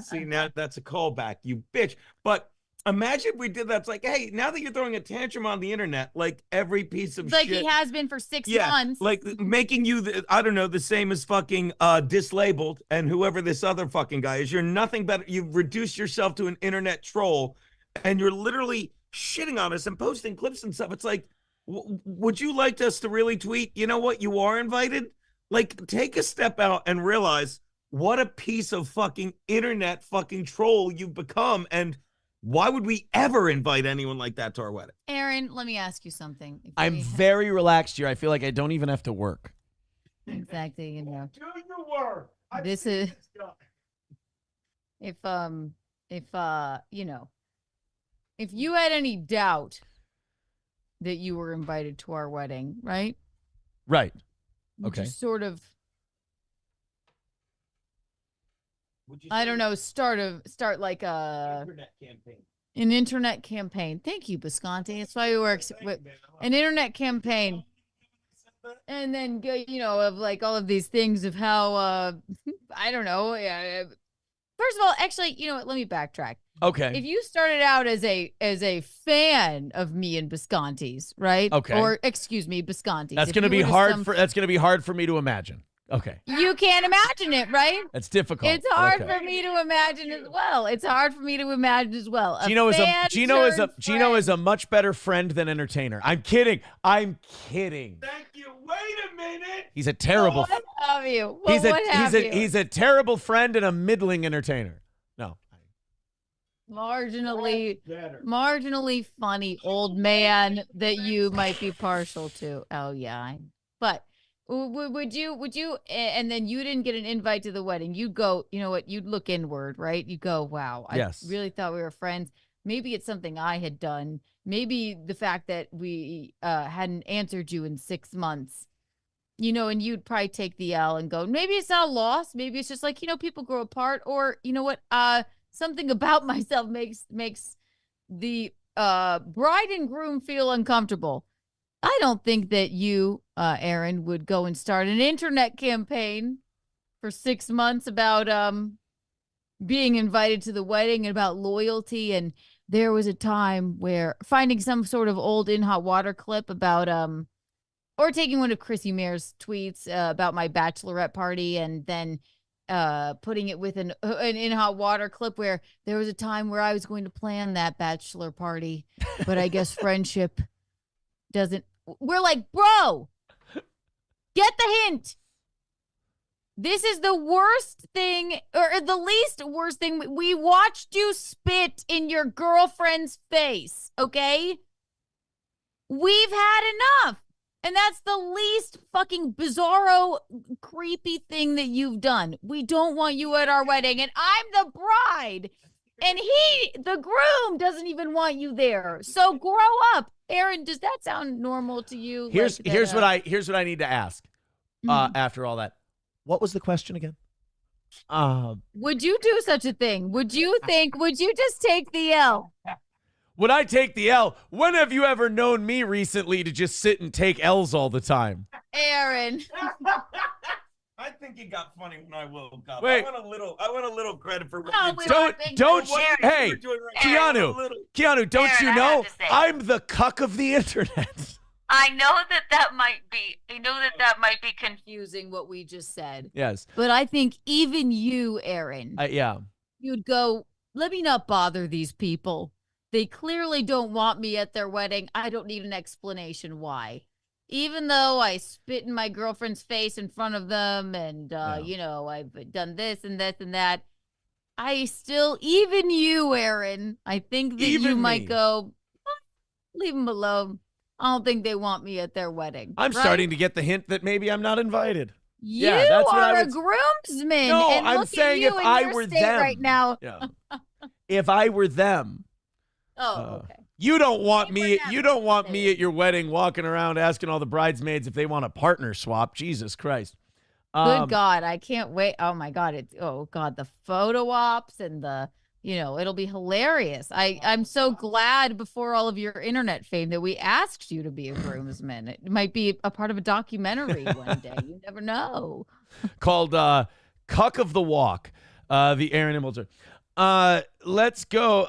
See, now that's a callback, you bitch. But imagine we did that. It's like, hey, now that you're throwing a tantrum on the internet, like every piece of like shit, he has been for 6 months, like making you, the same as fucking dislabeled and whoever this other fucking guy is. You're nothing better. You've reduced yourself to an internet troll, and you're literally shitting on us and posting clips and stuff. It's like, would you like us to really tweet, you know what, you are invited? Like, take a step out and realize what a piece of fucking internet fucking troll you've become, and why would we ever invite anyone like that to our wedding? Aaron, let me ask you something. I'm very relaxed here. I feel like I don't even have to work. Exactly, you know. Do your work. This is if you had any doubt that you were invited to our wedding, right? Right. Would Okay. you sort of, I don't know, start like Internet campaign. An internet campaign. Thank you, Bisconti. That's why we work with an internet campaign. And then go, of like all of these things of how I don't know. First of all, actually, you know what? Let me backtrack. Okay. If you started out as a fan of me and Bisconti's, right? Okay. Or excuse me, Bisconti's. That's If going to you be were hard that's going to be hard for me to imagine. Okay. You can't imagine it, right? That's difficult. It's hard Okay. for me to imagine as well. It's hard for me to imagine as well. Gino is a much better friend than entertainer. I'm kidding. Thank you. Wait a minute. He's a terrible. What have you? Well, He's a terrible friend and a middling entertainer. No. Marginally funny old man that you might be partial to. Oh yeah, but would you? And then you didn't get an invite to the wedding. You'd go. You know what? You'd look inward, right? You go, wow. Yes. I really thought we were friends. Maybe it's something I had done. Maybe the fact that we hadn't answered you in 6 months. And you'd probably take the L and go, maybe it's not a loss. Maybe it's just like, people grow apart, or you know what? Something about myself makes the bride and groom feel uncomfortable. I don't think that you, Aaron, would go and start an internet campaign for 6 months about being invited to the wedding and about loyalty. And there was a time where finding some sort of old In Hot Water clip about or taking one of Chrissy Mayer's tweets about my bachelorette party, and then putting it with an In Hot Water clip where there was a time where I was going to plan that bachelor party, but I guess friendship doesn't. We're like, bro, get the hint. This is the worst thing, or the least worst thing. We watched you spit in your girlfriend's face, okay? We've had enough. And that's the least fucking bizarro, creepy thing that you've done. We don't want you at our wedding, and I'm the bride. And the groom, doesn't even want you there. So grow up. Aaron, does that sound normal to you? Here's what I need to ask after all that. What was the question again? Would you do such a thing? Would you just take the L? Would I take the L? When have you ever known me recently to just sit and take L's all the time? Aaron. I think it got funny when I woke up. Wait. I want a little credit for what Keanu, don't you know I'm the cuck of the internet? I know that might be. I know that might be Confusing what we just said. Yes. But I think even you, Aaron, Yeah. you'd go, let me not bother these people. They clearly don't want me at their wedding. I don't need an explanation why. Even though I spit in my girlfriend's face in front of them and, you know, I've done this and this and that, I still, even you, Aaron, I think that Even you might me. go, leave them alone. I don't think they want me at their wedding. I'm right? starting to get the hint that maybe I'm not invited. You Yeah, that's what are I a would- groomsman. No, and I'm look saying at if you in I your were state them. right now. Yeah. If I were them. Oh, okay. You don't want me. You don't want me at your wedding, walking around asking all the bridesmaids if they want a partner swap. Jesus Christ! Good God, I can't wait. Oh my God, the photo ops and it'll be hilarious. I'm so glad before all of your internet fame that we asked you to be a groomsman. It might be a part of a documentary one day. You never know. Called "Cuck of the Walk," the Aaron Imelter. Let's go.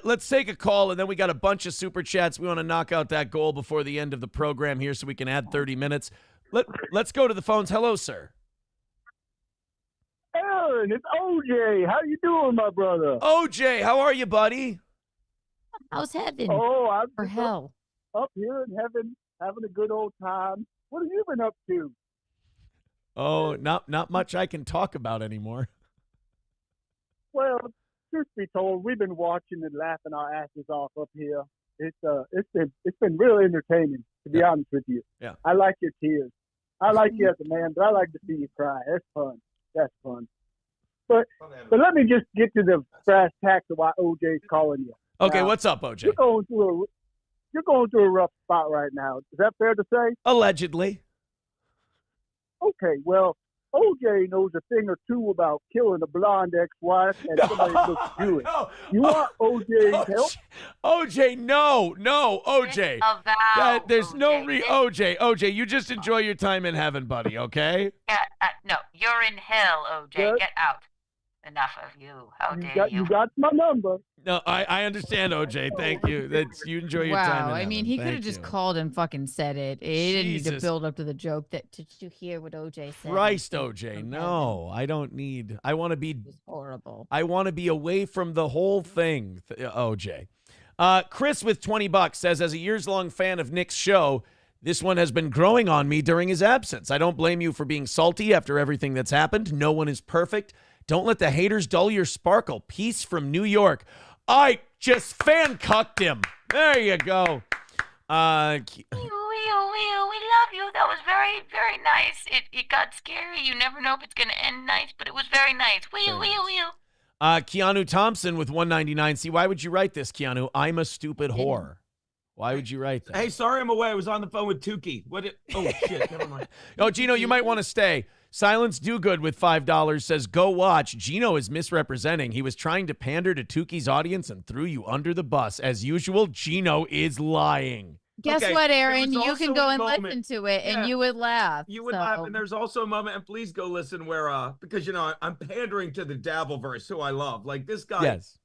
Let's take a call, and then we got a bunch of super chats. We want to knock out that goal before the end of the program here, so we can add 30 minutes. Let's go to the phones. Hello, sir. Aaron, it's OJ. How you doing, my brother? OJ, how are you, buddy? How's heaven? Oh, I'm or just hell? Up here in heaven, having a good old time. What have you been up to? Oh, not much I can talk about anymore. Well, truth be told, we've been watching and laughing our asses off up here. It's been real entertaining, to be honest with you. Yeah. I like your tears. I like you as a man, but I like to see you cry. That's fun. That's fun. But let me just get to the brass tacks of why OJ's calling you. Okay, Now, what's up, OJ? You're going through a rough spot right now. Is that fair to say? Allegedly. Okay, well, OJ knows a thing or two about killing a blonde ex-wife and somebody looks Jewish. You want OJ's help? OJ, no, OJ. There's no OJ, you just enjoy your time in heaven, buddy, okay? No, you're in hell, OJ. Get out. Enough of you. How dare you? You got my number. No, I understand, OJ. Thank you. You enjoy your time in Wow, I heaven. mean, he could have Thank just you. called and fucking said it. He didn't need to Jesus. build up to the joke. Did you hear what OJ said? Christ, OJ, no, I don't need. I want to be horrible. I want to be away from the whole thing, OJ. Chris with $20 says, as a years-long fan of Nick's show, this one has been growing on me during his absence. I don't blame you for being salty after everything that's happened. No one is perfect. Don't let the haters dull your sparkle. Peace from New York. I just fan-cucked him. There you go. We love you. That was very, very nice. It got scary. You never know if it's going to end nice, but it was very nice. Keanu Thompson with $1.99. See, why would you write this, Keanu? I'm a stupid whore. Why would you write that? Hey, sorry I'm away. I was on the phone with Tukey. Oh, shit. Never mind. Oh, Gino, you might want to stay. Silence Do Good with $5 says, go watch. Gino is misrepresenting. He was trying to pander to Tukey's audience and threw you under the bus. As usual, Gino is lying. Guess Okay, what, there Aaron? was You can also go a and moment- listen to it, and Yeah. you would laugh. You would so. laugh, and there's also a moment, and please go listen where, because I'm pandering to the Dabbleverse, who I love. Like this guy, Yes.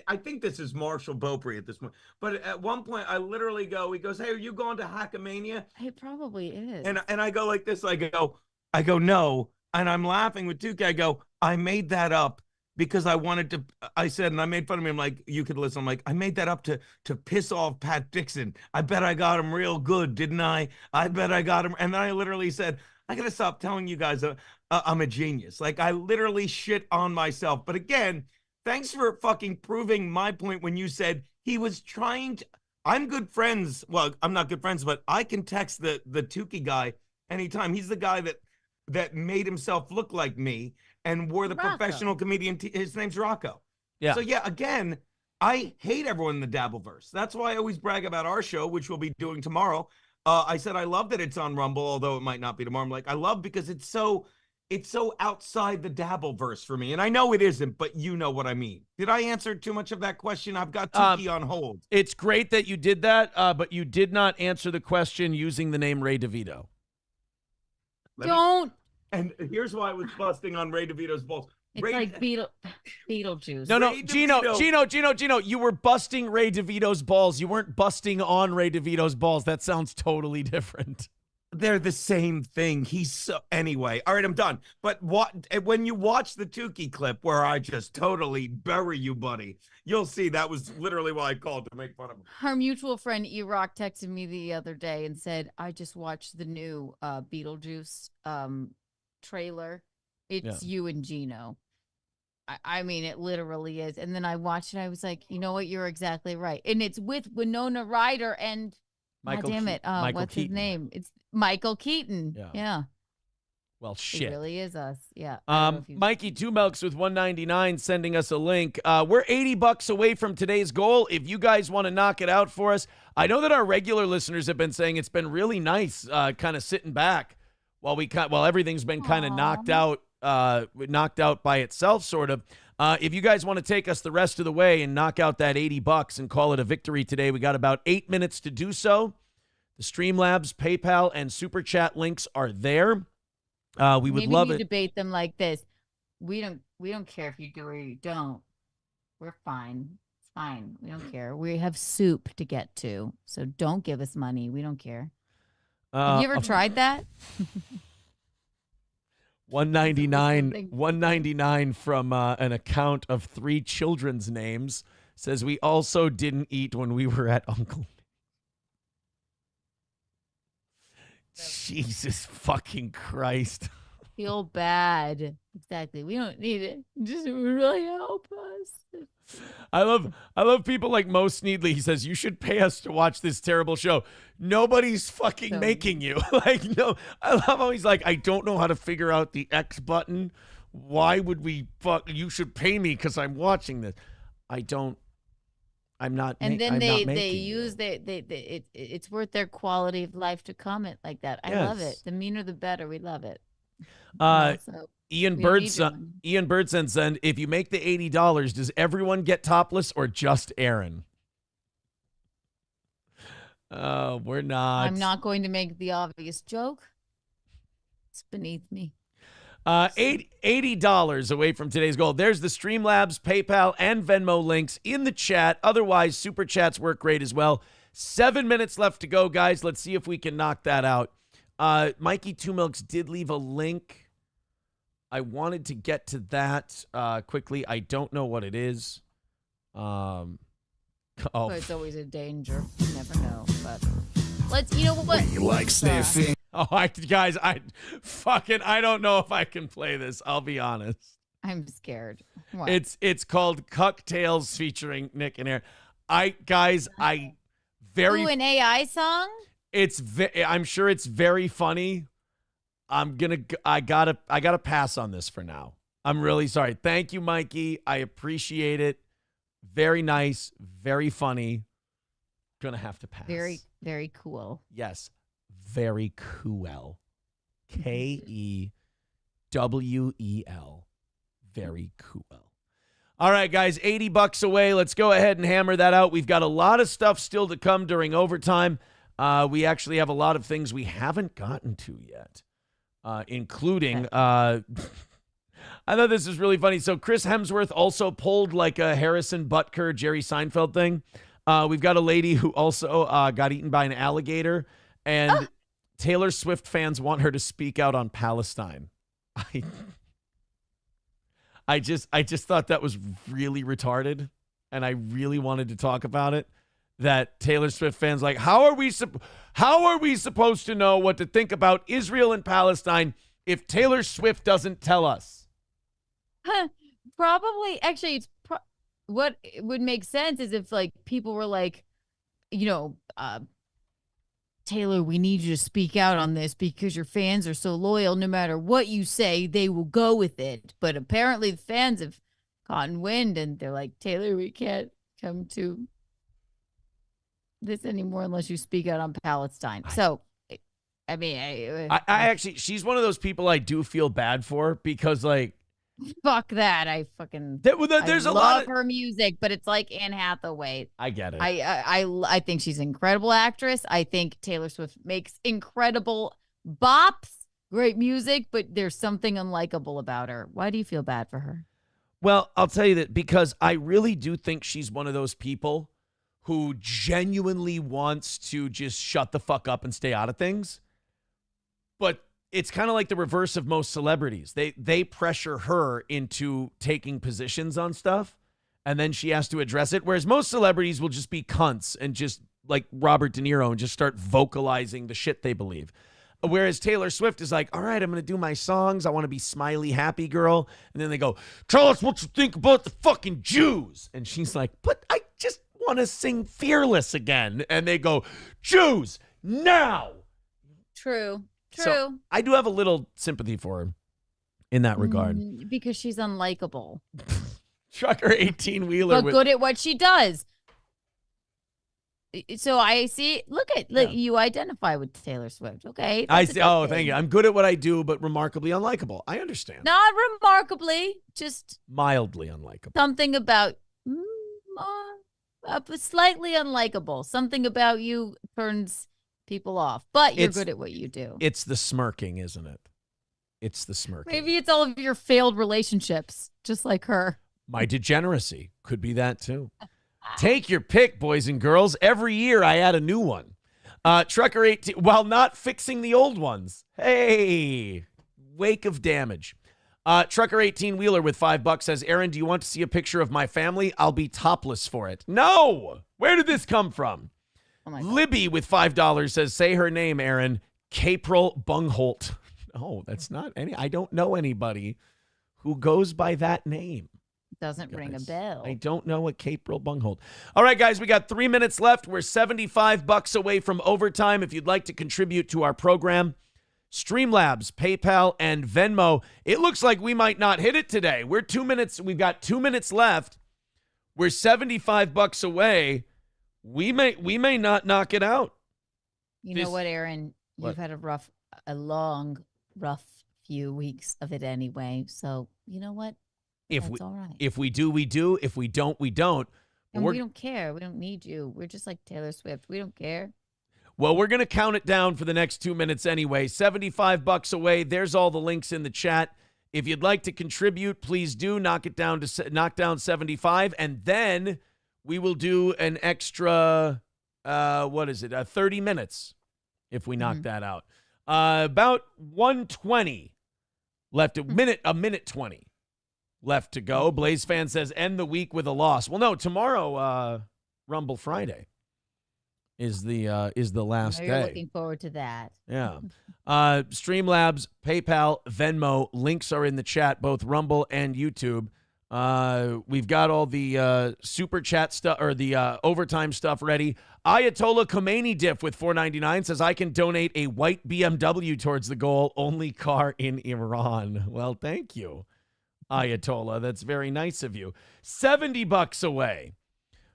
I think this is Marshall Beaupre at this point. But at one point, I literally he goes, "Hey, are you going to Hackamania?" It probably is. And I go like this, I go no, and I'm laughing with Duke. I go, I made that up because I wanted to. I said, and I made fun of him. Like you could listen. I'm like, I made that up to piss off Pat Dixon. I bet I got him real good, didn't I? I bet I got him. And then I literally said, I gotta stop telling you guys I'm a genius. Like I literally shit on myself. But again, thanks for fucking proving my point when you said he was trying to. I'm good friends. Well, I'm not good friends, but I can text the Tukey guy anytime. He's the guy that made himself look like me and wore the Rocco. professional comedian. His name's Rocco. Yeah. So yeah, again, I hate everyone in the Dabbleverse. That's why I always brag about our show, which we'll be doing tomorrow. I said I love that it's on Rumble, although it might not be tomorrow. I'm like, I love because it's so outside the Dabbleverse for me. And I know it isn't, but you know what I mean. Did I answer too much of that question? I've got Tukey on hold. It's great that you did that, but you did not answer the question using the name Ray DeVito. Don't. And here's why I was busting on Ray DeVito's balls. It's like Beetlejuice. No, Gino, you were busting Ray DeVito's balls. You weren't busting on Ray DeVito's balls. That sounds totally different. They're the same thing. Anyway. All right, I'm done. But when you watch the Tukey clip where I just totally bury you, buddy, you'll see that was literally why I called to make fun of him. Our mutual friend E-Rock texted me the other day and said, I just watched the new Beetlejuice trailer. It's you and Gino. I mean, it literally is. And then I watched it. I was like, you know what? You're exactly right. And it's with Winona Ryder and Michael God damn it. What's his name? It's Michael Keaton. Yeah. Well, shit. It really is us. Yeah. Mikey Two Milks with $1.99 sending us a link. We're $80 away from today's goal. If you guys want to knock it out for us, I know that our regular listeners have been saying it's been really nice, kind of sitting back while everything's been kind of knocked out by itself, sort of. If you guys want to take us the rest of the way and knock out that $80 and call it a victory today, we got about 8 minutes to do so. The Streamlabs, PayPal, and Super Chat links are there. We would love it. Debate them like this. We don't care if you do or you don't. We're fine. It's fine. We don't care. We have soup to get to, so don't give us money. We don't care. Have you ever tried that? $1.99 from an account of 3 children's names says we also didn't eat when we were at Uncle. Jesus fucking Christ. Feel bad. Exactly. We don't need it. Just really help us. I love people like Mo Sneedley. He says, you should pay us to watch this terrible show. Nobody's fucking making you. Like, no. I love how he's like, I don't know how to figure out the X button. Why would we you should pay me because I'm watching this. I'm not. And then they use it's worth their quality of life to comment like that. I love it. The meaner the better. We love it. Ian Birdson said, if you make the $80, does everyone get topless or just Aaron? We're not. I'm not going to make the obvious joke. It's beneath me. $80 away from today's goal. There's the Streamlabs, PayPal, and Venmo links in the chat. Otherwise, Super Chats work great as well. 7 minutes left to go, guys. Let's see if we can knock that out. Mikey Two Milks did leave a link. I wanted to get to that quickly. I don't know what it is. It's always a danger. You never know. But you know what? You like sniffing? Guys, I don't know if I can play this. I'll be honest. I'm scared. What? It's called Cocktails featuring Nick and Aaron. An AI song? I'm sure it's very funny. I gotta pass on this for now. I'm really sorry. Thank you, Mikey. I appreciate it. Very nice, very funny. Gonna have to pass. Very, very cool. Yes. Very cool. Kewel. Very cool. All right, guys, $80 away. Let's go ahead and hammer that out. We've got a lot of stuff still to come during overtime. We actually have a lot of things we haven't gotten to yet, including I thought this was really funny. So Chris Hemsworth also pulled like a Harrison Butker, Jerry Seinfeld thing. We've got a lady who also got eaten by an alligator, and Taylor Swift fans want her to speak out on Palestine. I just thought that was really retarded, and I really wanted to talk about it. That Taylor Swift fans like, how are we supposed to know what to think about Israel and Palestine if Taylor Swift doesn't tell us? Probably. Actually, it's what would make sense is if like people were like, Taylor, we need you to speak out on this because your fans are so loyal. No matter what you say, they will go with it. But apparently the fans have gotten wind and they're like, Taylor, we can't come to this anymore unless you speak out on Palestine. So, I mean, I actually, she's one of those people I do feel bad for because like, fuck that. I fucking there's a lot of her music, but it's like Anne Hathaway. I get it. I think she's an incredible actress. I think Taylor Swift makes incredible bops, great music, but there's something unlikable about her. Why do you feel bad for her? Well, I'll tell you that because I really do think she's one of those people who genuinely wants to just shut the fuck up and stay out of things. But it's kind of like the reverse of most celebrities. They pressure her into taking positions on stuff, and then she has to address it. Whereas most celebrities will just be cunts and just like Robert De Niro and just start vocalizing the shit they believe. Whereas Taylor Swift is like, all right, I'm going to do my songs. I want to be smiley, happy girl. And then they go, tell us what you think about the fucking Jews. And she's like, but I just want to sing Fearless again. And they go, Jews, now. True. So I do have a little sympathy for her in that regard. Because she's unlikable. Trucker 18-wheeler. But good at what she does. So I see, look, you identify with Taylor Swift. Okay. I see. Oh, thank you. I'm good at what I do, but remarkably unlikable. I understand. Not remarkably, just mildly unlikable. Something about slightly unlikable. Something about you turns people off, but you're good at what you do. It's the smirking, isn't it? It's the smirking. Maybe it's all of your failed relationships, just like her. My degeneracy could be that too. Take your pick, boys and girls. Every year I add a new one. Trucker 18, while not fixing the old ones. Hey, wake of damage. Trucker 18-wheeler with $5 says, Aaron, do you want to see a picture of my family? I'll be topless for it. No! Where did this come from? Oh Libby with $5 says, say her name, Aaron. Capril Bungholt. No, that's not any. I don't know anybody who goes by that name. Doesn't ring a bell. I don't know what Capril Bungholt. All right, guys, we got 3 minutes left. We're $75 away from overtime. If you'd like to contribute to our program, Streamlabs, PayPal, and Venmo. It looks like we might not hit it today. We're 2 minutes. We've got 2 minutes left. We're $75 away. We may not knock it out. You know what, Aaron? You've had a long, rough few weeks of it anyway. So you know what? That's all right. If we do, we do. If we don't, we don't. And we don't care. We don't need you. We're just like Taylor Swift. We don't care. Well, we're going to count it down for the next 2 minutes anyway. $75 away. There's all the links in the chat. If you'd like to contribute, please do knock down 75, and then we will do an extra 30 minutes if we knock that out. About 120 left. A minute 20 left to go. Blaze fan says end the week with a loss. Well, no, tomorrow Rumble Friday is the last day. You're looking forward to that. Yeah. Streamlabs, PayPal, Venmo, links are in the chat, both Rumble and YouTube. We've got all the super chat stuff or the overtime stuff ready. Ayatollah Khomeini Diff with $4.99 says I can donate a white BMW towards the goal. Only car in Iran. Well, thank you, Ayatollah. That's very nice of you. $70 away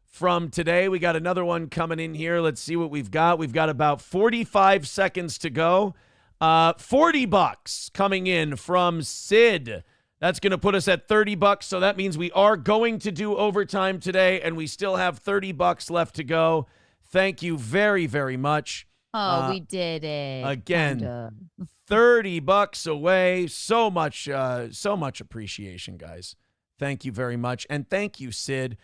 from today. We got another one coming in here. Let's see what we've got. We've got about 45 seconds to go. $40 coming in from Sid. That's going to put us at $30. So that means we are going to do overtime today, and we still have $30 left to go. Thank you very, very much. Oh, we did it. Again, Kinda. $30 away. So much appreciation, guys. Thank you very much. And thank you, Sid.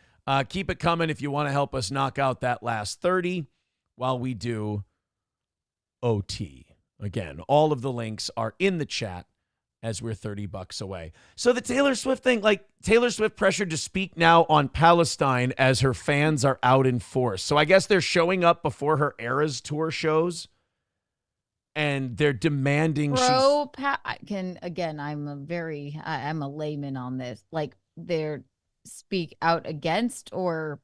Keep it coming if you want to help us knock out that last 30 while we do OT. Again, all of the links are in the chat as we're $30 away. So the Taylor Swift thing, like Taylor Swift pressured to speak now on Palestine as her fans are out in force. So I guess they're showing up before her Eras tour shows and they're demanding I'm a layman on this. Like they're speak out against or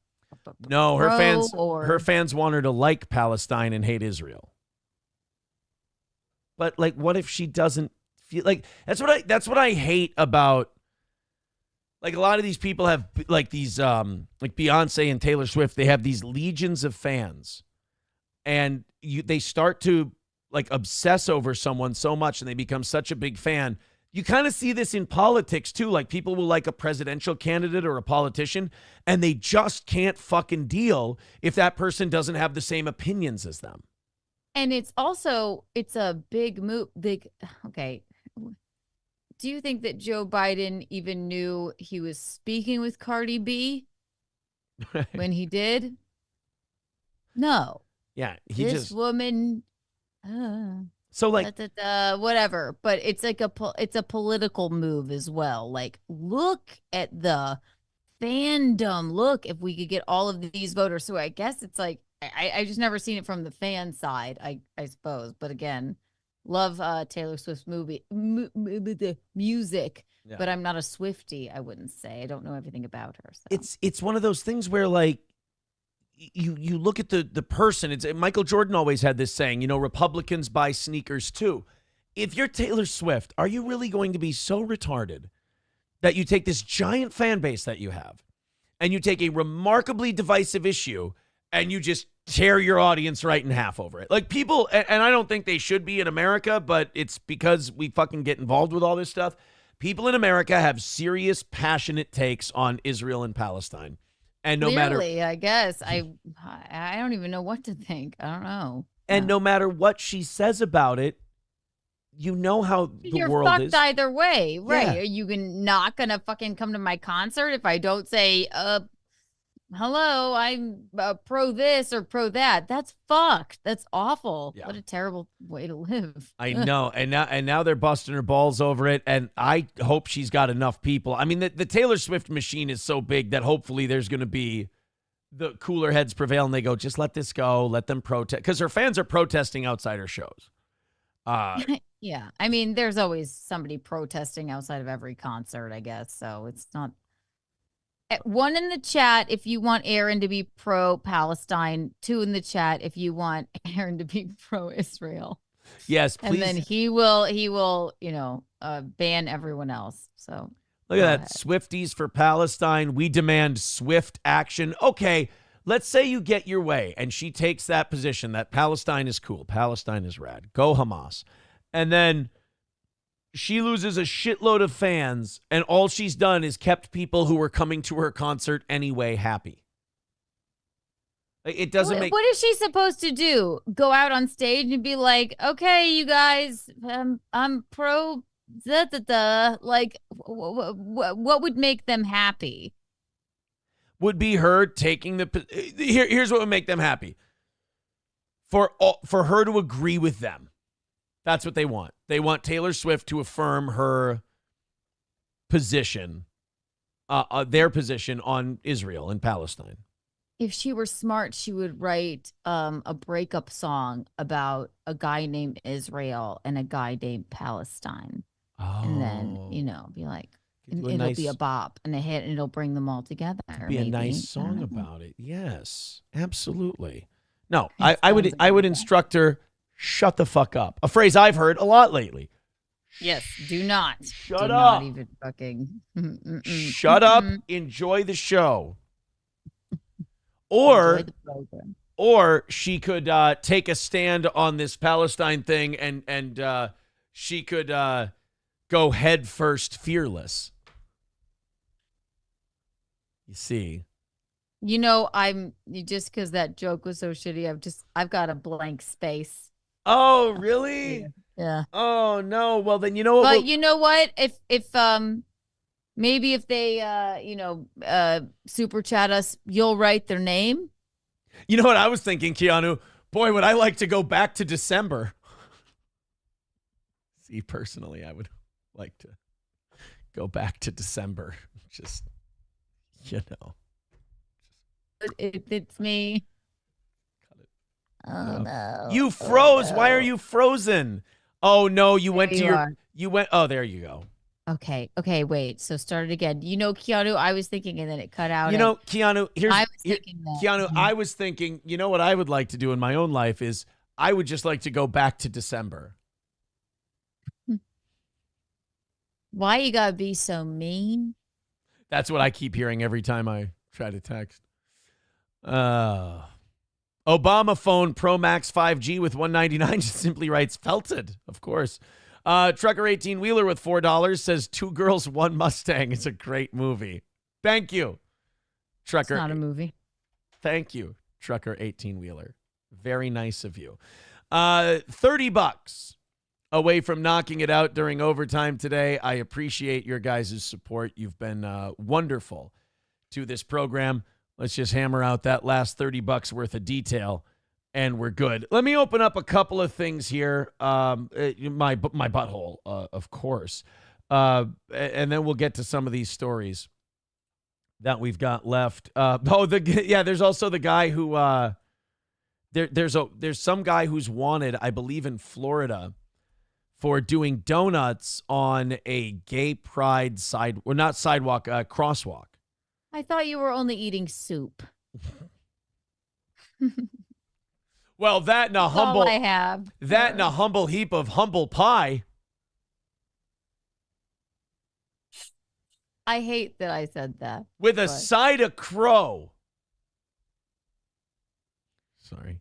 no, her fans want her to like Palestine and hate Israel. But like what if she doesn't feel like that's what I hate about like a lot of these people have like these like Beyonce and Taylor Swift, they have these legions of fans and they start to like obsess over someone so much and they become such a big fan. You kind of see this in politics too. Like people will like a presidential candidate or a politician and they just can't fucking deal if that person doesn't have the same opinions as them. And it's a big move. Okay. Do you think that Joe Biden even knew he was speaking with Cardi B when he did? No. Yeah, This woman. So like whatever, but it's like it's a political move as well. Like, look at the fandom. Look, if we could get all of these voters. So I guess it's like I just never seen it from the fan side. I suppose, but again, love Taylor Swift's music, Yeah. but I'm not a Swiftie. I wouldn't say I don't know everything about her. So. It's one of those things where like you look at the person. It's Michael Jordan always had this saying, Republicans buy sneakers too. If you're Taylor Swift, are you really going to be so retarded that you take this giant fan base that you have and you take a remarkably divisive issue and you just tear your audience right in half over it? Like people, and I don't think they should be in America, but it's because we fucking get involved with all this stuff. People in America have serious, passionate takes on Israel and Palestine. And no matter, I guess I don't even know what to think. I don't know. And no matter what she says about it, you know how the You're world fucked is. either way, right? Yeah. Are you not gonna fucking come to my concert if I don't say, hello, I'm pro this or pro that? That's fucked. That's awful. Yeah. What a terrible way to live. I know, and now they're busting her balls over it, and I hope she's got enough people. I mean, the Taylor Swift machine is so big that hopefully there's going to be the cooler heads prevail, and they go, just let this go, let them protest, because her fans are protesting outside her shows. Yeah, I mean, there's always somebody protesting outside of every concert, I guess. So it's not. One in the chat if you want Aaron to be pro-Palestine. 2 in the chat if you want Aaron to be pro-Israel. Yes, please. And then he will, ban everyone else. So Look at that. Swifties for Palestine. We demand swift action. Okay, let's say you get your way and she takes that position that Palestine is cool. Palestine is rad. Go Hamas. And then she loses a shitload of fans, and all she's done is kept people who were coming to her concert anyway happy. It doesn't make... What is she supposed to do? Go out on stage and be like, okay, you guys, I'm pro... Like, what would make them happy? Would be her taking the... Here's what would make them happy. For her to agree with them. That's what they want. They want Taylor Swift to affirm her position, their position on Israel and Palestine. If she were smart, she would write a breakup song about a guy named Israel and a guy named Palestine. Oh. And then, be like, it'll be a bop and a hit, and it'll bring them all together. Be a nice song about it. Yes, absolutely. No, I would instruct her, shut the fuck up. A phrase I've heard a lot lately. Yes, do not. Shut do up. Not even fucking. Shut up. Enjoy the show. Or she could take a stand on this Palestine thing, and she could go head first, fearless. You see. I'm just because that joke was so shitty. I've got a blank space. Oh, really? Yeah. Oh no. Well, then you know what? But you know what? If maybe if they super chat us, you'll write their name. You know what I was thinking, Keanu? Boy, would I like to go back to December. See, personally, I would like to go back to December. Just, It's me. Oh no. You froze. Why are you frozen? Oh no, you went There you went. Oh, there you go. Okay, wait. So start it again. Keanu, I was thinking, and then it cut out. Keanu, Keanu, I was thinking, you know what I would like to do in my own life is I would just like to go back to December. Why you gotta be so mean? That's what I keep hearing every time I try to text. Obama phone Pro Max 5G with $199 just simply writes felted, of course. Trucker 18 Wheeler with $4 says 2 Girls, 1 Mustang. It's a great movie. Thank you, Trucker. It's not a movie. Thank you, Trucker 18 Wheeler. Very nice of you. $30 away from knocking it out during overtime today. I appreciate your guys' support. You've been wonderful to this program. Let's just hammer out that last $30 worth of detail, and we're good. Let me open up a couple of things here. My butthole, of course. And then we'll get to some of these stories that we've got left. There's also the guy who there's some guy who's wanted, I believe, in Florida for doing donuts on a gay pride crosswalk. I thought you were only eating soup. Well, that and a humble all I have. That and a humble heap of humble pie. I hate that I said that. With a side of crow. Sorry.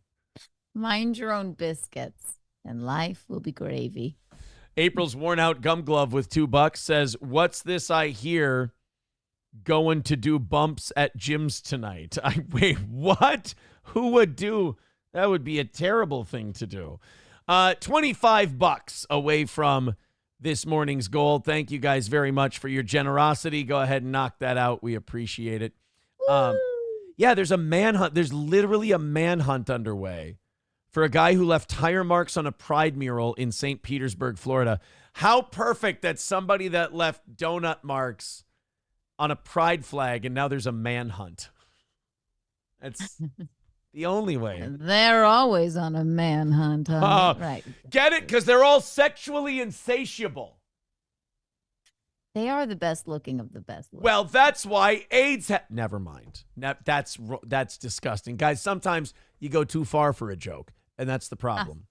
Mind your own biscuits, and life will be gravy. April's worn out gum glove with $2 says, "What's this I hear? Going to do bumps at gyms tonight." Wait, what? Who would do? That would be a terrible thing to do. $25 away from this morning's goal. Thank you guys very much for your generosity. Go ahead and knock that out. We appreciate it. Yeah, there's a manhunt. There's literally a manhunt underway for a guy who left tire marks on a pride mural in St. Petersburg, Florida. How perfect that somebody that left donut marks on a pride flag, and now there's a manhunt. That's the only way. They're always on a manhunt, huh? Right. Get it? Because they're all sexually insatiable. They are the best looking of the best looking. Well, that's why AIDS never mind. That's disgusting. Guys, sometimes you go too far for a joke, and that's the problem.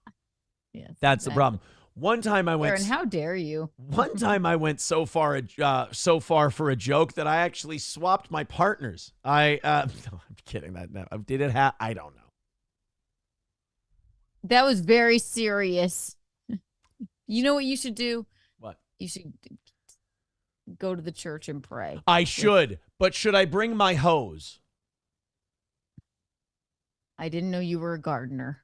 Yes, that's the problem. One time I went. Aaron, how dare you? One time I went so far for a joke that I actually swapped my partners. No, I'm kidding. Did it happen? I don't know. That was very serious. You know what you should do? What? You should go to the church and pray. I should, but should I bring my hose? I didn't know you were a gardener.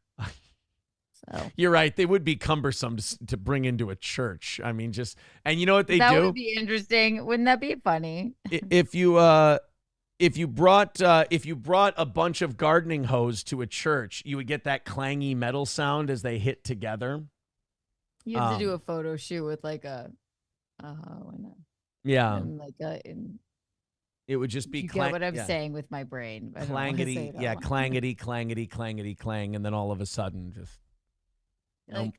So. You're right. They would be cumbersome to bring into a church. I mean, and you know what they do? That would be interesting. Wouldn't that be funny? If you brought a bunch of gardening hose to a church, you would get that clangy metal sound as they hit together. You have to do a photo shoot with like a yeah, and like it would just be. You get what I'm saying with my brain. Clangety, clangety, clangety, clangety, clang, and then all of a sudden, just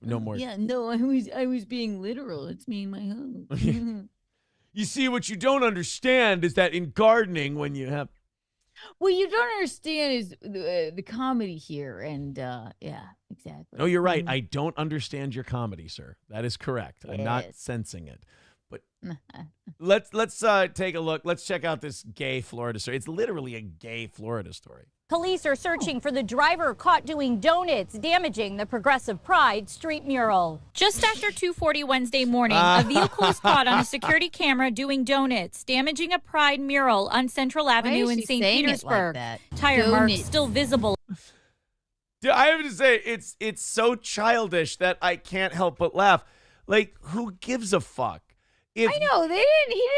no more. Yeah, no, I was being literal. It's me and my home. You see, what you don't understand is that in gardening, when you have. What you don't understand is the comedy here, and yeah, exactly. No, you're right. I don't understand your comedy, sir. That is correct. I'm not sensing it. But let's take a look. Let's check out this gay Florida story. It's literally a gay Florida story. Police are searching for the driver caught doing donuts, damaging the Progressive Pride street mural. Just after 2:40 Wednesday morning, a vehicle was caught on a security camera doing donuts, damaging a Pride mural on Central Avenue in St. Petersburg. Tire marks still visible. I have to say, it's so childish that I can't help but laugh. Like, who gives a fuck? I know he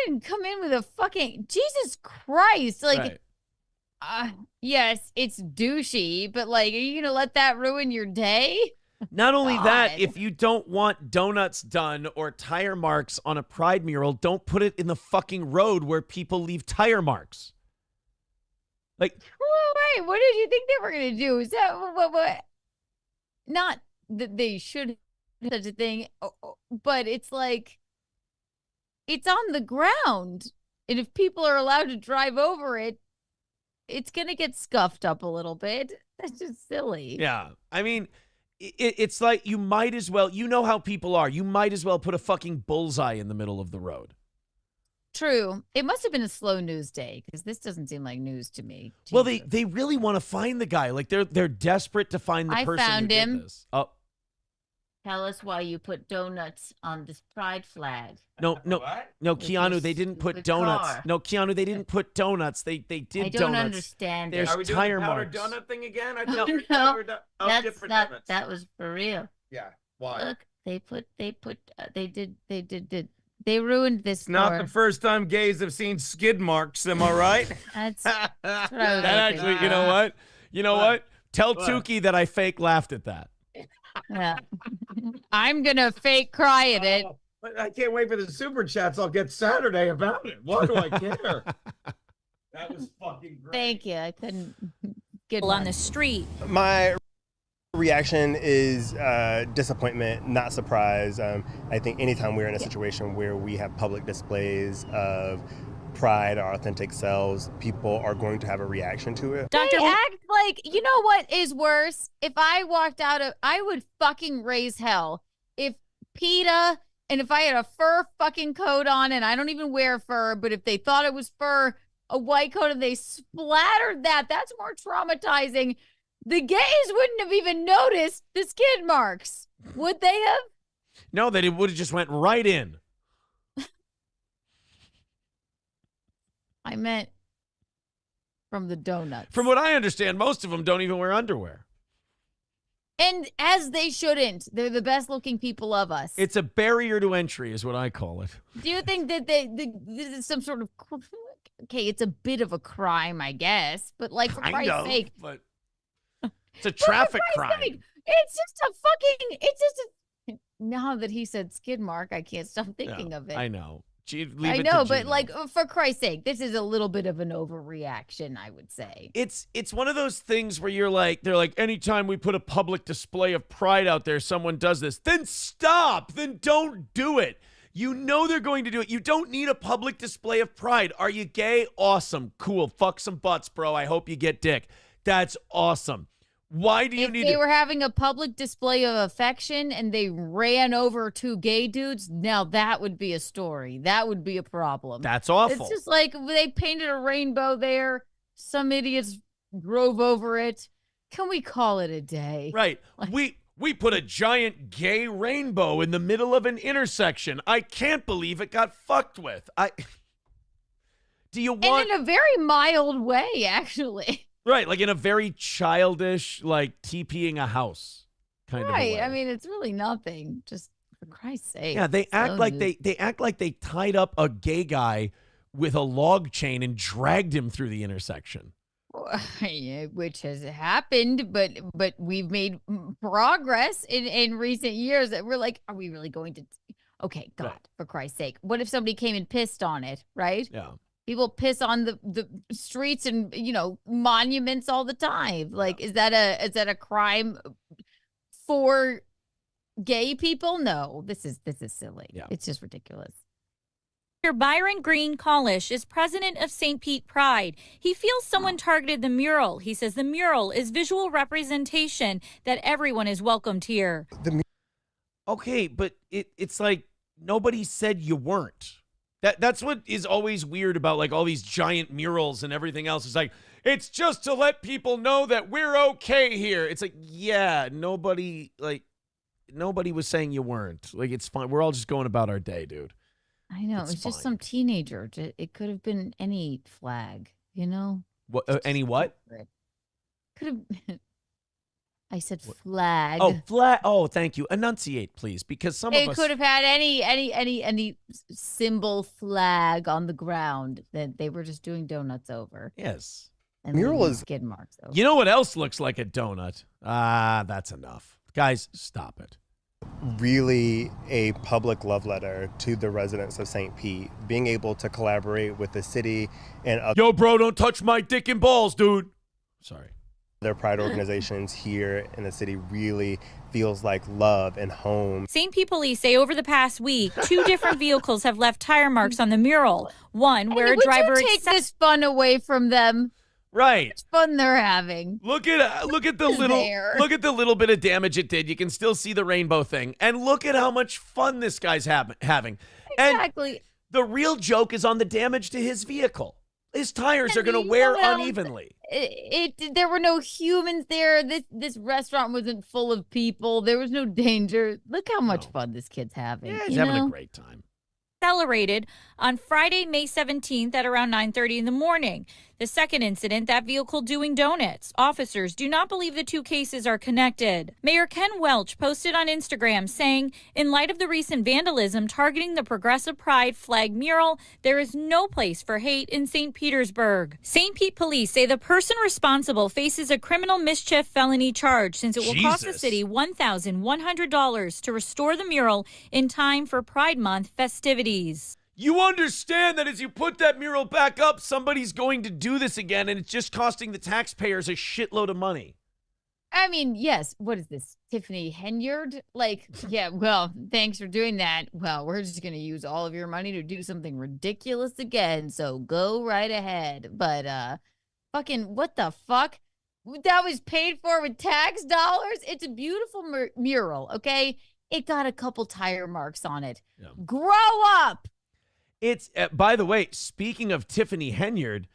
didn't come in with a fucking Jesus Christ. Like, right. Yes, it's douchey, but like, are you gonna let that ruin your day? Not only that, if you don't want donuts done or tire marks on a pride mural, don't put it in the fucking road where people leave tire marks. Like, wait, what did you think they were gonna do? Is that what? Not that they should do such a thing, but it's like. It's on the ground. And if people are allowed to drive over it, it's going to get scuffed up a little bit. That's just silly. Yeah. I mean, it's like you might as well, you know how people are. You might as well put a fucking bullseye in the middle of the road. True. It must have been a slow news day because this doesn't seem like news to me. Jesus. Well, they really want to find the guy. Like they're desperate to find the person found who him. did this. Oh. Tell us why you put donuts on this pride flag. No, Keanu, they didn't put donuts. car. No, Keanu, they didn't put donuts. They did I don't donuts. understand. There's Are we doing tire the powder marks. donut thing again? I No, thought we were no, powder that's different not. donuts. That was for real. Yeah. Why? Look, they ruined this. It's not for- the first time gays have seen skid marks. Am I right? That's what I was That looking actually, for. you know what? You know what? Tell What? Tukey that I fake laughed at that. Yeah. I'm gonna fake cry at it. But I can't wait for the super chats. I'll get Saturday about it. Why do I care? That was fucking great. Thank you. I couldn't get On the street. My reaction is disappointment, not surprise. I think anytime we're in a situation where we have public displays of pride, our authentic selves, people are going to have a reaction to it. They act like, you know what is worse? If I walked out of, I would fucking raise hell. If PETA, and if I had a fur fucking coat on, and I don't even wear fur, but if they thought it was fur, a white coat, and they splattered that, that's more traumatizing. The gays wouldn't have even noticed the skid marks. Would they have? No, that it would have just went right in. I meant from the donuts. From what I understand, most of them don't even wear underwear. And as they shouldn't. They're the best looking people of us. It's a barrier to entry is what I call it. Do you think that this is some sort of, okay, it's a bit of a crime, I guess, but like for Christ's sake. But it's a traffic crime. It's just now that he said skid mark, I can't stop thinking of it. I know. I know, but like for Christ's sake, this is a little bit of an overreaction, I would say. It's one of those things where you're like, they're like, anytime we put a public display of pride out there, someone does this, then stop, then don't do it. You know they're going to do it. You don't need a public display of pride. Are you gay? Awesome. Cool. Fuck some butts, bro. I hope you get dick. That's awesome. Why do you need If they were having a public display of affection and they ran over two gay dudes, now that would be a story. That would be a problem. That's awful. It's just like they painted a rainbow there. Some idiots drove over it. Can we call it a day? Right. We put a giant gay rainbow in the middle of an intersection. I can't believe it got fucked with. Do you want... And in a very mild way, actually. Right, like in a very childish, like TPing a house kind of a way. Right. I mean, it's really nothing. Just for Christ's sake. Yeah, they act So like just- they act like they tied up a gay guy with a log chain and dragged him through the intersection. Which has happened, but we've made progress in recent years that we're like, are we really going to? Okay, God, Right. for Christ's sake, what if somebody came and pissed on it? Right? Yeah. People piss on the streets and monuments all the time. Like, is that a crime for gay people? No, this is silly. Yeah. It's just ridiculous. Byron Green Collish is president of St. Pete Pride. He feels someone targeted the mural. He says the mural is visual representation that everyone is welcomed here. Okay, but it's like nobody said you weren't. That's what is always weird about like all these giant murals and everything else. It's like, it's just to let people know that we're okay here. It's like, yeah, nobody was saying you weren't. Like, it's fine. We're all just going about our day, dude. I know. It's It's just fine. some teenager. It could have been any flag, What? Any what? Could have. I said flag. Oh, flag. Oh, thank you. Enunciate, please, because some of It us could have had any symbol flag on the ground that they were just doing donuts over. Yes. And Mural leaving is- skid marks over. You know what else looks like a donut? That's enough. Guys, stop it. Really a public love letter to the residents of St. Pete, being able to collaborate with the city and Yo, bro, don't touch my dick and balls, dude. Sorry. other pride organizations here in the city really feels like love and home. St. Pete police say over the past week, 2 different vehicles have left tire marks on the mural. One where a Would driver you take this fun away from them? Right. It's fun they're having. Look at the little bit of damage it did. You can still see the rainbow thing, and look at how much fun this guy's having. Exactly. And the real joke is on the damage to his vehicle. His tires are going to wear unevenly. There were no humans there. This restaurant wasn't full of people. There was no danger. Look how much fun this kid's having. Yeah, he's having a great time. Accelerated on Friday, May 17th at around 9:30 in the morning. The second incident, that vehicle doing donuts. Officers do not believe the two cases are connected. Mayor Ken Welch posted on Instagram saying, in light of the recent vandalism targeting the Progressive Pride flag mural, there is no place for hate in St. Petersburg. St. Pete police say the person responsible faces a criminal mischief felony charge since it will cost the city $1,100 to restore the mural in time for Pride Month festivities. You understand that as you put that mural back up, somebody's going to do this again, and it's just costing the taxpayers a shitload of money. I mean, yes. What is this, Tiffany Henyard? Like, yeah, well, thanks for doing that. Well, we're just going to use all of your money to do something ridiculous again, so go right ahead. But, fucking, what the fuck? That was paid for with tax dollars? It's a beautiful mural, okay? It got a couple tire marks on it. Yeah. Grow up! It's, by the way, speaking of Tiffany Henyard,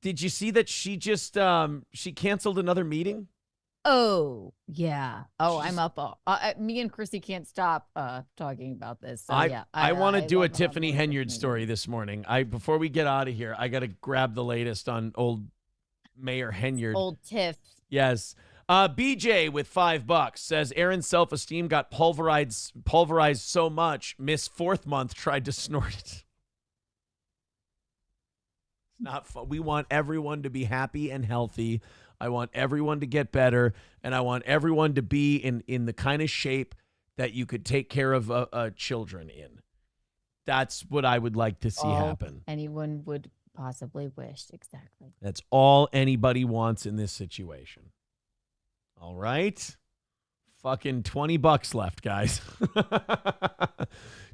did you see that she just, she canceled another meeting? Oh, yeah. Oh, I'm up. Me and Chrissy can't stop talking about this. So, I want to do a Tiffany Henyard story this morning. Before we get out of here, I got to grab the latest on old Mayor Henyard. Old Tiff. Yes. BJ with $5 says Aaron's self-esteem got pulverized so much, Miss Fourth Month tried to snort it. It's not fun. We want everyone to be happy and healthy. I want everyone to get better, and I want everyone to be in the kind of shape that you could take care of children in. That's what I would like to see happen. Anyone would possibly wish. Exactly. That's all anybody wants in this situation. All right. Fucking $20 left, guys.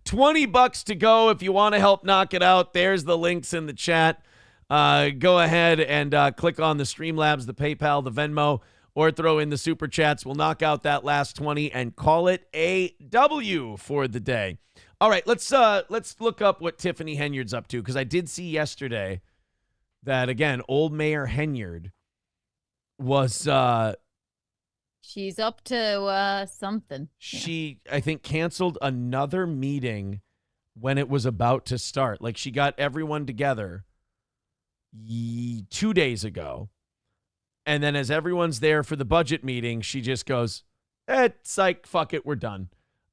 $20 to go if you want to help knock it out. There's the links in the chat. Go ahead and click on the Streamlabs, the PayPal, the Venmo, or throw in the Super Chats. We'll knock out that last 20 and call it a W for the day. All right, let's look up what Tiffany Henyard's up to, because I did see yesterday that, again, old Mayor Henyard was... she's up to something. She, I think, canceled another meeting when it was about to start. Like, she got everyone together 2 days ago. And then as everyone's there for the budget meeting, she just goes, psych, fuck it, we're done.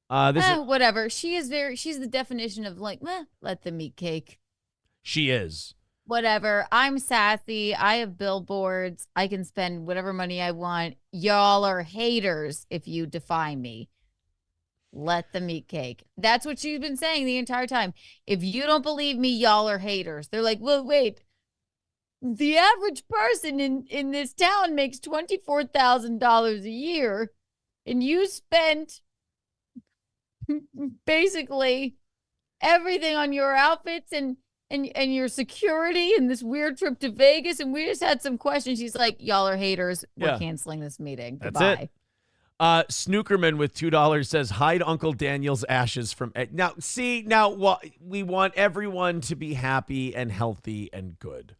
Whatever. She's the definition of like, let them eat cake. She is. Whatever. I'm sassy. I have billboards. I can spend whatever money I want. Y'all are haters if you defy me. Let them eat cake. That's what she's been saying the entire time. If you don't believe me, y'all are haters. They're like, well, wait. The average person in this town makes $24,000 a year, and you spent basically everything on your outfits and your security and this weird trip to Vegas, and we just had some questions. She's like, y'all are haters. We're canceling this meeting. That's Goodbye. it. Snookerman with $2 says, hide Uncle Daniel's ashes from... Now, we want everyone to be happy and healthy and good.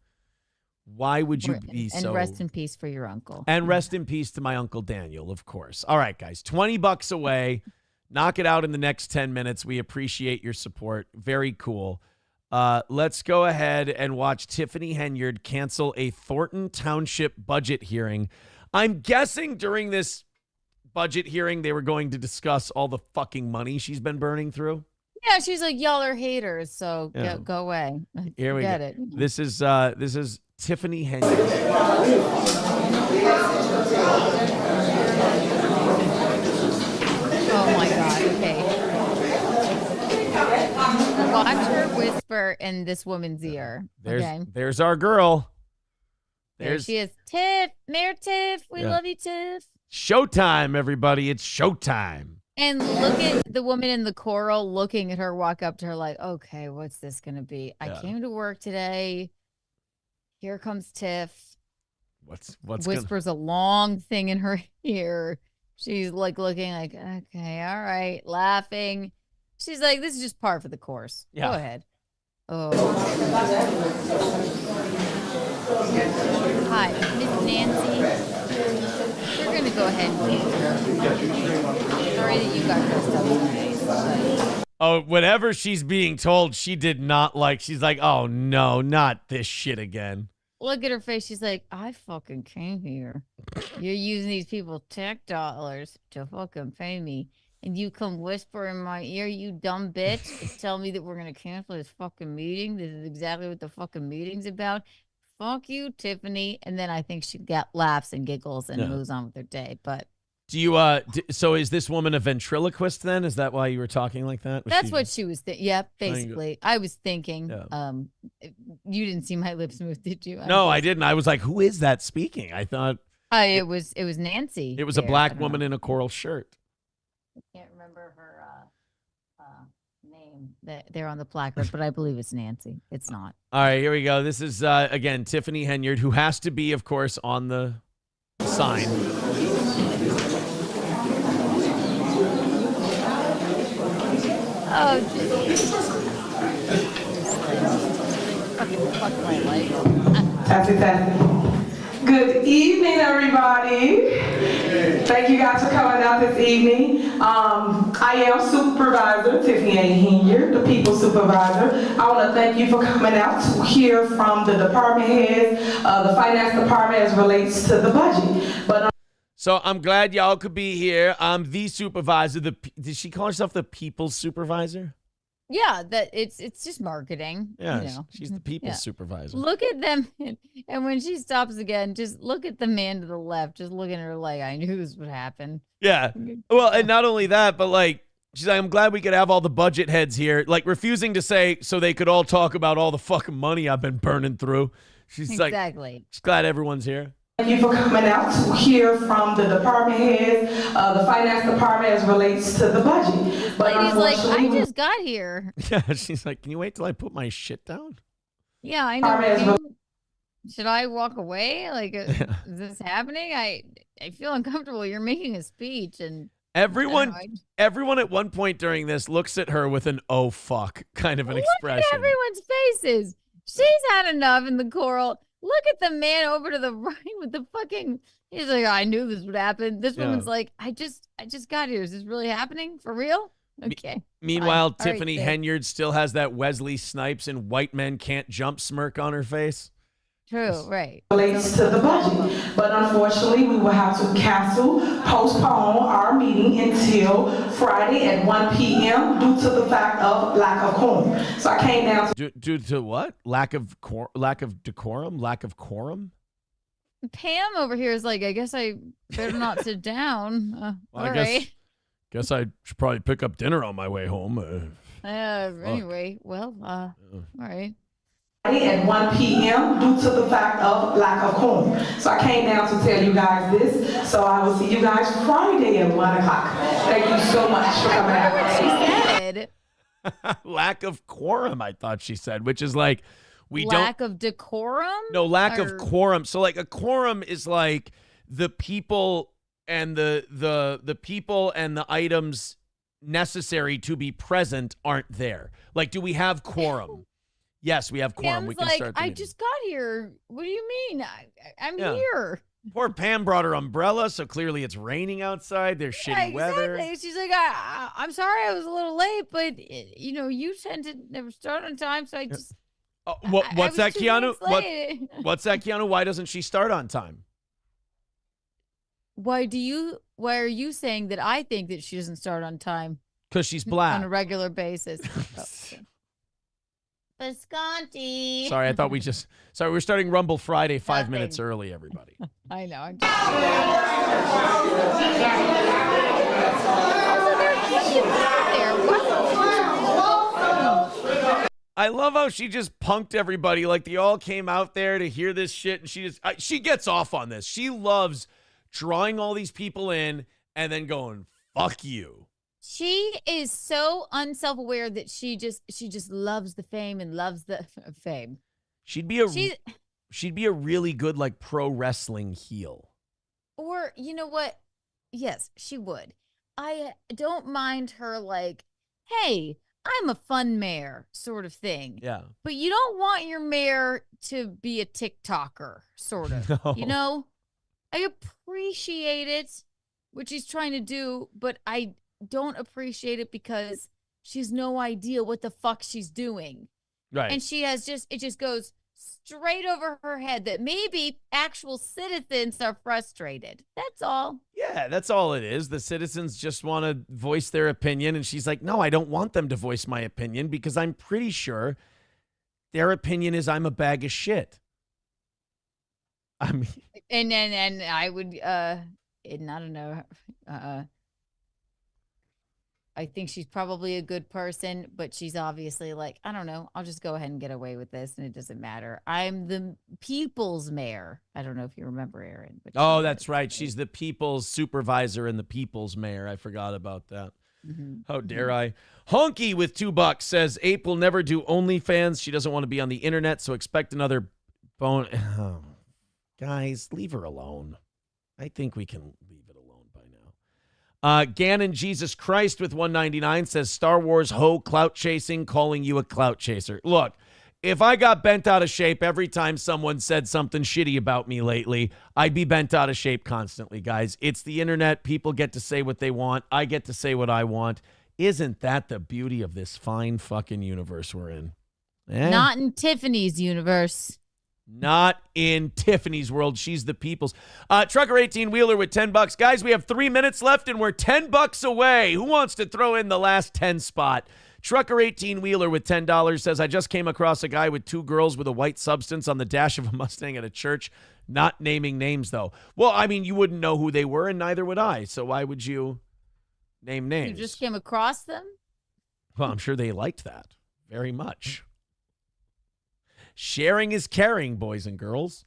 Why would you be so... And rest in peace for your uncle. And rest in peace to my Uncle Daniel, of course. All right, guys, $20 away. Knock it out in the next 10 minutes. We appreciate your support. Very cool. Let's go ahead and watch Tiffany Henyard cancel a Thornton Township budget hearing. I'm guessing during this budget hearing, they were going to discuss all the fucking money she's been burning through. Yeah, she's like, y'all are haters, so go away. Here we Get go. it. This is Tiffany Henyard. Oh my God. Okay. Watch her whisper in this woman's ear. There's our girl. There she is. Tiff, Mayor Tiff. We love you, Tiff. Showtime, everybody. It's showtime. And look at the woman in the coral looking at her, walk up to her like, okay, what's this going to be? I came to work today. Here comes Tiff. What's whispers a long thing in her ear. She's like looking like, okay, all right, laughing. She's like, this is just par for the course. Yeah. Go ahead. Oh. Hi, Miss Nancy. We're going to go ahead and meet her. Sorry that you got dressed up today. Oh, whatever she's being told, she did not like. She's like, oh, no, not this shit again. Look at her face. She's like, I fucking came here. You're using these people's tech dollars to fucking pay me. And you come whisper in my ear, you dumb bitch, and tell me that we're going to cancel this fucking meeting. This is exactly what the fucking meeting's about. Fuck you, Tiffany. And then I think she laughs and giggles and moves on with her day. But do you, so is this woman a ventriloquist then? Is that why you were talking like that? that's what she was thinking. Yeah, basically. I was thinking, you didn't see my lips move, did you? No, I didn't. I was like, who is that speaking? I thought it was Nancy. It was a black woman in a coral shirt. I can't remember her name there on the placard, but I believe it's Nancy. It's not. All right, here we go. This is, again, Tiffany Henyard, who has to be, of course, on the sign. Oh, fuck my life. Good evening, everybody. Thank you guys for coming out this evening. I am Supervisor Tiffany A. Henyard, the People Supervisor. I want to thank you for coming out to hear from the department heads, the finance department as relates to the budget. So I'm glad y'all could be here. I'm the supervisor. Did she call herself the People's Supervisor? Yeah, that it's just marketing. Yeah, you know. she's the People's Supervisor. Look at them, and when she stops again, just look at the man to the left. Just looking at her like, I knew this would happen. Yeah. Well, and not only that, but like, she's like, I'm glad we could have all the budget heads here, like refusing to say so they could all talk about all the fucking money I've been burning through. She's like, she's glad everyone's here. Thank you for coming out to hear from the department heads, the finance department as relates to the budget. But lady's like, I just got here. Yeah, she's like, can you wait till I put my shit down? Yeah, I know. Should I walk away? Like, is this happening? I feel uncomfortable. You're making a speech, and everyone at one point during this looks at her with an "oh fuck" kind of an expression. Look at everyone's faces. She's had enough in the coral. Look at the man over to the right with the fucking. He's like, I knew this would happen. This woman's like, I just got here. Is this really happening for real? Okay. Meanwhile, fine. Tiffany Henyard still has that Wesley Snipes and white men can't jump smirk on her face. True, right. Relates to the budget, but unfortunately, we will have to postpone our meeting until Friday at 1 p.m. due to the fact of lack of quorum. So I came down to due to what? Lack of decorum? Lack of quorum? Pam over here is like, I guess I better not sit down. Well, all right. Guess I should probably pick up dinner on my way home. Anyway, well, all right. At 1 p.m. due to the fact of lack of quorum. So I came down to tell you guys this. So I will see you guys Friday at 1 o'clock. Thank you so much for coming out. She said. Lack of quorum, I thought she said, which is like lack of decorum? No, lack of quorum. So like a quorum is like the people and the people and the items necessary to be present aren't there. Like, do we have quorum? Yes, we have quorum. Pam's We can like, start the I meeting. just got here. What do you mean? I'm here. Poor Pam brought her umbrella, so clearly it's raining outside. There's shitty weather. She's like, I'm sorry I was a little late, but you tend to never start on time, so I just. What's that, Keanu? What's that, Keanu? Why doesn't she start on time? Why are you saying that I think that she doesn't start on time? Because she's black. On a regular basis. Visconti. Sorry, I thought we're starting Rumble Friday 5 minutes early, everybody. I know. I love how she just punked everybody. Like, they all came out there to hear this shit, and she gets off on this. She loves drawing all these people in and then going, fuck you. She is so unself-aware that she just loves the fame and loves the fame. She'd be a really good like pro wrestling heel. Or you know what? Yes, she would. I don't mind her like, hey, I'm a fun mayor sort of thing. Yeah. But you don't want your mayor to be a TikToker, sort of. No. You know? I appreciate it, what she's trying to do, but I don't appreciate it because she has no idea what the fuck she's doing. Right. And it just goes straight over her head that maybe actual citizens are frustrated. That's all. Yeah, that's all it is. The citizens just want to voice their opinion. And she's like, no, I don't want them to voice my opinion because I'm pretty sure their opinion is I'm a bag of shit. I mean, And I would, I don't know, I think she's probably a good person, but she's obviously like, I don't know, I'll just go ahead and get away with this, and it doesn't matter. I'm the people's mayor. I don't know if you remember, Aaron. But oh, that's right. She's the people's supervisor and the people's mayor. I forgot about that. How dare I? Honky with $2 says, Ape will never do OnlyFans. She doesn't want to be on the internet, so expect another bone. Oh, guys, leave her alone. I think we can leave it alone by now. Gannon Jesus Christ with 199 says, Star Wars ho clout chasing, calling you a clout chaser. Look, if I got bent out of shape every time someone said something shitty about me lately, I'd be bent out of shape constantly, guys. It's the internet. People get to say what they want. I get to say what I want. Isn't that the beauty of this fine fucking universe we're in? Eh? Not in Tiffany's universe. Not in Tiffany's world. She's the people's. Trucker 18-wheeler with $10. Guys, we have 3 minutes left, and we're $10 away. Who wants to throw in the last 10 spot? Trucker 18-wheeler with $10 says, I just came across a guy with 2 girls with a white substance on the dash of a Mustang at a church. Not naming names, though. Well, I mean, you wouldn't know who they were, and neither would I. So why would you name names? You just came across them? Well, I'm sure they liked that very much. Sharing is caring, boys and girls.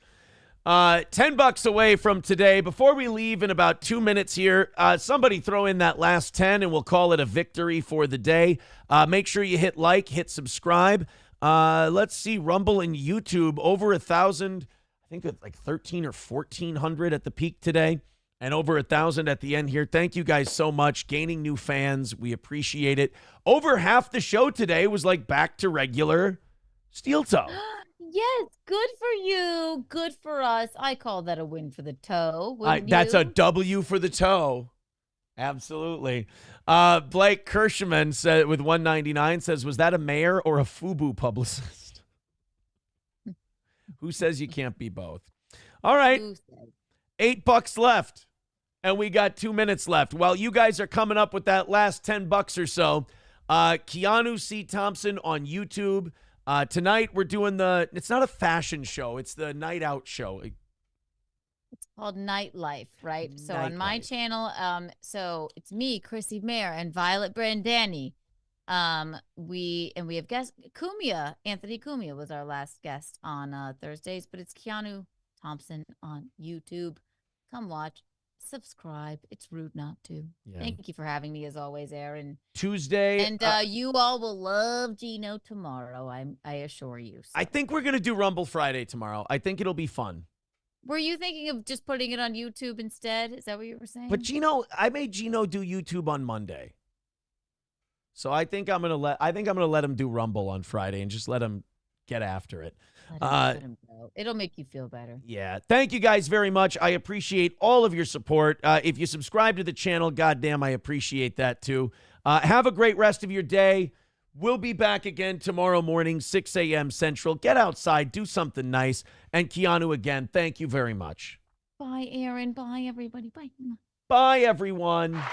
$10 away from today. Before we leave in about 2 minutes here, somebody throw in that last 10 and we'll call it a victory for the day. Make sure you hit like, hit subscribe. Let's see, Rumble and YouTube, over 1,000. I think it's like 13 or 1,400 at the peak today, and over 1,000 at the end here. Thank you guys so much. Gaining new fans. We appreciate it. Over half the show today was like back to regular steel toe. Yes, good for you. Good for us. I call that a win for the toe. That's a W for the toe. Absolutely. Blake Kirschman said with 199 says, was that a mayor or a FUBU publicist? Who says you can't be both? All right. $8 left. And we got 2 minutes left. While you guys are coming up with that last $10 or so, Keanu C. Thompson on YouTube. Tonight we're doing it's not a fashion show. It's the night out show. It's called Nightlife, right? So on my channel, so it's me, Chrissy Mayer, and Violet Brandani. We have guest Cumia, Anthony Cumia was our last guest on Thursdays, but it's Keanu Thompson on YouTube. Come watch. Subscribe. It's rude not to. Yeah. Thank you for having me as always, Aaron. Tuesday. And you all will love Gino tomorrow. I assure you. So. I think we're going to do Rumble Friday tomorrow. I think it'll be fun. Were you thinking of just putting it on YouTube instead? Is that what you were saying? But I made Gino do YouTube on Monday. So I think I'm going to let him do Rumble on Friday and just let him get after it. Let him go. It'll make you feel better. Yeah. Thank you guys very much. I appreciate all of your support. If you subscribe to the channel, goddamn, I appreciate that too. Have a great rest of your day. We'll be back again tomorrow morning, 6 a.m. Central. Get outside, do something nice. And Keanu, again, thank you very much. Bye, Aaron. Bye, everybody. Bye. Bye, everyone.